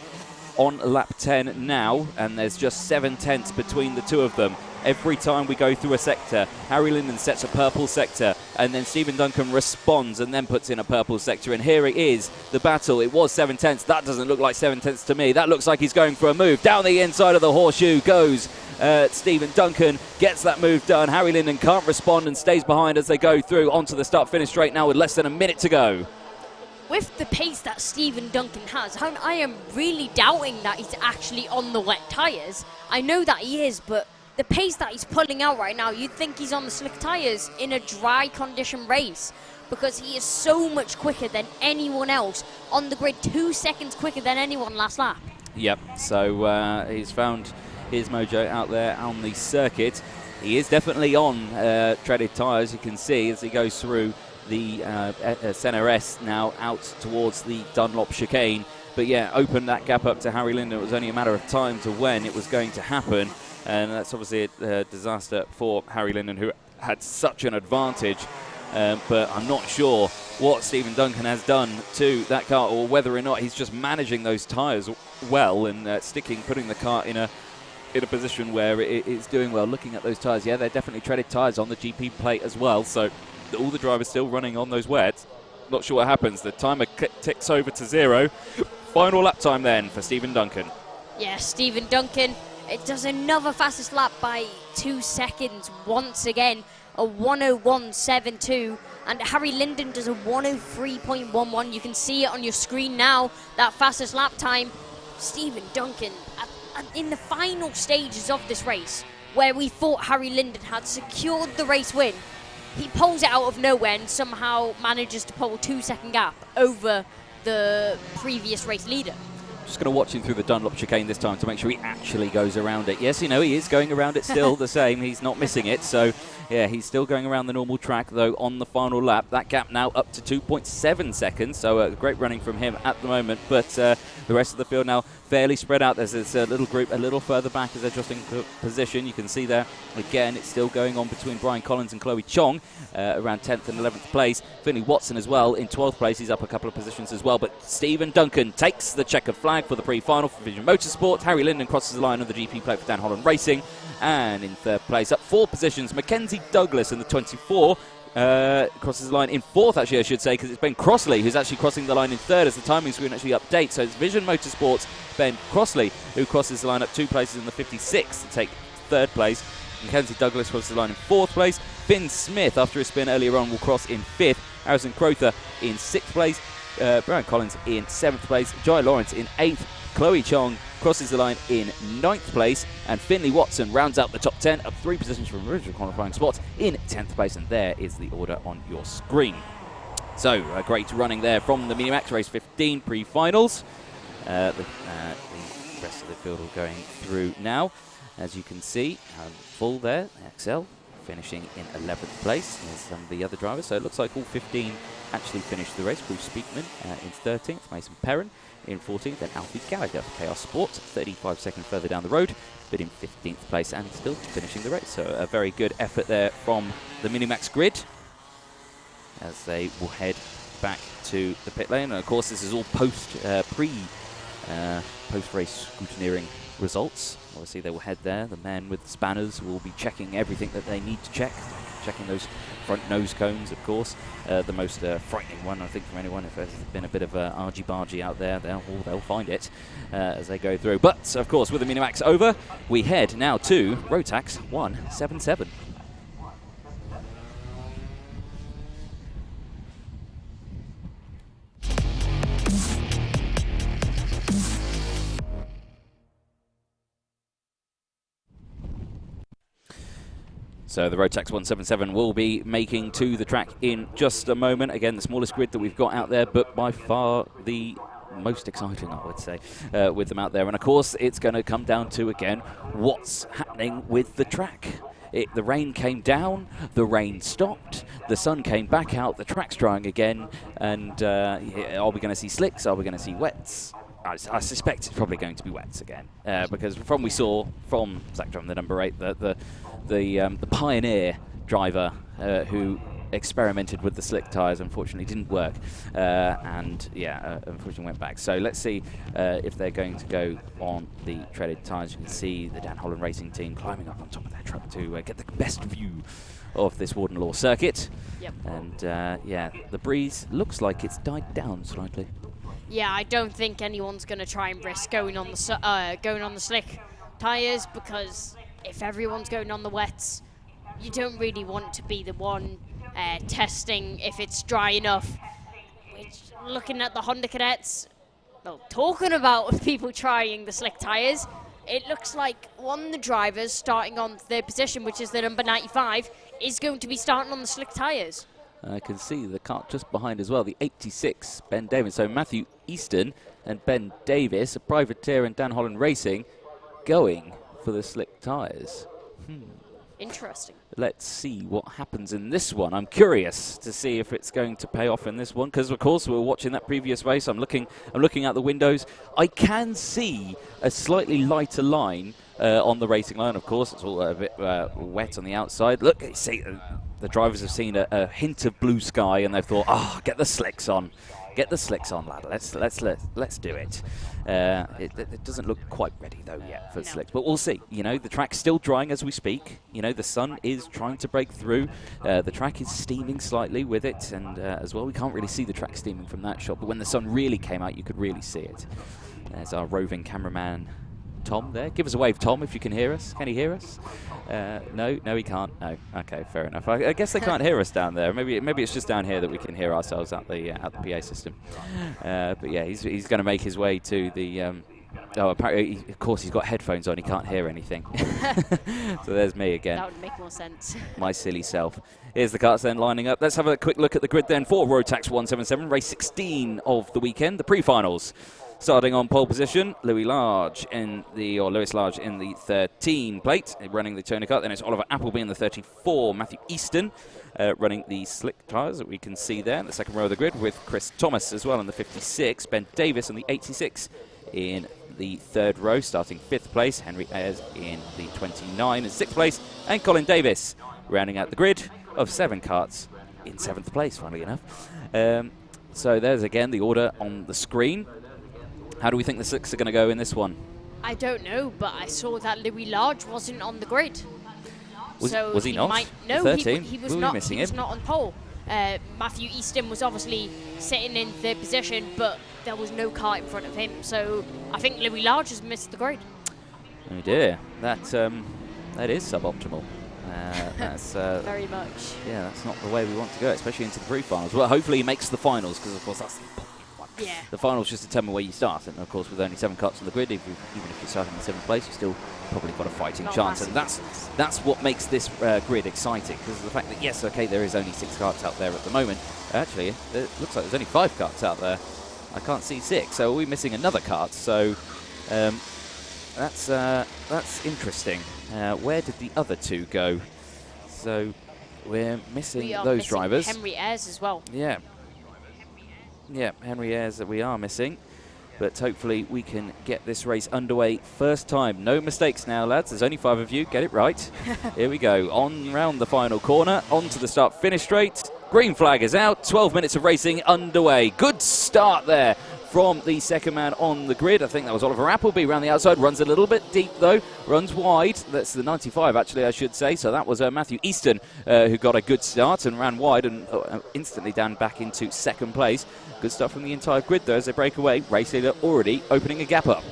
On lap 10 now, and there's just 7/10 between the two of them. Every time we go through a sector, Harry Linden sets a purple sector, and then Stephen Duncan responds and then puts in a purple sector. And here it is, the battle. It was 7/10. That doesn't look like 7/10 to me. That looks like he's going for a move. Down the inside of the Horseshoe goes Stephen Duncan, gets that move done. Harry Linden can't respond and stays behind as they go through onto the start-finish straight now with less than a minute to go. With the pace that Stephen Duncan has, I am really doubting that he's actually on the wet tyres. I know that he is, but the pace that he's pulling out right now, you'd think he's on the slick tyres in a dry condition race because he is so much quicker than anyone else on the grid, 2 seconds quicker than anyone last lap. Yep, so he's found his mojo out there on the circuit. He is definitely on treaded tyres, you can see as he goes through the Senna S now out towards the Dunlop chicane. But yeah, opened that gap up to Harry Linden. It was only a matter of time to when it was going to happen. And that's obviously a disaster for Harry Linden, who had such an advantage. But I'm not sure what Stephen Duncan has done to that car or whether or not he's just managing those tyres well and putting the kart in a position where it's doing well. Looking at those tyres, yeah, they're definitely treaded tyres on the GP plate as well, so all the drivers still running on those wets. Not sure what happens. The timer ticks over to 0. Final lap time then for Stephen Duncan. Yeah, Stephen Duncan, it does another fastest lap by 2 seconds once again, a 1:01.72, and Harry Linden does a 1:03.11. You can see it on your screen now, that fastest lap time. Stephen Duncan, in the final stages of this race, where we thought Harry Linden had secured the race win, he pulls it out of nowhere and somehow manages to pull a 2-second gap over the previous race leader. Just going to watch him through the Dunlop chicane this time to make sure he actually goes around it. Yes, he is going around it still the same. He's not missing it. So, yeah, he's still going around the normal track, though, on the final lap. That gap now up to 2.7 seconds. So, great running from him at the moment. But the rest of the field now fairly spread out. There's this little group a little further back as they're just in position. You can see there, again, it's still going on between Brian Collins and Chloe Chong around 10th and 11th place. Finley Watson as well in 12th place. He's up a couple of positions as well. But Stephen Duncan takes the checkered flag for the pre-final for Vision Motorsport. Harry Linden crosses the line on the GP plate for Dan Holland Racing. And in 3rd place, up 4 positions, Mackenzie Douglas in the 24. Crosses the line in 4th, actually, I should say, because it's Ben Crossley who's actually crossing the line in 3rd as the timing screen actually updates. So it's Vision Motorsport's Ben Crossley who crosses the line up 2 places in the 56 to take 3rd place. Mackenzie Douglas crosses the line in 4th place. Finn Smith, after a spin earlier on, will cross in 5th. Harrison Crowther in 6th place. Brian Collins in 7th place. Joy Lawrence in 8th. Chloe Chong crosses the line in 9th place, and Finley Watson rounds out the top 10, up 3 positions from original qualifying spots in 10th place, and there is the order on your screen. So, great running there from the Minimax Race 15 pre-finals. The rest of the field all going through now. As you can see, full there, Excel finishing in 11th place. There's some of the other drivers, so it looks like all 15 actually finished the race. Bruce Speakman in 13th, Mason Perrin in 14th, then Alfie Gallagher for Chaos Sports, 35 seconds further down the road, but in 15th place and still finishing the race. So a very good effort there from the Minimax grid as they will head back to the pit lane. And of course, this is all post-race scrutineering results. Obviously, they will head there. The men with the spanners will be checking everything that they need to check. Checking those front nose cones, of course. The most frightening one, I think, from anyone. If there's been a bit of argy-bargy out there, they'll find it as they go through. But, of course, with the Minimax over, we head now to Rotax 177. So the Rotax 177 will be making to the track in just a moment. Again, the smallest grid that we've got out there, but by far the most exciting, I would say, with them out there. And of course, it's going to come down to, again, what's happening with the track. The rain came down, the rain stopped, the sun came back out, the track's drying again, and are we going to see slicks? Are we going to see wets? I suspect it's probably going to be wets again, because from we saw from Zach Drum, the number 8, the pioneer driver who experimented with the slick tyres, unfortunately didn't work, and unfortunately went back. So let's see if they're going to go on the treaded tyres. You can see the Dan Holland Racing team climbing up on top of their truck to get the best view of this Warden Law circuit. Yep. And the breeze looks like it's died down slightly. Yeah, I don't think anyone's going to try and risk going on the slick tyres, because if everyone's going on the wets, you don't really want to be the one testing if it's dry enough. Which, looking at the Honda Cadets, well, talking about people trying the slick tyres, it looks like one of the drivers starting on their position, which is the number 95, is going to be starting on the slick tyres. I can see the kart just behind as well, the 86, Ben Davis. So Matthew Easton and Ben Davis, a privateer and Dan Holland Racing, going for the slick tyres. Interesting. Let's see what happens in this one. I'm curious to see if it's going to pay off in this one, because of course we were watching that previous race. I'm looking out the windows. I can see a slightly lighter line on the racing line. Of course, it's all a bit wet on the outside. Look, see, the drivers have seen a hint of blue sky and they've thought, get the slicks on. Get the slicks on, lad. Let's do it. It doesn't look quite ready though yet for the slicks, but we'll see. You know, the track's still drying as we speak. You know, the sun is trying to break through. The track is steaming slightly with it, and as well, we can't really see the track steaming from that shot. But when the sun really came out, you could really see it. There's our roving cameraman, Tom, there. Give us a wave, Tom, if you can hear us. Can he hear us? No, he can't. No. Okay, fair enough. I guess they can't hear us down there. Maybe it's just down here that we can hear ourselves at the PA system. But yeah, he's going to make his way to the. Apparently, of course, he's got headphones on. He can't hear anything. So there's me again. That would make more sense. My silly self. Here's the karts then lining up. Let's have a quick look at the grid then for Rotax 177, race 16 of the weekend, the pre-finals. Starting on pole position, Lewis Large in the 13 plate, running the toner kart. Then it's Oliver Appleby in the 34, Matthew Easton running the slick tyres that we can see there in the second row of the grid, with Chris Thomas as well in the 56, Ben Davis in the 86 in the third row, starting 5th place, Henry Ayres in the 29 in 6th place, and Colin Davis rounding out the grid of 7 karts in 7th place, funnily enough. So there's again the order on the screen. How do we think the slicks are going to go in this one? I don't know, but I saw that Louis Large wasn't on the grid. Was he not? No, 13? he was we not. Missing he was him? not on pole. Matthew Easton was obviously sitting in 3rd position, but there was no car in front of him. So I think Louis Large has missed the grid. Oh dear, that is suboptimal. That's very much. Yeah, that's not the way we want to go, especially into the pre-finals. Well, hopefully he makes the finals, because of course that's the important one. Yeah. The finals just determine where you start, and of course with only 7 karts on the grid, even if you start in 7th place, you still probably got a fighting chance. And that's what makes this grid exciting, because of the fact that yes, okay, there is only 6 karts out there at the moment. Actually, it looks like there's only 5 karts out there. I can't see 6, so we're missing another kart. So that's interesting. Where did the other 2 go? So we're missing those drivers. Henry Ayres as well. Yeah. Yeah, Henry Ayres that we are missing. But hopefully we can get this race underway first time. No mistakes now, lads. There's only 5 of you. Get it right. Here we go. On round the final corner. On to the start-finish straight. Green flag is out. 12 minutes of racing underway. Good start there from the second man on the grid. I think that was Oliver Appleby around the outside. Runs a little bit deep, though. Runs wide. That's the 95, actually, I should say. So that was Matthew Easton who got a good start and ran wide and instantly down back into 2nd place. Good stuff from the entire grid, though, as they break away. Race leader already opening a gap up.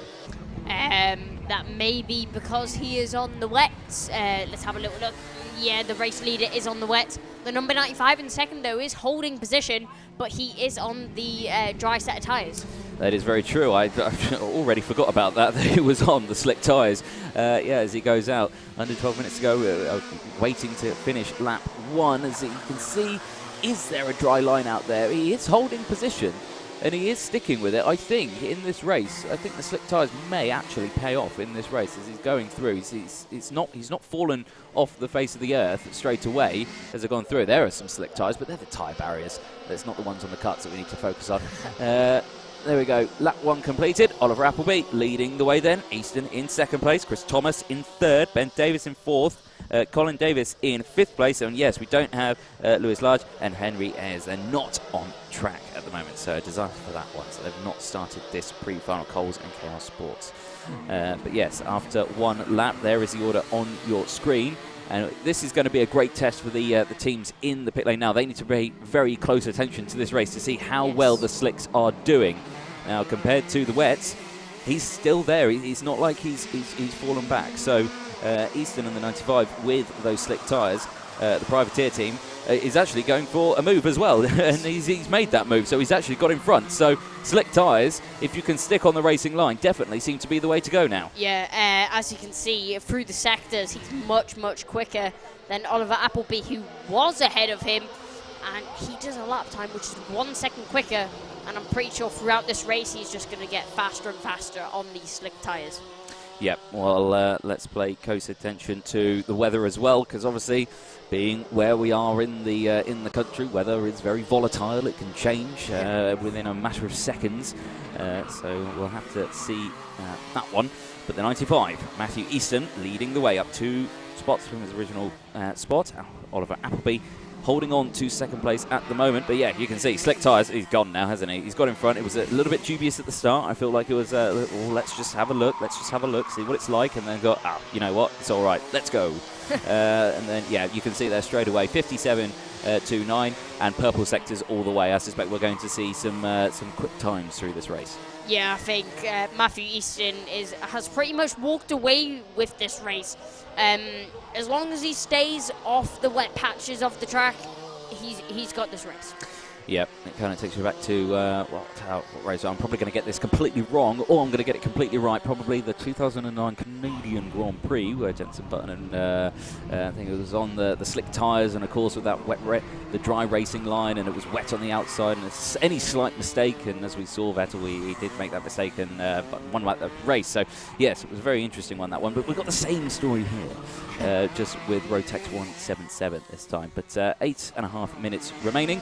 That may be because he is on the wet. Let's have a little look. Yeah, the race leader is on the wet. The number 95 in 2nd, though, is holding position, but he is on the dry set of tyres. That is very true. I already forgot about that he was on the slick tyres. Yeah, as he goes out. Under 12 minutes to go, waiting to finish lap 1. As you can see, is there a dry line out there? He is holding position, and he is sticking with it, I think, in this race. I think the slick tyres may actually pay off in this race as he's going through. He's not fallen off the face of the earth straight away as they've gone through. There are some slick tyres, but they're the tyre barriers. That's not the ones on the cuts that we need to focus on. There we go. Lap 1 completed. Oliver Appleby leading the way then. Easton in 2nd place. Chris Thomas in 3rd. Ben Davis in 4th. Colin Davis in 5th place. And yes, we don't have Lewis Large and Henry Ayres. They're not on track at the moment. So a disaster for that one. So they've not started this pre-final Coles and Chaos Sports. But yes, after 1 lap, there is the order on your screen. And this is going to be a great test for the teams in the pit lane now. They need to pay very close attention to this race to see how well the slicks are doing. Now, compared to the wets, he's still there. He's not like he's fallen back. So Easton and the 95 with those slick tyres, the privateer team, is actually going for a move as well. And he's made that move, so he's actually got in front. So slick tyres, if you can stick on the racing line, definitely seem to be the way to go now. Yeah, as you can see, through the sectors, he's much, much quicker than Oliver Appleby, who was ahead of him. And he does a lap time, which is 1 second quicker. And I'm pretty sure throughout this race, he's just going to get faster and faster on these slick tyres. Yep, well, let's pay close attention to the weather as well, because obviously, being where we are in the country, weather is very volatile. It can change within a matter of seconds, so we'll have to see that one. But the 95, Matthew Easton, leading the way up 2 spots from his original spot. Oliver Appleby holding on to second place at the moment. But yeah, you can see Slick Tyres, he's gone now, hasn't he? He's got in front. It was a little bit dubious at the start. I feel like it was, well, let's just have a look, see what it's like, and then go, you know what, it's all right, let's go. And then, yeah, you can see there straight away, 57.29, and purple sectors all the way. I suspect we're going to see some quick times through this race. Yeah, I think Matthew Easton has pretty much walked away with this race. As long as he stays off the wet patches of the track, he's got this race. Yep, it kind of takes me back to, what race? I'm probably going to get this completely wrong, or I'm going to get it completely right. Probably the 2009 Canadian Grand Prix, where Jenson Button and I think it was on the slick tyres, and of course with that the dry racing line, and it was wet on the outside, and it's any slight mistake, and as we saw, Vettel, he did make that mistake and won the race. So yes, it was a very interesting one, that one. But we've got the same story here, just with Rotax 177 this time. But 8.5 minutes remaining.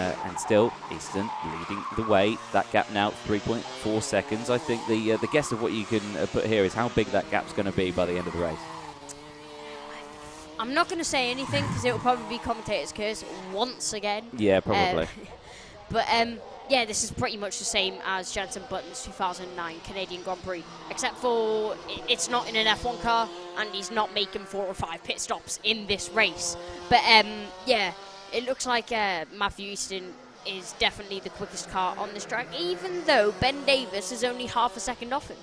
And still Easton leading the way. That gap now 3.4 seconds. I think the guess of what you can put here is how big that gap's going to be by the end of the race. I'm not going to say anything because it will probably be commentator's curse once again. Yeah, probably. But yeah, this is pretty much the same as Jenson Button's 2009 Canadian Grand Prix, except for it's not in an F1 car and he's not making 4 or 5 pit stops in this race. But yeah. It looks like Matthew Easton is definitely the quickest car on this track, even though Ben Davis is only half a second off him.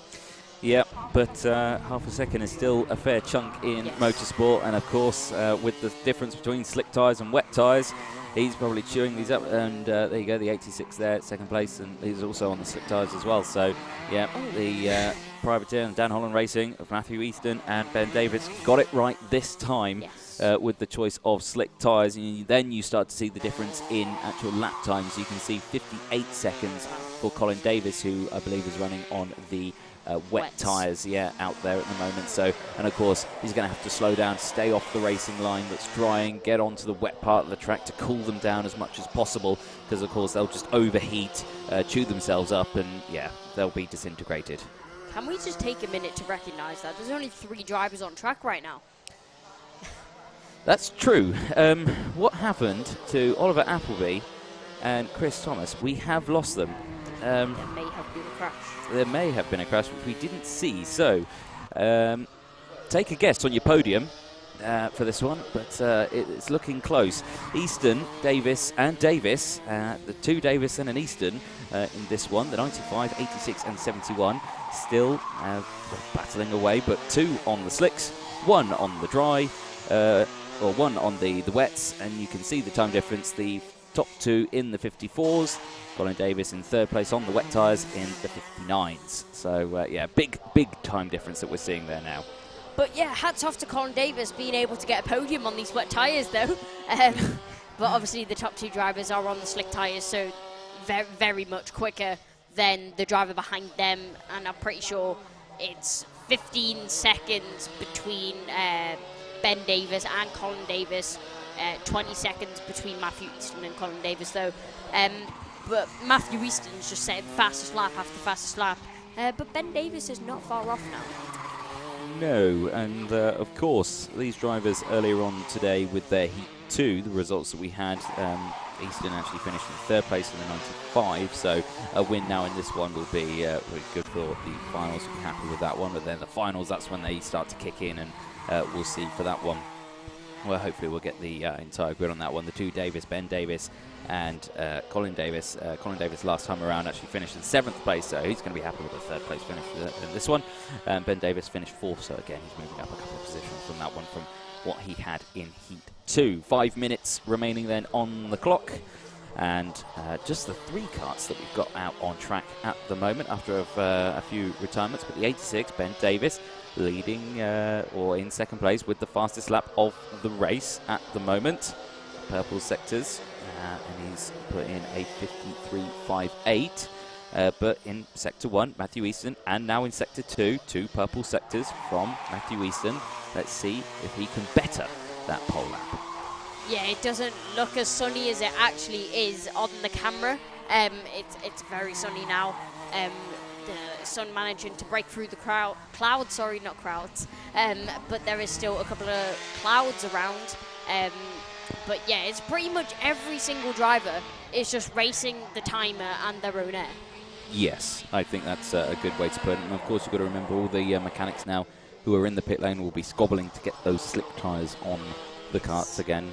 Yeah, but half a second is still a fair chunk in motorsport, and of course with the difference between slick tyres and wet tyres, he's probably chewing these up, and there you go, the 86 there at second place, and he's also on the slick tyres as well. So yeah, the privateer and Dan Holland Racing of Matthew Easton and Ben Davis got it right this time. Yes. With the choice of slick tyres, and then you start to see the difference in actual lap times. You can see 58 seconds for Colin Davis, who I believe is running on the wet tyres, out there at the moment. So, and of course, he's going to have to slow down, stay off the racing line that's drying, get onto the wet part of the track to cool them down as much as possible, because of course they'll just overheat, chew themselves up, and yeah, they'll be disintegrated. Can we just take a minute to recognise that there's only 3 drivers on track right now? That's true. What happened to Oliver Appleby and Chris Thomas? We have lost them. There may have been a crash. There may have been a crash, which we didn't see. So, take a guess on your podium for this one, but it's looking close. Easton, Davis, and Davis, the 2 Davis and an Easton in this one, the 95, 86, and 71, still battling away, but 2 on the slicks, 1 on the dry, or 1 on the wets, and you can see the time difference. The top 2 in the 54s, Colin Davis in 3rd place on the wet tyres in the 59s. So yeah, big time difference that we're seeing there now. But yeah, hats off to Colin Davis being able to get a podium on these wet tyres though. But obviously the top 2 drivers are on the slick tyres, so very, very much quicker than the driver behind them, and I'm pretty sure it's 15 seconds between Ben Davis and Colin Davis, 20 seconds between Matthew Easton and Colin Davis though. But Matthew Easton's just setting fastest lap after fastest lap. But Ben Davis is not far off now. No, and of course, these drivers earlier on today with their Heat 2, the results that we had, Easton actually finished in 3rd place in the 95, so a win now in this one will be really good for the finals. We'll be happy with that one, but then the finals, that's when they start to kick in, and we'll see for that one. Well, hopefully we'll get the entire grid on that one. The 2 Davis, Ben Davis and Colin Davis. Colin Davis last time around actually finished in 7th place, so he's going to be happy with the 3rd place finish in this one. Ben Davis finished 4th, so again he's moving up a couple of positions from that one from what he had in Heat 2. 5 minutes remaining then on the clock, and just the 3 karts that we've got out on track at the moment after a few retirements. But the 86, Ben Davis, leading or in 2nd place with the fastest lap of the race at the moment. Purple sectors, and he's put in a 53.58. But in Sector 1, Matthew Easton, and now in Sector 2, 2 purple sectors from Matthew Easton. Let's see if he can better that pole lap. Yeah, it doesn't look as sunny as it actually is on the camera. It's very sunny now. The sun managing to break through the clouds, sorry, not crowds. But there is still a couple of clouds around. But yeah, it's pretty much every single driver is just racing the timer and their own air. Yes, I think that's a good way to put it. And of course, you've got to remember all the mechanics now who are in the pit lane will be squabbling to get those slick tyres on the karts again.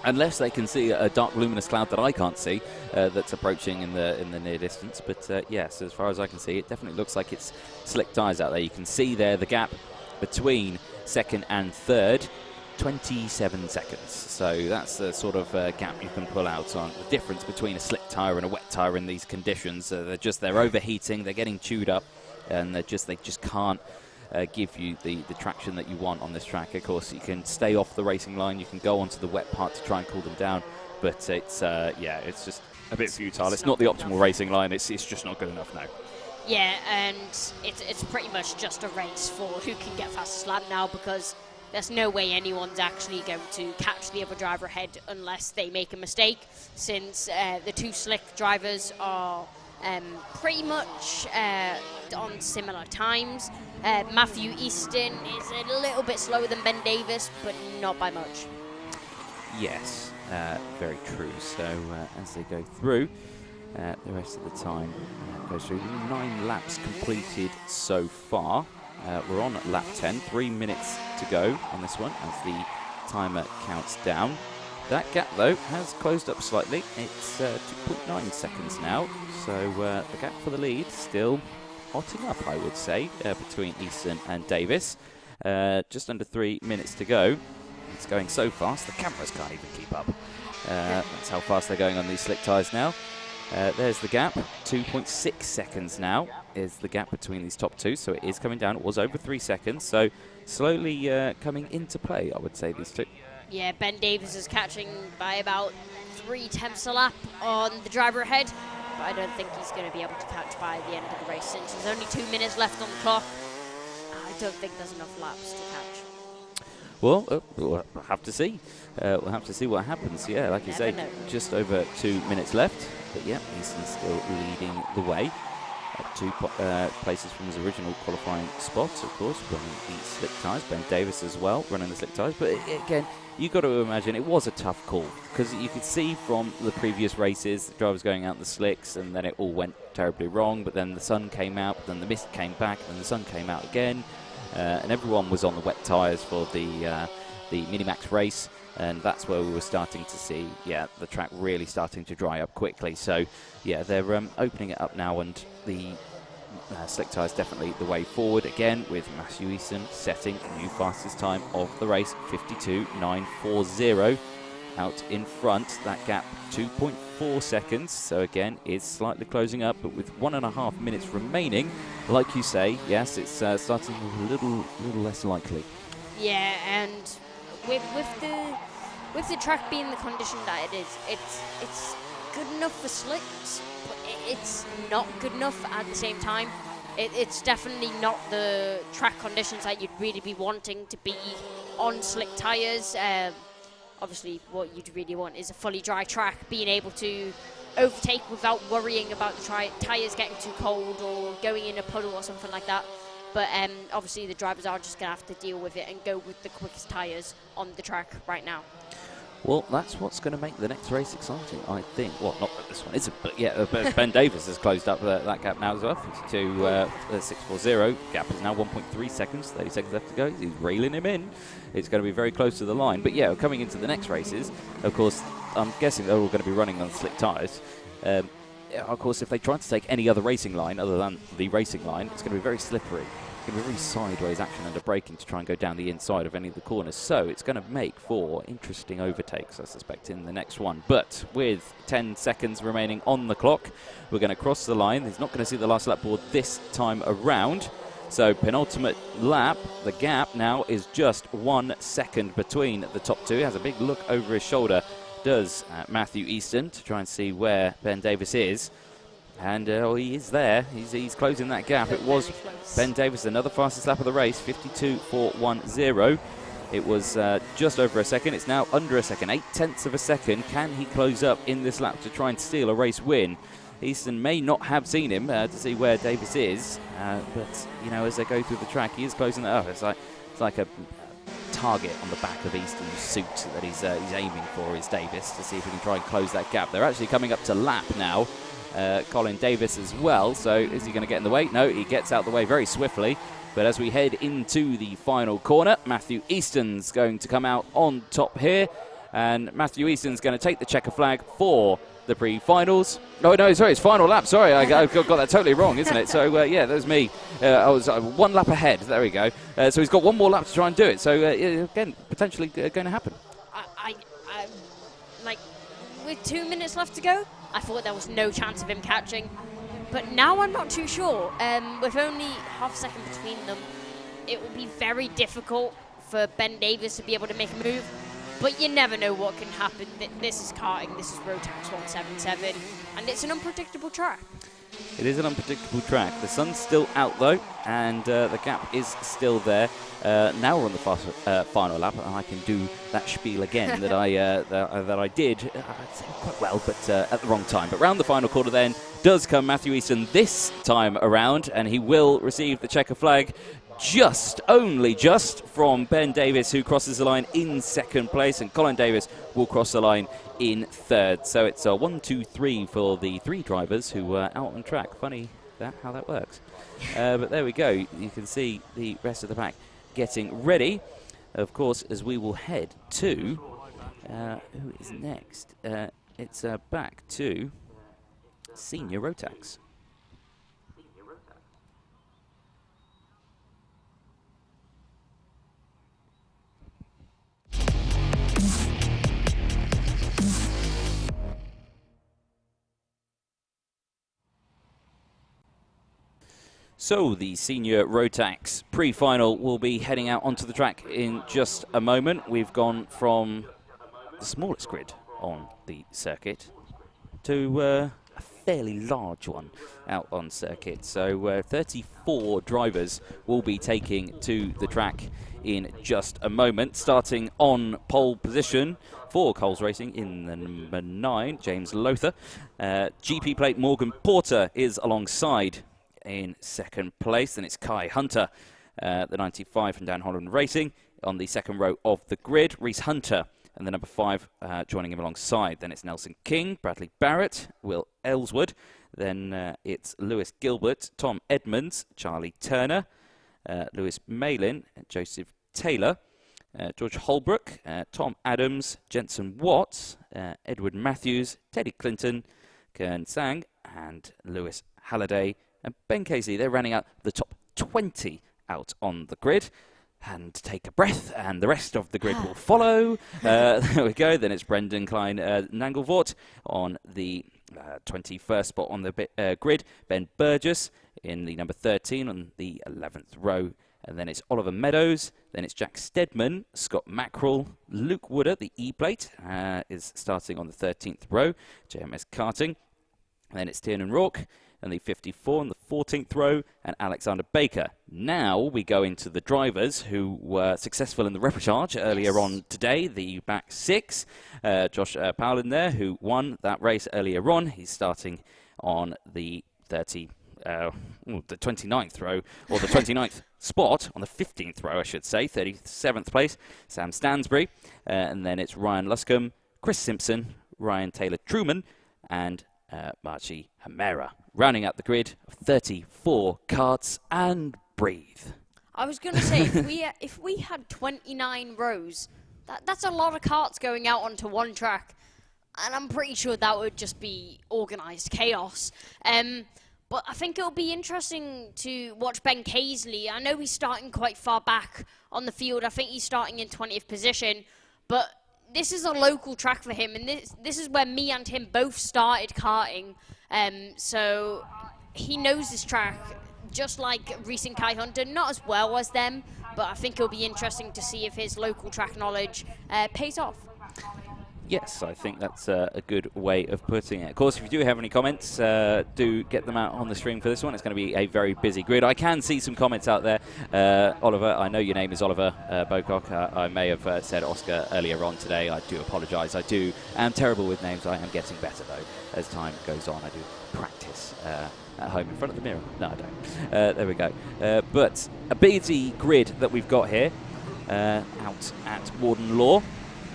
Unless they can see a dark luminous cloud that I can't see that's approaching in the near distance. But yes, as far as I can see, it definitely looks like it's slick tyres out there. You can see there the gap between second and third, 27 seconds. So that's the sort of gap you can pull out on the difference between a slick tyre and a wet tyre in these conditions. They're overheating, they're getting chewed up, and they just can't give you the traction that you want on this track. Of course, you can stay off the racing line, you can go onto the wet part to try and cool them down, but it's it's just a bit futile. It's not the optimal racing line. It's just not good enough now. Yeah, and it's pretty much just a race for who can get fastest lap now, because there's no way anyone's actually going to catch the other driver ahead unless they make a mistake, since the two slick drivers are pretty much on similar times. Matthew Easton is a little bit slower than Ben Davis, but not by much. Yes, very true. So as they go through, the rest of the time goes through. 9 laps completed so far. We're on lap 10, 3 minutes to go on this one as the timer counts down. That gap, though, has closed up slightly. It's 2.9 seconds now, so the gap for the lead still hotting up, I would say, between Easton and Davis. Just under 3 minutes to go. It's going so fast, the cameras can't even keep up. That's how fast they're going on these slick tyres now. There's the gap. 2.6 seconds now is the gap between these top two, so it is coming down. It was over 3 seconds, so slowly coming into play, I would say, these two. Yeah, Ben Davis is catching by about 3/10 a lap on the driver ahead, but I don't think he's going to be able to catch by the end of the race, since there's only 2 minutes left on the clock. I don't think there's enough laps to catch. Well, we'll have to see. We'll have to see what happens. Yeah, like you say, just over 2 minutes left. But yeah, Easton's still leading the way. 2 places from his original qualifying spot, of course, running the slick tyres. Ben Davis as well, running the slick tyres. But again, you've got to imagine it was a tough call, because you could see from the previous races, the drivers going out the slicks, and then it all went terribly wrong. But then the sun came out, but then the mist came back, and then the sun came out again. And everyone was on the wet tyres for the Minimax race, and that's where we were starting to see, the track really starting to dry up quickly. So, they're opening it up now, and the slick tyres definitely the way forward again, with Matthew Easton setting new fastest time of the race, 52.940 out in front. That gap 2.4 seconds, so again it's slightly closing up, but with 1.5 minutes remaining, like you say, yes, it's starting a little less likely. Yeah, and with the track being the condition that it is, it's good enough for slicks, but it's not good enough at the same time. It's definitely not the track conditions that you'd really be wanting to be on slick tyres. Obviously, what you'd really want is a fully dry track, being able to overtake without worrying about the tyres getting too cold or going in a puddle or something like that. But obviously, the drivers are just going to have to deal with it and go with the quickest tyres on the track right now. Well, that's what's going to make the next race exciting, I think. Well, not that this one isn't, but Ben Davis has closed up that gap now as well, 52.640. Gap is now 1.3 seconds, 30 seconds left to go. He's reeling him in. It's going to be very close to the line. But coming into the next races, of course, I'm guessing they're all going to be running on slick tyres. Of course, if they try to take any other racing line other than the racing line, it's going to be very slippery. It's going to be very sideways action under braking to try and go down the inside of any of the corners. So it's going to make for interesting overtakes, I suspect, in the next one. But with 10 seconds remaining on the clock, we're going to cross the line. He's not going to see the last lap board this time around. So penultimate lap, the gap now is just 1 second between the top two. He has a big look over his shoulder, does Matthew Easton, to try and see where Ben Davis is. And he is there. He's closing that gap. It was Ben Davis, another fastest lap of the race, 52.410. It was just over a second. It's now under a second, 0.8 of a second. Can he close up in this lap to try and steal a race win? Easton may not have seen him to see where Davis is, but as they go through the track, he is closing that up. It's like a target on the back of Easton's suit that he's aiming for is Davis, to see if he can try and close that gap. They're actually coming up to lap now. Colin Davis as well, so is he going to get in the way? No, he gets out the way very swiftly. But as we head into the final corner, Matthew Easton's going to come out on top here. And Matthew Easton's going to take the checker flag for the pre-finals. Oh, no, sorry, it's final lap. Sorry, I got that totally wrong, isn't it? So, yeah, there's me. I was 1 lap ahead. There we go. So he's got 1 more lap to try and do it. So, again, potentially going to happen. Like, with 2 minutes left to go, I thought there was no chance of him catching. But now I'm not too sure. With only half a second between them, it will be very difficult for Ben Davis to be able to make a move. But you never know what can happen. This is karting, this is Rotax 177, and it's an unpredictable track. It is an unpredictable track. The sun's still out though, and the gap is still there. Now we're on the final lap, and I can do that spiel again that I did quite well, but at the wrong time. But round the final quarter then does come Matthew Easton this time around, and he will receive the checker flag only just from Ben Davis, who crosses the line in second place, and Colin Davis will cross the line in third. So it's a 1, 2, 3 for the 3 drivers who were out on track. Funny how that works. But there we go. You can see the rest of the pack getting ready, of course, as we will head to who is next. It's back to Senior Rotax. So the Senior Rotax pre-final will be heading out onto the track in just a moment. We've gone from the smallest grid on the circuit to a fairly large one out on circuit. So 34 drivers will be taking to the track in just a moment. Starting on pole position for Coles Racing in the number 9, James Lothar. GP plate Morgan Porter is alongside in second place. Then it's Kai Hunter, the 95 from Dan Holland Racing, on the second row of the grid. Reese Hunter and the number 5 joining him alongside. Then it's Nelson King, Bradley Barrett, Will Ellswood. Then it's Lewis Gilbert, Tom Edmonds, Charlie Turner, Lewis Malin, Joseph Taylor, George Holbrook, Tom Adams, Jensen Watts, Edward Matthews, Teddy Clinton, Kern Sang, and Lewis Halliday and Ben Casey. They're running out the top 20 out on the grid. And take a breath, and the rest of the grid will follow. There we go. Then it's Brendan Klein Nangelvoort on the 21st spot on the grid. Ben Burgess in the number 13 on the 11th row. And then it's Oliver Meadows. Then it's Jack Stedman, Scott Mackerel, Luke Wooder, the E-plate, is starting on the 13th row. JMS Karting. And then it's Tiernan Rourke and the 54 on the 14th row, and Alexander Baker. Now we go into the drivers who were successful in the reportage earlier on today, the back 6. Josh Powlin there, who won that race earlier on. He's starting on the 29th row, or the 29th spot, on the 15th row, I should say, 37th place, Sam Stansbury. And then it's Ryan Luscombe, Chris Simpson, Ryan Taylor-Truman, and Marchi Hamera, rounding out the grid of 34 karts and breathe. I was going to say, if we had 29 rows, that's a lot of karts going out onto one track, and I'm pretty sure that would just be organised chaos. But I think it'll be interesting to watch Ben Casey. I know he's starting quite far back on the field. I think he's starting in 20th position, but this is a local track for him, and this is where me and him both started karting. So he knows this track, just like Reese and Kai Hunter, not as well as them, but I think it'll be interesting to see if his local track knowledge pays off. Yes, I think that's a good way of putting it. Of course, if you do have any comments, do get them out on the stream for this one. It's going to be a very busy grid. I can see some comments out there. Oliver, I know your name is Oliver Bocock. I may have said Oscar earlier on today. I do apologise. I am terrible with names. I am getting better, though, as time goes on. I do practice at home in front of the mirror. No, I don't. There we go. But a busy grid that we've got here. out at Warden Law.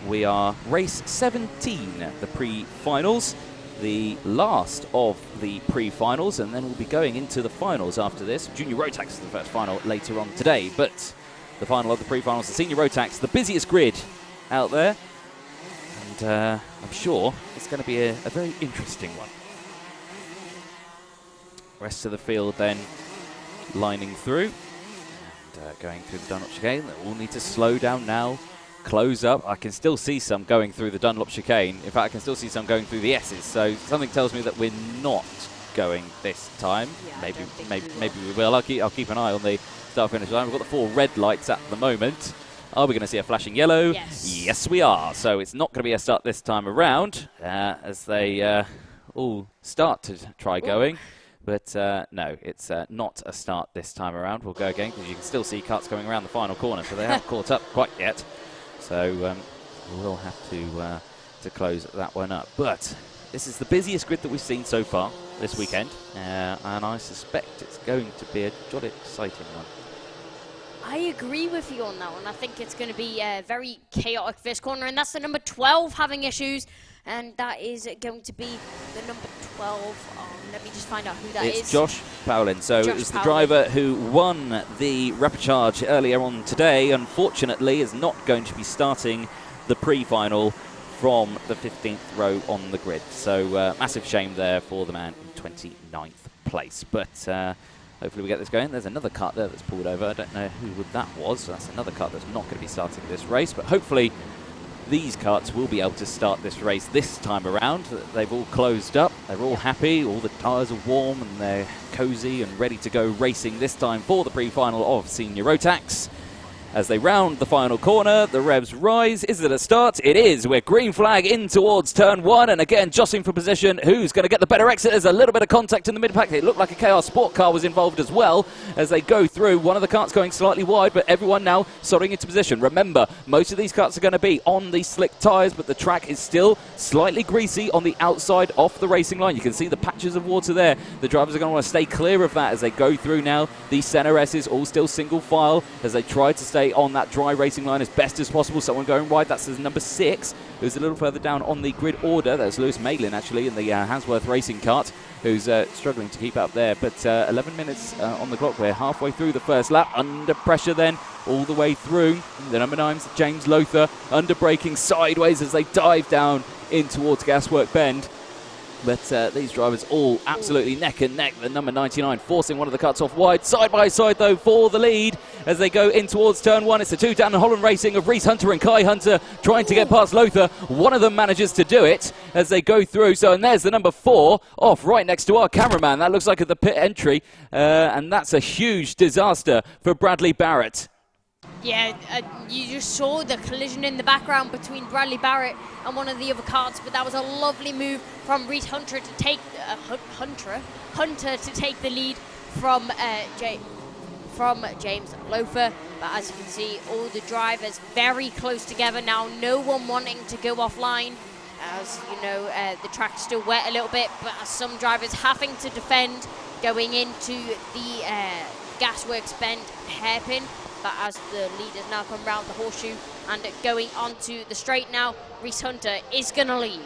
We are race 17, the pre-finals, the last of the pre-finals, and then we'll be going into the finals after this. Junior Rotax is the first final later on today, but the final of the pre-finals, the Senior Rotax, the busiest grid out there, and I'm sure it's going to be a very interesting one. Rest of the field then lining through, and going through the Dunlop chicane. They all need to slow down now, close up. I can still see some going through the Dunlop chicane. In fact, I can still see some going through the S's, so something tells me that we're not going this time. Yeah, maybe we will. I'll keep an eye on the start finish line. We've got the 4 red lights at the moment. Are we going to see a flashing yellow? Yes, we are. So it's not going to be a start this time around, as they all start to try going. But no, it's not a start this time around. We'll go again, because you can still see karts coming around the final corner, so they haven't caught up quite yet. So we'll have to close that one up. But this is the busiest grid that we've seen so far this weekend, and I suspect it's going to be a jolly exciting one. I agree with you on that one. I think it's going to be a very chaotic first corner, and that's the number 12 having issues, and that is going to be the number 12. Let me just find out who that is. It's Josh Powlin. So Josh it was the Powlin. driver who won the repechage earlier on today. Unfortunately, is not going to be starting the pre-final from the 15th row on the grid. So massive shame there for the man in 29th place. But hopefully we get this going. There's another kart there that's pulled over. I don't know who that was. So that's another kart that's not going to be starting this race. But hopefully these karts will be able to start this race this time around. They've all closed up. They're all happy. All the tyres are warm and they're cozy and ready to go racing this time for the pre-final of Senior Rotax. As they round the final corner, the revs rise. Is it a start? It is. We're green flag in towards turn 1, and again jostling for position. Who's going to get the better exit? There's a little bit of contact in the mid-pack. It looked like a KR Sport car was involved as well as they go through. One of the karts going slightly wide, but everyone now sorting into position. Remember, most of these karts are going to be on the slick tyres, but the track is still slightly greasy on the outside off the racing line. You can see the patches of water there. The drivers are going to want to stay clear of that as they go through now. These centre S's all still single file as they try to stay on that dry racing line as best as possible. Someone going wide, that's number 6, who's a little further down on the grid order. That's Lewis Maitland actually in the Hansworth racing kart, who's struggling to keep up there. But 11 minutes on the clock. We're halfway through the first lap. Under pressure then all the way through. The number 9's James Lothar under braking sideways as they dive down in towards Gaswork Bend. But these drivers all absolutely neck and neck. The number 99 forcing one of the cuts off wide. Side by side, though, for the lead as they go in towards turn 1. It's the 2 down in Holland Racing of Reese Hunter and Kai Hunter trying to get past Lothar. One of them manages to do it as they go through. So, and there's the number 4 off right next to our cameraman. That looks like at the pit entry. And that's a huge disaster for Bradley Barrett. Yeah, you just saw the collision in the background between Bradley Barrett and one of the other karts, but that was a lovely move from Reese Hunter to take Hunter to take the lead from James Lothar. But as you can see, all the drivers very close together now. No one wanting to go offline, as you know, the track's still wet a little bit, but some drivers having to defend going into the Gasworks Bend hairpin. But as the leaders now come round the horseshoe and going onto the straight now, Reese Hunter is going to lead.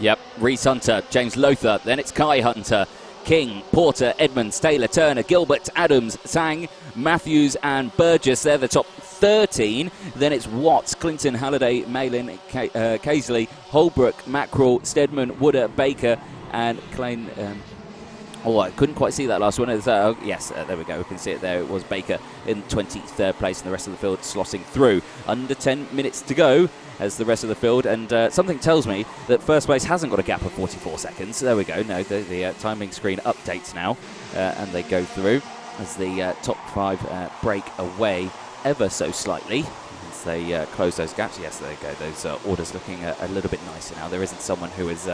Yep, Reese Hunter, James Lothar, then it's Kai Hunter, King, Porter, Edmonds, Taylor, Turner, Gilbert, Adams, Sang, Matthews and Burgess. They're the top 13. Then it's Watts, Clinton, Halliday, Malin, Casely, Holbrook, Mackerel, Stedman, Wooder, Baker and Klein. Oh, I couldn't quite see that last one. Yes, there we go. We can see it there. It was Baker in 23rd place, and the rest of the field slotting through. Under 10 minutes to go as the rest of the field, and something tells me that first place hasn't got a gap of 44 seconds. There we go. No, the timing screen updates now, and they go through as the top 5 break away ever so slightly. As they close those gaps. Yes, there you go. Those orders looking a little bit nicer now. There isn't someone who is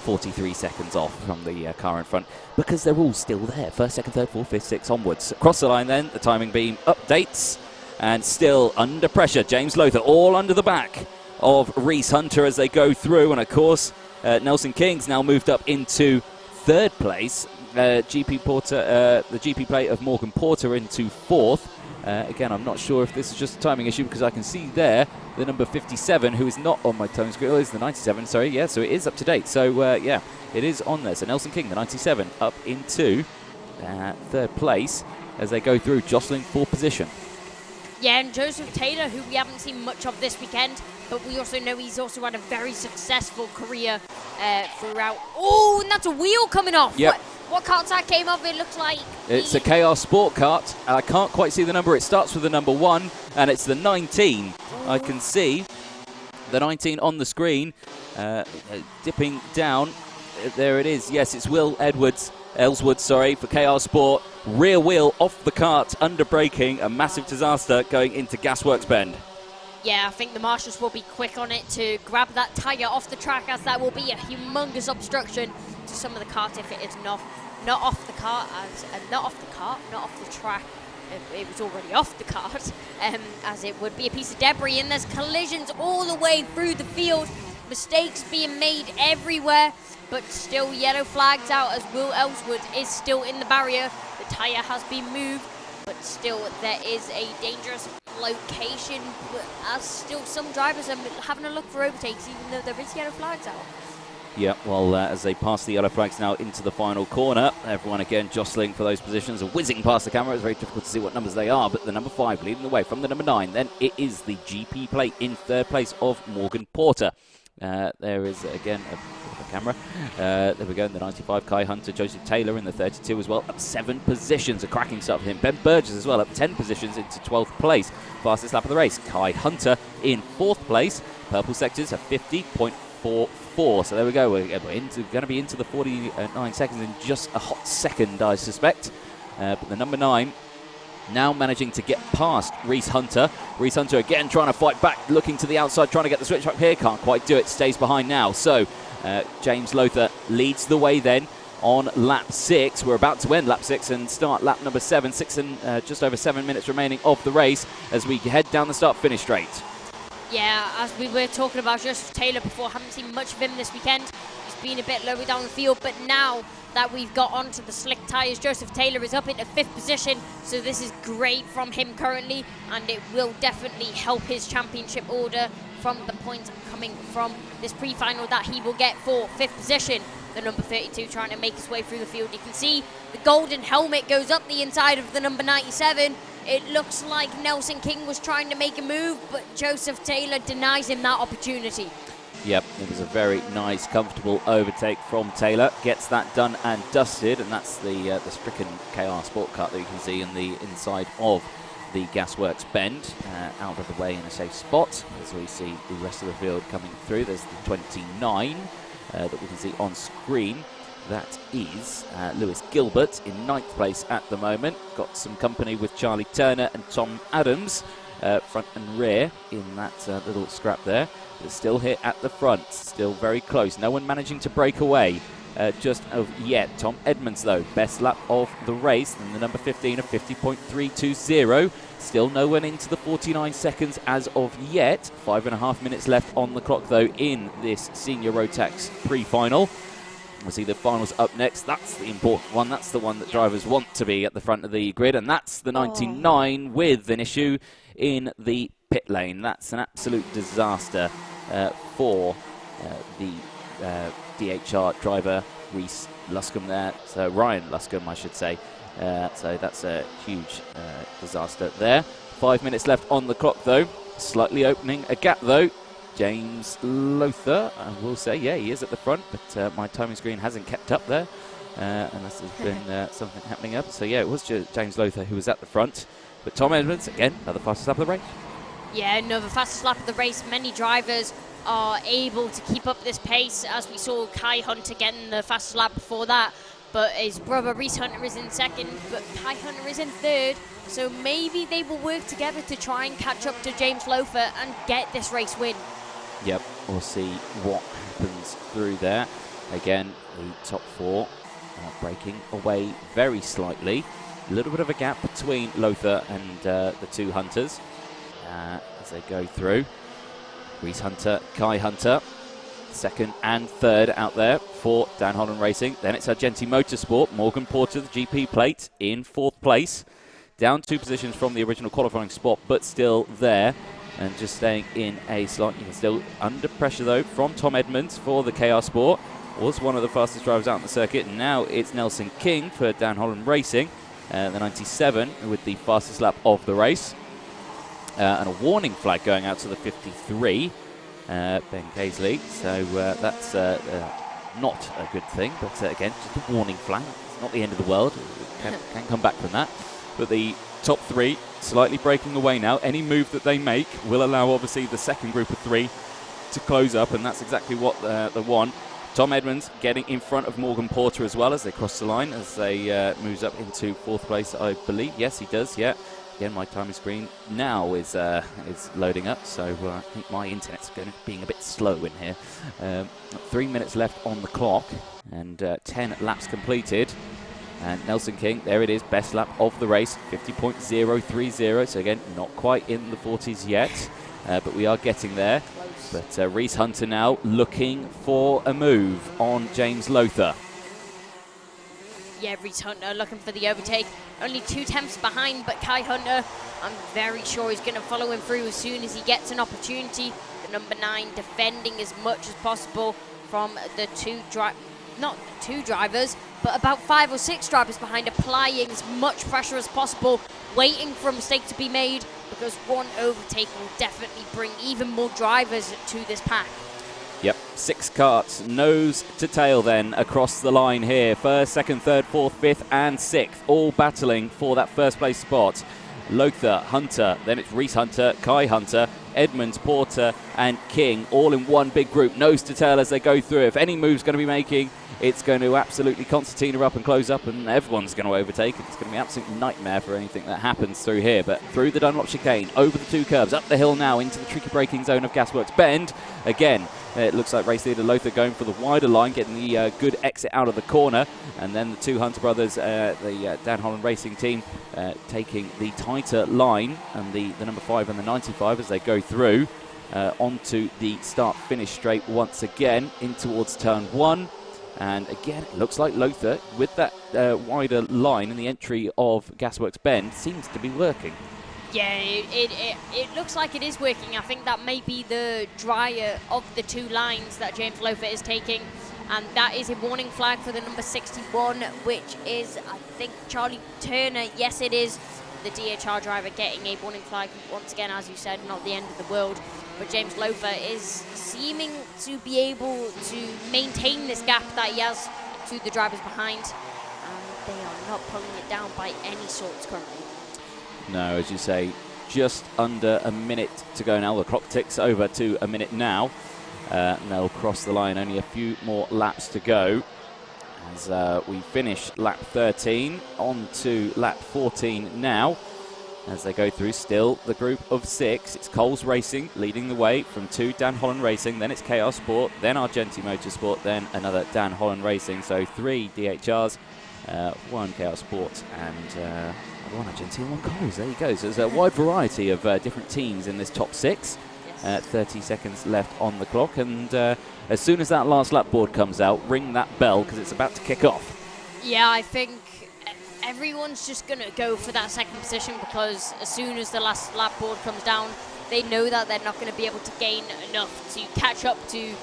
43 seconds off from the car in front, because they're all still there. First, second, third, fourth, fifth, sixth, onwards. Across the line then, the timing beam updates, and still under pressure. James Lothar all under the back of Reese Hunter as they go through, and of course, Nelson King's now moved up into 3rd place. GP Porter, the GP plate of Morgan Porter into 4th. Again, I'm not sure if this is just a timing issue because I can see there the number 57, who is not on my time screen. Oh, it's the 97, sorry. Yeah, so it is up to date. So, yeah, it is on there. So Nelson King, the 97, up into third place as they go through, jostling for position. Yeah, and Joseph Taylor, who we haven't seen much of this weekend, but we also know he's also had a very successful career throughout. Oh, and that's a wheel coming off. Yep. What kart's that came off? It looks like... It's a KR Sport kart. I can't quite see the number. It starts with the number 1, and it's the 19. I can see the 19 on the screen, dipping down. There it is. Yes, it's Will Ellswood, for KR Sport. Rear wheel off the kart, under braking. A massive disaster going into Gasworks Bend. Yeah, I think the marshals will be quick on it to grab that tyre off the track, as that will be a humongous obstruction to some of the kart if it is not off the kart, not off the track. It was already off the kart, as it would be a piece of debris, and there's collisions all the way through the field. Mistakes being made everywhere, but still yellow flags out as Will Ellswood is still in the barrier. The tyre has been moved, but still there is a dangerous location, as still some drivers are having a look for overtakes even though there is yellow flags out. Yeah, well, as they pass the yellow flags now into the final corner, everyone again jostling for those positions, whizzing past the camera. It's very difficult to see what numbers they are, but the number 5 leading the way from the number 9. Then it is the GP plate in third place of Morgan Porter. There is again a camera. There we go in the 95, Kai Hunter, Joseph Taylor in the 32 as well, up 7 positions. A cracking start for him. Ben Burgess as well, up 10 positions into 12th place. Fastest lap of the race, Kai Hunter in 4th place. Purple sectors are 50.44. So there we go. We're going to be into the 49 seconds in just a hot second, I suspect. But the number 9 now managing to get past Reese Hunter. Reese Hunter again trying to fight back, looking to the outside, trying to get the switch up here. Can't quite do it, stays behind now. So James Lothar leads the way then on lap 6. We're about to end lap 6 and start lap number 7. Just over 7 minutes remaining of the race as we head down the start-finish straight. Yeah, as we were talking about Joseph Taylor before, haven't seen much of him this weekend. He's been a bit lower down the field, but now that we've got onto the slick tyres, Joseph Taylor is up into 5th position, so this is great from him currently, and it will definitely help his championship order from the points coming from this pre-final that he will get for 5th position. The number 32 trying to make his way through the field. You can see the golden helmet goes up the inside of the number 97. It looks like Nelson King was trying to make a move, but Joseph Taylor denies him that opportunity. Yep, it was a very nice, comfortable overtake from Taylor. Gets that done and dusted, and that's the stricken KR Sport Kart that you can see in the inside of the Gasworks Bend, out of the way in a safe spot as we see the rest of the field coming through. There's the 29 that we can see on screen. That is Lewis Gilbert in 9th place at the moment. Got some company with Charlie Turner and Tom Adams, front and rear in that little scrap there. But still here at the front, still very close. No one managing to break away just of yet. Tom Edmonds, though, best lap of the race, and the number 15 of 50.320. Still no one into the 49 seconds as of yet. 5.5 minutes left on the clock, though, in this Senior Rotax pre-final. We'll see the finals up next. That's the important one. That's the one that drivers want to be at the front of the grid, and that's the 99 with an issue in the pit lane. That's an absolute disaster for the DHR driver, Reese Luscombe there. So Ryan Luscombe, I should say. So that's a huge disaster there. 5 minutes left on the clock, though. Slightly opening a gap, though. James Lothar, I will say, yeah, he is at the front, but my timing screen hasn't kept up there, unless there's been something happening up. So, yeah, it was James Lothar who was at the front. But Tom Edmonds, again, another fastest lap of the race. Yeah, another fastest lap of the race. Many drivers are able to keep up this pace, as we saw Kai Hunter getting the fastest lap before that. But his brother Reese Hunter is in 2nd, but Kai Hunter is in 3rd. So maybe they will work together to try and catch up to James Lothar and get this race win. Yep, we'll see what happens through there. Again, the top 4 breaking away very slightly. A little bit of a gap between Lothar and the 2 Hunters as they go through. Reese Hunter, Kai Hunter, 2nd and 3rd out there for Dan Holland Racing. Then it's Argenti Motorsport, Morgan Porter, the GP plate, in 4th place. down 2 positions from the original qualifying spot, but still there. And just staying in a slot. You can still under pressure, though, from Tom Edmonds for the KR Sport. Was one of the fastest drivers out on the circuit. Now it's Nelson King for Dan Holland Racing, the 97, with the fastest lap of the race. And a warning flag going out to the 53, Ben Casely. So that's not a good thing. But again, just a warning flag. It's not the end of the world. Can come back from that. But the top 3 slightly breaking away now. Any move that they make will allow, obviously, the second group of 3 to close up, and that's exactly what they want. Tom Edmonds getting in front of Morgan Porter as well as they cross the line, as they moves up into 4th place, I believe. Yes, he does, yeah. Again, my timing screen now is loading up, so I think my internet's being a bit slow in here. 3 minutes left on the clock, and 10 laps completed. And Nelson King, there it is, best lap of the race, 50.030. So again, not quite in the 40s yet, but we are getting there. But Reese Hunter now looking for a move on James Lothar. Yeah, Reese Hunter looking for the overtake. Only 2 tenths behind, but Kai Hunter, I'm very sure he's going to follow him through as soon as he gets an opportunity. The number 9 defending as much as possible from the not 2 drivers, but about 5 or 6 drivers behind, applying as much pressure as possible, waiting for a mistake to be made, because one overtake will definitely bring even more drivers to this pack. Yep, 6 karts, nose to tail then across the line here. 1st, 2nd, 3rd, 4th, 5th and 6th, all battling for that 1st place spot. Lothar, Hunter, then it's Reese Hunter, Kai Hunter, Edmonds, Porter and King, all in one big group, nose to tail as they go through. If any move's going to be making, it's going to absolutely concertina up and close up, and everyone's going to overtake. It's going to be an absolute nightmare for anything that happens through here. But through the Dunlop chicane, over the 2 curbs, up the hill now into the tricky braking zone of Gasworks Bend. Again, it looks like race leader Lothar going for the wider line, getting the good exit out of the corner. And then the 2 Hunter brothers, the Dan Holland Racing team, taking the tighter line, and the number 5 and the 95 as they go through onto the start-finish straight once again in towards turn 1. And again, it looks like Lothar, with that wider line in the entry of Gasworks Bend, seems to be working. Yeah, it looks like it is working. I think that may be the drier of the 2 lines that James Lothar is taking. And that is a warning flag for the number 61, which is, I think, Charlie Turner. Yes, it is the DHR driver getting a warning flag. Once again, as you said, not the end of the world. But James Lothar is seeming to be able to maintain this gap that he has to the drivers behind. And they are not pulling it down by any sorts currently. No, as you say, just under a minute to go now. The clock ticks over to a minute now. And they'll cross the line, only a few more laps to go. As we finish lap 13, on to lap 14 now. As they go through, still the group of 6. It's Coles Racing leading the way from 2 Dan Holland Racing, then it's KR Sport, then Argenti Motorsport, then another Dan Holland Racing. So 3 DHRs, 1 KR Sport, and 1 Argenti and 1 Coles. There you go. So there's a wide variety of different teams in this top 6. 30 seconds left on the clock, and as soon as that last lap board comes out, ring that bell because it's about to kick off. Yeah, I think everyone's just going to go for that 2nd position, because as soon as the last lap board comes down, they know that they're not going to be able to gain enough to catch up to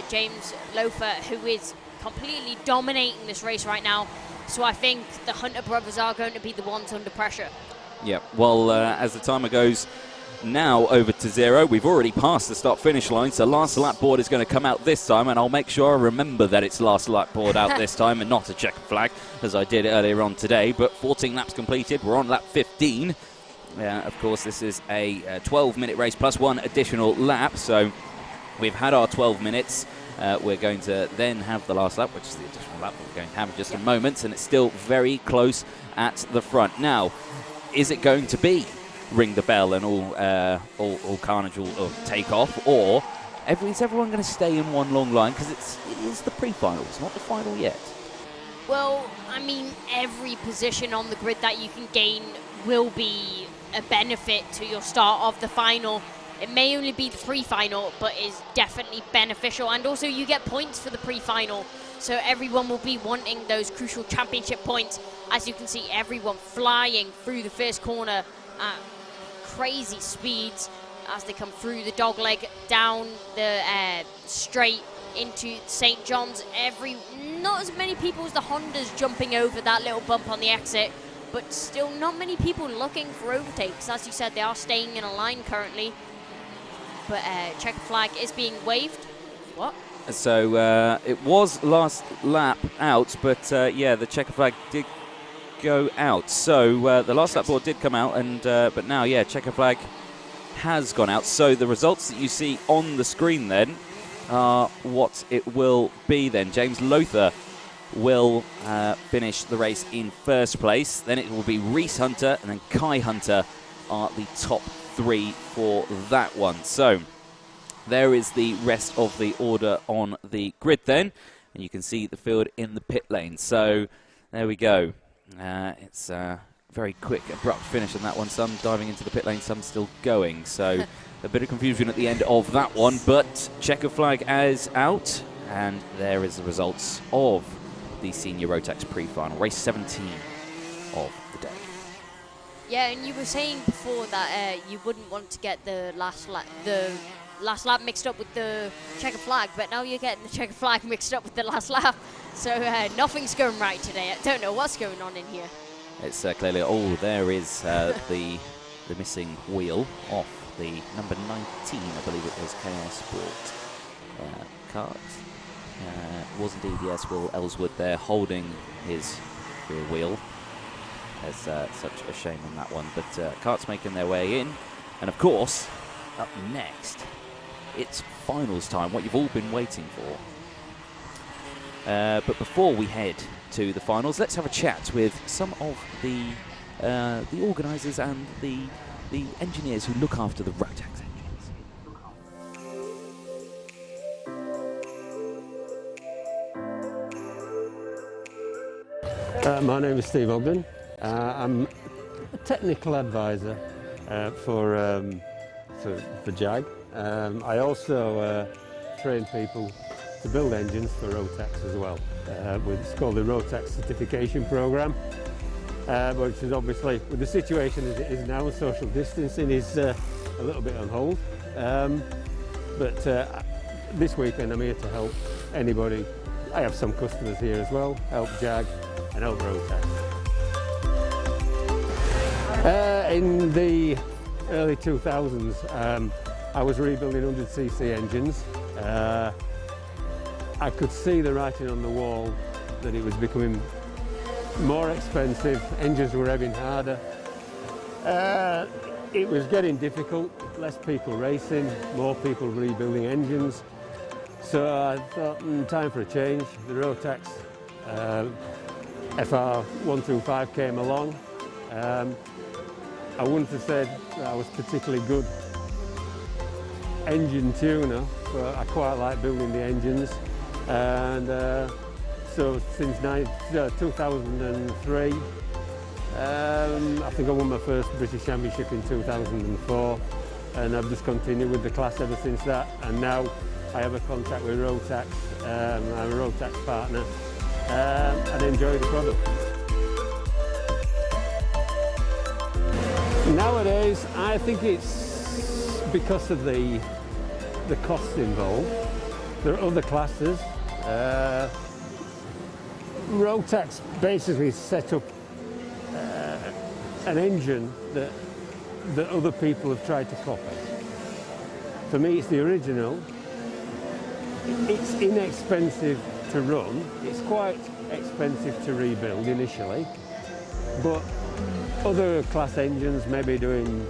James Lothar, who is completely dominating this race right now. So I think the Hunter brothers are going to be the ones under pressure. Yeah, well, as the timer goes now over to 0, we've already passed the start-finish line, so last lap board is going to come out this time, and I'll make sure I remember that it's last lap board out this time and not a checker flag, as I did earlier on today. But 14 laps completed, we're on lap 15. Of course, this is a 12-minute race plus 1 additional lap, so we've had our 12 minutes. We're going to then have the last lap, which is the additional lap that we're going to have in just a moment, and it's still very close at the front. Now, is it going to be ring the bell and all carnage will take off, or is everyone going to stay in one long line, because it is the pre-final, it's not the final yet? Well, I mean, every position on the grid that you can gain will be a benefit to your start of the final. It may only be the pre-final, but is definitely beneficial, and also you get points for the pre-final. So everyone will be wanting those crucial championship points. As you can see, everyone flying through the first corner at crazy speeds as they come through the dogleg, down the straight into St. John's. Not as many people as the Hondas jumping over that little bump on the exit, but still not many people looking for overtakes. As you said, they are staying in a line currently, but checker flag is being waved. What? So it was last lap out, but yeah, the checker flag did go out. So the last lap board did come out, and but now, yeah, checker flag has gone out. So the results that you see on the screen then are what it will be then. James Lothar will finish the race in first place. Then it will be Reese Hunter and then Kai Hunter are the top three for that one. So there is the rest of the order on the grid then, and you can see the field in the pit lane. So there we go. It's a very quick, abrupt finish on that one. Some diving into the pit lane, some still going. So a bit of confusion at the end of that one, but checker flag is out, and there is the results of the Senior Rotax pre-final, race 17 of the day. Yeah, and you were saying before that you wouldn't want to get the last lap mixed up with the checker flag, but now you're getting the checker flag mixed up with the last lap. So nothing's going right today. I don't know what's going on in here. It's clearly, oh, there is the missing wheel off the number 19, I believe it was, KS Sport Kart. Was indeed, yes, Will Ellswood there holding his rear wheel. There's such a shame on that one, but Kart's making their way in. And of course, up next, it's finals time, what you've all been waiting for. But before we head to the finals, let's have a chat with some of the organisers and the engineers who look after the Rotax engines. My name is Steve Ogden. I'm a technical advisor for JAG. I also train people to build engines for Rotax as well. It's called the Rotax certification program, which is obviously, with the situation as it is now, social distancing is a little bit on hold. But this weekend I'm here to help anybody. I have some customers here as well, help JAG and help Rotax. In the early 2000s, I was rebuilding 100cc engines. I could see the writing on the wall that it was becoming more expensive, engines were revving harder. It was getting difficult, less people racing, more people rebuilding engines. So I thought, time for a change. The Rotax FR125 came along. I wouldn't have said that I was particularly good engine tuner, but I quite like building the engines. And so since 2003, I think I won my first British Championship in 2004, and I've just continued with the class ever since that. And now I have a contract with Rotax. I'm a Rotax partner, and enjoy the product. Nowadays, I think it's because of the costs involved. There are other classes. Rotax basically set up an engine that other people have tried to copy. For me, it's the original. It's inexpensive to run. It's quite expensive to rebuild initially, but other class engines may be doing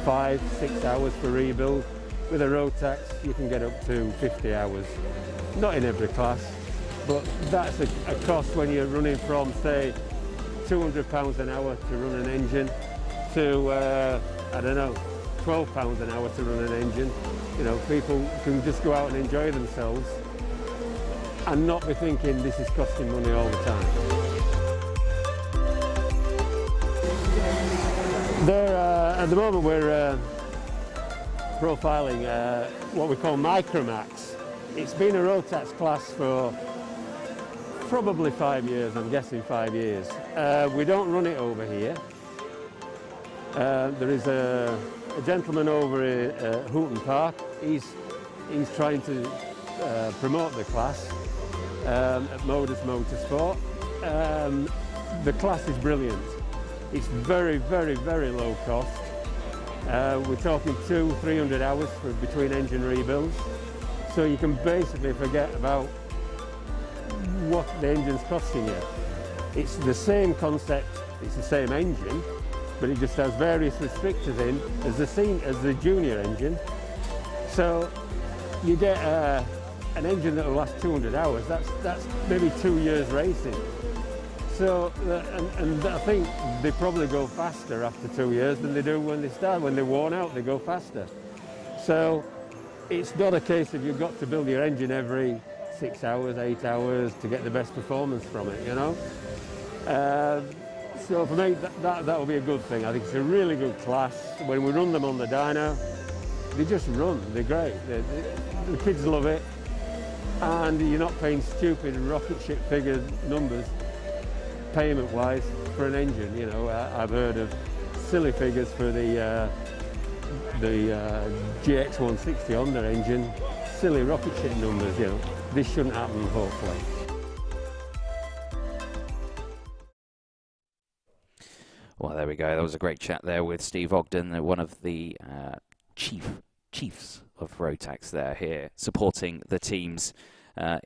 5-6 hours for rebuild. With a Rotax, you can get up to 50 hours. Not in every class, but that's a cost when you're running from, say, £200 an hour to run an engine to, I don't know, £12 an hour to run an engine. You know, people can just go out and enjoy themselves and not be thinking this is costing money all the time. At the moment we're profiling what we call Micromax. It's been a Rotax class for Probably 5 years, I'm guessing 5 years. We don't run it over here. There is a gentleman over at Houghton Park. He's trying to promote the class at Modus Motorsport. The class is brilliant. It's very, very, very low cost. We're talking 200-300 hours between engine rebuilds. So you can basically forget about what the engine's costing you. It's the same concept, it's the same engine, but it just has various restrictors in as the junior engine. So you get an engine that will last 200 hours, that's maybe 2 years racing. So, and I think they probably go faster after 2 years than they do when they start. When they're worn out, they go faster. So it's not a case of you've got to build your engine every 6 hours, 8 hours to get the best performance from it, you know. So for me, that will be a good thing. I think it's a really good class. When we run them on the dyno, they just run. They're great. The kids love it, and you're not paying stupid rocket ship figure numbers payment-wise for an engine. You know, I've heard of silly figures for the GX160 Honda engine, silly rocket ship numbers. You know, this shouldn't happen, hopefully. Well, there we go. That was a great chat there with Steve Ogden, one of the chiefs of Rotax there here, supporting the teams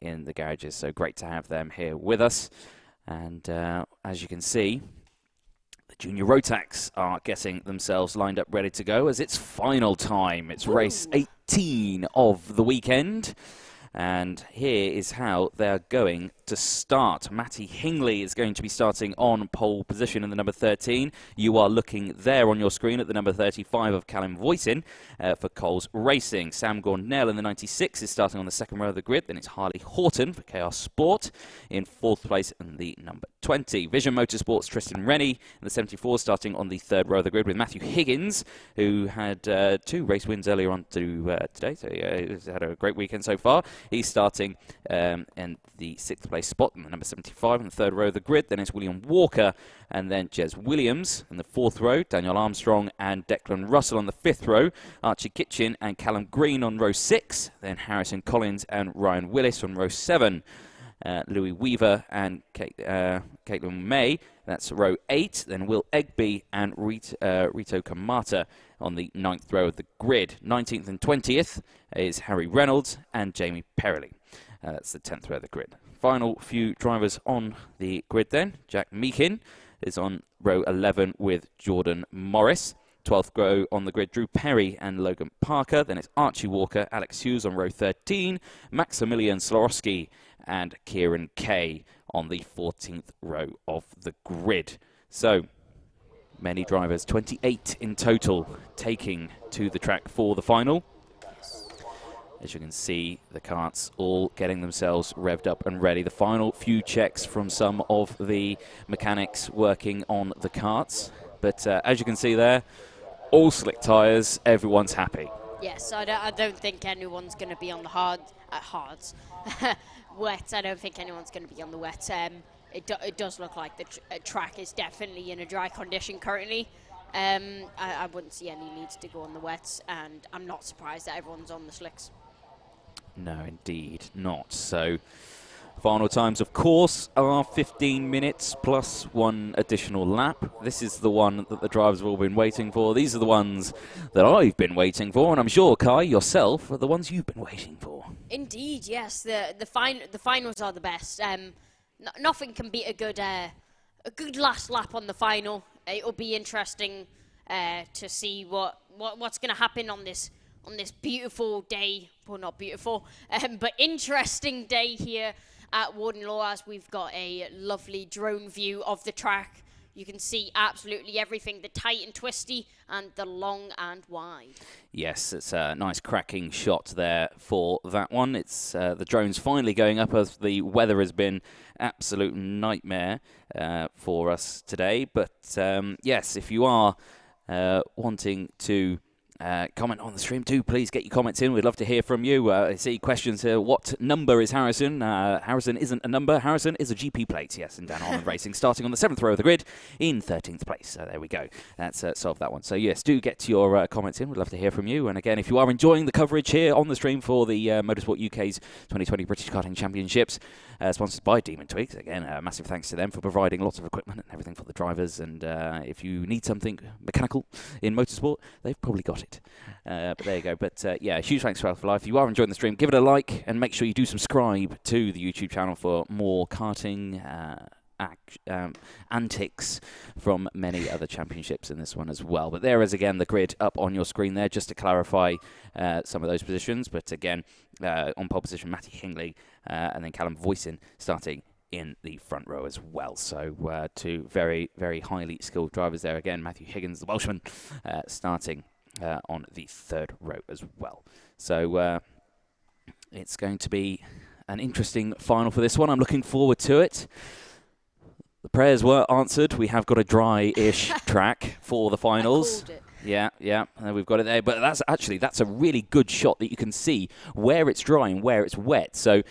in the garages. So great to have them here with us. And as you can see, the junior Rotax are getting themselves lined up, ready to go as it's final time. It's race 18 of the weekend. And here is how they're going to start. Matty Hingley is going to be starting on pole position in the number 13. You are looking there on your screen at the number 35 of Callum Voisin for Coles Racing. Sam Gornell in the 96 is starting on the second row of the grid. Then it's Harley Horton for KR Sport in fourth place in the number 20. Vision Motorsport's Tristan Rennie in the 74 starting on the third row of the grid with Matthew Higgins, who had 2 race wins earlier on today. So he's had a great weekend so far. He's starting in the 6th place spot in the number 75 in the third row of the grid. Then it's William Walker and then Jez Williams in the 4th row, Daniel Armstrong and Declan Russell on the 5th row, Archie Kitchen and Callum Green on row 6, then Harrison Collins and Ryan Willis on row 7. Louis Weaver and Caitlin May, that's row 8. Then Will Egby and Rito Kamata on the 9th row of the grid. 19th and 20th is Harry Reynolds and Jamie Perrelly. That's the 10th row of the grid. Final few drivers on the grid then. Jack Meakin is on row 11 with Jordan Morris. 12th row on the grid, Drew Perry and Logan Parker. Then it's Archie Walker, Alex Hughes on row 13, Maximilian Slorowski and Kieran Kay on the 14th row of the grid. So many drivers, 28 in total, taking to the track for the final. As you can see, the karts all getting themselves revved up and ready. The final few checks from some of the mechanics working on the karts. But as you can see there, all slick tyres, everyone's happy. Yes, I don't think anyone's going to be on the hards. Wet, I don't think anyone's going to be on the wet. It does look like the track is definitely in a dry condition currently. I wouldn't see any needs to go on the wets, and I'm not surprised that everyone's on the slicks. No, indeed not. So, final times, of course, are 15 minutes plus 1 additional lap. This is the one that the drivers have all been waiting for. These are the ones that I've been waiting for, and I'm sure, Kai, yourself, are the ones you've been waiting for. Indeed, yes. The finals are the best. Nothing can beat a good last lap on the final. It'll be interesting to see what's going to happen on this beautiful day. Well, not beautiful, but interesting day here at Warden Law, as we've got a lovely drone view of the track. You can see absolutely everything, the tight and twisty and the long and wide. Yes, it's a nice cracking shot there for that one. It's the drone's finally going up as the weather has been absolute nightmare for us today. But yes, if you are wanting to comment on the stream, do please get your comments in. We'd love to hear from you. I see questions here. What number is Harrison? Harrison isn't a number. Harrison is a GP plate, yes, in Dan Holland Racing, starting on the 7th row of the grid in 13th place. So there we go. That's solved that one. So yes, do get your comments in. We'd love to hear from you. And again, if you are enjoying the coverage here on the stream for the Motorsport UK's 2020 British Karting Championships, sponsored by Demon Tweeks, again, massive thanks to them for providing lots of equipment and everything for the drivers. And if you need something mechanical in motorsport, they've probably got it. But there you go. But yeah, huge thanks for life. If you are enjoying the stream, give it a like and make sure you do subscribe to the YouTube channel for more karting antics from many other championships in this one as well. But there is again the grid up on your screen there, just to clarify some of those positions. But again, on pole position, Matty Hingley and then Callum Voisin starting in the front row as well. So two very, very highly skilled drivers there. Again, Matthew Higgins, the Welshman, starting on the 3rd row as well. So it's going to be an interesting final for this one. I'm looking forward to it. The prayers were answered. We have got a dry-ish track for the finals. Yeah, we've got it there. But that's a really good shot that you can see where it's dry and where it's wet. So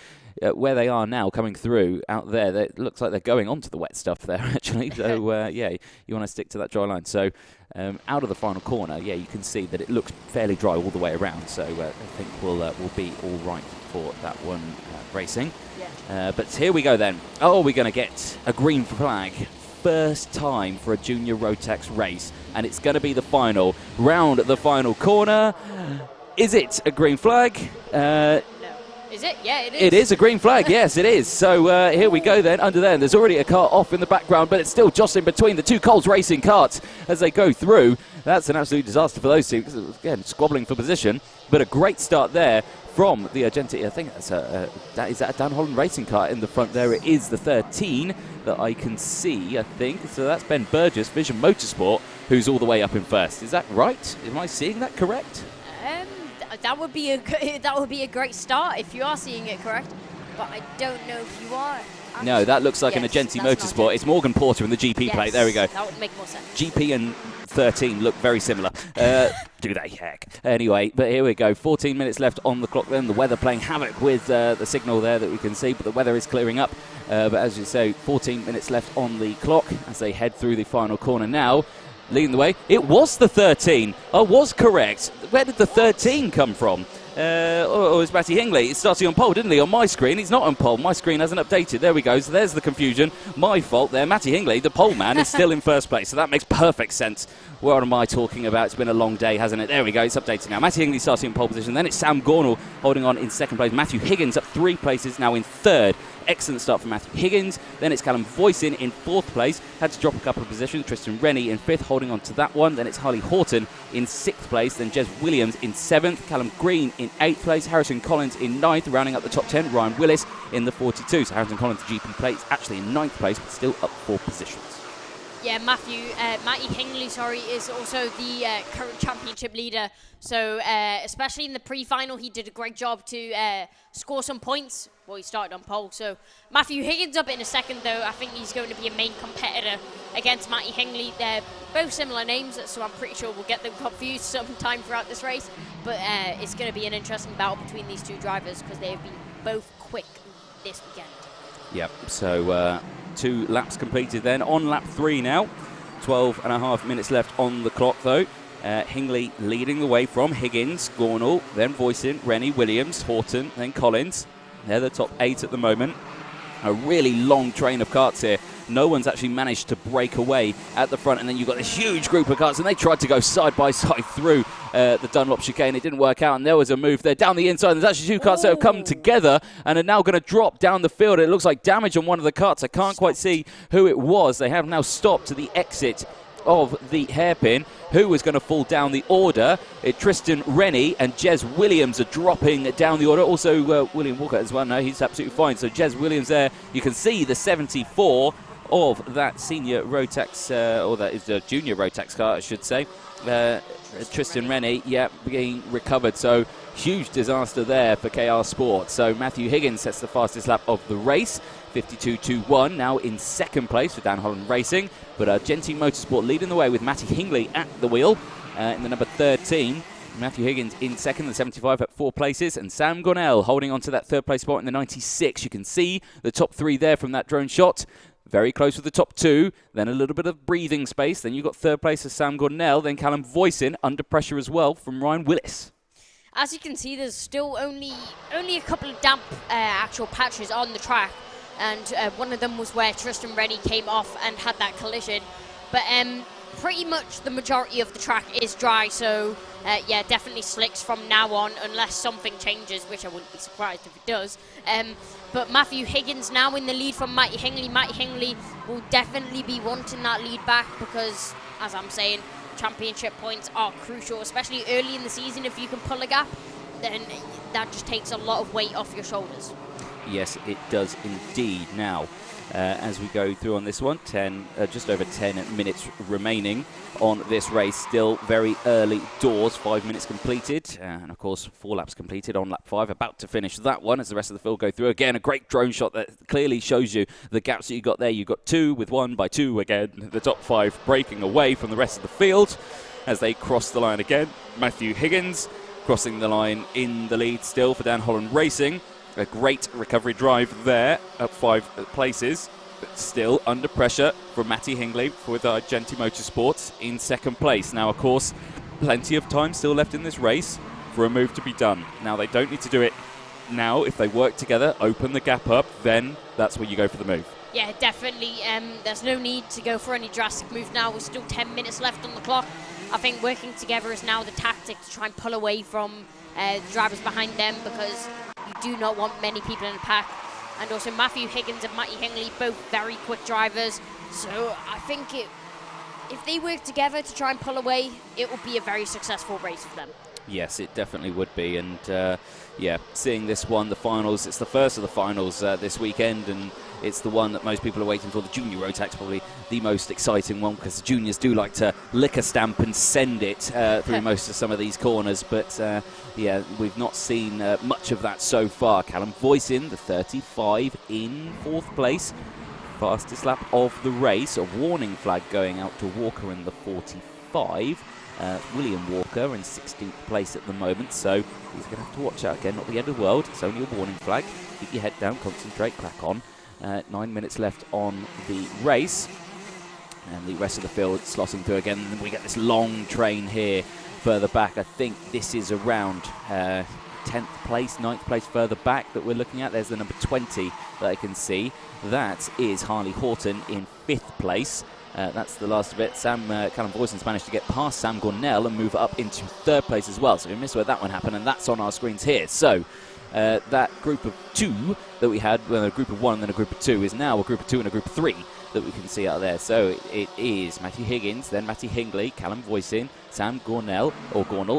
where they are now coming through out there, it looks like they're going onto the wet stuff there, actually. So, yeah, you want to stick to that dry line. So out of the final corner, yeah, you can see that it looks fairly dry all the way around. So I think we'll be all right for that one racing. But here we go then. Oh, we're going to get a green flag. First time for a junior Rotax race. And it's going to be the final. Round the final corner. Is it a green flag? Is it? Yeah, it is. It is a green flag, yes, it is. So here we go then, under there. There's already a car off in the background, but it's still jostling between the two Coles Racing karts as they go through. That's an absolute disaster for those two, again, squabbling for position. But a great start there from the Argentine. I think is that a Dan Holland Racing car in the front there? It is the 13 that I can see, I think. So that's Ben Burgess, Vision Motorsport, who's all the way up in first. Is that right? Am I seeing that correct? That would be a great start if you are seeing it correct, but I don't know if you are. No, that looks like an Argentine Motorsport. It's Morgan Porter in the GP plate. There we go. That would make more sense. GP and 13 look very similar. Do they? Heck. Anyway, but here we go. 14 minutes left on the clock then. The weather playing havoc with the signal there that we can see, but the weather is clearing up. But as you say, 14 minutes left on the clock as they head through the final corner now. Leading the way, it was the 13. I was correct. Where did the 13 come from? Or was Matty Hingley? He's starting on pole, didn't he? On my screen, he's not on pole. My screen hasn't updated. There we go. So there's the confusion. My fault there. Matty Hingley, the pole man, is still in first place. So that makes perfect sense. What am I talking about? It's been a long day, hasn't it? There we go. It's updated now. Matty Hingley starting in pole position. Then it's Sam Gornall holding on in second place. Matthew Higgins up 3 places, now in third. Excellent start from Matthew Higgins. Then it's Callum Voisin in 4th place. Had to drop a couple of positions. Tristan Rennie in 5th, holding on to that one. Then it's Harley Horton in 6th place. Then Jez Williams in 7th. Callum Green in 8th place. Harrison Collins in 9th, rounding up the top 10. Ryan Willis in the 42. So Harrison Collins, the GP plate, actually in 9th place, but still up 4 positions. Yeah, Matty Hingley, is also the current championship leader. So especially in the pre-final, he did a great job to score some points. Well, he started on pole. So Matthew Higgins up in a second, though. I think he's going to be a main competitor against Matty Hingley. They're both similar names, so I'm pretty sure we'll get them confused sometime throughout this race. But it's going to be an interesting battle between these two drivers because they have been both quick this weekend. Yep, so 2 laps completed then. On lap 3 now. 12.5 minutes left on the clock, though. Hingley leading the way from Higgins, Gornall, then Voisin, Rennie, Williams, Horton, then Collins. They're the top 8 at the moment. A really long train of karts here. No one's actually managed to break away at the front. And then you've got this huge group of karts, and they tried to go side by side through the Dunlop chicane. It didn't work out, and there was a move there down the inside. There's actually 2 karts that have come together and are now going to drop down the field. It looks like damage on one of the karts. I can't quite see who it was. They have now stopped to the exit of the hairpin. Who was going to fall down the order? Tristan Rennie and Jez Williams are dropping down the order. Also William Walker as well. No, he's absolutely fine. So Jez Williams there. You can see the 74 of that senior Rotax, or that is the junior Rotax car, I should say. Tristan Rennie, yeah, being recovered. So huge disaster there for KR Sport. So Matthew Higgins sets the fastest lap of the race. 52.21, now in second place for Dan Holland Racing. But Argentine Motorsport leading the way with Matty Hingley at the wheel in the number 13. Matthew Higgins in second, the 75 at 4 places, and Sam Gornell holding on to that third place spot in the 96. You can see the top 3 there from that drone shot. Very close with the top 2, then a little bit of breathing space. Then you've got third place as Sam Gornell, then Callum Voisin under pressure as well from Ryan Willis. As you can see, there's still only a couple of damp actual patches on the track, and one of them was where Tristan Rennie came off and had that collision. But pretty much the majority of the track is dry, so yeah, definitely slicks from now on, unless something changes, which I wouldn't be surprised if it does. But Matthew Higgins now in the lead from Matty Hingley. Matty Hingley will definitely be wanting that lead back because, as I'm saying, championship points are crucial, especially early in the season. If you can pull a gap, then that just takes a lot of weight off your shoulders. Yes, it does indeed. Now, as we go through on this one, just over 10 minutes remaining on this race. Still very early doors, 5 minutes completed, and of course 4 laps completed on lap 5. About to finish that one as the rest of the field go through. Again, a great drone shot that clearly shows you the gaps that you got there. You got 2 with 1 by 2 again. The top 5 breaking away from the rest of the field as they cross the line again. Matthew Higgins crossing the line in the lead still for Dan Holland Racing. A great recovery drive there at 5 places, but still under pressure from Matty Hingley with Argenti Motorsports in second place. Now, of course, plenty of time still left in this race for a move to be done. Now, they don't need to do it now. If they work together, open the gap up, then that's where you go for the move. Yeah, definitely. There's no need to go for any drastic move now. There's still 10 minutes left on the clock. I think working together is now the tactic to try and pull away from the drivers behind them, because you do not want many people in the pack. And also Matthew Higgins and Matty Hingley, both very quick drivers. So I think if they work together to try and pull away, it will be a very successful race for them. Yes, it definitely would be. And yeah, seeing this one, the finals, it's the first of the finals this weekend, and it's the one that most people are waiting for. The junior Rotax, probably the most exciting one, because the juniors do like to lick a stamp and send it through most of some of these corners. But yeah, we've not seen much of that so far. Callum Voisin, the 35 in 4th place. Fastest lap of the race. A warning flag going out to Walker in the 45. William Walker in 16th place at the moment, so he's going to have to watch out again. Not the end of the world, it's only a warning flag. Keep your head down, concentrate, crack on. 9 minutes left on the race, and the rest of the field slotting through again. And we get this long train here further back. I think this is around 10th place, 9th place further back that we're looking at. There's the number 20 that I can see. That is Harley Horton in 5th place. That's the last of it. Callum Voisin's managed to get past Sam Gornell and move up into 3rd place as well. So we missed where that one happened, and that's on our screens here. So that group of 2 that we had, well, a group of 1 and then a group of 2, is now a group of 2 and a group of 3 that we can see out there. So it is Matthew Higgins, then Matty Hingley, Callum Voisin, Sam Gornell,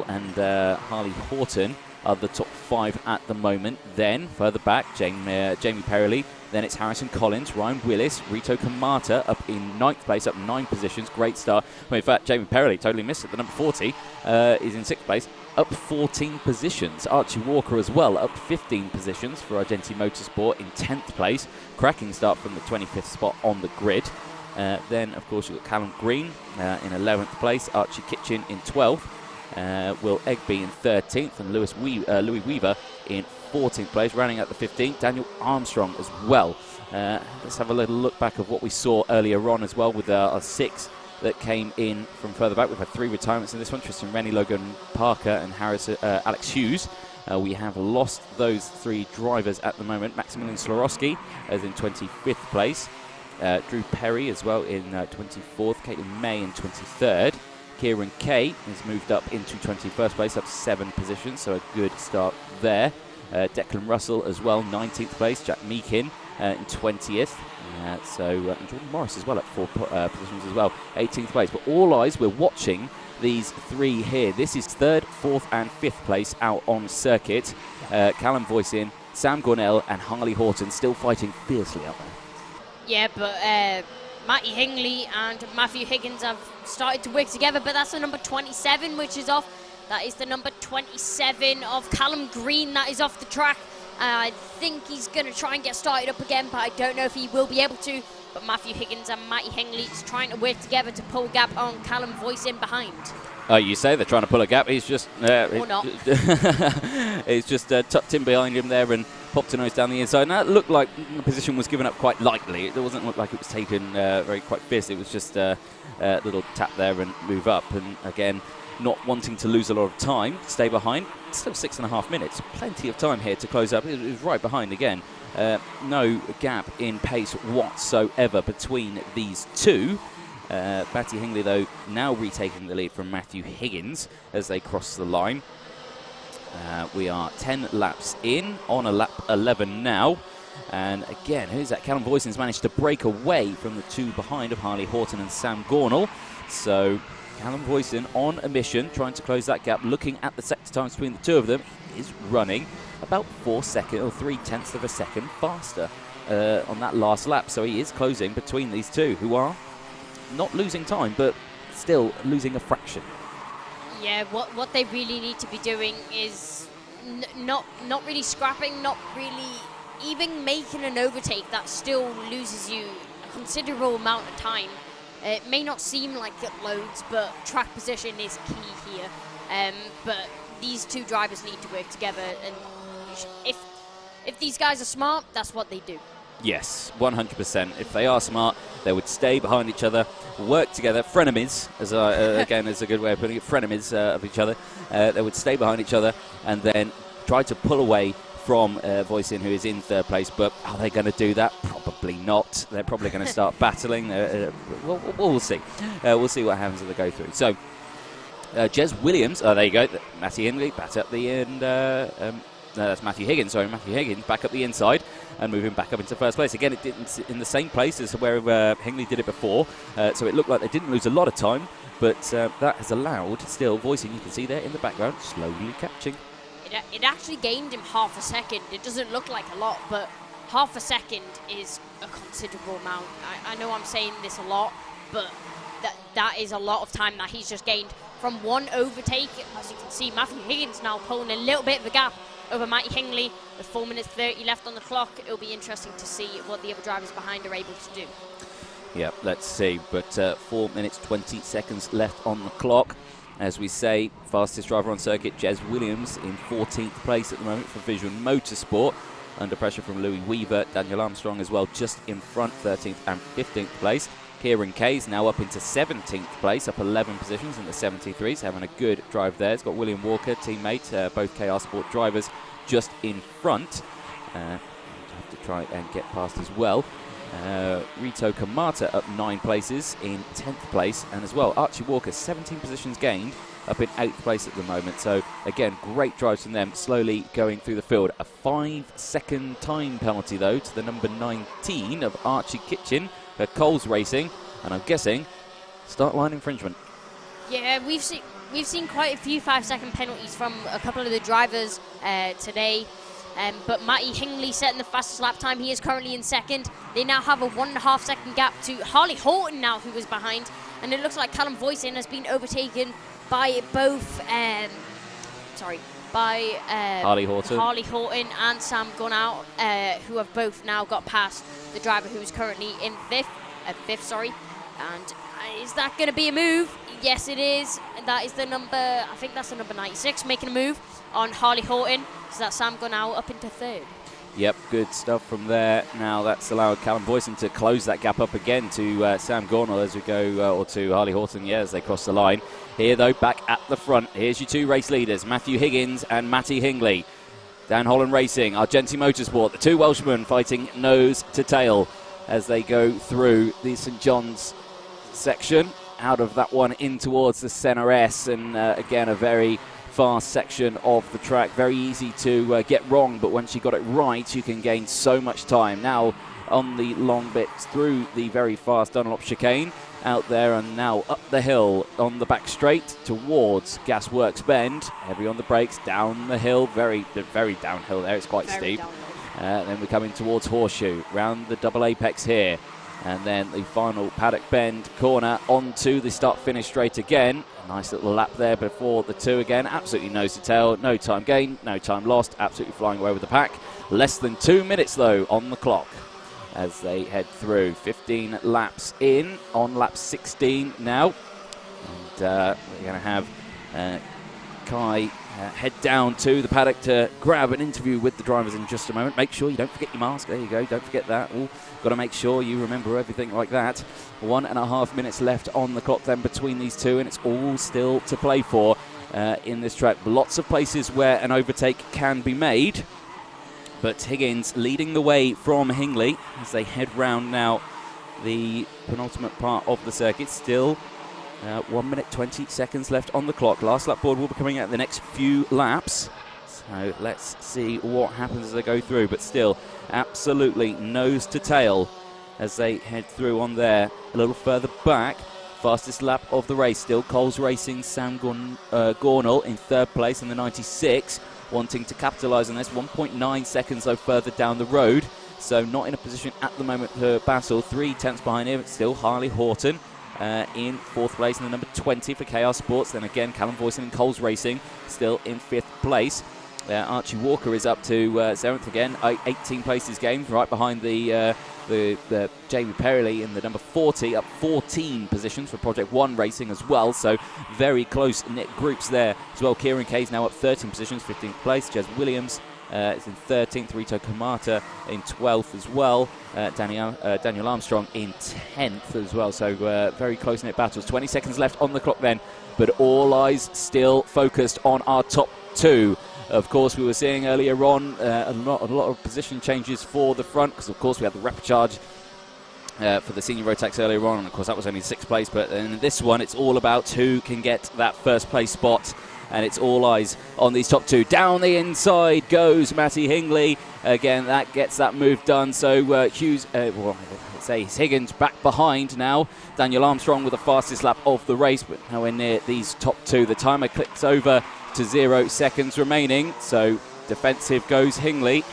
and Harley Horton are the top 5 at the moment. Then further back, Jamie Perrelli. Then it's Harrison Collins, Ryan Willis, Rito Kamata up in 9th place, up 9 positions. Great start. Well, in fact, Jamie Perrelli totally missed it. The number 40 is in 6th place, up 14 positions. Archie Walker as well, up 15 positions for Argenti Motorsport in 10th place. Cracking start from the 25th spot on the grid. Then, of course, you've got Callum Green in 11th place, Archie Kitchen in 12th. Will Egby in 13th, and Louis Weaver in 14th place. Rounding out the 15th, Daniel Armstrong as well. Let's have a little look back of what we saw earlier on as well with our 6 that came in from further back. We've had 3 retirements in this one: Tristan Rennie, Logan Parker and Alex Hughes. We have lost those 3 drivers at the moment. Maximilian Slorowski is in 25th place. Drew Perry as well in 24th. Caitlin May in 23rd. Kieran Kay has moved up into 21st place, up 7 positions, so a good start there. Declan Russell as well, 19th place. Jack Meakin in 20th. And Jordan Morris as well at 4 positions as well, 18th place. But all eyes, we're watching these 3 here. This is 3rd, 4th and 5th place out on circuit. Callum Voisin, Sam Gornell and Harley Horton still fighting fiercely out there. Yeah, but Matty Hingley and Matthew Higgins have started to work together, but that's the number 27 which is off. That is the number 27 of Callum Green that is off the track. I think he's going to try and get started up again, but I don't know if he will be able to. but Matthew Higgins and Matty Hingley is trying to work together to pull gap on Callum Voice in behind. You say they're trying to pull a gap. He's just Or not. he's just tucked in behind him there and popped a nose down the inside. Now it looked like the position was given up quite lightly. It doesn't look like it was taken very quite fiercely. It was just a little tap there and move up. And again, not wanting to lose a lot of time, stay behind. Still 6.5 minutes. Plenty of time here to close up. It was right behind again. No gap in pace whatsoever between these two. Matty Hingley, though, now retaking the lead from Matthew Higgins as they cross the line. We are 10 laps in, on a lap 11 now. And again, who's that? Callum Voisin's managed to break away from the two behind of Harley Horton and Sam Gornall. So Callum Voisin on a mission, trying to close that gap. Looking at the sector times between the two of them, he is running about 4 seconds or 0.3 of a second faster on that last lap. So he is closing between these two, who are not losing time, but still losing a fraction. Yeah, what they really need to be doing is not really scrapping, not really even making an overtake that still loses you a considerable amount of time. It may not seem like it loads, but track position is key here. But these two drivers need to work together, and if these guys are smart, that's what they do. Yes, 100%. If they are smart, they would stay behind each other, work together, frenemies, again, is a good way of putting it, frenemies of each other. They would stay behind each other and then try to pull away from Voisin, who is in third place. But are they going to do that? Probably not. They're probably going to start battling. We'll see. We'll see what happens as they go through. So, Jez Williams, there you go, Matty Hingley, back up the end. No, that's Matthew Higgins. Sorry, Matthew Higgins back up the inside and moving back up into first place. Again, it didn't in the same place as where Hingley did it before, so it looked like they didn't lose a lot of time, but that has allowed still Voisin, you can see there in the background, slowly catching. It actually gained him half a second. It doesn't look like a lot, but half a second is a considerable amount. I know I'm saying this a lot, but that is a lot of time that he's just gained from one overtake. As you can see, Matthew Higgins now pulling a little bit of a gap over Matty Hingley with 4 minutes 30 left on the clock. It'll be interesting to see what the other drivers behind are able to do. Yeah, let's see. But 4 minutes 20 seconds left on the clock. As we say, fastest driver on circuit, Jez Williams, in 14th place at the moment for Vision Motorsport. Under pressure from Louis Weaver, Daniel Armstrong as well, just in front, 13th and 15th place. Kieran Kay's now up into 17th place, up 11 positions in the 73s, having a good drive there. It's got William Walker, teammate, both KR Sport drivers, just in front. Have to try and get past as well. Rito Kamata up 9 places in 10th place, and as well Archie Walker, 17 positions gained, up in 8th place at the moment. So again, great drives from them, slowly going through the field. A 5-second time penalty though to the number 19 of Archie Kitchen for Coles Racing, and I'm guessing start line infringement. Yeah, we've seen quite a few 5-second penalties from a couple of the drivers today. But Matty Hingley setting the fastest lap time. He is currently in second. They now have a 1.5 second gap to Harley Horton now, who is behind. And it looks like Callum Voisin has been overtaken by both, Harley Horton and Sam Gornall, who have both now got past the driver who is currently in fifth. And is that going to be a move? Yes, it is. And that is the number, I think that's the number 96, making a move on Harley Horton. So that's Sam Gornall up into third. Yep, good stuff from there. Now that's allowed Callum Voisin to close that gap up again to Sam Gornall as we go, or to Harley Horton, as they cross the line. Here, though, back at the front, here's your two race leaders, Matthew Higgins and Matty Hingley. Dan Holland Racing, Argenti Motorsport, the two Welshmen fighting nose to tail as they go through the St John's section, out of that one in towards the Senna S, and again, a very fast section of the track. Very easy to get wrong, but once you got it right, you can gain so much time. Now on the long bits through the very fast Dunlop chicane, out there and now up the hill on the back straight towards Gasworks Bend. Heavy on the brakes, down the hill, very downhill there, it's quite steep. Then we're coming towards Horseshoe, round the double apex here. And then the final paddock bend corner onto the start-finish straight again. Nice little lap there before the two again. Absolutely nose to tail. No time gained, no time lost. Absolutely flying away with the pack. Less than 2 minutes, though, on the clock. as they head through. 15 laps in, on lap 16 now. And we're going to have Kai head down to the paddock to grab an interview with the drivers in just a moment. Make sure you don't forget your mask. There you go. Don't forget that. Got to make sure you remember everything like that. 1.5 minutes left on the clock then between these two, and it's all still to play for in this track. Lots of places where an overtake can be made, but Higgins leading the way from Hingley as they head round now the penultimate part of the circuit. Still 1 minute 20 seconds left on the clock. Last lap board will be coming out the next few laps, so let's see what happens as they go through. But still absolutely nose to tail as they head through on there. A little further back, fastest lap of the race still Coles Racing, Sam Gornall in third place in the 96, wanting to capitalise on this. 1.9 seconds though further down the road, so not in a position at the moment to battle. 3 tenths behind him, it's still Harley Horton in fourth place in the number 20 for KR Sports. Then again Callum Voisin and Coles Racing still in fifth place. Archie Walker is up to 7th again, 18 places gained, right behind the Jamie Perrelly in the number 40, up 14 positions for Project One Racing as well, so very close knit groups there as well. Kieran Kay's now up 13 positions, 15th place. Jez Williams is in 13th, Rito Kamata in 12th as well, Daniel Armstrong in 10th as well, so very close knit battles. 20 seconds left on the clock then, but all eyes still focused on our top two. Of course, we were seeing earlier on a lot of position changes for the front, because of course we had the repechage for the senior Rotax earlier on, and of course that was only 6th place. But in this one, it's all about who can get that first place spot, and it's all eyes on these top two. Down the inside goes Matty Hingley. Again, that gets that move done. So it's Higgins back behind now. Daniel Armstrong with the fastest lap of the race, but nowhere near these top two. The timer clicks over to 0 seconds remaining, so defensive goes Hingley.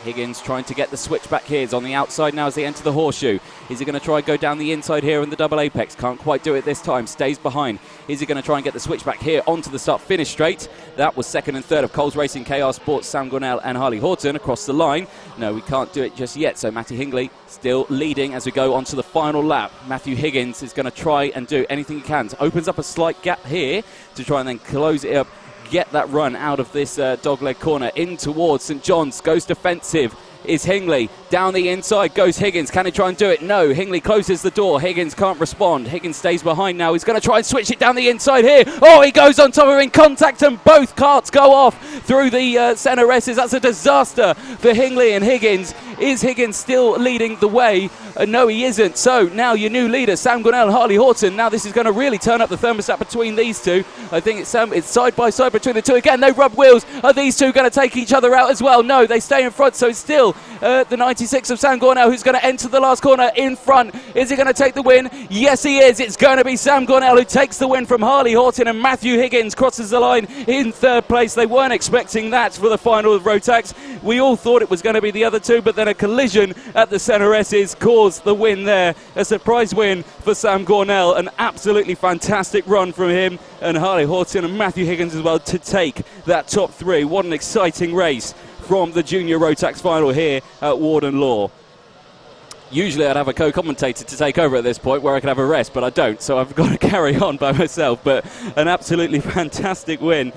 Higgins trying to get the switch back here. He's on the outside now as they enter the horseshoe. Is he going to try and go down the inside here in the double apex? Can't quite do it this time. Stays behind. Is he going to try and get the switch back here onto the start finish straight? That was second and third of Coles Racing, KR Sports, Sam Gornall and Harley Horton across the line. No, we can't do it just yet. So Matty Hingley still leading as we go onto the final lap. Matthew Higgins is going to try and do anything he can. So opens up a slight gap here to try and then close it up. Get that run out of this dogleg corner in towards St John's. Goes defensive is Hingley. Down the inside goes Higgins. Can he try and do it? No. Hingley closes the door. Higgins can't respond. Higgins stays behind now. He's going to try and switch it down the inside here. Oh, he goes on top of in contact, and both carts go off through the centre S's. That's a disaster for Hingley and Higgins. Is Higgins still leading the way? No, he isn't. So now your new leader, Sam Gornall and Harley Horton. Now this is going to really turn up the thermostat between these two. I think it's side by side between the two. Again, they rub wheels. Are these two going to take each other out as well? No, they stay in front. So it's still the 96 of Sam Gornall who's going to enter the last corner in front. Is he going to take the win? Yes, he is. It's going to be Sam Gornall who takes the win from Harley Horton, and Matthew Higgins crosses the line in third place. They weren't expecting that for the final of Rotax. We all thought it was going to be the other two, but then a collision at the centre S's caused the win there. A surprise win for Sam Gornall. An absolutely fantastic run from him and Harley Horton and Matthew Higgins as well to take that top three. What an exciting race from the junior Rotax final here at Warden Law. Usually I'd have a co-commentator to take over at this point where I could have a rest, but I don't, so I've got to carry on by myself. But an absolutely fantastic win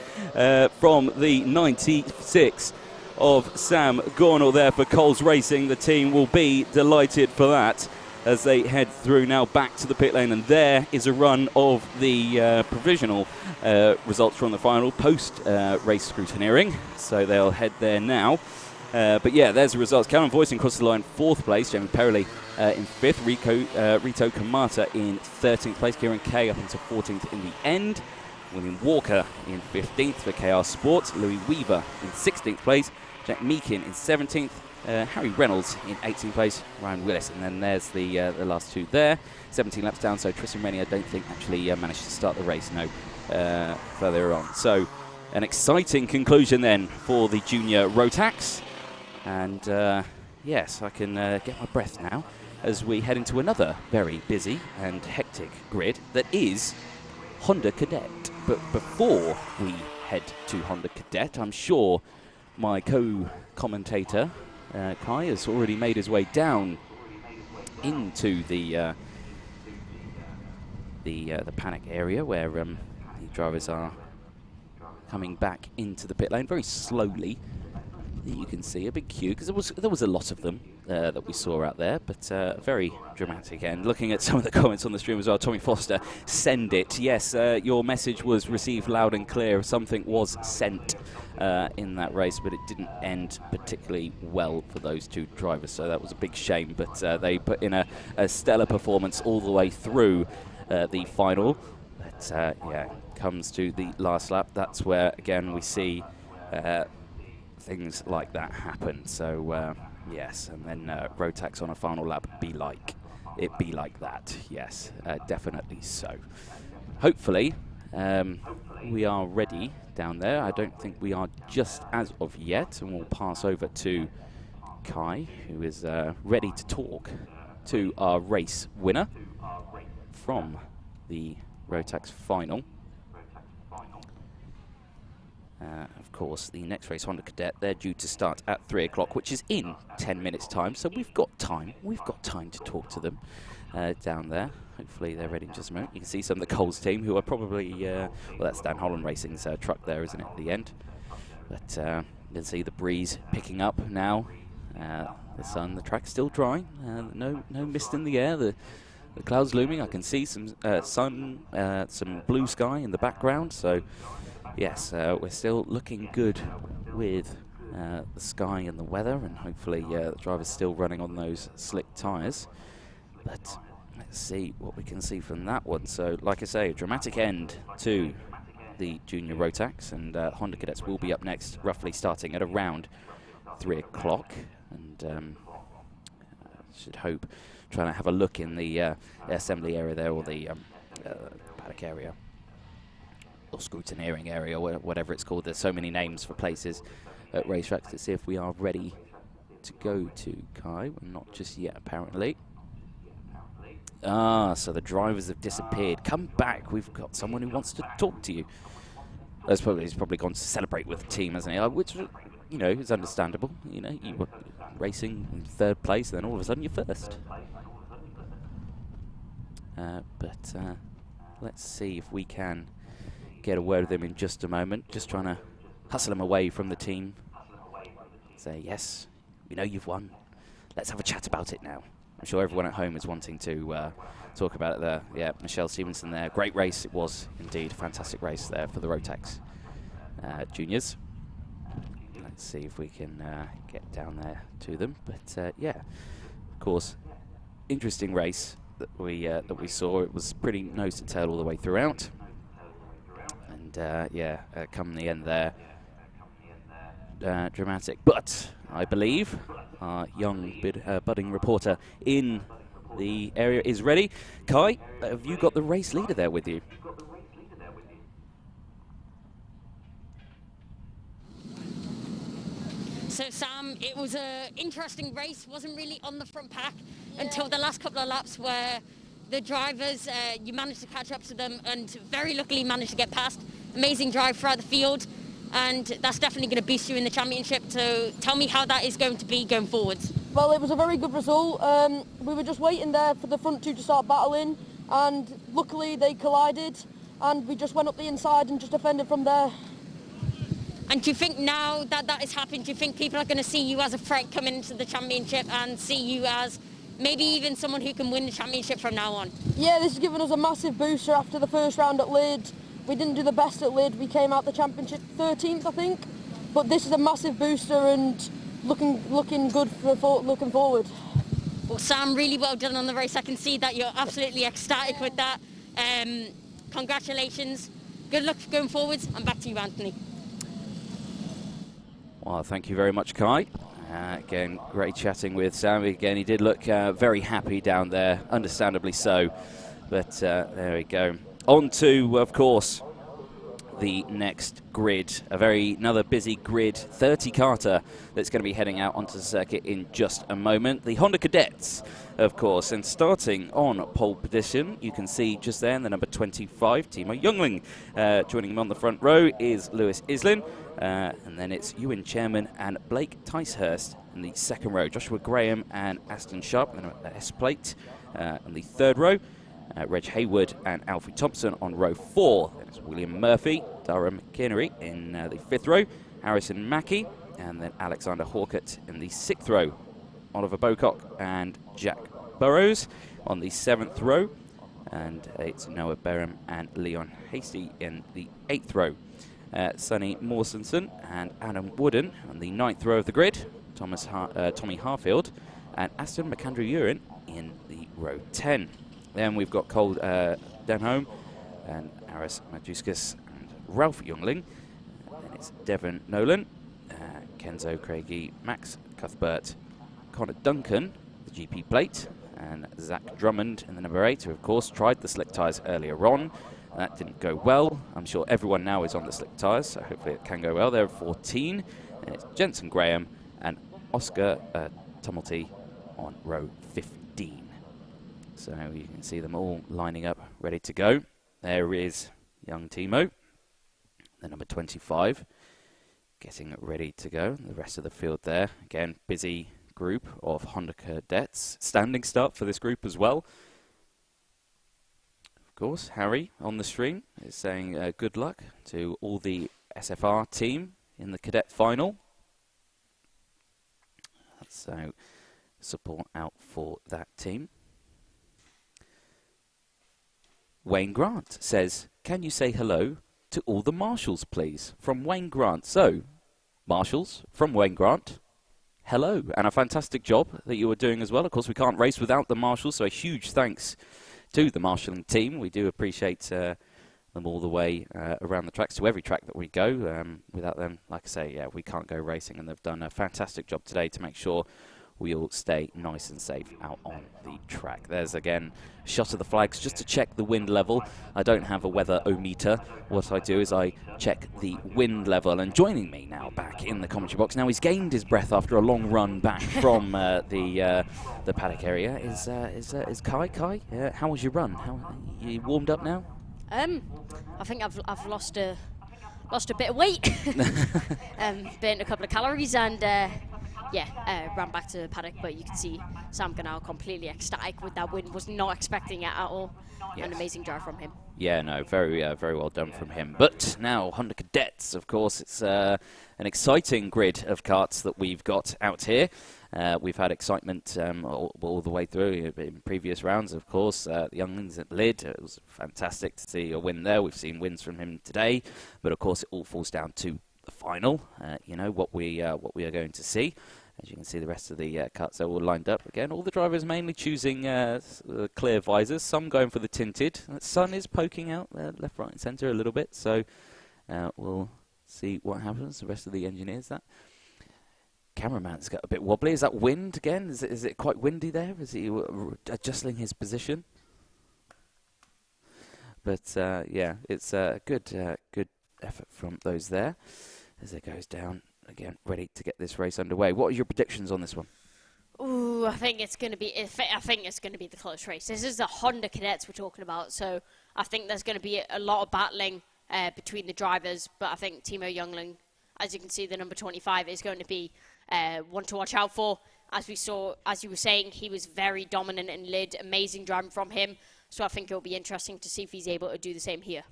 from the 96 of Sam Gornall there for Coles Racing. The team will be delighted for that as they head through now back to the pit lane, and there is a run of the provisional results from the final post-race scrutineering, so they'll head there now. But yeah, there's the results. Callum Voisin crosses the line 4th place, Jamie Perrelly in 5th, Rito Kamata in 13th place, Kieran Kay up into 14th in the end, William Walker in 15th for KR Sports, Louis Weaver in 16th place, Jack Meakin in 17th, Harry Reynolds in 18th place, Ryan Willis, and then there's the last two there. 17 laps down, so Tristan Rennie I don't think actually managed to start the race, no, further on. So an exciting conclusion then for the junior Rotax, and yes, I can get my breath now as we head into another very busy and hectic grid that is Honda Cadet. But before we head to Honda Cadet, I'm sure my co-commentator Kai has already made his way down into the panic area where the drivers are coming back into the pit lane very slowly. You can see a big queue because there was a lot of them that we saw out there, but very dramatic. And looking at some of the comments on the stream as well, Tommy Foster, send it. Yes, your message was received loud and clear. Something was sent in that race, but it didn't end particularly well for those two drivers, so that was a big shame. But they put in a stellar performance all the way through the final. But yeah, comes to the last lap. That's where again we see things like that happen. So yes, and then Rotax on a final lap be like that. Yes, definitely so. Hopefully we are ready down there. I don't think we are just as of yet, and we'll pass over to Kai, who is ready to talk to our race winner from the Rotax final. Of course, the next race, Honda Cadet, they're due to start at 3 o'clock, which is in 10 minutes' time. So we've got time. We've got time to talk to them down there. Hopefully they're ready in just a moment. You can see some of the Coles team who are probably, well, that's Dan Holland Racing's truck there, isn't it, at the end. But you can see the breeze picking up now. The sun, the track's still dry. No mist in the air. The clouds looming. I can see some sun, some blue sky in the background. So yes, we're still looking good with the sky and the weather, and hopefully the driver's still running on those slick tyres. But let's see what we can see from that one. So, like I say, a dramatic end to the Junior Rotax, and Honda Cadets will be up next, roughly starting at around 3 o'clock. And should hope, trying to have a look in the assembly area there, or the paddock area, or scrutineering area, or whatever it's called. There's so many names for places at racetracks, to see if we are ready to go to Kai. We're not just yet, apparently. So the drivers have disappeared. Come back, we've got someone who wants to talk to you. He's probably gone to celebrate with the team, hasn't he? Which, you know, is understandable. You know, you were racing in 3rd place, and then all of a sudden you're 1st. But let's see if we can get a word with him in just a moment. Just trying to hustle him away from the team. Say, yes, we know you've won. Let's have a chat about it now. I'm sure everyone at home is wanting to talk about it there. Yeah, Michelle Stevenson there. Great race it was, indeed. Fantastic race there for the Rotax juniors. Let's see if we can get down there to them. But yeah, of course, interesting race that we saw. It was pretty nose to tail all the way throughout. And yeah, come the end there, dramatic. But I believe our young budding reporter in the area is ready. Kai, have you got the race leader there with you? So Sam, it was an interesting race. Wasn't really on the front pack until the last couple of laps, where the drivers, you managed to catch up to them and very luckily managed to get past. Amazing drive throughout the field, and that's definitely going to boost you in the championship. So tell me how that is going to be going forwards. Well, it was a very good result. We were just waiting there for the front two to start battling, and luckily they collided, and we just went up the inside and just defended from there. And do you think now that that has happened, do you think people are going to see you as a threat coming into the championship and see you as maybe even someone who can win the championship from now on? Yeah, this has given us a massive booster after the first round at Lid. We didn't do the best at Lid. We came out the championship 13th, I think. But this is a massive booster and looking good for looking forward. Well, Sam, really well done on the race. I can see that you're absolutely ecstatic with that. Congratulations. Good luck going forwards. And back to you, Anthony. Well, thank you very much, Kai. Again, great chatting with Sam. Again, he did look very happy down there, understandably so. But there we go. On to, of course, the next grid. Another busy grid, 30 karter that's going to be heading out onto the circuit in just a moment. The Honda Cadets, of course, and starting on pole position, you can see just there in the number 25, Timo Youngling. Joining him on the front row is Lewis Islin, and then it's Ewan Chairman and Blake Ticehurst in the second row. Joshua Graham and Aston Sharp on the S-plate in the third row. Reg Hayward and Alfie Thompson on row 4. Then it's William Murphy, Durham McInnery in the 5th row, Harrison Mackey, and then Alexander Hawkett in the 6th row. Oliver Bocock and Jack Burrows on the 7th row, and it's Noah Berham and Leon Hasty in the 8th row. Sonny Mawsonson and Adam Wooden on the 9th row of the grid, Tommy Harfield and Aston McAndrew-Urin in the row 10. Then we've got Cole Denholm and Aris Majuskas and Ralph Youngling. Then it's Devon Nolan, Kenzo Craigie, Max Cuthbert, Connor Duncan, the GP plate, and Zach Drummond in the number 8, who of course tried the slick tyres earlier on. That didn't go well. I'm sure everyone now is on the slick tyres, so hopefully it can go well. There are 14. And it's Jensen Graham and Oscar Tumulty on row 15. So you can see them all lining up, ready to go. There is young Timo, the number 25, getting ready to go. The rest of the field there, again, busy group of Honda Cadets. Standing start for this group as well. Of course, Harry on the stream is saying good luck to all the SFR team in the Cadet final. So support out for that team. Wayne Grant says, can you say hello to all the marshals, please? From Wayne Grant. So, marshals from Wayne Grant, hello, and a fantastic job that you are doing as well. Of course, we can't race without the marshals, so a huge thanks to the marshalling team. We do appreciate them all the way around the tracks, to every track that we go. Without them, like I say, yeah, we can't go racing, and they've done a fantastic job today to make sure we all stay nice and safe out on the track. There's again a shot of the flags just to check the wind level. I don't have a weather-o-meter. What I do is I check the wind level. And joining me now back in the commentary box, now he's gained his breath after a long run back from the paddock area, is Kai. Kai, how was your run? How you warmed up now? I think I've lost a bit of weight, burnt a couple of calories, and ran back to the paddock. But you can see Sam Ganal completely ecstatic with that win. Was not expecting it at all. Yes. An amazing drive from him. Yeah, no, very well done from him. But now Honda Cadets, of course, it's an exciting grid of karts that we've got out here. We've had excitement all the way through in previous rounds, of course. The younglings at Lid, it was fantastic to see a win there. We've seen wins from him today, but of course it all falls down to the final. You know what we are going to see. As you can see, the rest of the karts are all lined up again. All the drivers mainly choosing clear visors. Some going for the tinted. The sun is poking out left, right, and centre a little bit. So we'll see what happens. The rest of the engineers, that cameraman's got a bit wobbly. Is that wind again? Is it quite windy there? Is he adjusting his position? But yeah, it's a good effort from those there as it goes down again, ready to get this race underway. What are your predictions on this one? Ooh, I think it's going to be the close race. This is the Honda Cadets we're talking about, so I think there's going to be a lot of battling between the drivers. But I think Timo Youngling, as you can see, the number 25 is going to be one to watch out for. As we saw, as you were saying, he was very dominant in Lid. Amazing driving from him. So I think it'll be interesting to see if he's able to do the same here.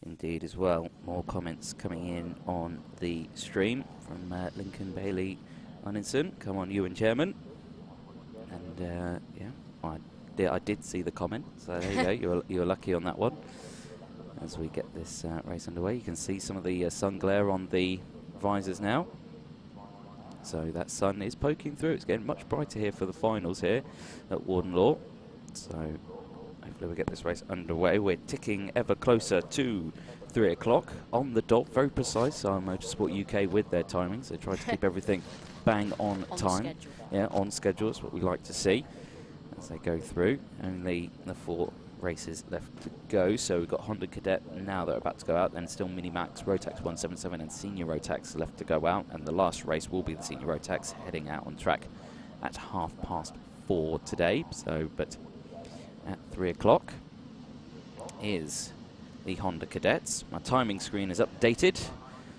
Indeed as well. More comments coming in on the stream from Lincoln Bailey Uninson. Come on, Ewan Chairman. And yeah, I did see the comment. So there you go. You're lucky on that one. As we get this race underway, you can see some of the sun glare on the visors now. So that sun is poking through. It's getting much brighter here for the finals here at Warden Law. So hopefully we get this race underway. We're ticking ever closer to 3 o'clock on the dot. Very precise. Motorsport UK with their timings. They try to keep everything bang on time. Schedule. Yeah, on schedule is what we like to see as they go through. Only the 4 races left to go. So we've got Honda Cadet now that are about to go out, then still Mini Max, Rotax 177 and Senior Rotax left to go out, and the last race will be the Senior Rotax heading out on track at 4:30 today. So, but at 3 o'clock is the Honda Cadets. My timing screen is updated,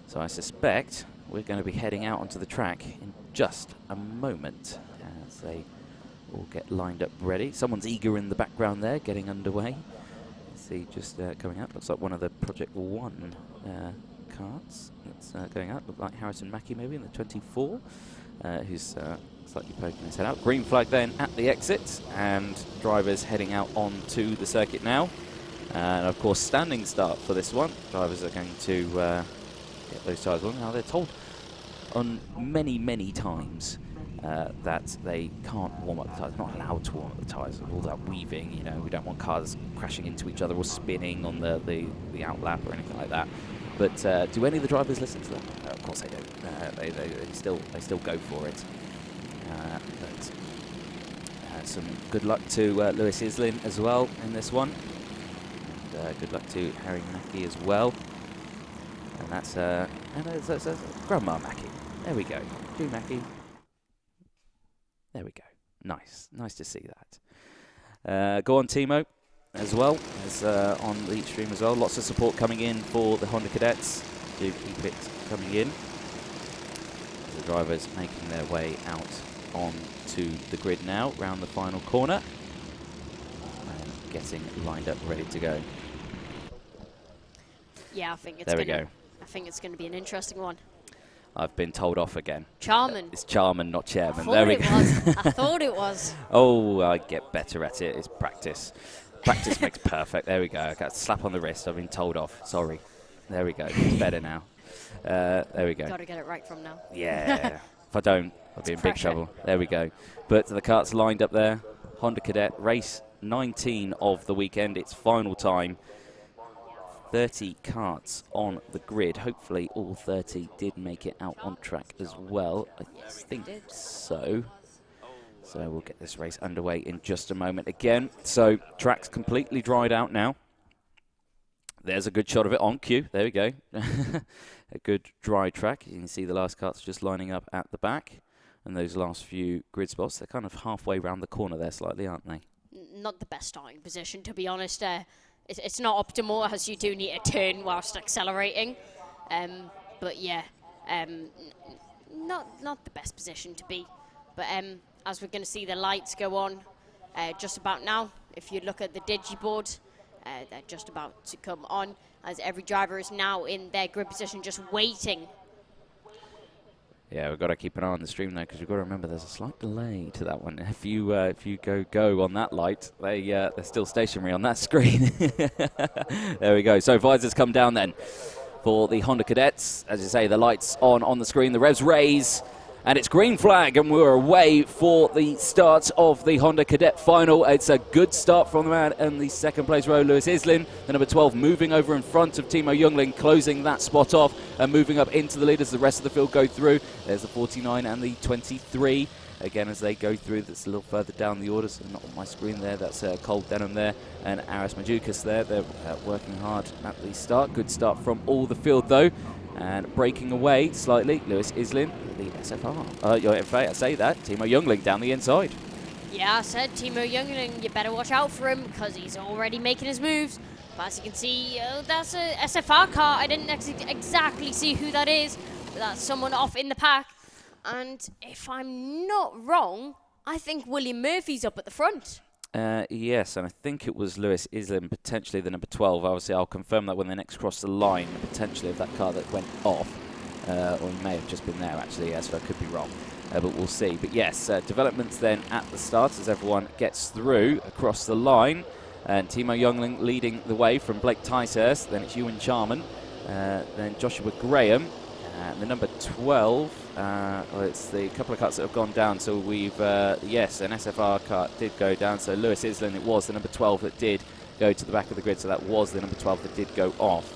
so I suspect we're going to be heading out onto the track in just a moment as they all get lined up ready. Someone's eager in the background there, getting underway. See, just coming out. Looks like one of the Project 1 carts that's going out. Look like Harrison Mackie maybe in the 24, who's slightly poking his head out. Green flag then at the exit, and drivers heading out onto the circuit now. And of course, standing start for this one. Drivers are going to get those tyres on. Now they're told on many times that they can't warm up the tyres. They're not allowed to warm up the tyres. All that weaving, you know, we don't want cars crashing into each other or spinning on the outlap or anything like that. But do any of the drivers listen to that? Of course they don't. They still go for it. Some good luck to Lewis Islin as well in this one. And good luck to Harry Mackie as well. And that's Grandma Mackie. There we go. Drew Mackie. There we go. Nice to see that. Go on, Timo, as well as on the stream as well. Lots of support coming in for the Honda Cadets. Do keep it coming in. The drivers making their way out onto the grid now, round the final corner, and getting lined up, ready to go. Yeah, I think it's there we go. I think it's going to be an interesting one. I've been told off again. Charman. It's Charman, not Chairman. There we go. I thought it was. Oh, I get better at it. It's practice. Practice makes perfect. There we go. I got a slap on the wrist. I've been told off. Sorry. There we go. It's better now. There we go. Got to get it right from now. Yeah. If I don't, I'll be in big pressure. trouble. There we go. But the karts lined up there. Honda Cadet, race 19 of the weekend. It's final time. 30 karts on the grid. Hopefully all 30 did make it out on track as well. I think so. So we'll get this race underway in just a moment again. So track's completely dried out now. There's a good shot of it on cue. There we go. A good dry track. You can see the last karts just lining up at the back. And those last few grid spots, they're kind of halfway round the corner there slightly, aren't they? Not the best starting position, to be honest. It's not optimal, as you do need to turn whilst accelerating. But yeah, not the best position to be. But as we're going to see the lights go on just about now, if you look at the digiboard, they're just about to come on, as every driver is now in their grid position just waiting. Yeah, we've got to keep an eye on the stream now, because we've got to remember there's a slight delay to that one. If you go on that light, they're still stationary on that screen. There we go. So visors come down then for the Honda Cadets. As you say, the lights on the screen, the revs raise, and it's green flag, and we're away for the start of the Honda Cadet final. It's a good start from the man in the second place row, Lewis Islin. The number 12 moving over in front of Timo Youngling, closing that spot off and moving up into the lead as the rest of the field go through. There's the 49 and the 23. Again, as they go through, that's a little further down the order, so not on my screen there. That's Cole Denham there and Aris Majukas there. They're working hard at the start. Good start from all the field, though. And breaking away slightly, Lewis Islin, the SFR. In fact, I say that, Timo Youngling down the inside. Yeah, I said Timo Youngling, you better watch out for him, because he's already making his moves. But as you can see, that's a SFR car. I didn't exactly see who that is, but that's someone off in the pack. And if I'm not wrong, I think William Murphy's up at the front. Yes, and I think it was Lewis Islin, potentially the number 12. Obviously, I'll confirm that when they next cross the line, potentially of that car that went off. Or he may have just been there, actually, yes, so I could be wrong. But we'll see. But yes, developments then at the start as everyone gets through across the line. And Timo Youngling leading the way from Blake Ticehurst. Then it's Ewan Charman. Then Joshua Graham. And the number 12, it's the couple of carts that have gone down. So we've, yes, an SFR cart did go down. So Lewis Islin, it was the number 12 that did go to the back of the grid. So that was the number 12 that did go off.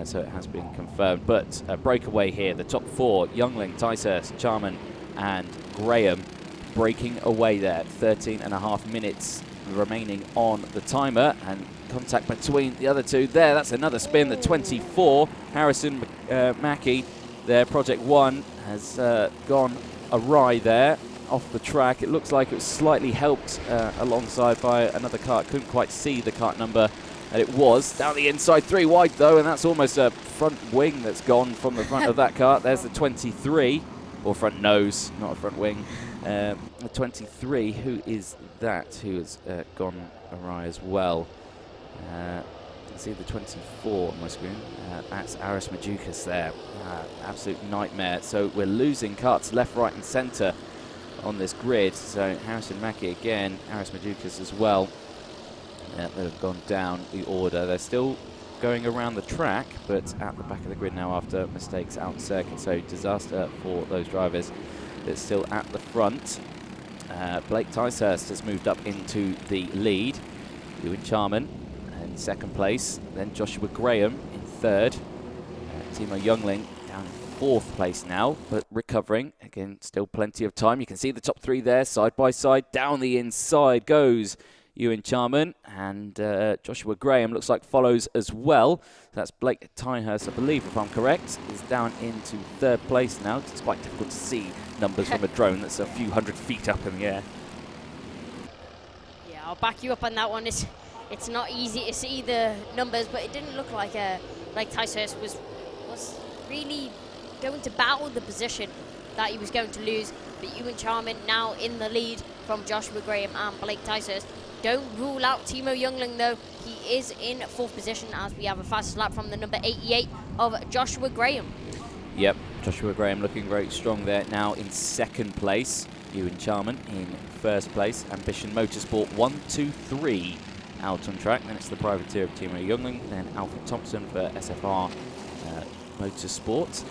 So it has been confirmed. But a breakaway here. The top four, Youngling, Ticehurst, Charman and Graham breaking away there. 13.5 minutes remaining on the timer, and contact between the other two there. That's another spin, the 24. Harrison Mackie, their Project 1, has gone awry there off the track. It looks like it was slightly helped alongside by another kart. Couldn't quite see the kart number, and it was down the inside, 3 wide though, and that's almost a front wing that's gone from the front of that kart. There's the 23, or front nose, not a front wing. The 23, who is that, who has gone awry as well? You see the 24 on my screen. That's Aris Majukas there. Absolute nightmare. So we're losing karts left, right and centre on this grid. So Harrison Mackie again, Aris Majukas as well. That have gone down the order. They're still going around the track, but at the back of the grid now after mistakes out circuit. So disaster for those drivers. But still at the front. Blake Ticehurst has moved up into the lead. Ewan Charman in second place. Then Joshua Graham in third. Timo Youngling down in fourth place now, but recovering. Again, still plenty of time. You can see the top 3 there, side by side. Down the inside goes Ewan Charman, and Joshua Graham looks like follows as well. That's Blake Ticehurst, I believe, if I'm correct, is down into third place now. It's quite difficult to see numbers from a drone that's a few hundred feet up in the air. Yeah, I'll back you up on that one. It's not easy to see the numbers, but it didn't look like Ticehurst was really going to battle the position that he was going to lose. But Ewan Charman now in the lead from Joshua Graham and Blake Ticehurst. Don't rule out Timo Youngling though. He is in fourth position as we have a fastest lap from the number 88 of Joshua Graham. Yep, Joshua Graham looking very strong there. Now in second place, Ewan Charman in first place. Ambition Motorsport 1, 2, 3 out on track. Then it's the privateer of Timo Youngling. Then Alfred Thompson for SFR Motorsport.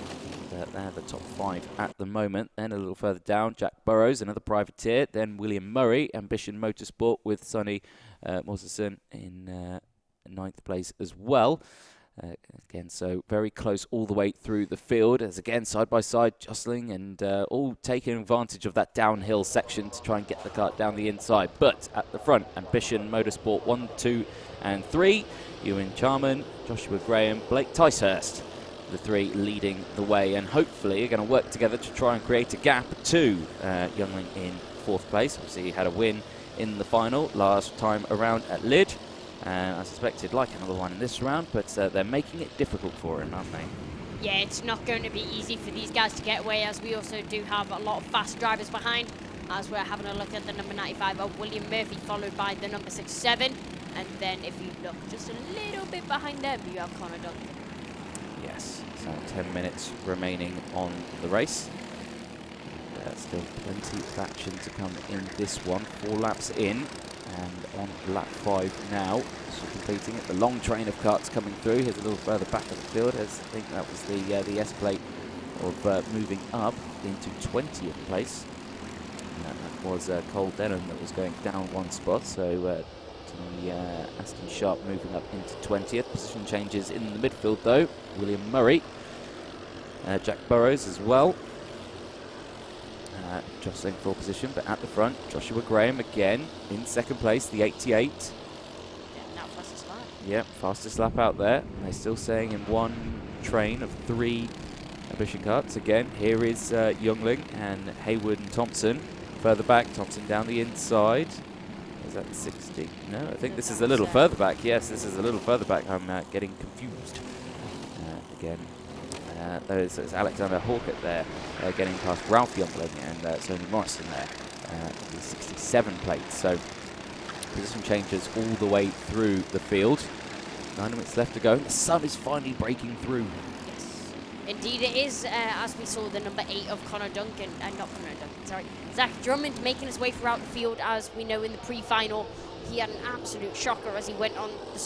They're the top 5 at the moment. Then a little further down, Jack Burrows, another privateer. Then William Murray, Ambition Motorsport with Sonny Mortensen in 9th place as well. Again, so very close all the way through the field, as again side by side jostling and all taking advantage of that downhill section to try and get the kart down the inside. But at the front, Ambition Motorsport 1, 2 and 3. Ewan Charman, Joshua Graham, Blake Ticehurst, the 3 leading the way, and hopefully are going to work together to try and create a gap to Youngling in 4th place. Obviously he had a win in the final last time around at Lid. I suspect he'd like another one in this round, but they're making it difficult for him, aren't they? Yeah, it's not going to be easy for these guys to get away, as we also do have a lot of fast drivers behind, as we're having a look at the number 95 of William Murphy, followed by the number 67. And then if you look just a little bit behind them, you have Connor Duncan. Yes, so 10 minutes remaining on the race. Still plenty of action to come in this one. 4 laps in, and on lap 5 now. So completing it. The long train of karts coming through. Here's a little further back of the field, as I think that was the S plate of moving up into 20th place. That was Cole Denham that was going down 1 spot. So Aston Sharp moving up into 20th. Position changes in the midfield though. William Murray, Jack Burrows as well. Jostling for position, but at the front, Joshua Graham again in 2nd place, the 88. Now fastest lap. Yep, fastest lap out there. They're still saying in 1 train of 3 Ambition karts. Again, here is Youngling and Haywood and Thompson. Further back, Thompson down the inside. Is that 60? No, I think this is a little further back. Yes, this is a little further back. I'm getting confused again. It's Alexander Hawkett there getting past Ralph Youngling and Tony Morrison there, the 67 plate. So position changes all the way through the field. 9 minutes left to go. The sun is finally breaking through. Yes, indeed it is, as we saw the number 8 of Connor Duncan, not Connor Duncan, sorry, Zach Drummond making his way throughout the field. As we know in the pre-final, he had an absolute shocker as he went on the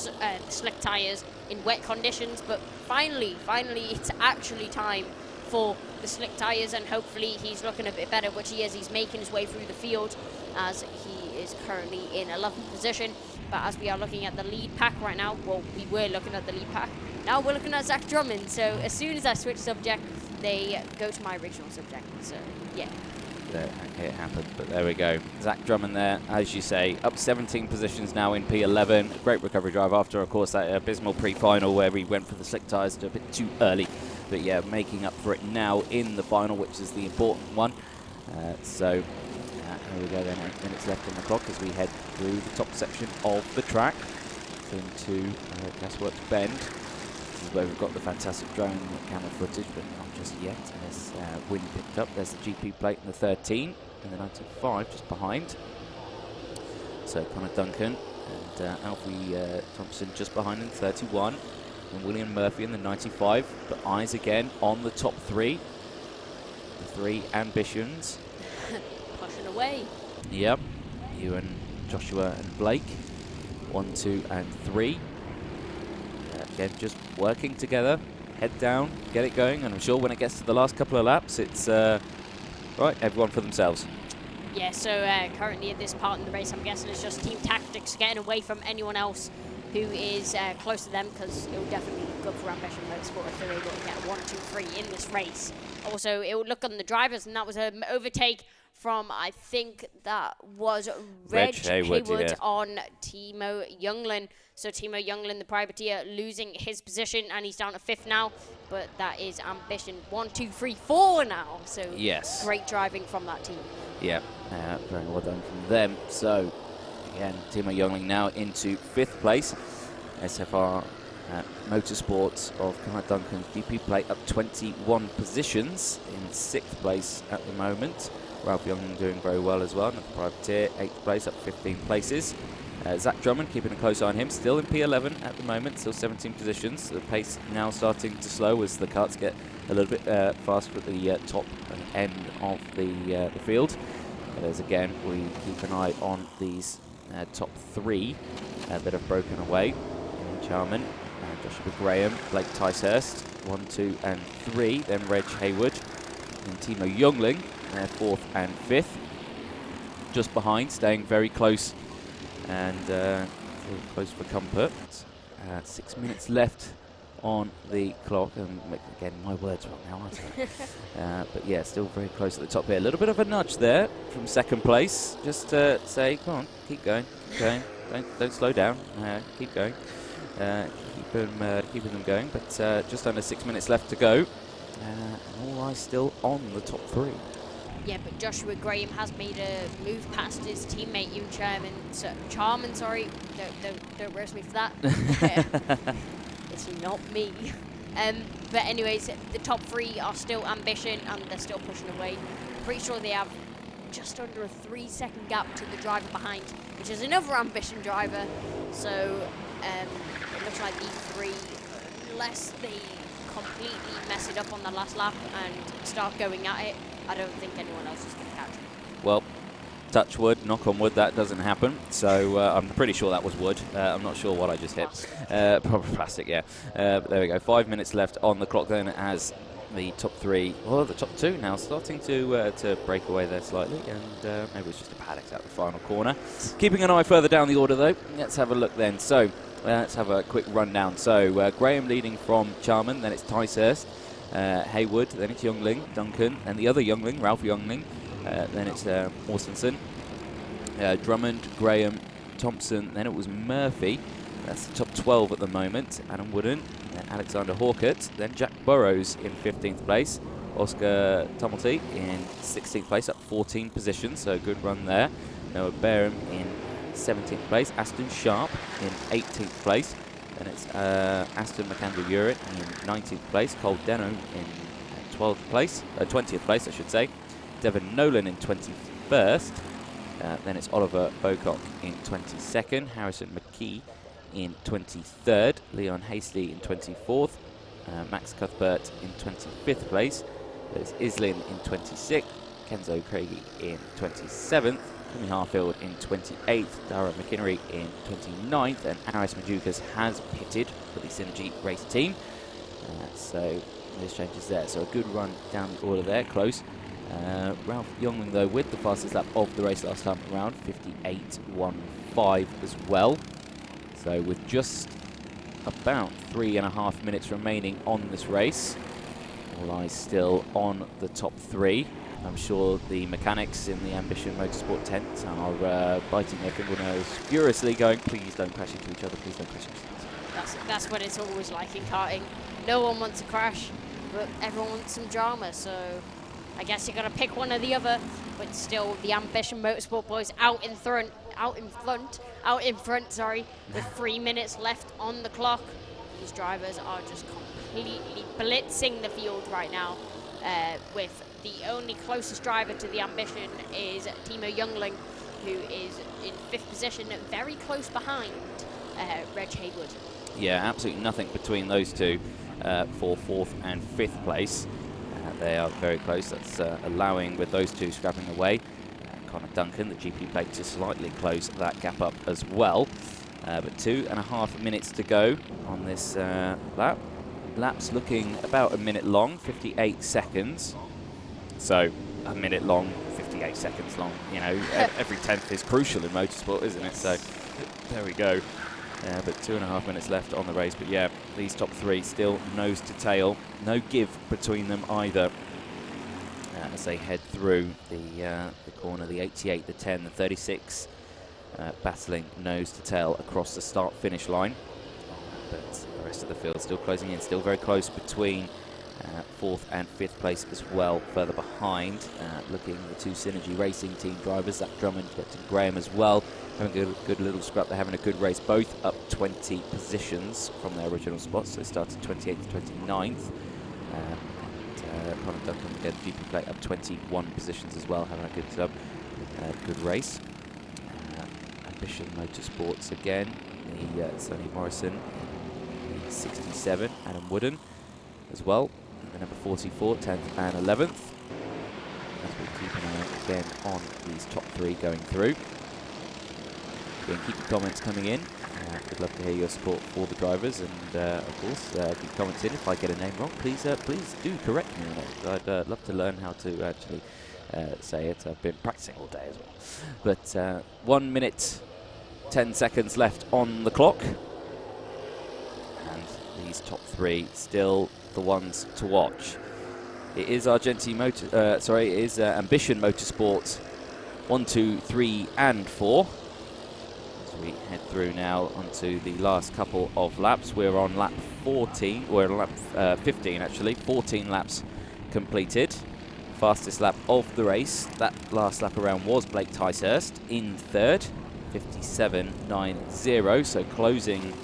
slick tyres in wet conditions, but finally it's actually time for the slick tyres, and hopefully he's looking a bit better, which he is. He's making his way through the field as he is currently in 11th position. But as we are looking at the lead pack right now, well, we were looking at the lead pack, now we're looking at Zach Drummond. So as soon as I switch subject, they go to my original subject. So yeah, okay, it happened, but there we go. Zach Drummond there, as you say, up 17 positions now in P11. Great recovery drive after, of course, that abysmal pre-final where we went for the slick tyres a bit too early. But yeah, making up for it now in the final, which is the important one. So here we go then, 8 minutes left on the clock as we head through the top section of the track into Gasworks Bend. This is where we've got the fantastic drone camera footage, but not just yet. There's wind picked up. There's the GP plate in the 13 and the 95 just behind. So Connor Duncan and Alfie Thompson just behind in 31. And William Murphy in the 95. But eyes again on the top three. The three ambitions. Pushing away. Yep. Ewan, Joshua and Blake. 1, 2 and 3. Again, just working together. Head down, get it going. And I'm sure when it gets to the last couple of laps, it's right, everyone for themselves. Yeah, so currently at this part in the race, I'm guessing it's just team tactics, getting away from anyone else who is close to them, because it will definitely look good for Ambition Motorsport if they're able to get 1, 2, 3 in this race. Also, it will look on the drivers, and that was an overtake from, I think that was Reg Haywood yeah. on Timo Youngland. So Timo Youngland, the privateer, losing his position, and he's down to 5th now. But that is Ambition 1, 2, 3, 4 now. So yes, great driving from that team. Yeah, very well done from them. So again, Timo Youngling now into 5th place. SFR Motorsports of Connor Duncan's GP plate up 21 positions in 6th place at the moment. Ralph Youngling doing very well as well, another privateer, 8th place, up 15 places. Zach Drummond keeping a close eye on him, still in P11 at the moment, still 17 positions. The pace now starting to slow as the karts get a little bit faster at the top and end of the field. But as again, we keep an eye on these top 3 that have broken away. Charman, Joshua Graham, Blake Ticehurst, 1, 2 and 3, then Reg Haywood, and Timo Youngling, 4th and 5th. Just behind, staying very close and close for comfort. 6 minutes left on the clock, and again, my words wrong now, aren't I? But yeah, still very close at the top here. A little bit of a nudge there from 2nd place, just to say, come on, keep going, don't slow down, keep going. Keeping them going, but just under 6 minutes left to go. And all eyes still on the top 3. Yeah, but Joshua Graham has made a move past his teammate Ewan Charman. Sorry, don't roast me for that. It's not me. But anyways, the top 3 are still Ambition, and they're still pushing away. I'm pretty sure they have just under a 3-second gap to the driver behind, which is another Ambition driver. So it looks like these 3, unless they completely mess it up on the last lap and start going at it, I don't think anyone else is going to catch it. Well, touch wood, knock on wood, that doesn't happen. So I'm pretty sure that was wood. I'm not sure what I just hit. Probably plastic, yeah. But there we go. 5 minutes left on the clock then as the top 3, well, the top 2 now starting to break away there slightly, and maybe it's just a paddock out the final corner. Keeping an eye further down the order though, let's have a look then. So let's have a quick rundown. So Graham leading from Charman, then it's Ticehurst, Haywood, then it's Youngling, Duncan, and the other Youngling, Ralph Youngling, then it's Mortensen, Drummond, Graham, Thompson, then it was Murphy. That's the top 12 at the moment. Adam Wooden, then Alexander Hawkett, then Jack Burrows in 15th place. Oscar Tumulty in 16th place, up 14 positions, so good run there. Noah Barham in 17th place. Aston Sharp in 18th place. Then it's Aston McAndrew-Urett in 19th place. Cole Deno in 20th place, I should say. Devon Nolan in 21st. Then it's Oliver Bocock in 22nd. Harrison McKee in 23rd, Leon Hastley in 24th, Max Cuthbert in 25th place, there's Islin in 26th, Kenzo Craigie in 27th, Tommy Harfield in 28th, Dara McInnery in 29th, and Aris Majukas has pitted for the Synergy race team. So there's changes there. So a good run down the order there, close. Ralph Youngling though with the fastest lap of the race last time around, 58.15 as well. So with just about 3.5 minutes remaining on this race, all eyes still on the top 3. I'm sure the mechanics in the Ambition Motorsport tent are biting their fingernails furiously, going, please don't crash into each other, please don't crash into each other. That's what it's always like in karting. No one wants to crash, but everyone wants some drama, so I guess you got to pick one or the other. But still, the Ambition Motorsport boys out in front, with 3 minutes left on the clock. These drivers are just completely blitzing the field right now, with the only closest driver to the Ambition is Timo Youngling, who is in 5th position, very close behind Reg Haywood. Yeah, absolutely nothing between those two for 4th and 5th place. They are very close. That's allowing, with those two scrapping away, Connor Duncan, the GP plate, to slightly close that gap up as well. But 2.5 minutes to go on this lap. Lap's looking about a minute long, 58 seconds. So a minute long, 58 seconds long. You know, every 10th is crucial in motorsport, isn't it? So there we go. But 2.5 minutes left on the race. But yeah, these top 3 still nose to tail. No give between them either as they head through the corner, the 88, the 10, the 36, battling nose to tail across the start-finish line. But the rest of the field still closing in, still very close between 4th and 5th place as well. Further behind, looking at the 2 Synergy Racing team drivers, Zach Drummond, Captain Graham as well, having a good little scrap. They're having a good race, both up 20 positions from their original spots. So they started 28th to 29th. Connor Duncan, again, GP plate up 21 positions as well, having a good race. Ambition Motorsports again, the Sonny Morrison, the 67, Adam Wooden as well, the number 44, 10th and 11th. As we keep an eye again on these top 3 going through. Again, keep your comments coming in. We'd love to hear your support for the drivers, and of course, keep comments in. If I get a name wrong, please do correct me on it. I'd love to learn how to actually say it. I've been practicing all day as well. But 1 minute, 10 seconds left on the clock, and these top 3 still the ones to watch. It is Ambition Motorsport 1, 2, 3, and 4. We head through now onto the last couple of laps. We're on lap 14, we're on lap 15 actually, 14 laps completed. Fastest lap of the race, that last lap around was Blake Ticehurst in 3rd, 57.90, so closing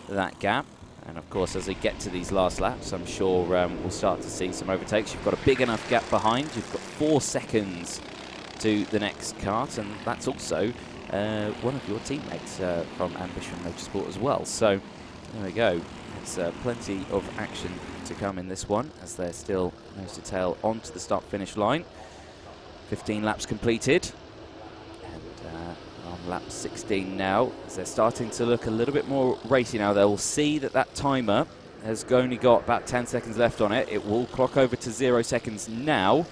that gap. And of course, as they get to these last laps, I'm sure we'll start to see some overtakes. You've got a big enough gap behind, you've got 4 seconds to the next kart, and that's also one of your teammates from Ambition Motorsport as well. So there we go. It's plenty of action to come in this one, as they're still nose to tail onto the start-finish line. 15 laps completed, and on lap 16 now, as they're starting to look a little bit more racy now. They'll see that timer has only got about 10 seconds left on it. It will clock over to 0 seconds now.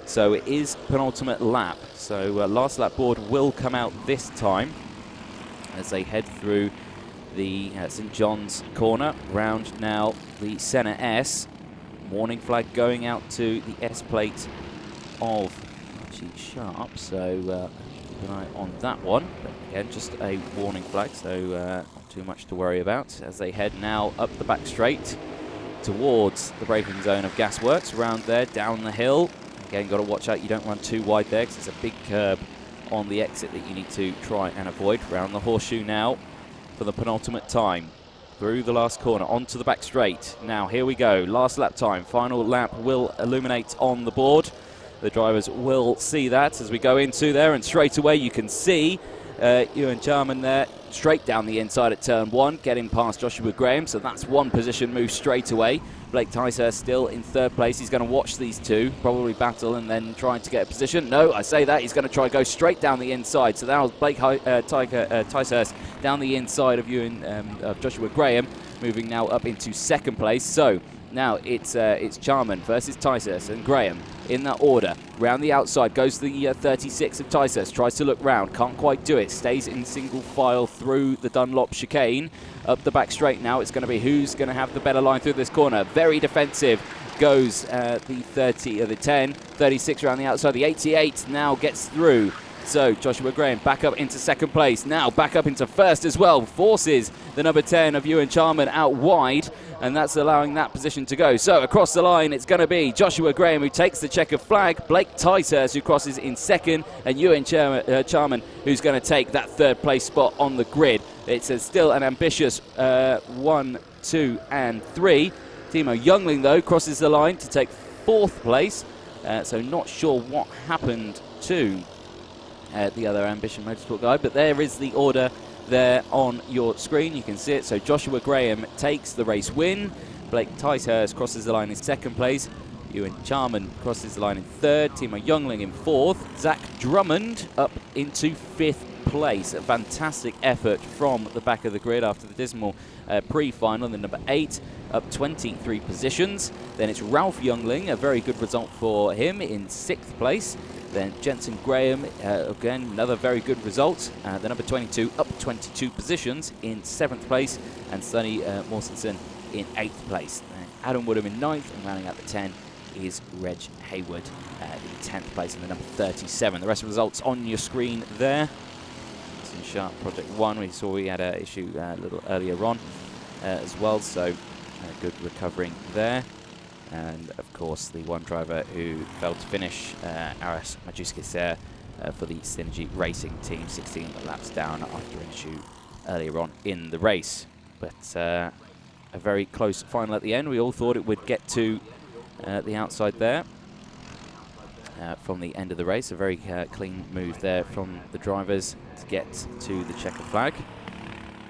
So it is penultimate lap. So last lap board will come out this time as they head through the St John's corner. Round now the Senna S. Warning flag going out to the S plate of Archie Sharp. So keep an eye on that one. But again, just a warning flag, so not too much to worry about as they head now up the back straight towards the braking zone of Gasworks. Round there, down the hill. Again, got to watch out you don't run too wide there, because it's a big curb on the exit that you need to try and avoid. Round the horseshoe now for the penultimate time. Through the last corner, onto the back straight. Now, here we go. Last lap time. Final lap will illuminate on the board. The drivers will see that as we go into there, and straight away you can see Ewan Jarman there straight down the inside at turn 1, getting past Joshua Graham, so that's 1 position move straight away. Blake Ticehurst still in 3rd place. He's going to watch these 2, probably battle and then trying to get a position. No, I say that, he's going to try to go straight down the inside. So that was Blake Ticehurst down the inside of of Joshua Graham, moving now up into 2nd place. So now it's Jarman versus Ticehurst and Graham in that order. Round the outside goes the 36 of Ticehurst, tries to look round, can't quite do it, stays in single file through the Dunlop chicane. Up the back straight now, it's going to be who's going to have the better line through this corner. Very defensive goes the 10, 36 around the outside. The 88 now gets through. So Joshua Graham back up into second place, now back up into first as well, forces the number 10 of Ewan Charman out wide, and that's allowing that position to go. So across the line it's going to be Joshua Graham who takes the checkered flag, Blake Ticehurst who crosses in second, and Ewan Charman who's going to take that third place spot on the grid. It's still an ambitious 1, 2 and 3. Timo Youngling though crosses the line to take fourth place, so not sure what happened to the other Ambition Motorsport guy, but there is the order there on your screen. You can see it. So Joshua Graham takes the race win. Blake Ticehurst crosses the line in second place. Ewan Charman crosses the line in third. Timo Youngling in fourth. Zach Drummond up into fifth place. A fantastic effort from the back of the grid after the dismal pre-final. The number 8 up 23 positions. Then it's Ralph Youngling, a very good result for him, in sixth place. Then Jensen Graham, again, another very good result. The number 22 up 22 positions in 7th place. And Sonny Mortensen in 8th place. Adam Woodham in 9th, and rounding out the 10 is Reg Hayward in 10th place in the number 37. The rest of the results on your screen there. It's in Sharp Project 1. We saw we had an issue a little earlier on as well, so good recovering there. And of course the one driver who failed to finish, Aras Majuskis for the Synergy Racing team, 16 laps down after an issue earlier on in the race. But a very close final at the end. We all thought it would get to the outside there from the end of the race. A very clean move there from the drivers to get to the checkered flag.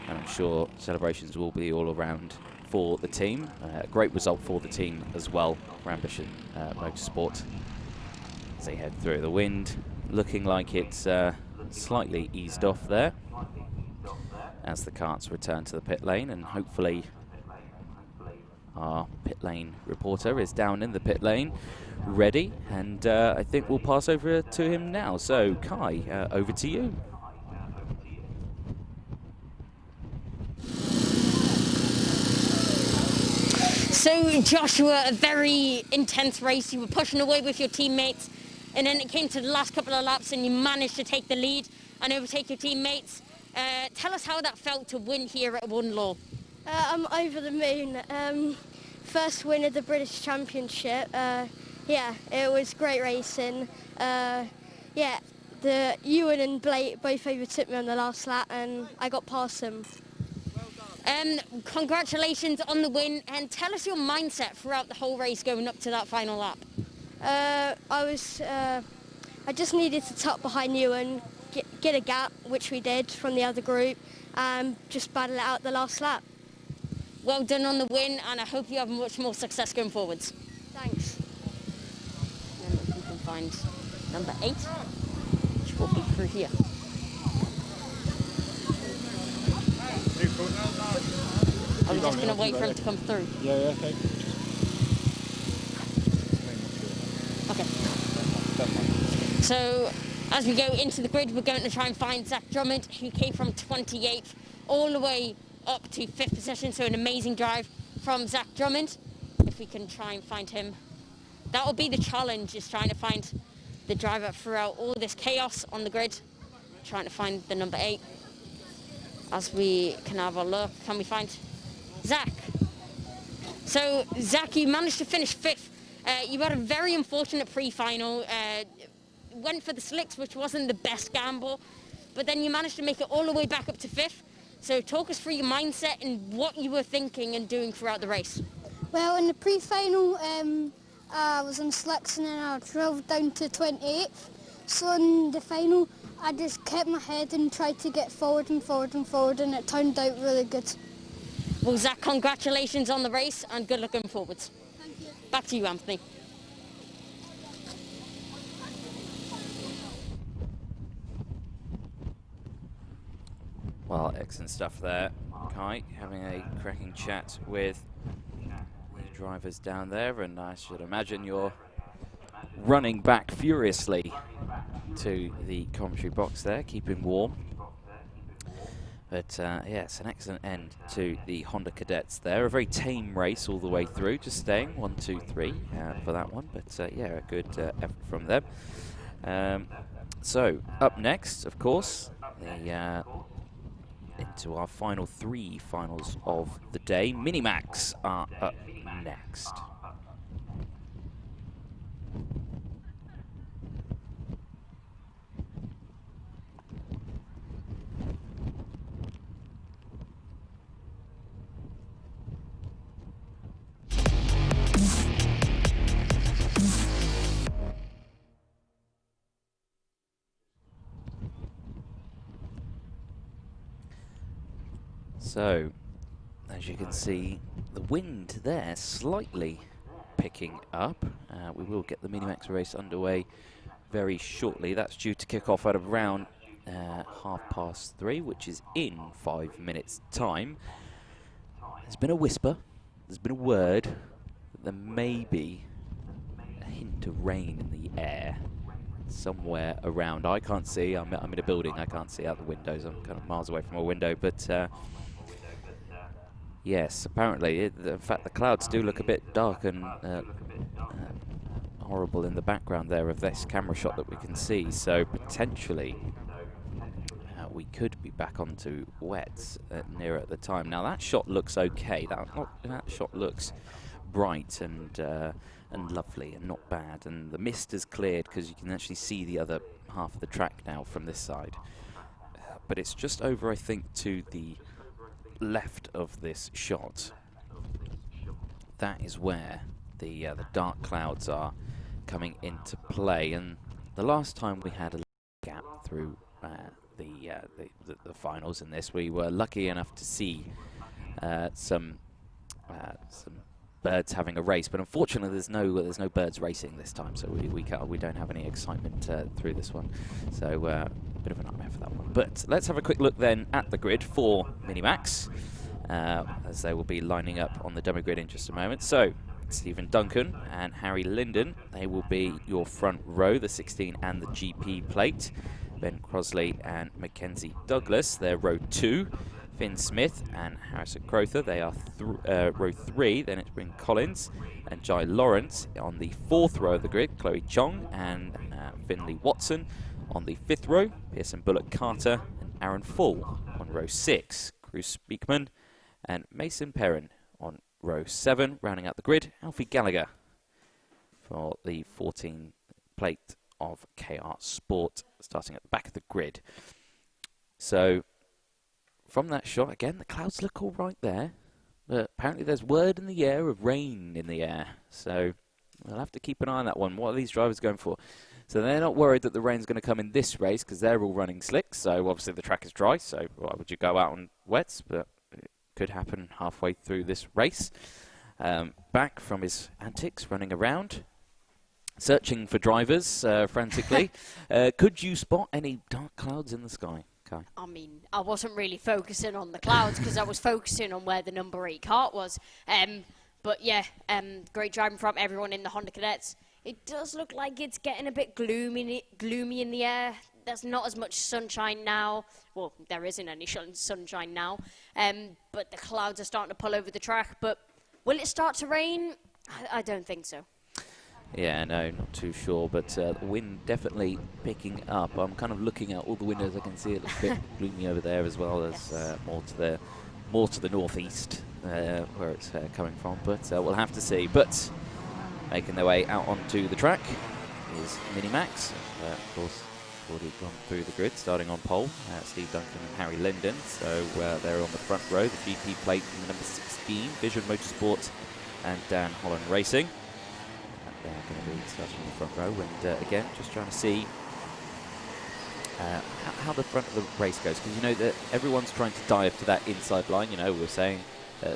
And I'm sure celebrations will be all around for the team. A great result for the team as well for Ambition Motorsport as they head through. The wind looking like it's slightly eased off there as the karts return to the pit lane, and hopefully our pit lane reporter is down in the pit lane ready, and I think we'll pass over to him now. So Kai, over to you. So Joshua, a very intense race. You were pushing away with your teammates, and then it came to the last couple of laps and you managed to take the lead and overtake your teammates. Tell us how that felt to win here at Warden Law. I'm over the moon. First win of the British Championship. Yeah, it was great racing. Yeah, Ewan and Blake both overtook me on the last lap and I got past them. Congratulations on the win, and tell us your mindset throughout the whole race going up to that final lap. I just needed to tuck behind Ewan, get a gap, which we did from the other group, and just battle it out the last lap. Well done on the win, and I hope you have much more success going forwards. Thanks. And if you can find number 8, which will be through here. I'm just going to wait for him to come through. Yeah, okay. Okay. So, as we go into the grid, we're going to try and find Zach Drummond, who came from 28th all the way up to 5th position. So an amazing drive from Zach Drummond. If we can try and find him. That will be the challenge, is trying to find the driver throughout all this chaos on the grid. Trying to find the number 8. As we can have a look, can we find Zach? So Zach, you managed to finish 5th. You had a very unfortunate pre-final. Went for the slicks, which wasn't the best gamble, but then you managed to make it all the way back up to 5th. So talk us through your mindset and what you were thinking and doing throughout the race. Well, in the pre-final, I was on slicks and then I drove down to 28th. So in the final, I just kept my head and tried to get forward and forward and forward, and it turned out really good. Well, Zach, congratulations on the race and good luck going forwards. Thank you. Back to you, Anthony. Well, excellent stuff there, Kai, having a cracking chat with the drivers down there, and I should imagine you're running back furiously to the commentary box there, keeping warm. But yeah, it's an excellent end to the Honda Cadets there. A very tame race all the way through, just staying 1, 2, 3 for that one. But yeah, a good effort from them. So up next, of course, into our final 3 finals of the day. Minimax are up next. So, as you can see, the wind there slightly picking up. We will get the Minimax race underway very shortly. That's due to kick off at around 3:30, which is in 5 minutes' time. There's been a whisper, there's been a word that there may be a hint of rain in the air somewhere around. I can't see, I'm in a building, I can't see out the windows, I'm kind of miles away from a window, but yes, apparently, in fact, the clouds do look a bit dark and horrible in the background there of this camera shot that we can see. So potentially, we could be back onto wets nearer at the time. Now that shot looks okay. That shot looks bright and lovely and not bad. And the mist has cleared because you can actually see the other half of the track now from this side. But it's just over, I think, to the left of this shot. That is where the dark clouds are coming into play, and the last time we had a gap through the finals in this, we were lucky enough to see some birds having a race, but unfortunately there's no birds racing this time, so we don't have any excitement through this one. So bit of a nightmare for that one. But let's have a quick look then at the grid for Minimax, as they will be lining up on the demo grid in just a moment. So Stephen Duncan and Harry Linden, they will be your front row, the 16 and the GP plate. Ben Crosley and Mackenzie Douglas, they're row 2. Finn Smith and Harrison Crowther, they are row 3. Then it's Bryn Collins and Jai Lawrence on the 4th row of the grid. Chloe Chong and Finley Watson on the 5th row. Pearson Bullock Carter and Aaron Full on row 6. Bruce Beekman and Mason Perrin on row 7. Rounding out the grid, Alfie Gallagher for the 14 plate of KR Sport, starting at the back of the grid. So from that shot, again, the clouds look all right there, but apparently there's word in the air of rain in the air. So we'll have to keep an eye on that one. What are these drivers going for? So they're not worried that the rain's going to come in this race because they're all running slicks. So obviously the track is dry, so why would you go out on wets? But it could happen halfway through this race. Back from his antics, running around, searching for drivers frantically. Could you spot any dark clouds in the sky? Okay. I mean, I wasn't really focusing on the clouds because I was focusing on where the number 8 Kart was. But yeah, great driving from everyone in the Honda Cadets. It does look like it's getting a bit gloomy in the air. There's not as much sunshine now. Well, there isn't any sunshine now. But the clouds are starting to pull over the track. But will it start to rain? I don't think so. Yeah, no, not too sure, but the wind definitely picking up. I'm kind of looking out all the windows. I can see it looks a bit gloomy over there as well. There's more to the northeast where it's coming from, but we'll have to see. But making their way out onto the track is Minimax. Of course, already gone through the grid, starting on pole. Steve Duncan and Harry Linden. So they're on the front row. The GP plate in the number 16, Vision Motorsport and Dan Holland Racing. They're going to be starting on the front row, and again, just trying to see how the front of the race goes, because you know that everyone's trying to dive to that inside line. You know, we were saying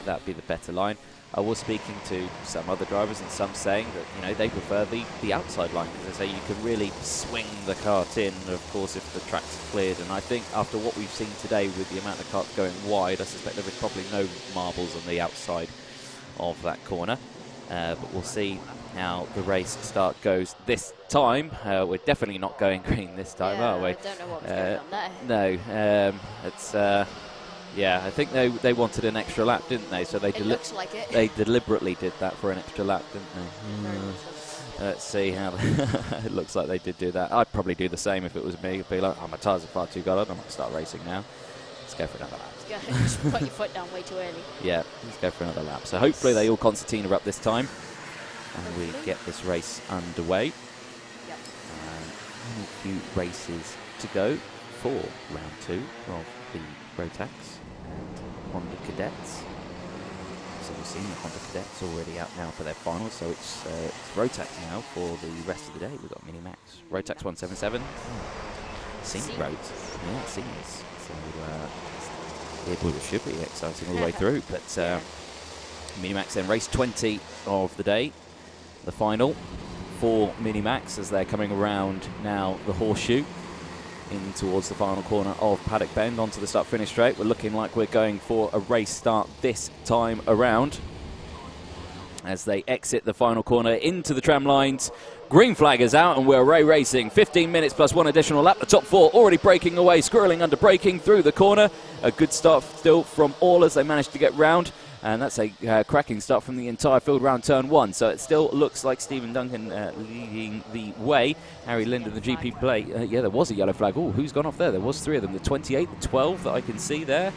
that'd be the better line. I was speaking to some other drivers, and some saying that, you know, they prefer the outside line, because they say you can really swing the kart in, of course, if the track's cleared. And I think after what we've seen today with the amount of karts going wide, I suspect there is probably no marbles on the outside of that corner. But we'll see how the race start goes this time. We're definitely not going green this time, are we? I don't know what's going on there. No, it's Yeah, I think they wanted an extra lap, didn't they? So they It looks like it. They deliberately did that for an extra lap, didn't they? Let's see how it looks like they did do that. I'd probably do the same if it was me. I'd be like, oh, my tyres are far too cold. I'm going to start racing now. Let's go for another lap. Just put your foot down way too early. Yeah, let's go for another lap. So hopefully they all concertina up this time, and we get this race underway. Yep. Only a few races to go for round 2 of the Rotax and Honda Cadets. So we've seen the Honda Cadets already out now for their finals, so it's Rotax now for the rest of the day. We've got Mini Max, Rotax 177, senior road, yeah, seniors. So it should be exciting all the way through, but Mini Max then race 20 of the day, the final for Mini Max as they're coming around now the horseshoe in towards the final corner of Paddock Bend onto the start-finish straight. We're looking like we're going for a race start this time around as they exit the final corner into the tram lines. Green flag is out and we're away racing. 15 minutes plus 1 additional lap. The top 4 already breaking away, squirreling under braking through the corner. A good start still from all as they managed to get round. And that's a cracking start from the entire field round turn 1. So it still looks like Stephen Duncan leading the way. Harry Linden, the GP plate. Yeah, there was a yellow flag. Oh, who's gone off there? There was 3 of them. The 28, the 12 that I can see there.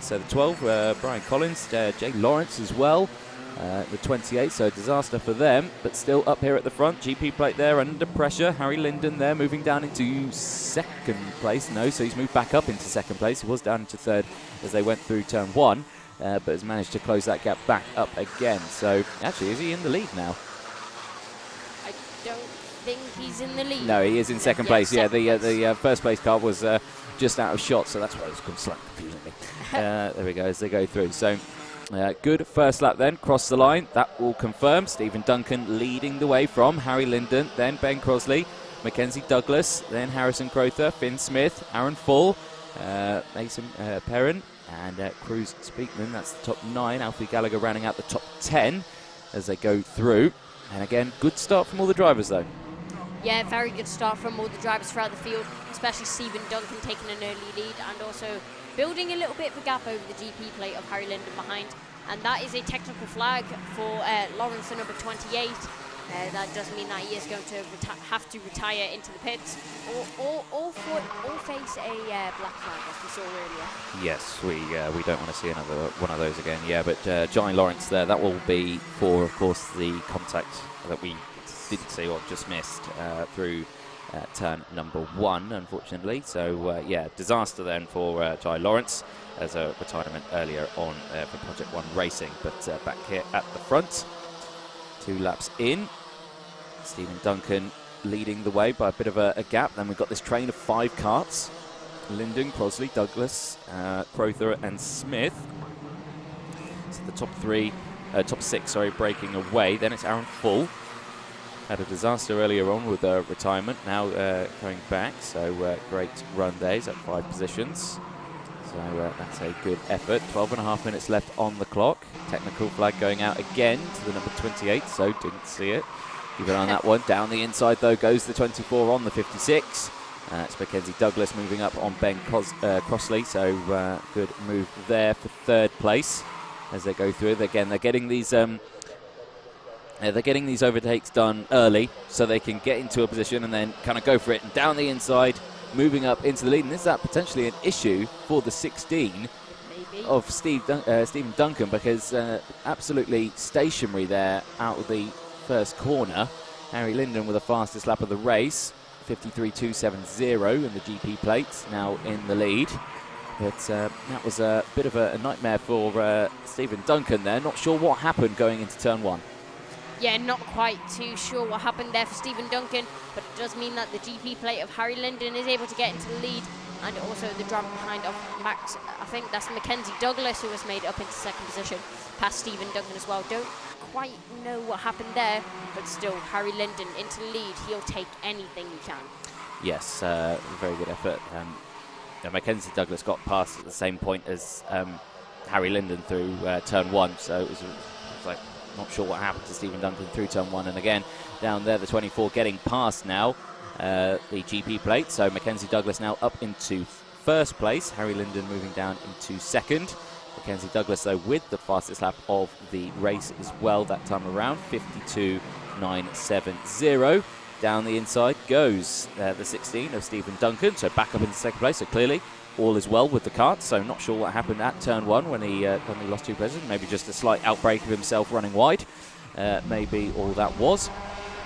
So the 12, Brian Collins, Jay Lawrence as well. The 28, so a disaster for them. But still up here at the front. GP plate there under pressure. Harry Linden there moving down into second place. No, so he's moved back up into second place. He was down into third as they went through turn 1. But has managed to close that gap back up again. So, actually, is he in the lead now? I don't think he's in the lead. No, he is in second place. Yeah, the first place car was just out of shot, so that's why it's come slightly confusing me. There we go, as they go through. So, good first lap then, cross the line. That will confirm. Stephen Duncan leading the way from Harry Linden, then Ben Crosley, Mackenzie Douglas, then Harrison Crowther, Finn Smith, Aaron Full, Mason Perrin, and Cruz Speakman. That's the top 9. Alfie Gallagher rounding out the top 10 as they go through. And again, good start from all the drivers though. Yeah, very good start from all the drivers throughout the field, especially Stephen Duncan taking an early lead and also building a little bit of a gap over the GP plate of Harry Linden behind. And that is a technical flag for Lawrence, the number 28. That does mean that he is going to have to retire into the pits or face a black flag, as we saw earlier. Yes, we don't want to see another one of those again. Yeah, but Johnny Lawrence there, that will be for, of course, the contact that we didn't see or just missed through turn number 1, unfortunately. So, yeah, disaster then for Johnny Lawrence as a retirement earlier on for Project 1 Racing. But back here at the front, 2 laps in, Stephen Duncan leading the way by a bit of a gap. Then we've got this train of 5 karts. Linden, Crosley, Douglas, Crowther and Smith. So the top 6, sorry, breaking away. Then it's Aaron Full. Had a disaster earlier on with retirement, now going back. So great run there, he's at 5 positions. So that's a good effort. 12.5 minutes left on the clock. Technical flag going out again to the number 28, so didn't see it. Keep an eye on that one. Down the inside, though, goes the 24 on the 56. It's Mackenzie Douglas moving up on Ben Crossley, so good move there for 3rd place as they go through. Again, they're getting these overtakes done early so they can get into a position and then kind of go for it. And down the inside, moving up into the lead. And is that potentially an issue for the 16 Maybe. Of Stephen Duncan, because absolutely stationary there out of the first corner. Harry Linden with the fastest lap of the race, 53.270 in the GP plates, now in the lead. But that was a bit of a nightmare for Stephen Duncan there. Not sure what happened going into turn 1. Yeah, not quite too sure what happened there for Stephen Duncan, but it does mean that the GP plate of Harry Linden is able to get into the lead, and also the driver behind of Max, I think that's Mackenzie Douglas, who was made up into 2nd position, past Stephen Duncan as well. Don't quite know what happened there, but still, Harry Linden into the lead. He'll take anything he can. Yes, very good effort. Mackenzie Douglas got past at the same point as Harry Linden through turn 1, so it was like, not sure what happened to Stephen Duncan through turn 1. And again, down there, the 24 getting past now the GP plate. So Mackenzie Douglas now up into first place. Harry Linden moving down into second. Mackenzie Douglas, though, with the fastest lap of the race as well that time around, 52.970. Down the inside goes the 16 of Stephen Duncan, so back up into second place. So clearly all is well with the kart. So not sure what happened at turn 1 when he lost 2 places. Maybe just a slight outbreak of himself running wide. Maybe all that was.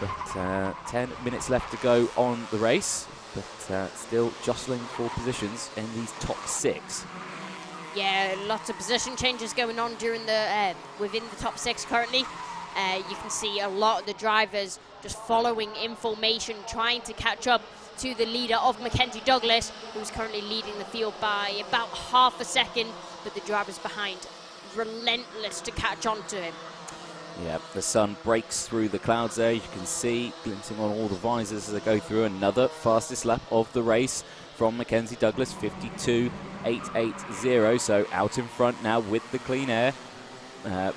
But 10 minutes left to go on the race. But still jostling for positions in these top 6. Yeah, lots of position changes going on during the within the top 6 currently. You can see a lot of the drivers just following in formation, trying to catch up to the leader of Mackenzie Douglas, who's currently leading the field by about half a second, but the drivers behind relentless to catch on to him. Yeah, the sun breaks through the clouds there. You can see glinting on all the visors as they go through. Another fastest lap of the race from Mackenzie Douglas, 52.880. So out in front now with the clean air,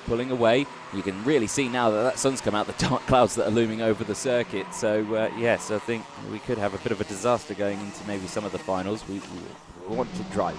pulling away. You can really see now that sun's come out, the dark clouds that are looming over the circuit. So yes, I think we could have a bit of a disaster going into maybe some of the finals. We want to try.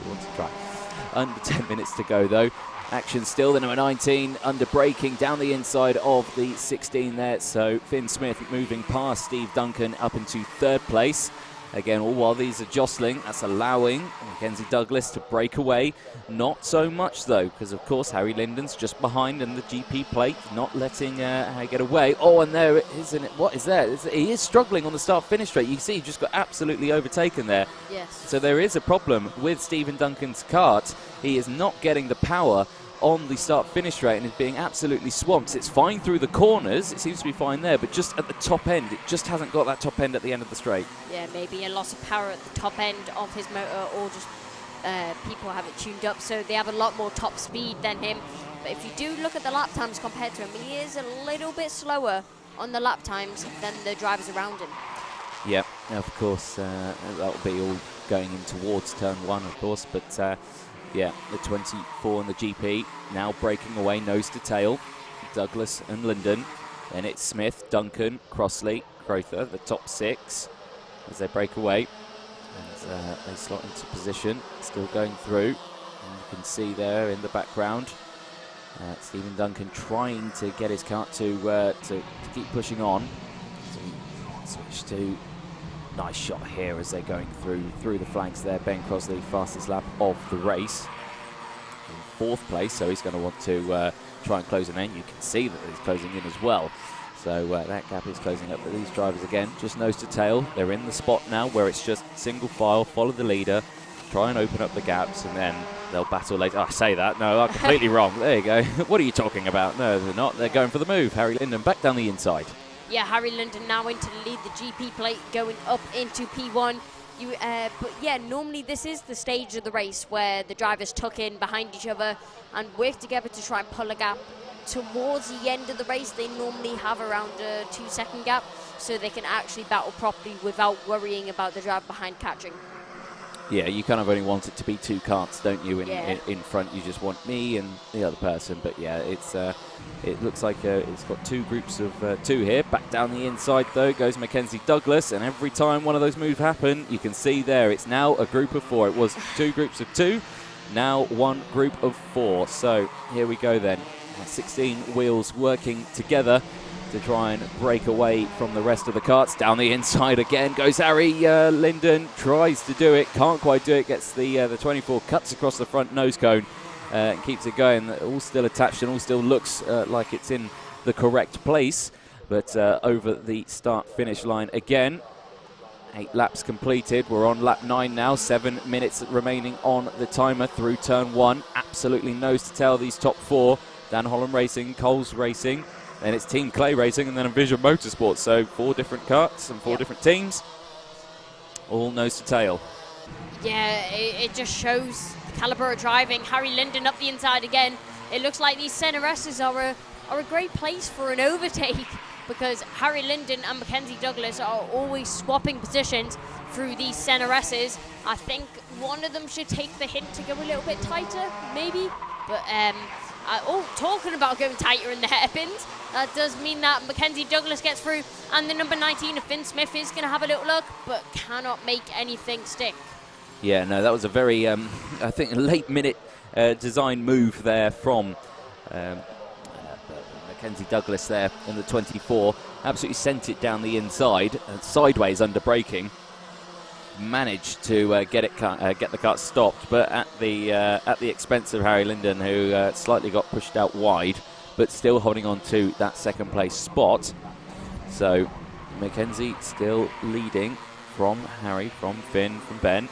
Under 10 minutes to go though. Action still, the number 19 under braking down the inside of the 16 there. So Finn Smith moving past Steve Duncan up into third place. Again, all while these are jostling, that's allowing Mackenzie Douglas to break away. Not so much though, because of course Harry Linden's just behind in the GP plate, not letting Harry get away. Oh, and there it is, isn't it? What is there? He is struggling on the start-finish straight. You can see he just got absolutely overtaken there. Yes. So there is a problem with Stephen Duncan's kart. He is not getting the power on the start-finish straight and is being absolutely swamped. It's fine through the corners, it seems to be fine there, but just at the top end, it just hasn't got that top end at the end of the straight. Yeah, maybe a loss of power at the top end of his motor, or just people have it tuned up so they have a lot more top speed than him. But if you do look at the lap times compared to him, he is a little bit slower on the lap times than the drivers around him. Yeah, of course, that'll be all going in towards turn 1, of course, but yeah, the 24 in the GP now breaking away nose to tail. Douglas and Linden. Then it's Smith, Duncan, Crossley, Crowther, the top 6 as they break away. And they slot into position, still going through. And you can see there in the background Stephen Duncan trying to get his kart to keep pushing on. So switch to nice shot here as they're going through the flanks there. Ben Crossley, fastest lap of the race. In 4th place, so he's going to want to try and close in. You can see that he's closing in as well. So that gap is closing up. But these drivers, again, just nose to tail. They're in the spot now where it's just single file, follow the leader, try and open up the gaps, and then they'll battle later. Oh, I say that. No, I'm completely wrong. There you go. What are you talking about? No, they're not. They're going for the move. Harry Linden back down the inside. Yeah, Harry Linden now into the lead, the GP plate going up into P1. But yeah, normally this is the stage of the race where the drivers tuck in behind each other and work together to try and pull a gap. Towards the end of the race, they normally have around a 2-second gap, so they can actually battle properly without worrying about the driver behind catching. Yeah, you kind of only want it to be 2 karts, don't you? In front, you just want me and the other person. But yeah, it looks like it's got 2 groups of 2 here. Back down the inside, though, goes Mackenzie Douglas. And every time one of those moves happen, you can see there, it's now a group of 4. It was 2 groups of 2, now 1 group of 4. So here we go then. 16 wheels working together to try and break away from the rest of the karts. Down the inside again goes Harry Linden, tries to do it, can't quite do it, gets the 24, cuts across the front nose cone and keeps it going. All still attached and all still looks like it's in the correct place, but over the start-finish line again. 8 laps completed. We're on lap 9 now, 7 minutes remaining on the timer through turn 1. Absolutely nose to tail these top 4. Dan Holland Racing, Coles Racing, then it's Team Clay Racing, and then Envision Motorsport. So 4 different karts and 4 different teams, all nose to tail. Yeah, it just shows the caliber of driving. Harry Linden up the inside again. It looks like these center S's are a great place for an overtake, because Harry Linden and Mackenzie Douglas are always swapping positions through these center S's. I think one of them should take the hint to go a little bit tighter, maybe. But talking about going tighter in the hairpins, that does mean that Mackenzie Douglas gets through, and the number 19 of Finn Smith is going to have a little look, but cannot make anything stick. Yeah, no, that was a very, I think, a late-minute design move there from Mackenzie Douglas there in the 24. Absolutely sent it down the inside, sideways under braking. Managed to get the car stopped, but at the expense of Harry Linden, who slightly got pushed out wide, but still holding on to that second place spot. So Mackenzie still leading from Harry, from Finn, from Ben.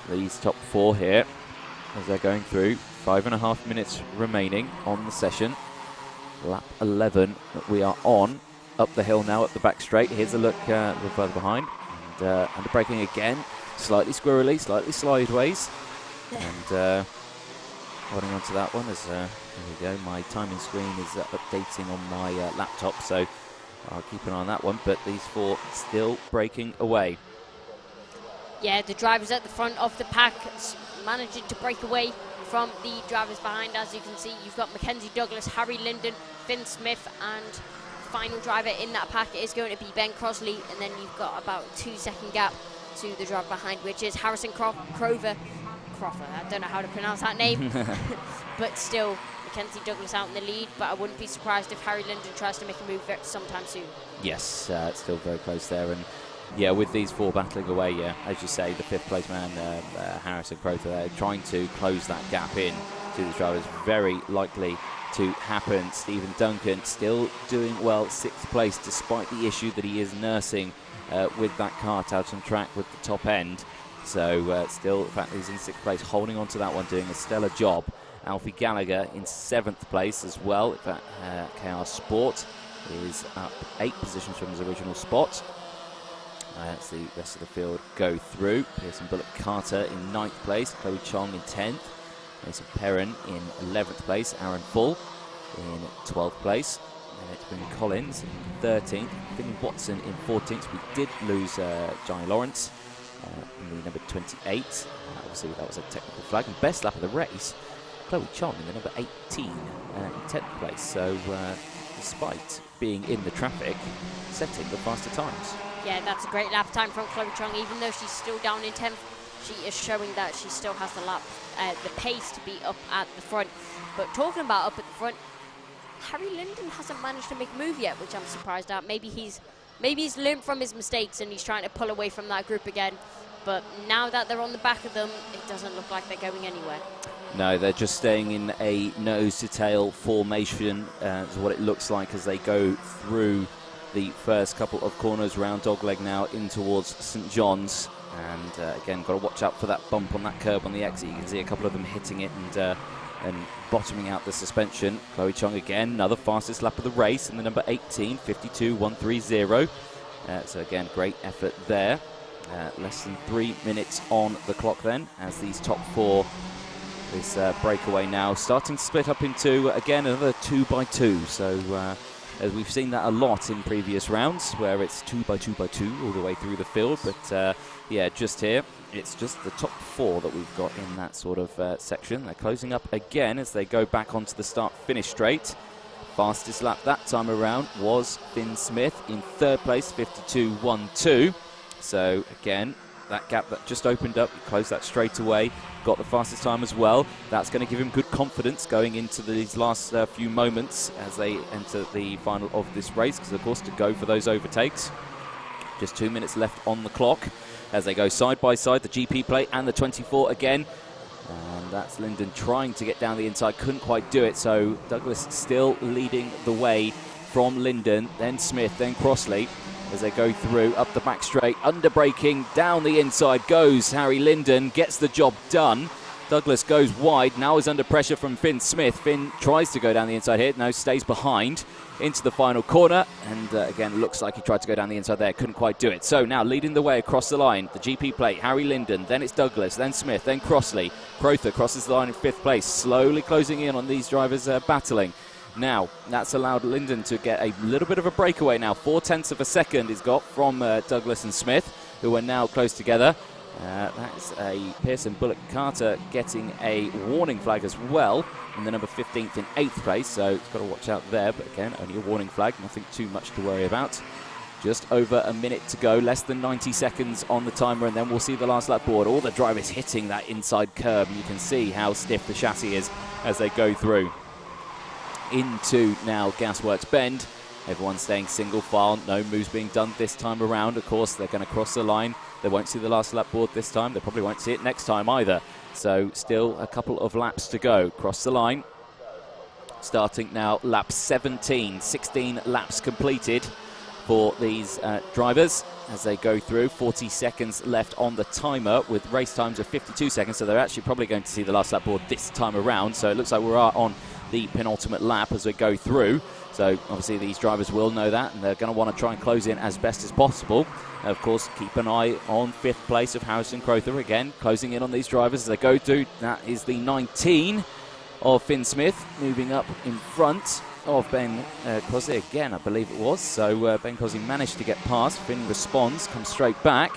These top four here as they're going through. 5.5 minutes remaining on the session. Lap 11 that we are on. Up the hill now, up the back straight. Here's a look a little further behind. And under braking again. Slightly squirrely, slightly sideways. And holding on to that one as, there we go, my timing screen is updating on my laptop, so I'll keep an eye on that one. But these four still braking away. Yeah, the drivers at the front of the pack managing to break away from the drivers behind. As you can see, you've got Mackenzie Douglas, Harry Linden, Finn Smith, and final driver in that pack is going to be Ben Crossley, and then you've got about a 2-second gap to the driver behind, which is Harrison Crawford. I don't know how to pronounce that name, but still Mackenzie Douglas out in the lead, but I wouldn't be surprised if Harry Linden tries to make a move sometime soon. Yes, it's still very close there, and yeah, with these four battling away, yeah, as you say, the fifth place man, Harrison Crawford, trying to close that gap in to the drivers, very likely to happen. Stephen Duncan still doing well, 6th place, despite the issue that he is nursing with that kart out on track with the top end. So still, in fact, he's in 6th place, holding on to that one, doing a stellar job. Alfie Gallagher in 7th place as well. In fact, KR Sport is up 8 positions from his original spot. As the rest of the field go through. Pearson Bullock Carter in 9th place, Chloe Chong in 10th, Mason Perrin in 11th place, Aaron Full in 12th place, and it's been Collins in 13th, Finn Watson in 14th. We did lose Johnny Lawrence in the number 28. Obviously, that was a technical flag. And best lap of the race, Chloe Chong in the number 18 in 10th place. So, despite being in the traffic, setting the faster times. Yeah, that's a great lap time from Chloe Chong. Even though she's still down in 10th, she is showing that she still has the pace to be up at the front. But talking about up at the front, Harry Linden hasn't managed to make a move yet, which I'm surprised at. Maybe he's learned from his mistakes and he's trying to pull away from that group again. But now that they're on the back of them, it doesn't look like they're going anywhere. No, they're just staying in a nose-to-tail formation, is what it looks like as they go through the first couple of corners round Dogleg now in towards St John's. And again, got to watch out for that bump on that curb on the exit. You can see a couple of them hitting it and bottoming out the suspension. Chloe Chong again, another fastest lap of the race in the number 18, 52.130. So again, great effort there. Less than 3 minutes on the clock then, as these top four, this breakaway now starting to split up into, again, another 2x2. So as we've seen that a lot in previous rounds, where it's 2x2x2 all the way through the field. But yeah, just here, it's just the top four that we've got in that sort of section. They're closing up again as they go back onto the start-finish straight. Fastest lap that time around was Finn Smith in 3rd place, 52.12. So again, that gap that just opened up, he closed that straight away, got the fastest time as well. That's going to give him good confidence going into these last few moments as they enter the final of this race, because of course to go for those overtakes. Just 2 minutes left on the clock as they go side by side, the GP plate and the 24 again. And that's Linden trying to get down the inside, couldn't quite do it. So Douglas still leading the way from Linden, then Smith, then Crossley. As they go through, up the back straight, under braking, down the inside goes Harry Linden, gets the job done. Douglas goes wide, now is under pressure from Finn Smith. Finn tries to go down the inside here, no, stays behind into the final corner. And again, looks like he tried to go down the inside there, couldn't quite do it. So now leading the way across the line, the GP plate, Harry Linden, then it's Douglas, then Smith, then Crossley. Crowther crosses the line in 5th place, slowly closing in on these drivers battling. Now, that's allowed Linden to get a little bit of a breakaway now. 0.4 of a second he's got from Douglas and Smith, who are now close together. That's a Pearson Bullock Carter getting a warning flag as well in the number 15th in 8th place, so he's got to watch out there. But again, only a warning flag, nothing too much to worry about. Just over a minute to go, less than 90 seconds on the timer, and then we'll see the last lap board. All the drivers hitting that inside curb. You can see how stiff the chassis is as they go through into now Gasworks Bend. Everyone's staying single file, no moves being done this time around. Of course, they're going to cross the line. They won't see the last lap board this time. They probably won't see it next time either. So still a couple of laps to go. Cross the line. Starting now lap 17, 16 laps completed for these drivers as they go through. 40 seconds left on the timer with race times of 52 seconds, so they're actually probably going to see the last lap board this time around. So it looks like we are on the penultimate lap as we go through. So obviously these drivers will know that, and they're going to want to try and close in as best as possible. Of course, keep an eye on 5th place of Harrison Crowther, again closing in on these drivers as they go through. That is the 19 of Finn Smith, moving up in front of Ben Crossley again, I believe it was. So Ben Crossley managed to get past. Finn responds, comes straight back.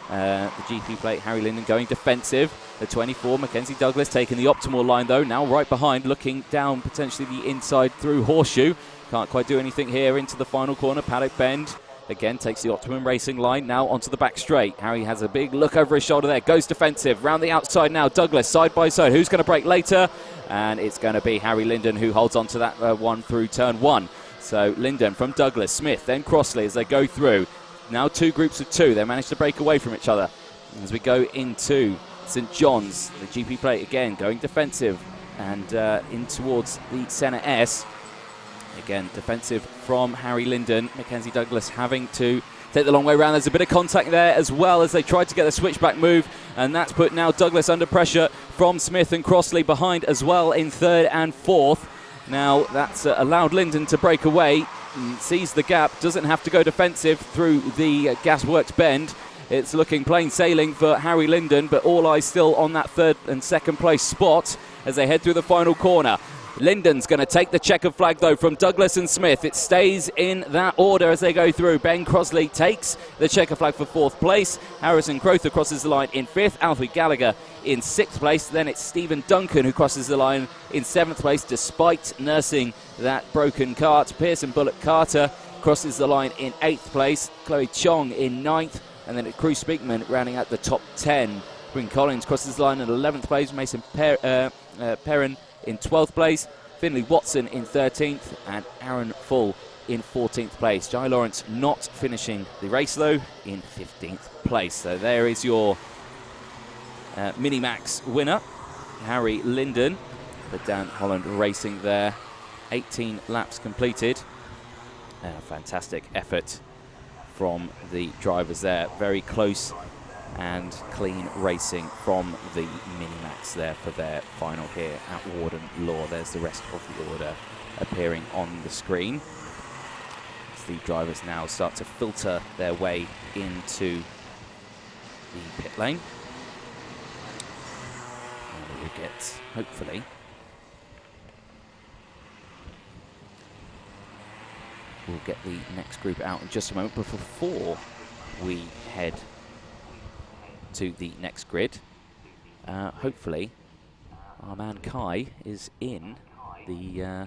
The GP plate, Harry Linden going defensive. The 24, Mackenzie Douglas taking the optimal line though, now right behind, looking down potentially the inside through Horseshoe. Can't quite do anything here into the final corner. Paddock Bend again takes the Optimum Racing line now onto the back straight. Harry has a big look over his shoulder there, goes defensive, round the outside now. Douglas side by side, who's going to break later? And it's going to be Harry Linden who holds on to that one through turn 1. So Linden from Douglas, Smith, then Crossley as they go through. Now 2 groups of 2. They manage to break away from each other. As we go into St John's, the GP plate again going defensive and in towards the centre S. Again, defensive from Harry Linden. Mackenzie Douglas having to take the long way around. There's a bit of contact there as well as they tried to get the switchback move, and that's put now Douglas under pressure from Smith and Crossley behind as well in 3rd and 4th. Now that's allowed Linden to break away, sees the gap, doesn't have to go defensive through the Gasworks Bend. It's looking plain sailing for Harry Linden, but all eyes still on that 3rd and 2nd place spot as they head through the final corner. Linden's going to take the checkered flag, though, from Douglas and Smith. It stays in that order as they go through. Ben Crossley takes the checkered flag for 4th place. Harrison Crowther crosses the line in 5th. Alfie Gallagher in 6th place. Then it's Stephen Duncan who crosses the line in 7th place, despite nursing that broken cart. Pearson Bullock Carter crosses the line in 8th place. Chloe Chong in 9th. And then it's Cruz Speakman rounding out the top 10. Bryn Collins crosses the line in 11th place. Mason Perrin in 12th place, Finley Watson in 13th, and Aaron Full in 14th place. Jai Lawrence not finishing the race though in 15th place. So there is your Minimax winner, Harry Linden, for Dan Holland Racing there. 18 laps completed. Fantastic effort from the drivers there. Very close and clean racing from the Minimax there for their final here at Warden Law. There's the rest of the order appearing on the screen as the drivers now start to filter their way into the pit lane. And we'll get, hopefully, we'll get the next group out in just a moment, but before we head to the next grid, hopefully our man Kai is in the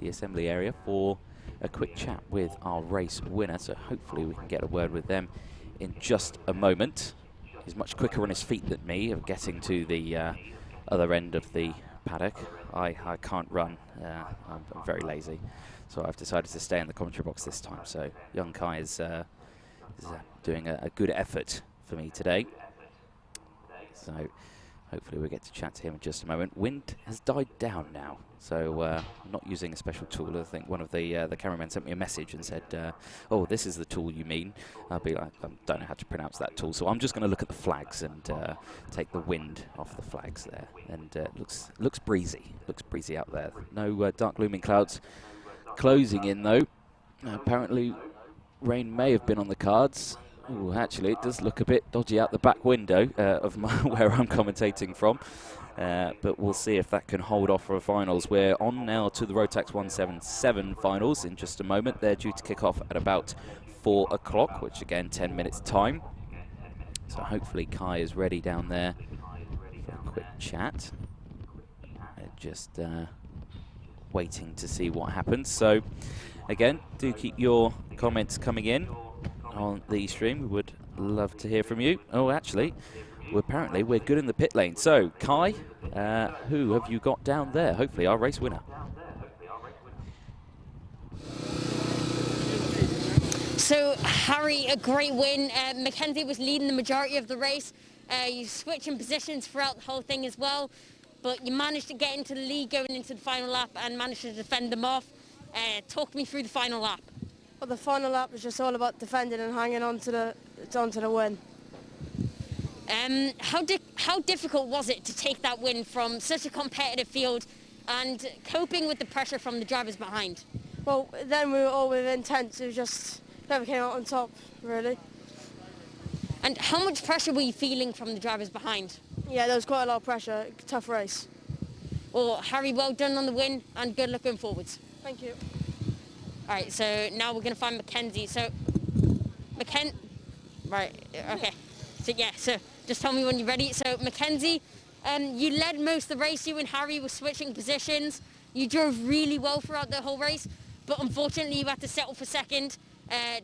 assembly area for a quick chat with our race winner, so hopefully we can get a word with them in just a moment. He's much quicker on his feet than me of getting to the other end of the paddock. I can't run, I'm very lazy, so I've decided to stay in the commentary box this time. So young Kai is doing a good effort for me today. So hopefully we'll get to chat to him in just a moment. Wind has died down now, so I'm not using a special tool. I think one of the cameramen sent me a message and said, oh, this is the tool you mean. I'll be like, I don't know how to pronounce that tool, so I'm just going to look at the flags and take the wind off the flags there. And it looks breezy. Looks breezy out there. No dark looming clouds closing in, though. Apparently rain may have been on the cards. Ooh, actually, it does look a bit dodgy out the back window of where I'm commentating from. But we'll see if that can hold off for finals. We're on now to the Rotax 177 finals in just a moment. They're due to kick off at about 4 o'clock, which again, 10 minutes time. So hopefully Kai is ready down there for a quick chat. Just waiting to see what happens. So again, do keep your comments coming in on the stream. We would love to hear from you. Oh, actually, apparently we're good in the pit lane. So, Kai, who have you got down there? Hopefully our race winner. So, Harry, a great win. Mackenzie was leading the majority of the race. You switched in positions throughout the whole thing as well, but you managed to get into the lead going into the final lap and managed to defend them off. Talk me through the final lap. Well, the final lap was just all about defending and hanging on to the win. How difficult was it to take that win from such a competitive field and coping with the pressure from the drivers behind? Well, then we were all within tenths. It was just whoever came out on top, really. And how much pressure were you feeling from the drivers behind? Yeah, there was quite a lot of pressure. Tough race. Well, Harry, well done on the win and good luck going forwards. Thank you. All right, so now we're going to find Mackenzie. So, right, okay. So just tell me when you're ready. So, Mackenzie, you led most of the race. You and Harry were switching positions. You drove really well throughout the whole race, but unfortunately you had to settle for second.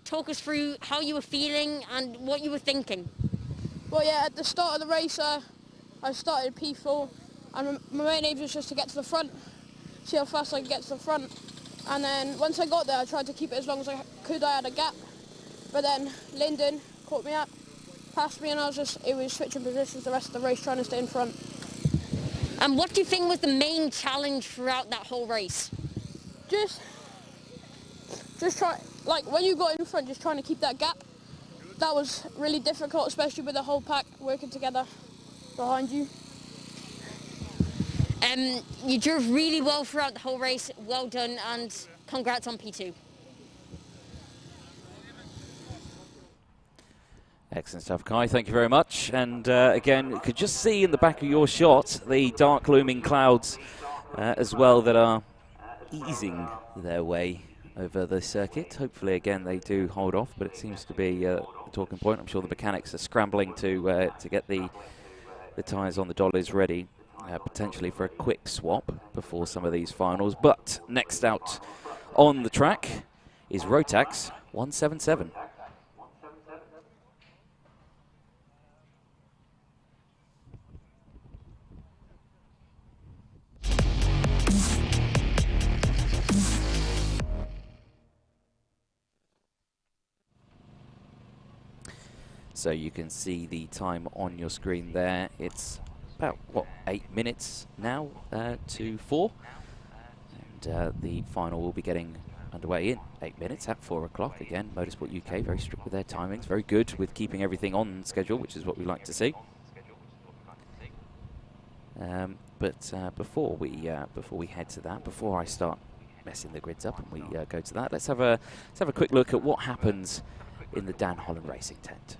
Talk us through how you were feeling and what you were thinking. Well, yeah, at the start of the race, I started P4, and my main aim was just to get to the front, see how fast I could get to the front. And then once I got there, I tried to keep it as long as I could. I had a gap, but then Lyndon caught me up, passed me, and it was switching positions the rest of the race, trying to stay in front. And what do you think was the main challenge throughout that whole race? Just try, like when you got in front, just trying to keep that gap. That was really difficult, especially with the whole pack working together behind you. You drove really well throughout the whole race. Well done, and congrats on P2. Excellent stuff, Kai. Thank you very much. And again, you could just see in the back of your shot the dark looming clouds as well that are easing their way over the circuit. Hopefully, again, they do hold off, but it seems to be a talking point. I'm sure the mechanics are scrambling to get the tyres on the dollies ready, potentially for a quick swap before some of these finals. But next out on the track is Rotax 177. So you can see the time on your screen there. It's about, 8 minutes now to 4. And the final will be getting underway in 8 minutes at 4 o'clock. Again, Motorsport UK, very strict with their timings, very good with keeping everything on schedule, which is what we like to see. But before we head to that, before I start messing the grids up and we go to that, let's have a quick look at what happens in the Dan Holland Racing tent.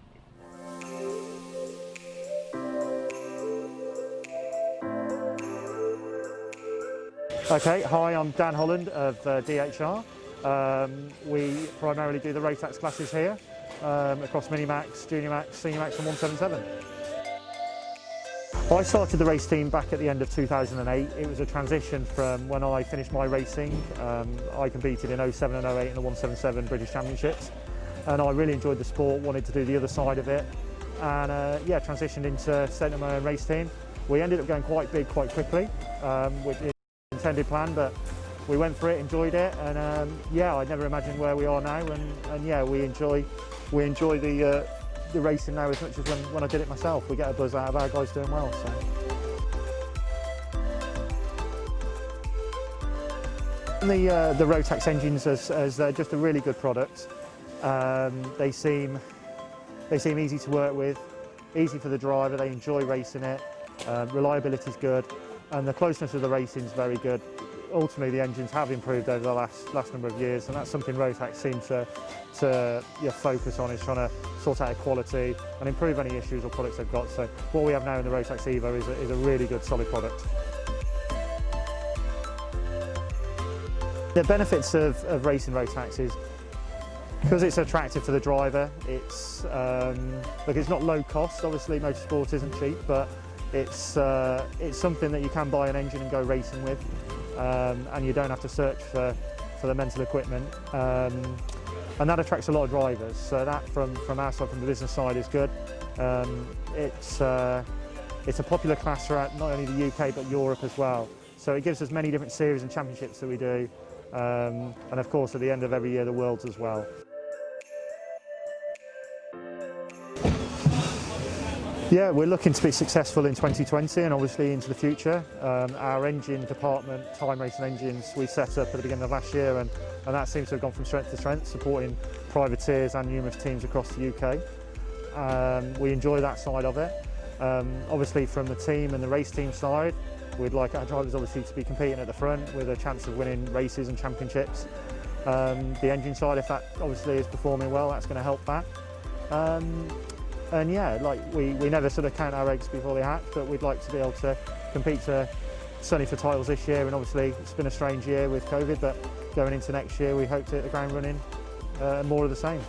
Okay, hi, I'm Dan Holland of DHR. We primarily do the Rotax classes here, across Mini Max, Junior Max, Senior Max and 177. I started the race team back at the end of 2008. It was a transition from when I finished my racing. I competed in 07 and 08 in the 177 British Championships, and I really enjoyed the sport, wanted to do the other side of it, and yeah, transitioned into setting up my own race team. We ended up going quite big quite quickly, which is intended plan, but we went for it, enjoyed it, and yeah, I never imagined where we are now, and yeah, we enjoy the racing now as much as when I did it myself. We get a buzz out of our guys doing well. So. The Rotax engines as just a really good product. They seem easy to work with, easy for the driver. They enjoy racing it. Reliability is good, and the closeness of the racing is very good. Ultimately, the engines have improved over the last number of years, and that's something Rotax seem to focus on, is trying to sort out quality and improve any issues or products they've got. So what we have now in the Rotax Evo is a really good, solid product. The benefits of racing Rotax is because it's attractive for the driver. It's look, it's not low cost. Obviously, motorsport isn't cheap, but it's something that you can buy an engine and go racing with, and you don't have to search for the mental equipment. and that attracts a lot of drivers. So that from our side, from the business side, is good. It's a popular class throughout not only the UK but Europe as well. So it gives us many different series and championships that we do, and of course at the end of every year the Worlds as well. Yeah, we're looking to be successful in 2020 and obviously into the future. Our engine department, time racing engines, we set up at the beginning of last year, and that seems to have gone from strength to strength, supporting privateers and numerous teams across the UK. We enjoy that side of it. Obviously from the team and the race team side, we'd like our drivers obviously to be competing at the front with a chance of winning races and championships. The engine side, if that obviously is performing well, that's going to help that. And yeah, like we never sort of count our eggs before they hatch, but we'd like to be able to compete certainly for titles this year, and obviously it's been a strange year with COVID, but going into next year we hope to hit the ground running, more of the same.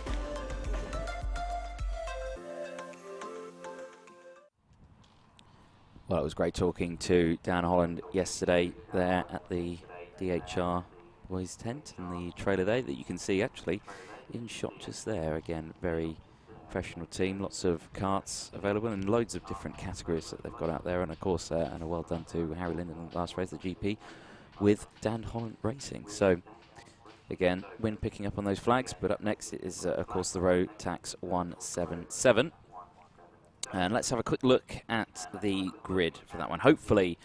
Well, it was great talking to Dan Holland yesterday there at the DHR boys tent in the trailer there that you can see actually in shot just there. Again, very professional team, lots of karts available and loads of different categories that they've got out there, and of course and a well done to Harry Linden in the last race, the GP, with Dan Holland Racing. So again, Win picking up on those flags, but up next is of course the Rotax 177. And let's have a quick look at the grid for that one. Hopefully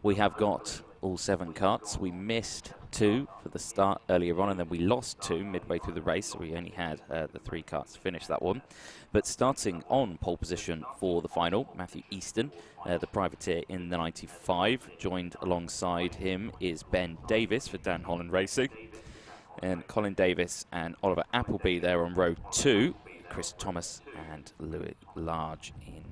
we have got all 7 karts. We missed 2 for the start earlier on, and then we lost 2 midway through the race, so we only had the 3 karts to finish that one. But starting on pole position for the final, Matthew Easton, the privateer in the 95. Joined alongside him is Ben Davis for Dan Holland Racing, and Colin Davis and Oliver Appleby there on row 2. Chris Thomas and Louis Large in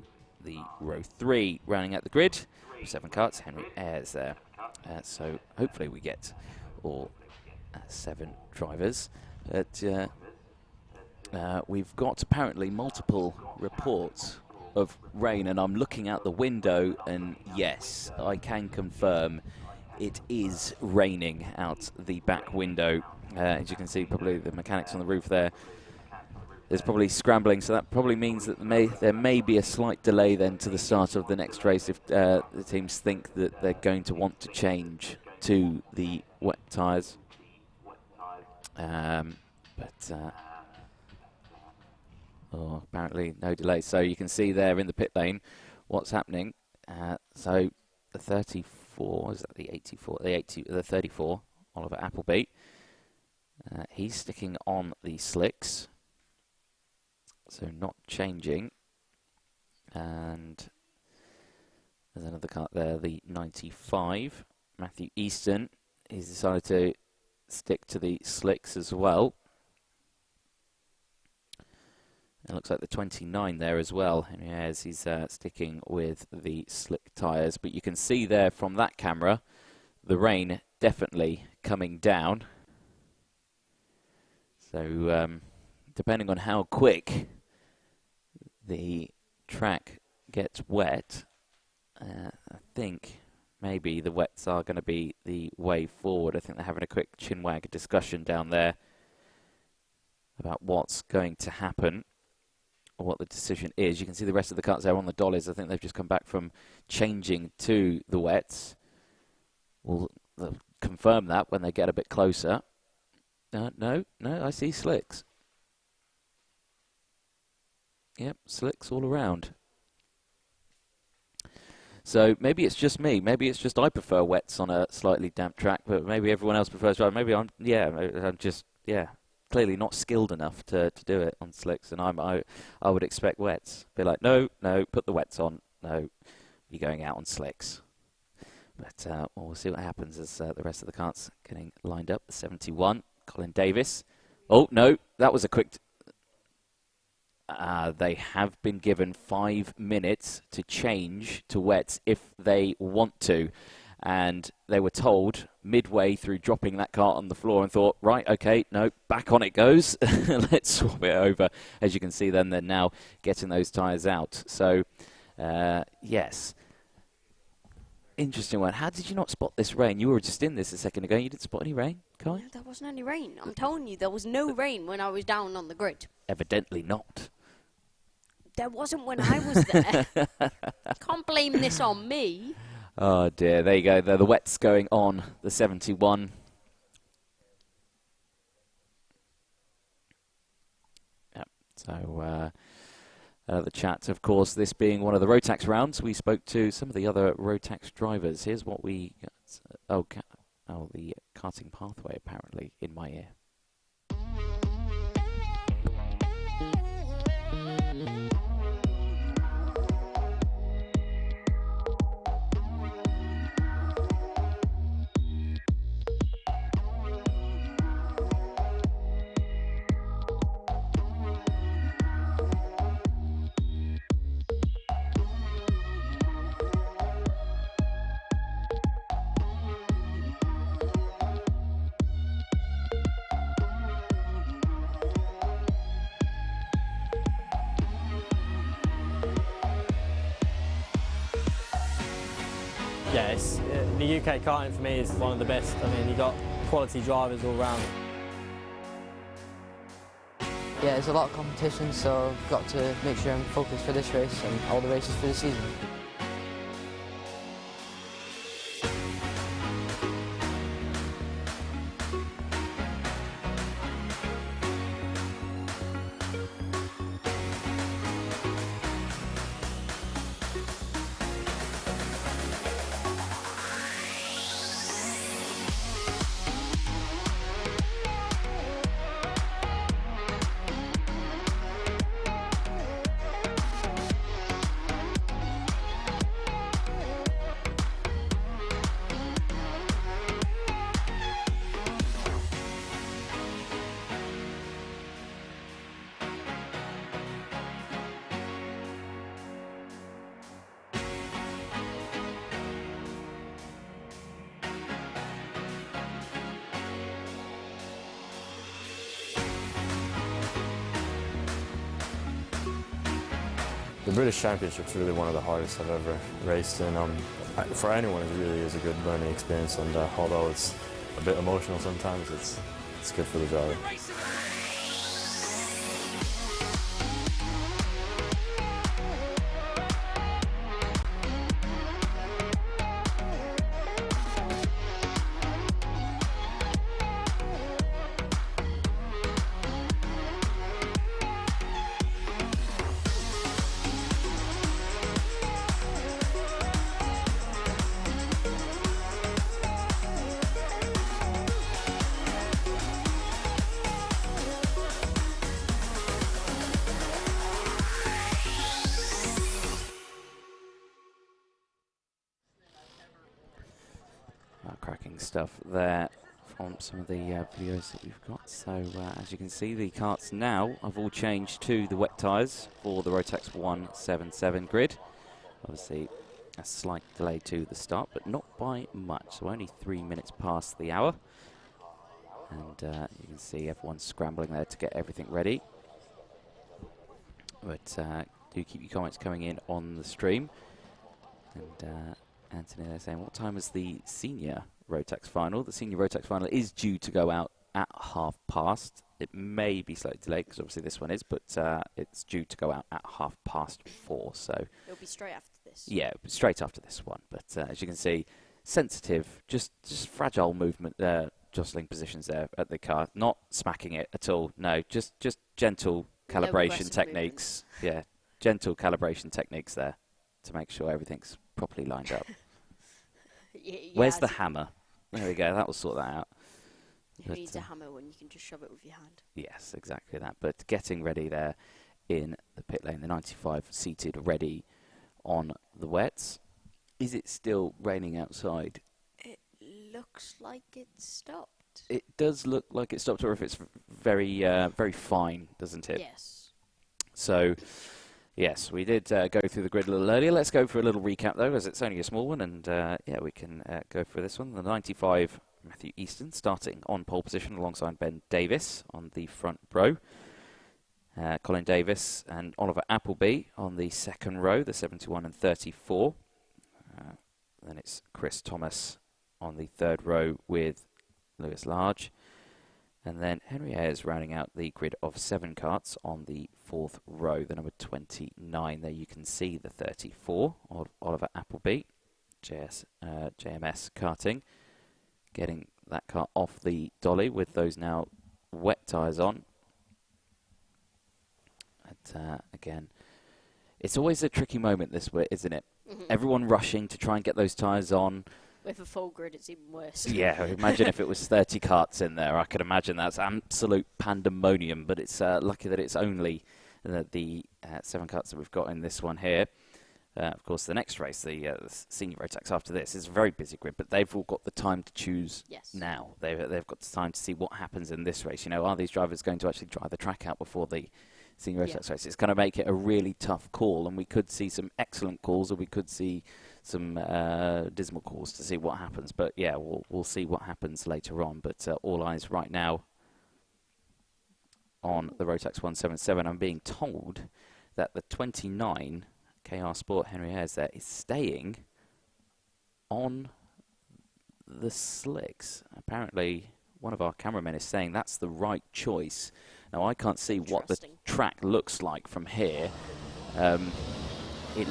the row 3. Rounding out the grid, 7 karts, Henry Ayres there. So hopefully we get all 7 drivers. But we've got apparently multiple reports of rain, and I'm looking out the window, and yes, I can confirm it is raining out the back window. As you can see, probably the mechanics on the roof there, there's probably scrambling, so that probably means that there may be a slight delay then to the start of the next race if the teams think that they're going to want to change to the wet tyres. Apparently no delay. So you can see there in the pit lane what's happening. So the 34, is that the 84? The 34, Oliver Appleby. He's sticking on the slicks, so not changing. And there's another kart there, the 95. Matthew Easton, he's decided to stick to the slicks as well. It looks like the 29 there as well. Henry Ayres, he's sticking with the slick tyres. But you can see there from that camera, the rain definitely coming down. So depending on how quick the track gets wet, I think maybe the wets are going to be the way forward. I think they're having a quick chinwag discussion down there about what's going to happen, or what the decision is. You can see the rest of the karts there on the dollies. I think they've just come back from changing to the wets. We'll confirm that when they get a bit closer. No, I see slicks. Yep, slicks all around. So maybe it's just me. Maybe it's just I prefer wets on a slightly damp track, but maybe everyone else prefers dry. Maybe I'm just clearly not skilled enough to do it on slicks, and I would expect wets. Be like, no, put the wets on. No, you're going out on slicks. But we'll see what happens as the rest of the karts getting lined up. The 71, Colin Davis. Oh, no, that was a quick... they have been given 5 minutes to change to wets if they want to. And they were told midway through dropping that kart on the floor and thought, right, okay, no, back on it goes. Let's swap it over. As you can see then, they're now getting those tyres out. So, yes. interesting one. How did you not spot this rain? You were just in this a second ago. You didn't spot any rain, Kai? No, there wasn't any rain. I'm telling you, there was no rain when I was down on the grid. Evidently not. There wasn't when I was there. Can't blame this on me. Oh dear, there you go. The wet's going on the 71. Yep. So the chat, of course, this being one of the Rotax rounds, we spoke to some of the other Rotax drivers. Here's what we got. Oh, the karting pathway apparently in my ear. Yeah, the UK karting for me is one of the best. I mean, you've got quality drivers all round. Yeah, there's a lot of competition, so I've got to make sure I'm focused for this race and all the races for the season. The British Championship's really one of the hardest I've ever raced in. For anyone, it really is a good learning experience, and although it's a bit emotional sometimes, it's good for the driver. Cracking stuff there from some of the videos that we've got. So as you can see, the karts now have all changed to the wet tyres for the Rotax 177 grid. Obviously a slight delay to the start, but not by much, so only 3 minutes past the hour. And you can see everyone's scrambling there to get everything ready. But do keep your comments coming in on the stream. And Anthony, they're saying, what time is the senior Rotax final? The senior Rotax final is due to go out at past. It may be slightly delayed because obviously this one is, but it's due to go out at 4:30. So it'll be straight after this. Yeah, straight after this one. But as you can see, sensitive, just fragile movement there, jostling positions there at the car, not smacking it at all. No, just gentle calibration techniques. Yeah, gentle calibration techniques there to make sure everything's properly lined up. Where's the hammer? There we go, that will sort that out. Who needs a hammer when you can just shove it with your hand? Yes, exactly that. But getting ready there in the pit lane, the 95 seated ready on the wets. Is it still raining outside? It looks like it stopped. It does look like it stopped, or if it's very, very fine, doesn't it? Yes. So, yes, we did go through the grid a little earlier. Let's go for a little recap, though, as it's only a small one, and yeah, we can go for this one. The 95, Matthew Easton, starting on pole position alongside Ben Davis on the front row. Colin Davis and Oliver Appleby on the second row, the 71 and 34. Then It's Chris Thomas on the 3rd row with Lewis Large. And then Henry Ayres rounding out the grid of 7 karts on the 4th row, the number 29. There you can see the 34 of Oliver Appleby, JMS karting, getting that car off the dolly with those now wet tyres on. And again, it's always a tricky moment this way, isn't it? Everyone rushing to try and get those tyres on. With a full grid, it's even worse. Yeah, imagine if it was 30 karts in there. I could imagine that's absolute pandemonium, but it's lucky that it's only the 7 karts that we've got in this one here. Of course, the next race, the senior Rotax after this, is a very busy grid, but they've all got the time to choose now. They've got the time to see what happens in this race. You know, are these drivers going to actually drive the track out before the senior Rotax race? It's going to make it a really tough call, and we could see some excellent calls, or we could see some dismal calls to see what happens. But yeah, we'll see what happens later on. But all eyes right now on the Rotax 177. I'm being told that the 29 KR Sport Henry Ayres there is staying on the slicks. Apparently one of our cameramen is saying that's the right choice. Now I can't see what the track looks like from here. It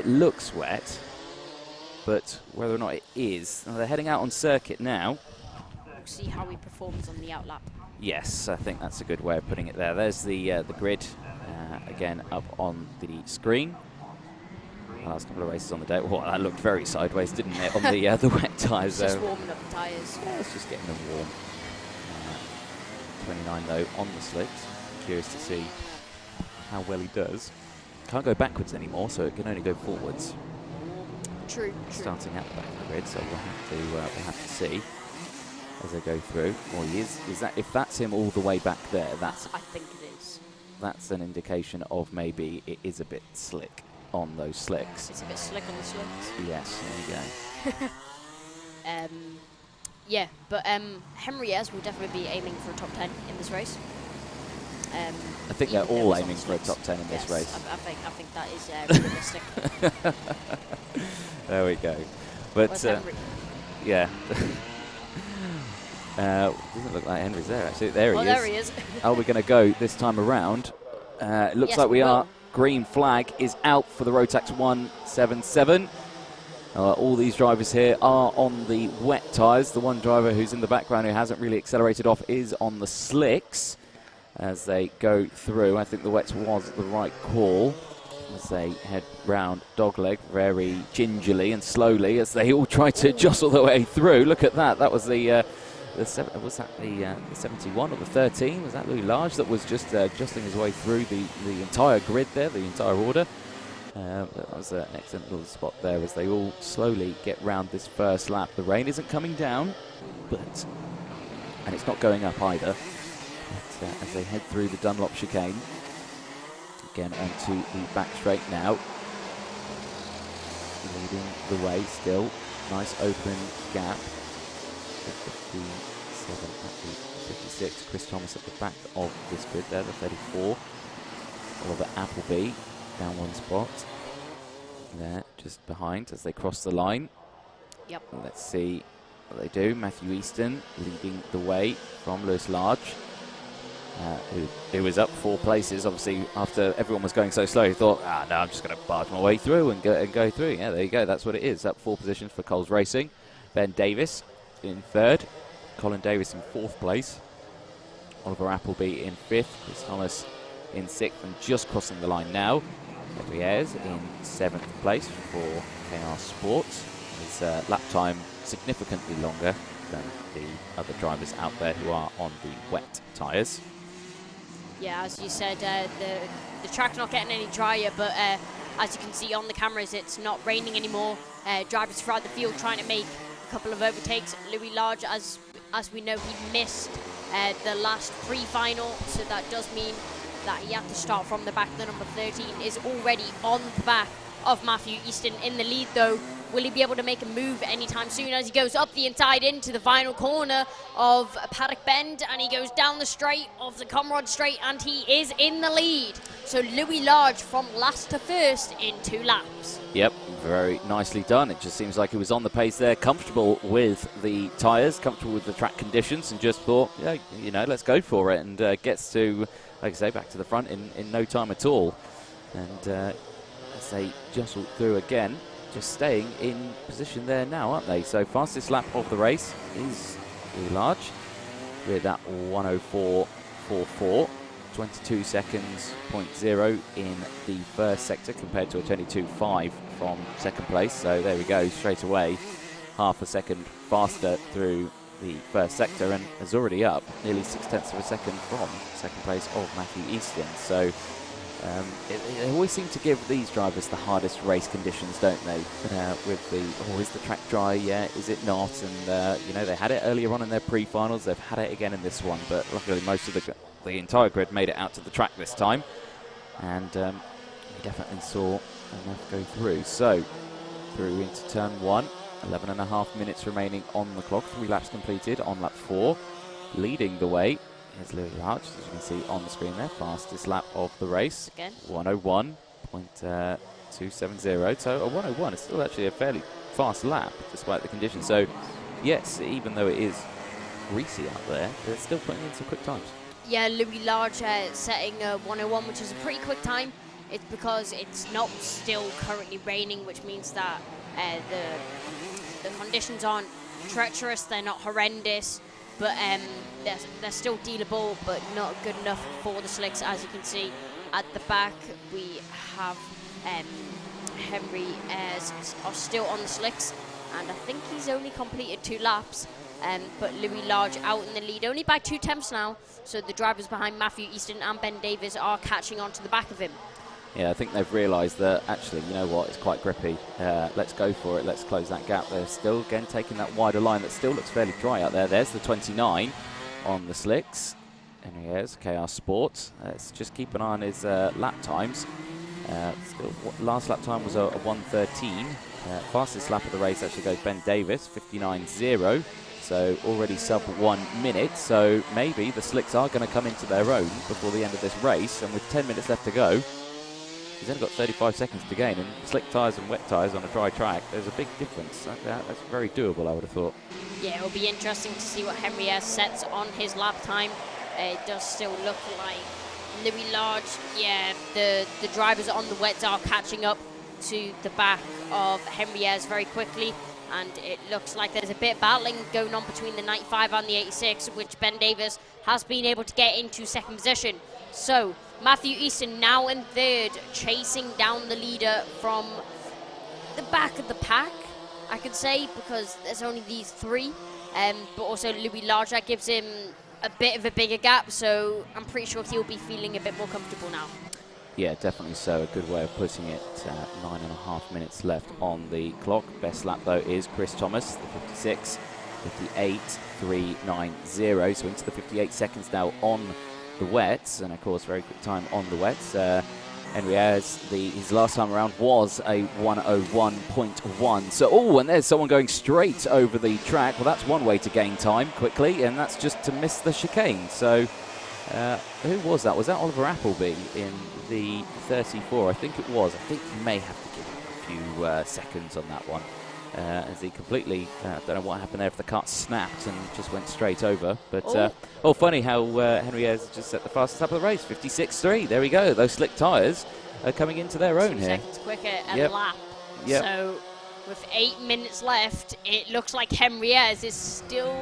looks wet, but whether or not it is, they're heading out on circuit now. We'll see how he performs on the outlap. Yes, I think that's a good way of putting it there. There's the grid again up on the screen. The last couple of races on the day. Well, that looked very sideways, didn't it, on the wet tyres? Just warming up the tyres. Yeah, it's just getting them warm. 29 though on the slicks. Curious to see how well he does. Can't go backwards anymore, so it can only go forwards. True. Starting at the back of the grid, so we'll have to see as they go through. Well, he is that if that's him all the way back there? I think it is. That's an indication of maybe it is a bit slick on those slicks. It's a bit slick on the slicks. Yes, there you go. Yeah, but Henry Ayres will definitely be aiming for a top 10 in this race. I think they're all aiming for a top 10 in this race. I think that is realistic. There we go. But yeah. Doesn't look like Henry's there actually. There he is. There he is. Are we going to go this time around? It looks like we are. Green flag is out for the Rotax 177. All these drivers here are on the wet tyres. The one driver who's in the background who hasn't really accelerated off is on the slicks as they go through. I think the wets was the right call as they head round dogleg very gingerly and slowly as they all try to jostle their way through. Look at that. That was the 71 or the 13? Was that Louis Large that was just jostling his way through the entire grid there, the entire order? That was an excellent little spot there as they all slowly get round this first lap. The rain isn't coming down, and it's not going up either. But, as they head through the Dunlop chicane, again onto the back straight now. Leading the way still. Nice open gap. 57 at the 56. Chris Thomas at the back of this grid there, the 34. Oliver Appleby down one spot. There, just behind as they cross the line. Yep. Let's see what they do. Matthew Easton leading the way from Lewis Large, who was up 4 places. Obviously, after everyone was going so slow, he thought, no, I'm just going to barge my way through and go through. Yeah, there you go. That's what it is. Up 4 positions for Coles Racing. Ben Davis in 3rd. Colin Davis in 4th place. Oliver Appleby in 5th. Chris Thomas in 6th and just crossing the line now. Henry Ayres in 7th place for KR Sports. His lap time significantly longer than the other drivers out there who are on the wet tyres. Yeah, as you said, the track's not getting any drier, but as you can see on the cameras, it's not raining anymore. Drivers throughout the field trying to make a couple of overtakes. Louis Large, as we know, he missed the last pre-final, so that does mean that he had to start from the back. The number 13 is already on the back of Matthew Easton. In the lead though Will he be able to make a move anytime soon as he goes up the inside into the final corner of Paddock Bend, and he goes down the straight of the Comrade Straight, and he is in the lead. So Louis Large from last to first in 2 laps. Yep, very nicely done. It just seems like he was on the pace there, comfortable with the tyres, comfortable with the track conditions, and just thought, yeah, you know, let's go for it, and gets to, like I say, back to the front in no time at all. And as they jostle through again, just staying in position there now, aren't they? So fastest lap of the race is Louis Large with that 1:04.44. 22 seconds, 0.0 in the first sector compared to a 22.5 from second place. So there we go, straight away, half a second faster through the first sector, and is already up nearly 0.6 of a second from second place of Matthew Easton. So they always seem to give these drivers the hardest race conditions, don't they? With the, oh, is the track dry? Yeah, is it not? And you know, they had it earlier on in their pre-finals, they've had it again in this one, but luckily most of the entire grid made it out to the track this time, and we definitely saw enough go through. So through into turn 1, 11.5 minutes remaining on the clock, 3 laps completed on lap 4. Leading the way is Louis Large, as you can see on the screen there, fastest lap of the race, again 1:01.270. So a 1:01 is still actually a fairly fast lap despite the conditions. So yes, even though it is greasy out there, they're still putting in some quick times. Yeah, Louis Large setting a 1:01, which is a pretty quick time. It's because it's not still currently raining, which means that the conditions aren't treacherous, they're not horrendous, but they're still dealable, but not good enough for the slicks. As you can see at the back, we have Henry are still on the slicks, and I think he's only completed 2 laps. But Louis Large out in the lead, only by 0.2 now, so the drivers behind Matthew Easton and Ben Davis are catching on to the back of him. Yeah, I think they've realised that actually, you know what, it's quite grippy. Let's go for it, let's close that gap. They're still, again, taking that wider line that still looks fairly dry out there. There's the 29 on the slicks. And here's KR Sport. Let's just keep an eye on his lap times. Still, last lap time was a 1:13. Fastest lap of the race actually goes Ben Davis, 59.0. So already sub 1 minute. So maybe the slicks are going to come into their own before the end of this race. And with 10 minutes left to go, he's only got 35 seconds to gain. And slick tyres and wet tyres on a dry track, there's a big difference. That's very doable, I would have thought. Yeah, it'll be interesting to see what Henry sets on his lap time. It does still look like Louis Large, yeah, the drivers on the wets are catching up to the back of Henry very quickly. And it looks like there's a bit of battling going on between the 95 and the 86, which Ben Davis has been able to get into second position. So Matthew Easton now in third, chasing down the leader from the back of the pack, I could say, because there's only these 3. But also Louis Large, that gives him a bit of a bigger gap, so I'm pretty sure he'll be feeling a bit more comfortable now. Yeah, definitely so. A good way of putting it. 9.5 minutes left on the clock. Best lap, though, is Chris Thomas, the 56, 58.390. So into the 58 seconds now on the wets. And, of course, very quick time on the wets. Henry Ayres, his last time around was a 1:01.1. So, oh, and there's someone going straight over the track. Well, that's one way to gain time quickly, and that's just to miss the chicane. So, who was that? Was that Oliver Appleby in the 34? I think it was. I think he may have to give him a few seconds on that one. As he completely, don't know what happened there, if the kart snapped and just went straight over. But, funny how Henry Ayres just set the fastest lap of the race, 56.3. There we go. Those slick tyres are coming into their own 2 here. seconds quicker a lap. Yep. So with 8 minutes left, it looks like Henry Ayres is still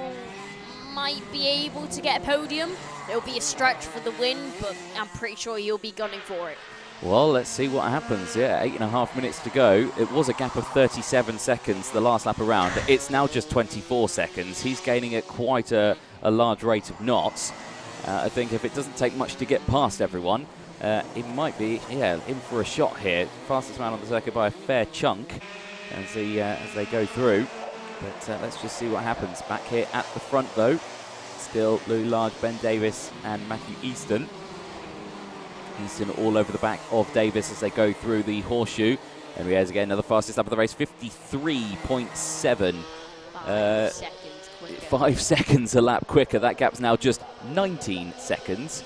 might be able to get a podium. It'll be a stretch for the win, but I'm pretty sure he'll be gunning for it. Well, let's see what happens. Yeah, 8.5 minutes to go. It was a gap of 37 seconds the last lap around. It's now just 24 seconds. He's gaining at quite a large rate of knots. I think if it doesn't take much to get past everyone, he might be, in for a shot here. Fastest man on the circuit by a fair chunk as they go through. But let's just see what happens. Back here at the front, though, still Louis Large, Ben Davis and Matthew Easton. Easton all over the back of Davis as they go through the horseshoe. Henry Ayres again, another fastest lap of the race, 53.7. 5 seconds quicker. 5 seconds a lap quicker. That gap's now just 19 seconds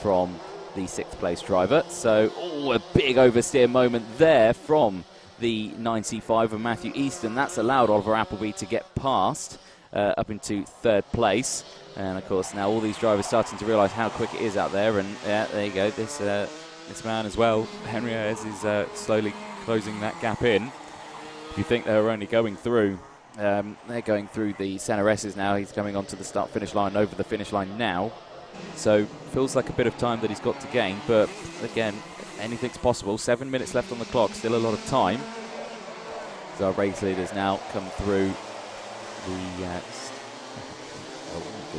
from the 6th place driver. So, a big oversteer moment there from the 9C5 of Matthew Easton. That's allowed Oliver Appleby to get past up into 3rd place. And of course, now all these drivers starting to realise how quick it is out there. And there you go, this man as well, Henry Ayres, is slowly closing that gap in. If you think they were only going through, they're going through the centre S's now. He's coming onto the start-finish line, over the finish line now. So feels like a bit of time that he's got to gain, but again, anything's possible. 7 minutes left on the clock, still a lot of time. So our race leaders now come through the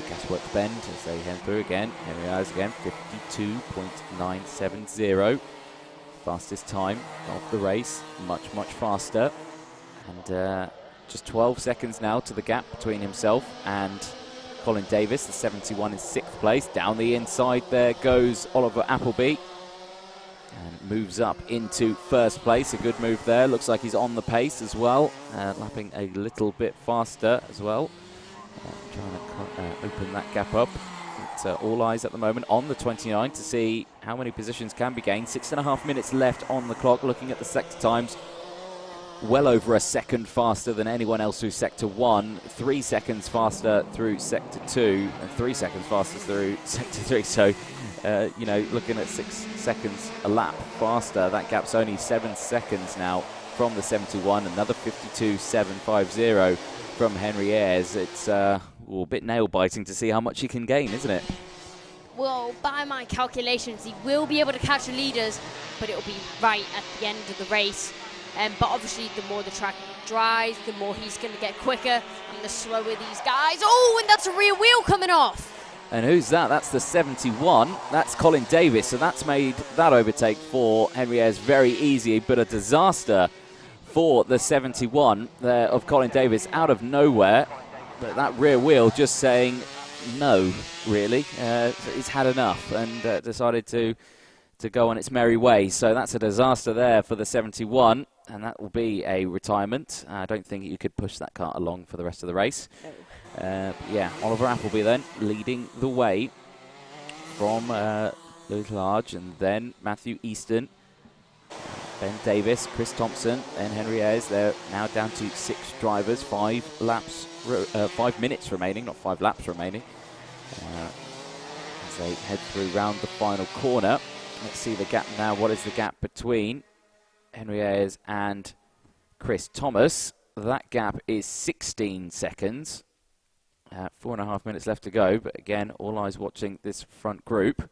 gasworks bend as they head through again. Henry Ayres again, 52.970. Fastest time of the race, much faster. And just 12 seconds now to the gap between himself and Colin Davis, the 71 in 6th place. Down the inside there goes Oliver Appleby. And moves up into 1st place. A good move there. Looks like he's on the pace as well. Lapping a little bit faster as well. Trying to open that gap up. It's all eyes at the moment on the 29 to see how many positions can be gained. 6.5 minutes left on the clock. Looking at the sector times, well over a second faster than anyone else through Sector 1, 3 seconds faster through Sector 2, and 3 seconds faster through Sector 3. So, you know, looking at 6 seconds a lap faster, that gap's only 7 seconds now from the 71, another 52.750 from Henry Ayres. It's a bit nail-biting to see how much he can gain, isn't it? Well, by my calculations, he will be able to catch the leaders, but it'll be right at the end of the race. But obviously, the more the track dries, the more he's going to get quicker, and the slower these guys. Oh, and that's a rear wheel coming off. And who's that? That's the 71. That's Colin Davis. So that's made that overtake for Henry Ayres very easy, but a disaster for the 71 of Colin Davis out of nowhere. But that rear wheel just saying no, really. He's had enough and decided to go on its merry way. So that's a disaster there for the 71, and that will be a retirement. I don't think you could push that car along for the rest of the race. No. Yeah, Oliver Appleby then leading the way from Lewis Large, and then Matthew Easton, Ben Davis, Chris Thompson, and Henry Ayres. They're now down to 6 drivers, 5 minutes remaining, not 5 laps remaining. As they head through round the final corner. Let's see the gap now. What is the gap between Henry Ayres and Chris Thomas? That gap is 16 seconds. 4.5 minutes left to go, but again, all eyes watching this front group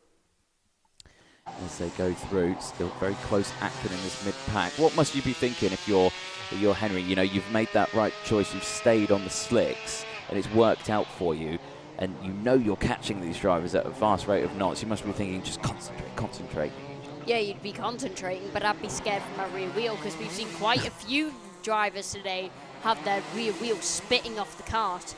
as they go through. Still very close action in this mid-pack. What must you be thinking if you're Henry? You know, you've made that right choice. You've stayed on the slicks, and it's worked out for you. And you know you're catching these drivers at a fast rate of knots. You must be thinking, just concentrate. Yeah, you'd be concentrating, but I'd be scared from my rear wheel, because we've seen quite a few drivers today have their rear wheel spitting off the kart.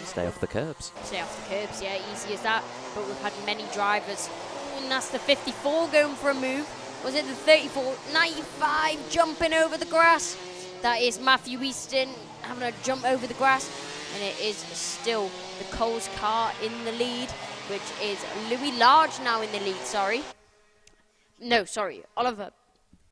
Stay off the curbs. Stay off the curbs, yeah, easy as that. But we've had many drivers. And that's the 54 going for a move. Was it the 34? 95 jumping over the grass. That is Matthew Easton having a jump over the grass. And it is still the Coles car in the lead, which is Louis Large now in the lead, sorry. No, sorry, Oliver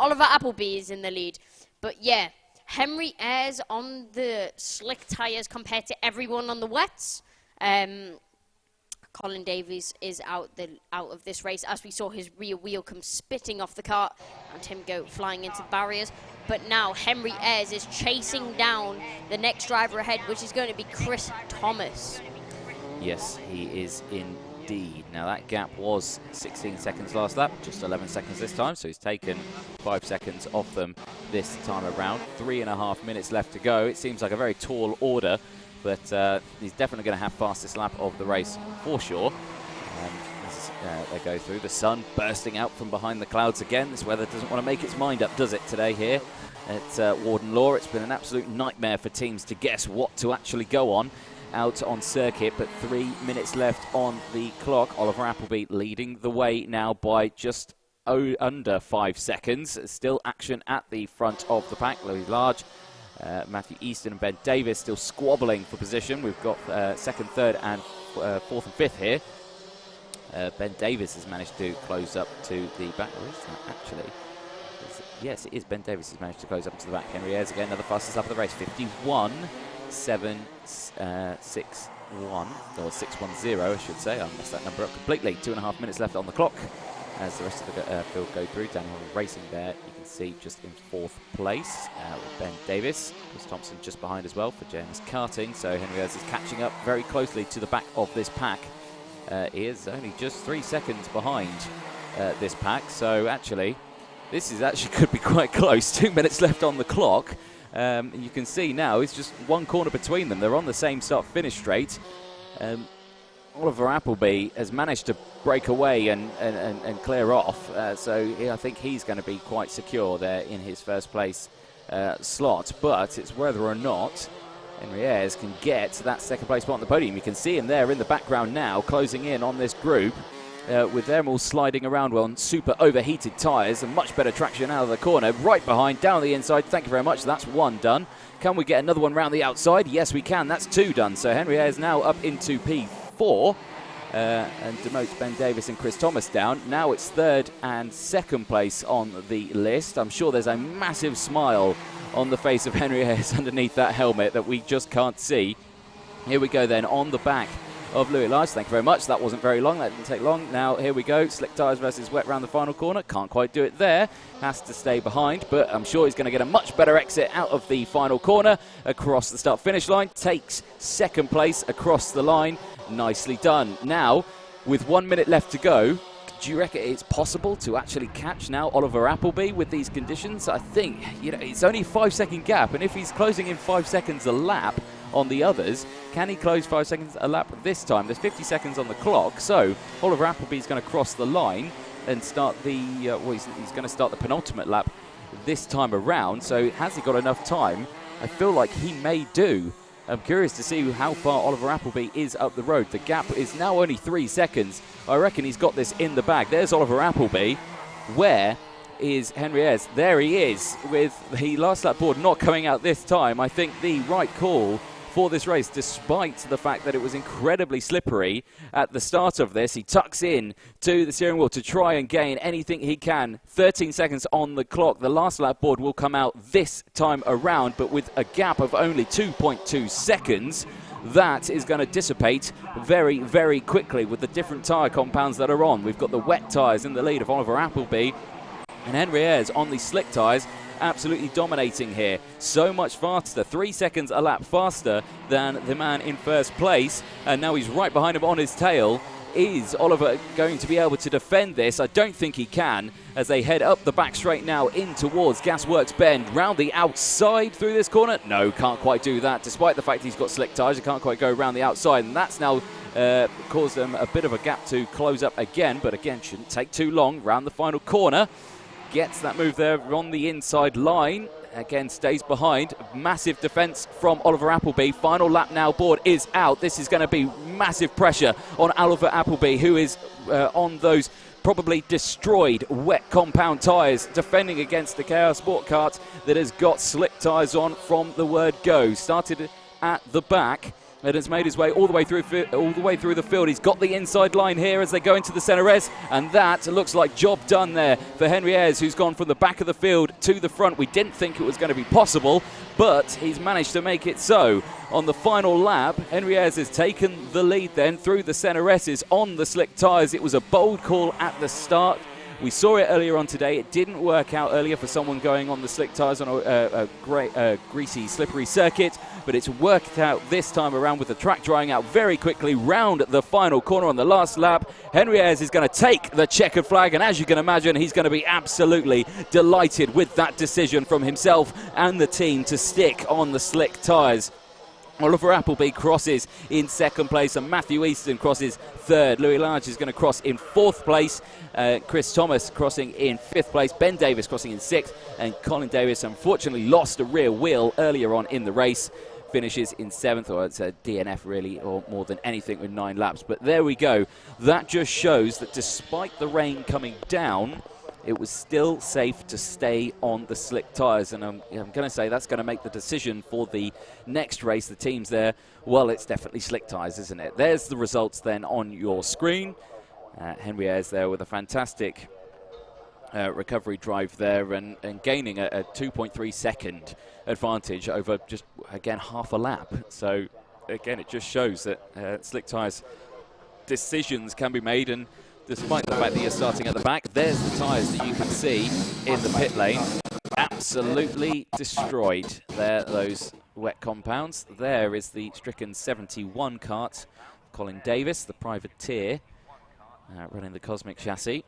Appleby is in the lead. But yeah, Henry Ayres on the slick tyres compared to everyone on the wets. Colin Davies is out of this race, as we saw his rear wheel come spitting off the kart and him go flying into the barriers. But now Henry Ayres is chasing down the next driver ahead, which is going to be Chris Thomas. Yes, he is indeed. Now that gap was 16 seconds last lap, just 11 seconds this time, so he's taken 5 seconds off them this time around. 3.5 minutes left to go. It seems like a very tall order, but he's definitely going to have fastest lap of the race for sure. As they go through, the sun bursting out from behind the clouds again. This weather doesn't want to make its mind up, does it, today here at Warden Law? It's been an absolute nightmare for teams to guess what to actually go on out on circuit, but 3 minutes left on the clock. Oliver Appleby leading the way now by just under 5 seconds. Still action at the front of the pack. Louis Large, Matthew Easton and Ben Davis still squabbling for position. We've got second, third and fourth and fifth here. Ben Davis has managed to close up to the back. Or is that actually? Yes, it is. Ben Davis has managed to close up to the back. Henry Ayres again, another fastest lap of the race. 51.761, or 610, I should say. I messed that number up completely. 2.5 minutes left on the clock as the rest of the field go through. Daniel Racing there, you can see, just in fourth place with Ben Davis. Chris Thompson just behind as well for JMS Karting. So Henry Ayres is catching up very closely to the back of this pack. He is only just 3 seconds behind this pack. So actually, this is could be quite close. 2 minutes left on the clock. And you can see now it's just one corner between them. They're on the same start-finish straight. Oliver Appleby has managed to break away and clear off. So I think he's going to be quite secure there in his first place slot. But it's whether or not Henry Ayres can get that second place spot on the podium. You can see him there in the background now, closing in on this group. With them all sliding around on super overheated tyres and much better traction out of the corner. Right behind, down the inside. Thank you very much. That's one done. Can we get another one round the outside? Yes, we can. That's two done. So Henry Ayres now up into P4 and demotes Ben Davis and Chris Thomas down. Now it's third and second place on the list. I'm sure there's a massive smile on the face of Henry Ayres underneath that helmet that we just can't see. Here we go then on the back of Louis Large. Thank you very much. That wasn't very long. That didn't take long. Now here we go. Slick tyres versus wet round the final corner. Can't quite do it there. Has to stay behind, but I'm sure he's going to get a much better exit out of the final corner across the start-finish line. Takes second place across the line. Nicely done. Now, with 1 minute left to go, do you reckon it's possible to actually catch now Oliver Appleby with these conditions? I think, it's only a 5-second gap, and if he's closing in 5 seconds a lap on the others, can he close 5 seconds a lap this time? There's 50 seconds on the clock, so Oliver Appleby's going to cross the line and start the, he's going to start the penultimate lap this time around. So has he got enough time? I feel like he may do. I'm curious to see how far Oliver Appleby is up the road. The gap is now only 3 seconds. I reckon he's got this in the bag. There's Oliver Appleby. Where is Henry Ayres? There he is, with the last lap board not coming out this time. I think the right call for this race, despite the fact that it was incredibly slippery at the start of this. He tucks in to the steering wheel to try and gain anything he can. 13 seconds on the clock. The last lap board will come out this time around, but with a gap of only 2.2 seconds. That is going to dissipate very, very quickly with the different tyre compounds that are on. We've got the wet tyres in the lead of Oliver Appleby, and Henry Ayres on the slick tyres, absolutely dominating here. So much faster, 3 seconds a lap faster than the man in first place. And now he's right behind him on his tail. Is Oliver going to be able to defend this? I don't think he can, as they head up the back straight now in towards Gasworks Bend. Round the outside through this corner. No, can't quite do that. Despite the fact he's got slick tyres, he can't quite go around the outside. And that's now caused them a bit of a gap to close up again. But again, shouldn't take too long. Round the final corner. Gets that move there on the inside line. Again, stays behind. Massive defence from Oliver Appleby. Final lap now board is out. This is going to be massive pressure on Oliver Appleby, who is on those probably destroyed wet compound tyres, defending against the KR Sport Kart that has got slick tyres on from the word go. Started at the back and has made his way all the way through the field. He's got the inside line here as they go into the centre res, and that looks like job done there for Henry Ayres, who's gone from the back of the field to the front. We didn't think it was going to be possible, but he's managed to make it so. On the final lap, Henry Ayres has taken the lead then through the centre reses on the slick tyres. It was a bold call at the start. We saw it earlier on today. It didn't work out earlier for someone going on the slick tyres on a greasy, slippery circuit, but it's worked out this time around with the track drying out very quickly round the final corner on the last lap. Henry Ayres is going to take the checkered flag, and as you can imagine, he's going to be absolutely delighted with that decision from himself and the team to stick on the slick tyres. Oliver Appleby crosses in second place, and Matthew Easton crosses third. Louis Large is going to cross in fourth place. Chris Thomas crossing in fifth place. Ben Davis crossing in sixth. And Colin Davis unfortunately lost a rear wheel earlier on in the race. Finishes in seventh, or it's a DNF really, or more than anything, with 9 laps. But there we go. That just shows that despite the rain coming down, it was still safe to stay on the slick tyres. And I'm going to say that's going to make the decision for the next race. The teams there, well, it's definitely slick tyres, isn't it? There's the results then on your screen. Henry Ayres there with a fantastic recovery drive there and gaining a 2.3 second advantage over just, again, half a lap. So, again, it just shows that slick tyres decisions can be made, and despite the fact that you're starting at the back, there's the tyres that you can see in the pit lane. Absolutely destroyed there, those wet compounds. There is the stricken 71 kart, Colin Davis, the privateer, running the Cosmic chassis.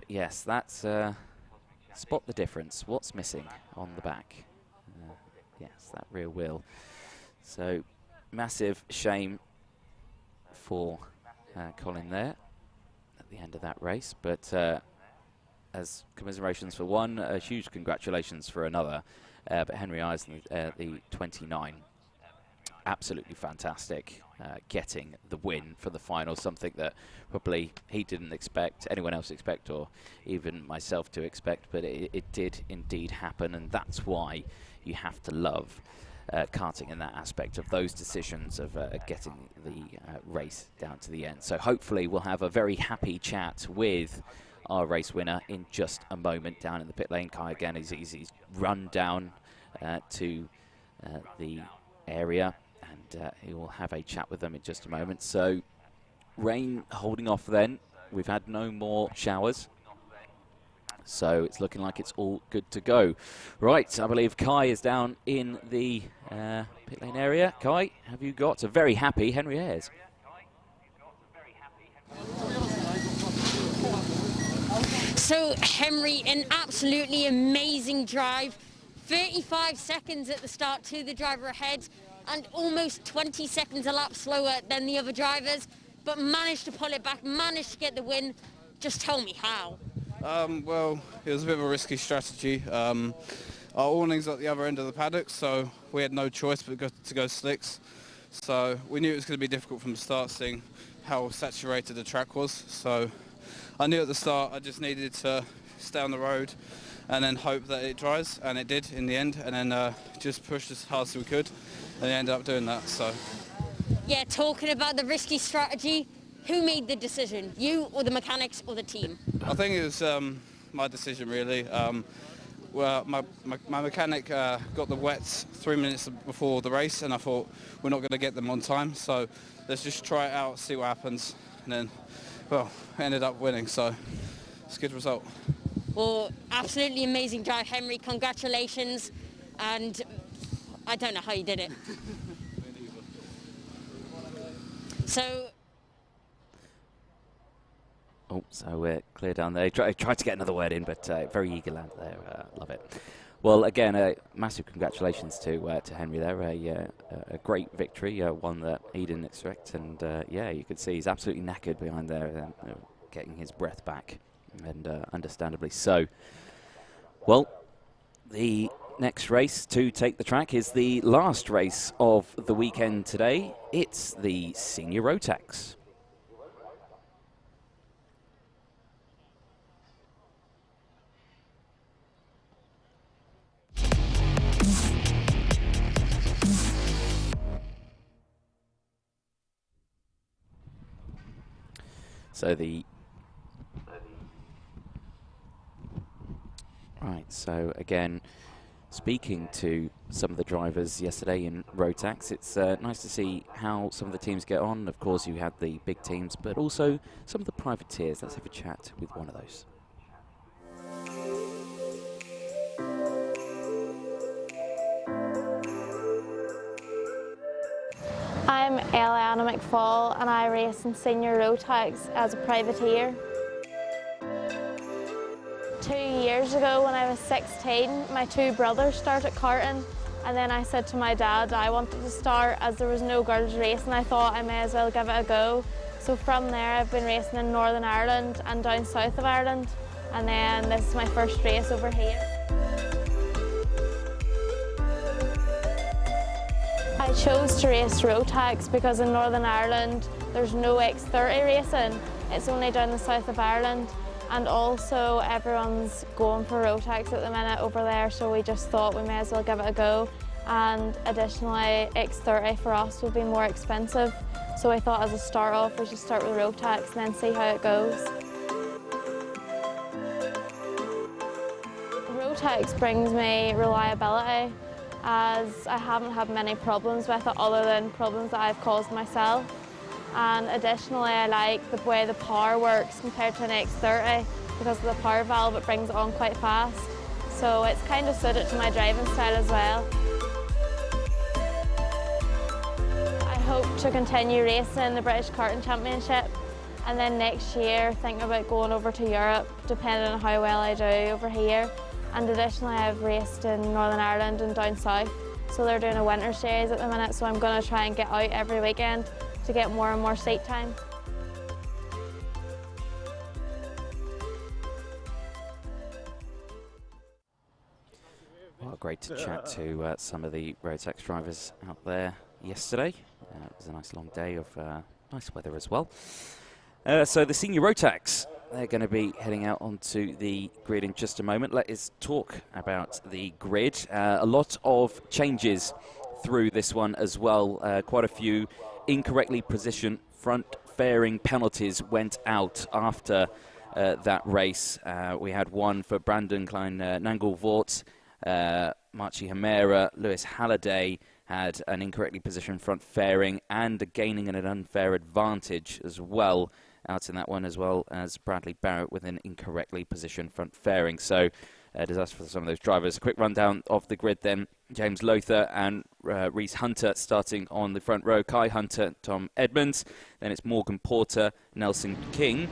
Yes, that's spot the difference. What's missing on the back? Yes, that rear wheel. So, massive shame for Colin there at the end of that race, but as commiserations for one, huge congratulations for another. But Henry Ayres, the 29, absolutely fantastic, getting the win for the final, something that probably he didn't expect, anyone else expect, or even myself to expect, but it did indeed happen, and that's why you have to love karting in that aspect of those decisions of getting the race down to the end. So hopefully we'll have a very happy chat with our race winner in just a moment down in the pit lane. Kai again, he's run down to the area, and he will have a chat with them in just a moment. So rain holding off then. We've had no more showers, so it's looking like it's all good to go. Right, I believe Kai is down in the pit lane area. Kai, have you got a very happy Henry Ayres? So Henry, an absolutely amazing drive. 35 seconds at the start to the driver ahead, and almost 20 seconds a lap slower than the other drivers, but managed to pull it back, managed to get the win. Just tell me how. Well, it was a bit of a risky strategy. Our awning's at the other end of the paddock, so we had no choice but to go slicks. So we knew it was going to be difficult from the start, seeing how saturated the track was. So I knew at the start I just needed to stay on the road and then hope that it dries, and it did in the end, and then just pushed as hard as we could, and we ended up doing that. So yeah, talking about the risky strategy, who made the decision, you or the mechanics or the team? I think it was my decision, really. Well, my mechanic got the wets 3 minutes before the race, and I thought we're not going to get them on time, so let's just try it out, see what happens, and then, well, ended up winning, so it's a good result. Well, absolutely amazing drive, Henry. Congratulations, and I don't know how you did it. So. Oh, so we're clear down there. Tried to get another word in, but very eager lad there. Love it. Well, again, massive congratulations to Henry there. A great victory, one that he didn't expect. And, yeah, you could see he's absolutely knackered behind there, getting his breath back, and understandably so. Well, the next race to take the track is the last race of the weekend today. It's the Senior Rotax. So again, speaking to some of the drivers yesterday in Rotax, it's nice to see how some of the teams get on. Of course, you had the big teams, but also some of the privateers. Let's have a chat with one of those. I'm Eliana McFall, and I race in Senior Rotax as a privateer. 2 years ago, when I was 16, my two brothers started karting, and then I said to my dad I wanted to start, as there was no girls racing. I thought I may as well give it a go. So from there I've been racing in Northern Ireland and down south of Ireland, and then this is my first race over here. I chose to race Rotax because in Northern Ireland there's no X30 racing. It's only down the south of Ireland, And also everyone's going for Rotax at the minute over there, so we just thought we may as well give it a go. And additionally, X30 for us would be more expensive, so I thought as a start off we should start with Rotax and then see how it goes. Rotax brings me reliability, as I haven't had many problems with it other than problems that I've caused myself. And additionally, I like the way the power works compared to an X30 because of the power valve. It brings it on quite fast, so it's kind of suited to my driving style as well. I hope to continue racing the British Karting Championship, and then next year think about going over to Europe, depending on how well I do over here. And additionally, I've raced in Northern Ireland and down south, so they're doing a winter series at the minute, so I'm going to try and get out every weekend to get more and more seat time. Well, great to chat to some of the Rotax drivers out there yesterday. It was a nice long day of nice weather as well. So the senior Rotax, they're going to be heading out onto the grid in just a moment. Let's talk about the grid. A lot of changes through this one as well. Quite a few incorrectly positioned front fairing penalties went out after that race. We had one for Brandon Klein-Nangelvoort, Marchi Hamera, Lewis Halliday had an incorrectly positioned front fairing and gaining an unfair advantage as well out in that one, as well as Bradley Barrett with an incorrectly positioned front fairing. So disaster for some of those drivers. A quick rundown of the grid then. James Lothar and Reese Hunter starting on the front row. Kai Hunter, Tom Edmonds. Then it's Morgan Porter, Nelson King,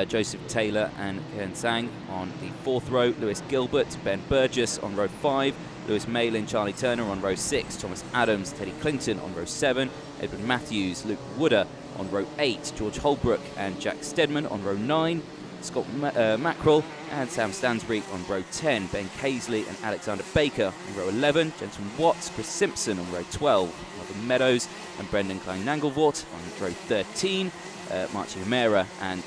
Joseph Taylor and Ken Sang on the fourth row. Lewis Gilbert, Ben Burgess on row 5. Lewis Malin, Charlie Turner on row 6. Thomas Adams, Teddy Clinton on row 7. Edward Matthews, Luke Wooder on row 8. George Holbrook and Jack Stedman on row 9. Scott Mackerel and Sam Stansbury on row 10. Ben Casely and Alexander Baker on row 11. Jensen Watts, Chris Simpson on row 12. Marvin Meadows and Brendan Klein-Nangelvoort on row 13. Marchi Hamera and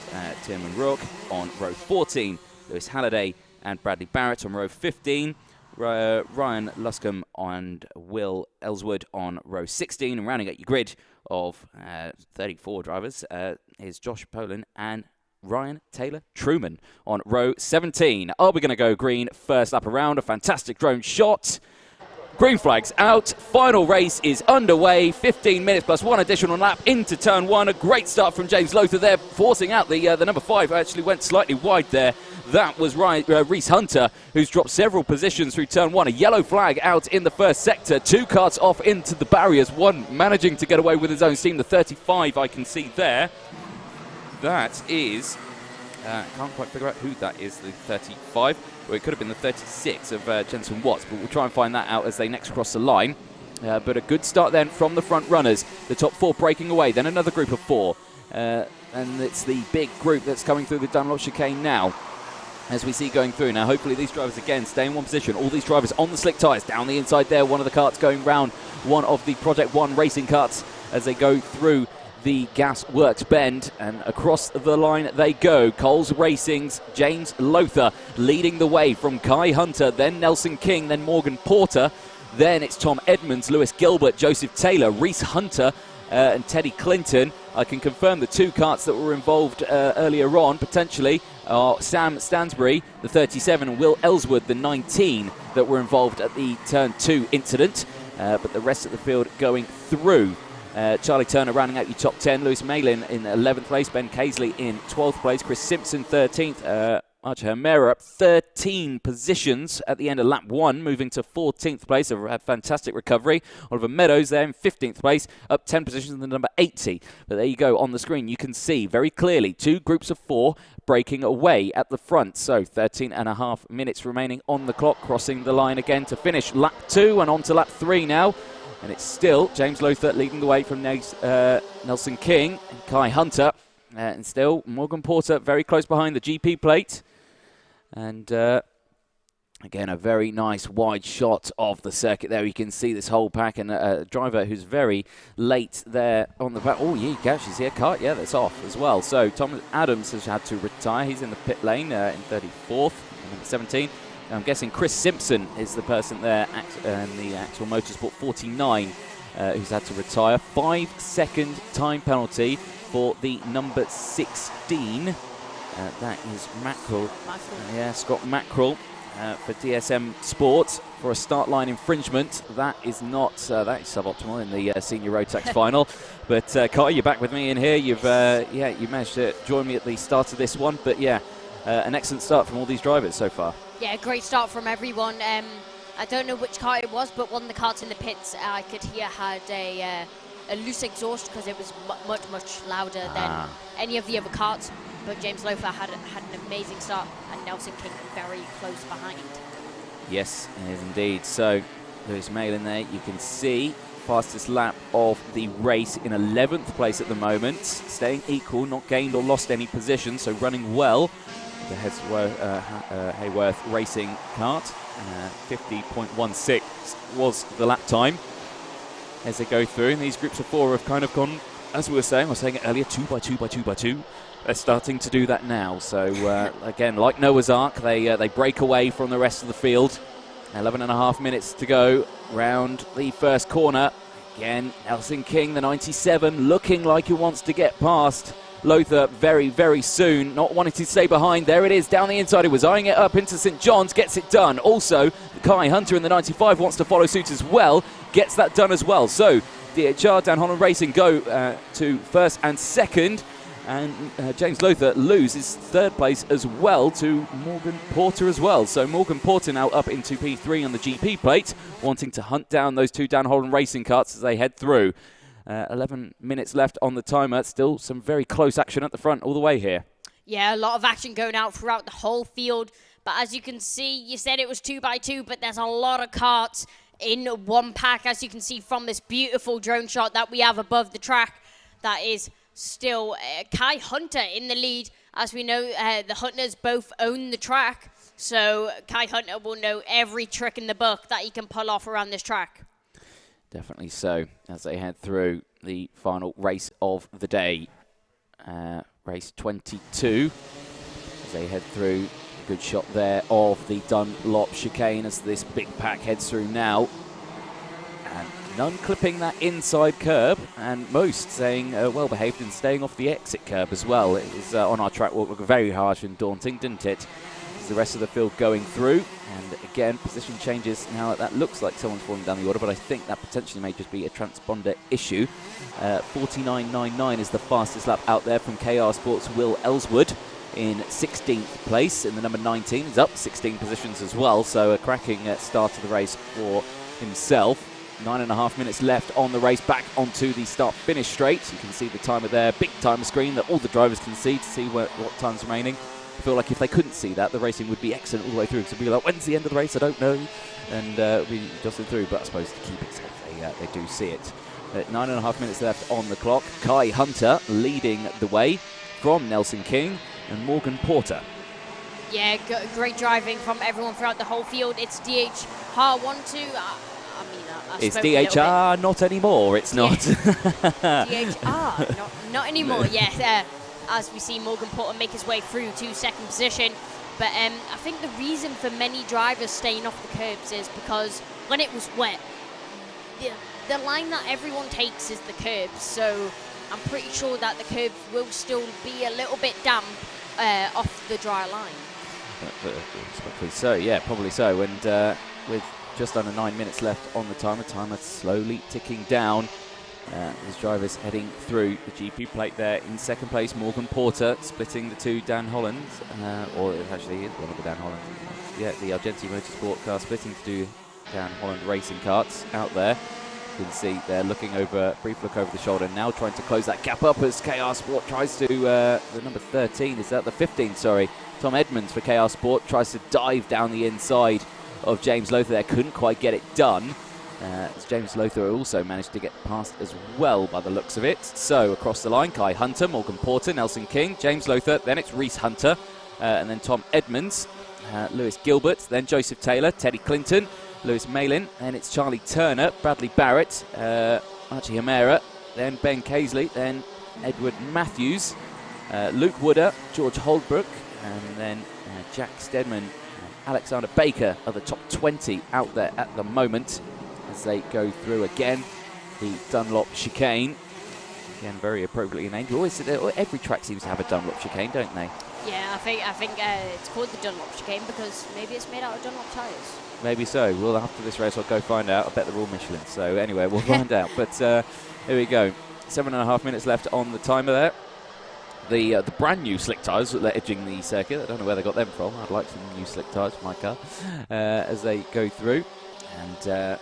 Tierman Rourke on row 14. Lewis Halliday and Bradley Barrett on row 15. Ryan Luscombe and Will Ellswood on row 16. And rounding out your grid of 34 drivers is Josh Poland and Ryan Taylor Truman on row 17. Are we going to go green first lap around? A fantastic drone shot. Green flags out. Final race is underway. 15 minutes plus one additional lap into turn 1. A great start from James Lothar there, forcing out the number 5. Actually went slightly wide there. That was Reese Hunter, who's dropped several positions through turn 1. A yellow flag out in the first sector. 2 karts off into the barriers. One managing to get away with his own steam. The 35 I can see there. That is, I can't quite figure out who that is, the 35. Well, it could have been the 36 of Jensen Watts, but we'll try and find that out as they next cross the line. But a good start then from the front runners. The top 4 breaking away, then another group of 4. And it's the big group that's coming through the Dunlop chicane now, as we see going through. Now, hopefully these drivers, again, stay in one position. All these drivers on the slick tyres, down the inside there. One of the karts going round one of the Project 1 racing karts as they go through the Gas Works bend, and across the line they go. Coles Racing's James Lothar leading the way from Kai Hunter, then Nelson King, then Morgan Porter, then it's Tom Edmonds, Lewis Gilbert, Joseph Taylor, Reese Hunter and Teddy Clinton. I can confirm the 2 karts that were involved earlier on potentially are Sam Stansbury, the 37, and Will Ellswood, the 19, that were involved at the turn 2 incident, but the rest of the field going through. Charlie Turner rounding out your top 10. Lewis Malin in 11th place. Ben Casely in 12th place. Chris Simpson 13th. Archer Hamera up 13 positions at the end of lap 1, moving to 14th place. A fantastic recovery. Oliver Meadows there in 15th place, up 10 positions in the number 80. But there you go on the screen. You can see very clearly 2 groups of 4 breaking away at the front. So 13.5 minutes remaining on the clock, crossing the line again to finish lap 2 and on to lap 3 now. And it's still James Lothar leading the way from Nelson King and Kai Hunter. And still Morgan Porter very close behind the GP plate. And Again, a very nice wide shot of the circuit there. You can see this whole pack, and a driver who's very late there on the back. Oh, yeah, he catches here. Kart, yeah, that's off as well. So Tom Adams has had to retire. He's in the pit lane in 34th, number 17. I'm guessing Chris Simpson is the person there in the actual Motorsport 49 who's had to retire. 5-second time penalty for the number 16. That is Mackerel. Yeah, Scott Mackerel. For DSM Sports for a start line infringement. That is not that is suboptimal in the senior Rotax final. But Kart, you're back with me in here. You've you managed to join me at the start of this one. But yeah, an excellent start from all these drivers so far. Yeah, great start from everyone. I don't know which car it was, but one of the carts in the pits I could hear had a loose exhaust because it was much louder than any of the other carts. But James Lothar had an amazing start, and Nelson King very close behind. Yes, it is indeed. So Lewis Mail in there, you can see fastest lap of the race in 11th place at the moment, staying equal, not gained or lost any position, so running well. The Hayworth Racing kart, 50.16 was the lap time as they go through. And these groups of four have kind of gone, as we were saying, I was saying it earlier, 2 by 2 by 2 by 2. They're starting to do that now. So, again, like Noah's Ark, they break away from the rest of the field. 11.5 minutes to go round the first corner. Again, Nelson King, the 97, looking like he wants to get past Lothar very, very soon. Not wanting to stay behind. There it is, down the inside. He was eyeing it up into St. John's, gets it done. Also, Kai Hunter in the 95 wants to follow suit as well. Gets that done as well. So, DHR, Dan Holland Racing go to first and second. And James Lothar loses third place as well to Morgan Porter as well. So Morgan Porter now up into P3 on the GP plate, wanting to hunt down those two Dan Holland Racing karts as they head through. 11 minutes left on the timer. Still some very close action at the front all the way here. Yeah, a lot of action going out throughout the whole field. But as you can see, you said it was 2 by 2, but there's a lot of karts in one pack, as you can see from this beautiful drone shot that we have above the track. That is still Kai Hunter in the lead. As we know, the Hunters both own the track, so Kai Hunter will know every trick in the book that he can pull off around this track. Definitely so, as they head through the final race of the day. Race 22, as they head through. A good shot there of the Dunlop chicane as this big pack heads through now. And none clipping that inside curb, and most staying well behaved and staying off the exit curb as well. It was on our track walk very harsh and daunting, didn't it? As the rest of the field going through, and again position changes now. That looks like someone's falling down the order, but I think that potentially may just be a transponder issue. 49.99 is the fastest lap out there from KR Sports' Will Ellswood in 16th place, and the number 19 is up 16 positions as well, so a cracking start to the race for himself. 9.5 minutes left on the race, back onto the start-finish straight. You can see the timer there, big timer screen that all the drivers can see to see what time's remaining. I feel like if they couldn't see that, the racing would be excellent all the way through. So be like, when's the end of the race? I don't know. And we jostle through, but I suppose to keep it safe, they do see it. 9.5 minutes left on the clock. Kai Hunter leading the way from Nelson King and Morgan Porter. Yeah, great driving from everyone throughout the whole field. It's DHR 1-2. It's DHR, not anymore. It's not. DHR, not anymore. Yes, as we see Morgan Porter make his way through to second position. But I think the reason for many drivers staying off the curbs is because when it was wet, the line that everyone takes is the curbs. So I'm pretty sure that the curbs will still be a little bit damp off the dry line. Probably so, yeah, probably so. And with just under 9 minutes left on the timer slowly ticking down. These drivers heading through the GP plate there. In second place, Morgan Porter, splitting the two Dan Hollands, or it actually is one of the Dan Hollands. Yeah, the Argenti Motorsport car splitting to do Dan Holland racing karts out there. You can see they're looking over, brief look over the shoulder, now trying to close that gap up as KR Sport tries to, the number 13, is that the 15, sorry. Tom Edmonds for KR Sport tries to dive down the inside of James Lothar there, couldn't quite get it done. As James Lothar also managed to get past as well by the looks of it. So across the line, Kai Hunter, Morgan Porter, Nelson King, James Lothar, then it's Reese Hunter, and then Tom Edmonds. Lewis Gilbert, then Joseph Taylor, Teddy Clinton, Lewis Malin, then it's Charlie Turner, Bradley Barrett, Archie Hamera, then Ben Casely, then Edward Matthews, Luke Wooder, George Holdbrook, and then Jack Stedman and Alexander Baker are the top 20 out there at the moment as they go through again the Dunlop chicane. Again, very appropriately named. Every track seems to have a Dunlop chicane, don't they? Yeah, I think it's called the Dunlop chicane because maybe it's made out of Dunlop tyres. Maybe so. Well, after this race, I'll go find out. I bet they're all Michelin. So anyway, we'll find out. But here we go. 7.5 minutes left on the timer there. The brand new slick tyres that are edging the circuit. I don't know where they got them from. I'd like some new slick tyres for my car as they go through. And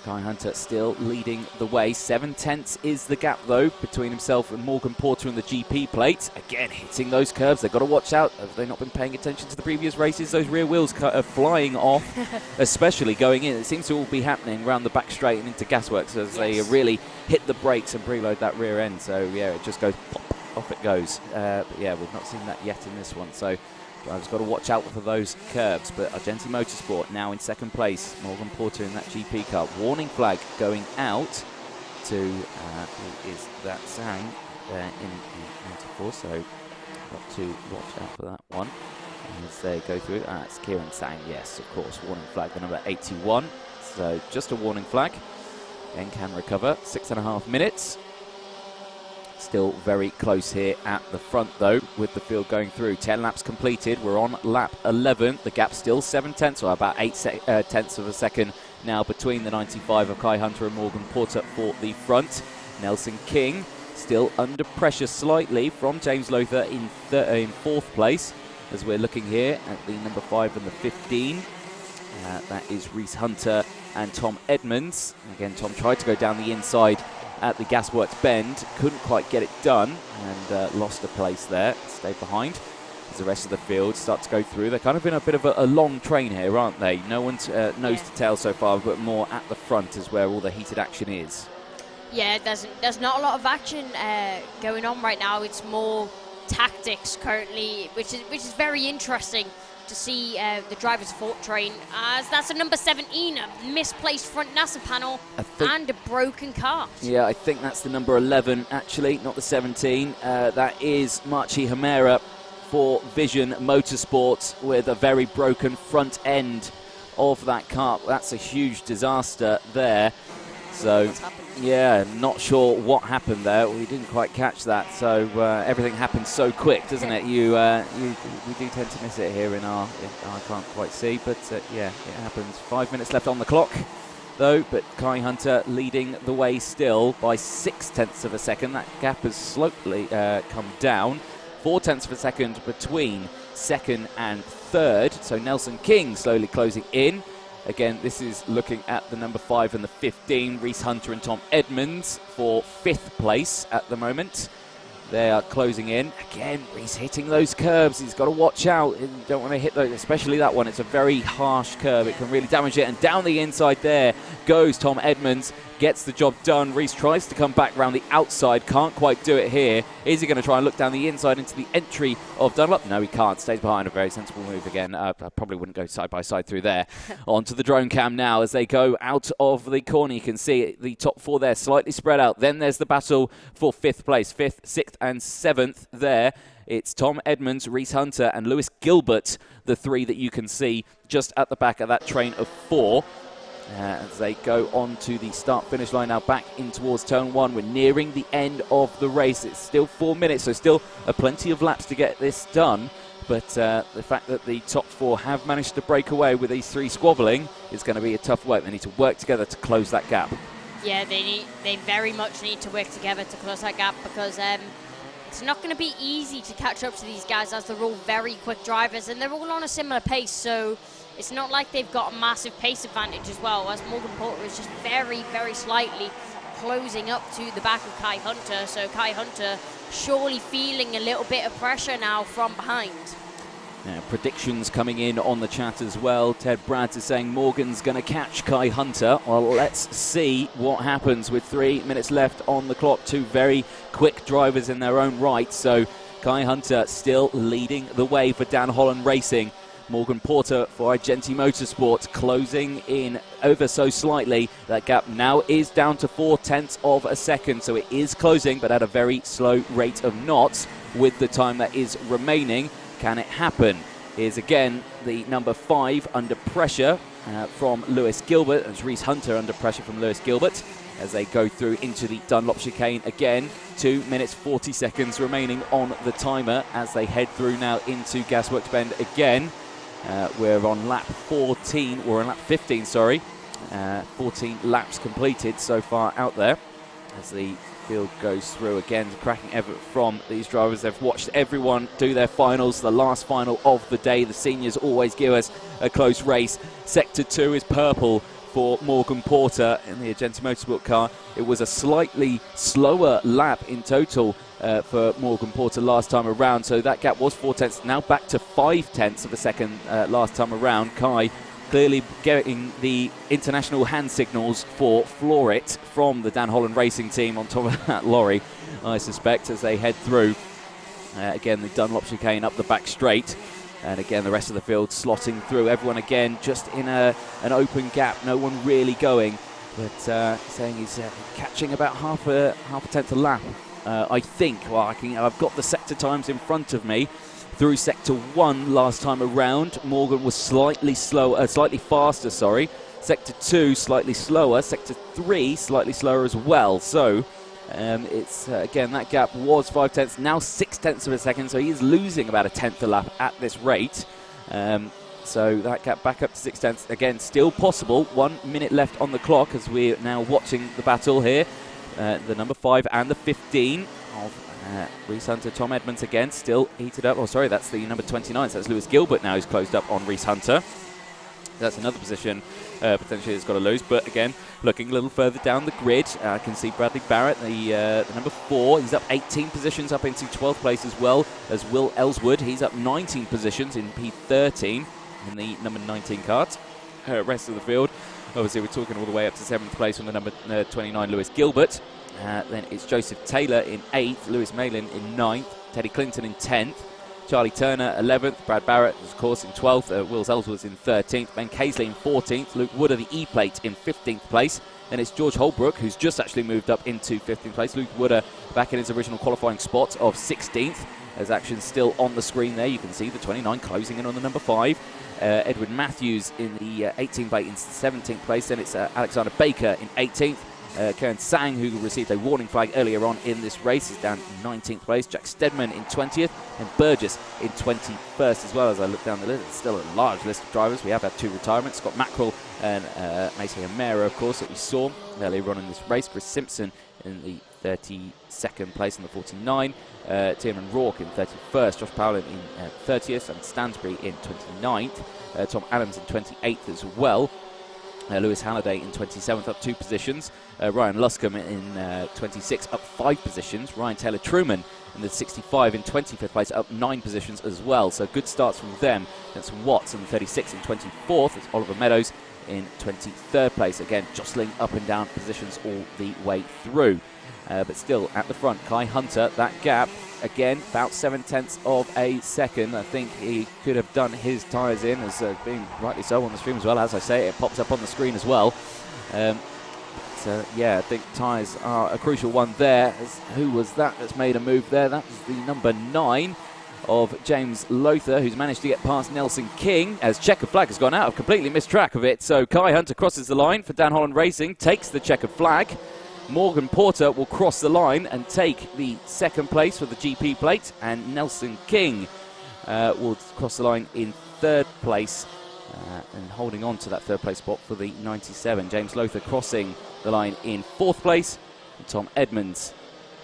Kai Hunter still leading the way. 7/10 is the gap, though, between himself and Morgan Porter and the GP plate. Again, hitting those curves. They've got to watch out. Have they not been paying attention to the previous races? Those rear wheels are flying off, especially going in. It seems to all be happening around the back straight and into Gasworks as they really hit the brakes and preload that rear end. So, yeah, it just goes pop, off it goes. But, yeah, we've not seen that yet in this one. So drivers got to watch out for those curbs. But Argenti Motorsport now in second place. Morgan Porter in that GP car. Warning flag going out to who is that Sang there in 94. So got to watch out for that one as they go through. It's Kieran Sang, yes, of course. Warning flag, the number 81. So just a warning flag. Then can recover. 6.5 minutes. Still very close here at the front, though, with the field going through. 10 laps completed. We're on lap 11. The gap's still 7/10, or about 8/10 of a second now between the 95 of Kai Hunter and Morgan Porter for the front. Nelson King still under pressure slightly from James Lothar in fourth place, as we're looking here at the number 5 and the 15. That is Reese Hunter and Tom Edmonds. Again, Tom tried to go down the inside at the Gasworks bend, couldn't quite get it done and lost a place there, stayed behind as the rest of the field start to go through. They're kind of in a bit of a long train here, aren't they? No one's nose to tail so far, but more at the front is where all the heated action is. Yeah, there's not a lot of action going on right now. It's more tactics currently, which is very interesting to see the driver's fault train, as that's a number 17, a misplaced front NASA panel and a broken cart. Yeah, I think that's the number 11 actually, not the 17. That is Marchi Hamera for Vision Motorsport with a very broken front end of that cart. That's a huge disaster there. So, yeah, not sure what happened there. We didn't quite catch that. So everything happens so quick, doesn't it? We do tend to miss it here I can't quite see, but yeah, it happens. 5 minutes left on the clock, though. But Kai Hunter leading the way still by 6/10 of a second. That gap has slowly come down. 4/10 of a second between second and third. So Nelson King slowly closing in. Again, this is looking at the number 5 and the 15, Reese Hunter and Tom Edmonds for 5th place at the moment. They are closing in. Again, Reese hitting those curves. He's got to watch out. You don't want to hit those, especially that one. It's a very harsh curve. It can really damage it. And down the inside there goes Tom Edmonds. Gets the job done. Reese tries to come back around the outside. Can't quite do it here. Is he going to try and look down the inside into the entry of Dunlop? No, he can't. Stays behind. A very sensible move again. I probably wouldn't go side by side through there. Onto the drone cam now as they go out of the corner. You can see the top 4 there slightly spread out. Then there's the battle for 5th place. 5th, 6th and 7th there. It's Tom Edmonds, Reese Hunter and Lewis Gilbert, the 3 that you can see just at the back of that train of 4. As they go on to the start-finish line now, back in towards turn 1. We're nearing the end of the race. It's still 4 minutes, so still plenty of laps to get this done. But the fact that the top 4 have managed to break away with these 3 squabbling is going to be a tough work. They need to work together to close that gap. Yeah, they very much need to work together to close that gap, because it's not going to be easy to catch up to these guys, as they're all very quick drivers and they're all on a similar pace. So it's not like they've got a massive pace advantage as well, as Morgan Porter is just very, very slightly closing up to the back of Kai Hunter. So Kai Hunter surely feeling a little bit of pressure now from behind. Now, predictions coming in on the chat as well. Ted Brads is saying Morgan's going to catch Kai Hunter. Well, let's see what happens with 3 minutes left on the clock. 2 very quick drivers in their own right. So Kai Hunter still leading the way for Dan Holland Racing. Morgan Porter for Argenti Motorsport closing in ever so slightly. That gap now is down to 0.4 of a second, so it is closing, but at a very slow rate of knots with the time that is remaining. Can it happen? Here's again the number 5 under pressure from Lewis Gilbert. It's Reese Hunter under pressure from Lewis Gilbert as they go through into the Dunlop chicane again. 2 minutes 40 seconds remaining on the timer as they head through now into Gasworks Bend again. We're on lap 14, or on lap 15, sorry. 14 laps completed so far out there as the field goes through again. Cracking effort from these drivers. They've watched everyone do their finals, the last final of the day. The seniors always give us a close race. Sector 2 is purple for Morgan Porter in the Argenti Motorsport car. It was a slightly slower lap in total for Morgan Porter last time around, so that gap was 0.4, now back to 0.5 of a second last time around. Kai clearly getting the international hand signals for Floor It from the Dan Holland Racing team on top of that lorry, I suspect, as they head through. Again, the Dunlop chicane up the back straight. And again, the rest of the field slotting through. Everyone again just in an open gap. No one really going. But saying he's catching about half a tenth a lap, I think. Well, I've got the sector times in front of me. Through sector 1 last time around, Morgan was slightly faster, sorry. Sector 2 slightly slower. Sector 3 slightly slower as well. So it's again, that gap was 0.5, now 0.6 of a second, so he is losing about a tenth a lap at this rate. So that gap back up to 0.6. Again, still possible. 1 minute left on the clock as we're now watching the battle here. The number 5 and the 15 of Reese Hunter. Tom Edmonds again, still heated up. Oh, sorry, that's the number 29. So that's Lewis Gilbert now who's closed up on Reese Hunter. That's another position potentially has got to lose. But again, looking a little further down the grid, I can see Bradley Barrett, the number 4. He's up 18 positions up into 12th place, as well as Will Ellswood. He's up 19 positions in P13 in the number 19 Kart. Rest of the field, obviously we're talking all the way up to 7th place from the number 29 Lewis Gilbert. Then it's Joseph Taylor in 8th, Lewis Malin in 9th, Teddy Clinton in 10th, Charlie Turner 11th, Brad Barrett, of course, in 12th, Will Ellswood in 13th, Ben Casely in 14th, Luke Wood of the E-Plate in 15th place. Then it's George Holbrook, who's just actually moved up into 15th place. Luke Wooder back in his original qualifying spot of 16th. There's action still on the screen there. You can see the 29 closing in on the number 5. Edward Matthews in the 18th place in 17th place. Then it's Alexander Baker in 18th. Karen Sang, who received a warning flag earlier on in this race, is down in 19th place. Jack Stedman in 20th, and Burgess in 21st as well. As I look down the list, it's still a large list of drivers. We have had 2 retirements. Scott Mackerel and Macy O'Meara, of course, that we saw earlier on in this race. Chris Simpson in the 32nd place in the 49. Tiernan Rourke in 31st. Josh Powell in 30th, and Stansbury in 29th. Tom Adams in 28th as well. Lewis Halliday in 27th, up 2 positions. Ryan Luscombe in 26, up 5 positions. Ryan Taylor Truman in the 65 in 25th place, up 9 positions as well. So good starts from them. That's Watts in the 36 in 24th. It's Oliver Meadows in 23rd place. Again, jostling up and down positions all the way through. But still at the front, Kai Hunter, that gap, again, about 0.7 of a second. I think he could have done his tyres in, as being rightly so on the stream as well. As I say, it pops up on the screen as well. So, yeah, I think tyres are a crucial one there. Who was that's made a move there? That was the number 9 of James Lothar, who's managed to get past Nelson King, as checkered flag has gone out. I've completely missed track of it. So Kai Hunter crosses the line for Dan Holland Racing, takes the checkered flag. Morgan Porter will cross the line and take the 2nd place for the GP plate, and Nelson King will cross the line in 3rd place and holding on to that 3rd place spot for the 97. James Lothar crossing the line in 4th place, and Tom Edmonds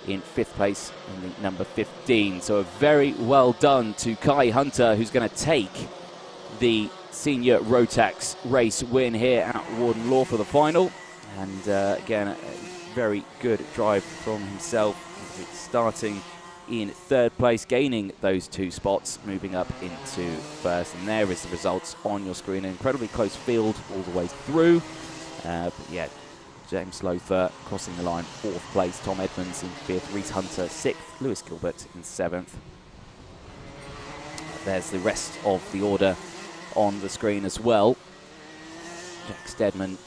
in 5th place in the number 15. So a very well done to Kai Hunter, who's going to take the senior Rotax race win here at Warden Law for the final. And again, very good drive from himself, starting in 3rd place, gaining those 2 spots, moving up into 1st. And there is the results on your screen. An incredibly close field all the way through. But yeah, James Lothar crossing the line 4th place, Tom Edmonds in 5th, Reese Hunter 6th, Lewis Gilbert in 7th. There's the rest of the order on the screen as well. Jack Steadman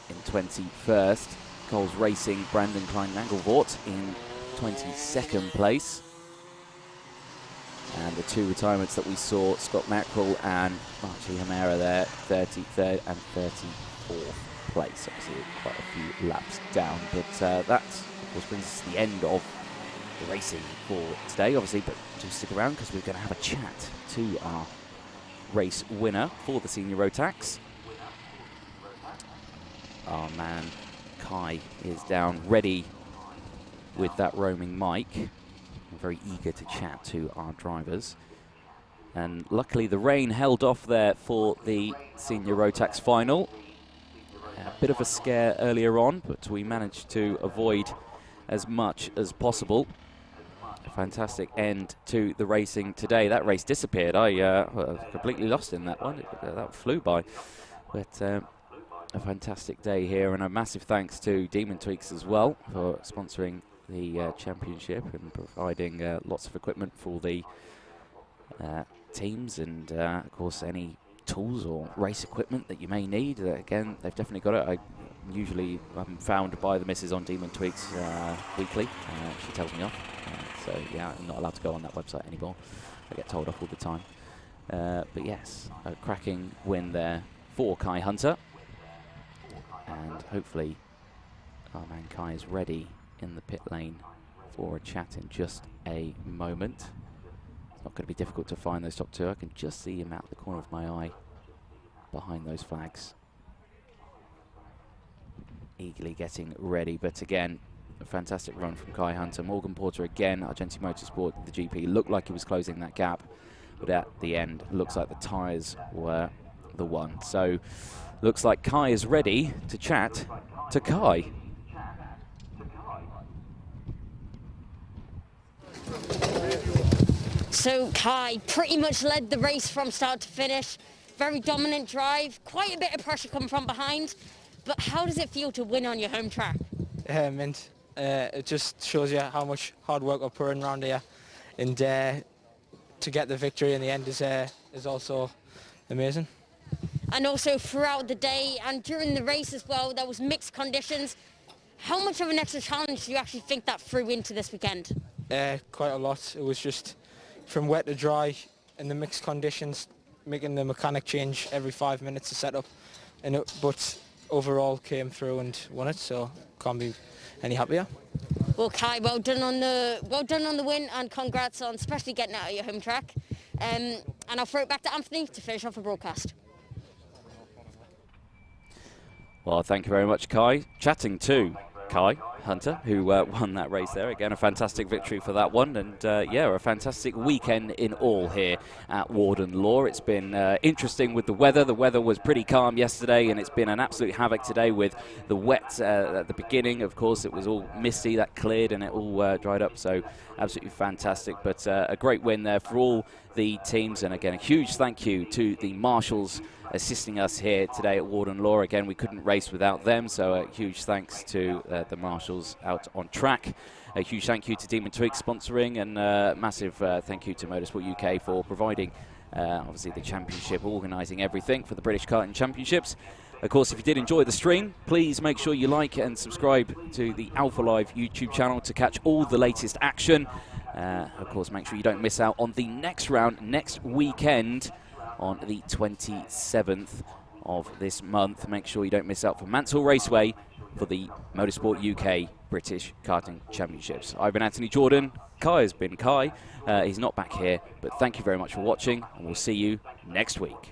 in 21st. Coles Racing, Brandon Klein-Nagelvort in 22nd place. And the two retirements that we saw, Scott Mackerel and Archie Hamera there, 33rd and 34th place. Obviously quite a few laps down, but that of course brings us to the end of the racing for today, obviously, but do stick around because we're going to have a chat to our race winner for the Senior Rotax. Our man Kai is down ready with that roaming mic. I'm very eager to chat to our drivers. And luckily the rain held off there for the Senior Rotax final. A bit of a scare earlier on, but we managed to avoid as much as possible. A fantastic end to the racing today. That race disappeared. I was completely lost in that one. That flew by. But a fantastic day here, and a massive thanks to Tweeks as well for sponsoring the championship and providing lots of equipment for the teams, and of course any tools or race equipment that you may need. Again, they've definitely got it. I'm found by the missus on Tweeks weekly. She tells me off. So yeah, I'm not allowed to go on that website anymore. I get told off all the time. But yes, a cracking win there for Kai Hunter. And hopefully our man Kai is ready in the pit lane for a chat in just a moment. It's not going to be difficult to find those top two. I can just see him out the corner of my eye behind those flags. Eagerly getting ready, but again, a fantastic run from Kai Hunter. Morgan Porter again, Argenti Motorsport, the GP, looked like he was closing that gap, but at the end, looks like the tyres were the one. So, looks like Kai is ready to chat to Kai. So Kai pretty much led the race from start to finish. Very dominant drive, quite a bit of pressure coming from behind. But how does it feel to win on your home track? Mint. It just shows you how much hard work we're putting around here, and to get the victory in the end is also amazing. And also throughout the day and during the race as well, there was mixed conditions. How much of an extra challenge do you actually think that threw into this weekend? Quite a lot. It was just from wet to dry in the mixed conditions, making the mechanic change every 5 minutes to set up. But overall came through and won it, so can't be any happier. Well, Kai, well done on the win, and congrats on especially getting out of your home track. And I'll throw it back to Anthony to finish off the broadcast. Well, thank you very much, Kai. Chatting to Kai Hunter, who won that race there. Again, a fantastic victory for that one. And yeah, a fantastic weekend in all here at Warden Law. It's been interesting with the weather. The weather was pretty calm yesterday, and it's been an absolute havoc today with the wet at the beginning. Of course, it was all misty. That cleared and it all dried up. So absolutely fantastic. But a great win there for all the teams. And again, a huge thank you to the marshals assisting us here today at Warden Law. Again, we couldn't race without them, so a huge thanks to the marshals out on track. A huge thank you to Tweeks sponsoring, and massive thank you to Motorsport UK for providing obviously the championship, organising everything for the British Karting Championships. Of course, if you did enjoy the stream, please make sure you like and subscribe to the Alpha Live YouTube channel to catch all the latest action. Of course, make sure you don't miss out on the next round next weekend on the 27th of this month. Make sure you don't miss out for Mansell Raceway for the Motorsport UK British Karting Championships. I've been Anthony Jordan. Kai has been Kai. He's not back here, but thank you very much for watching, and we'll see you next week.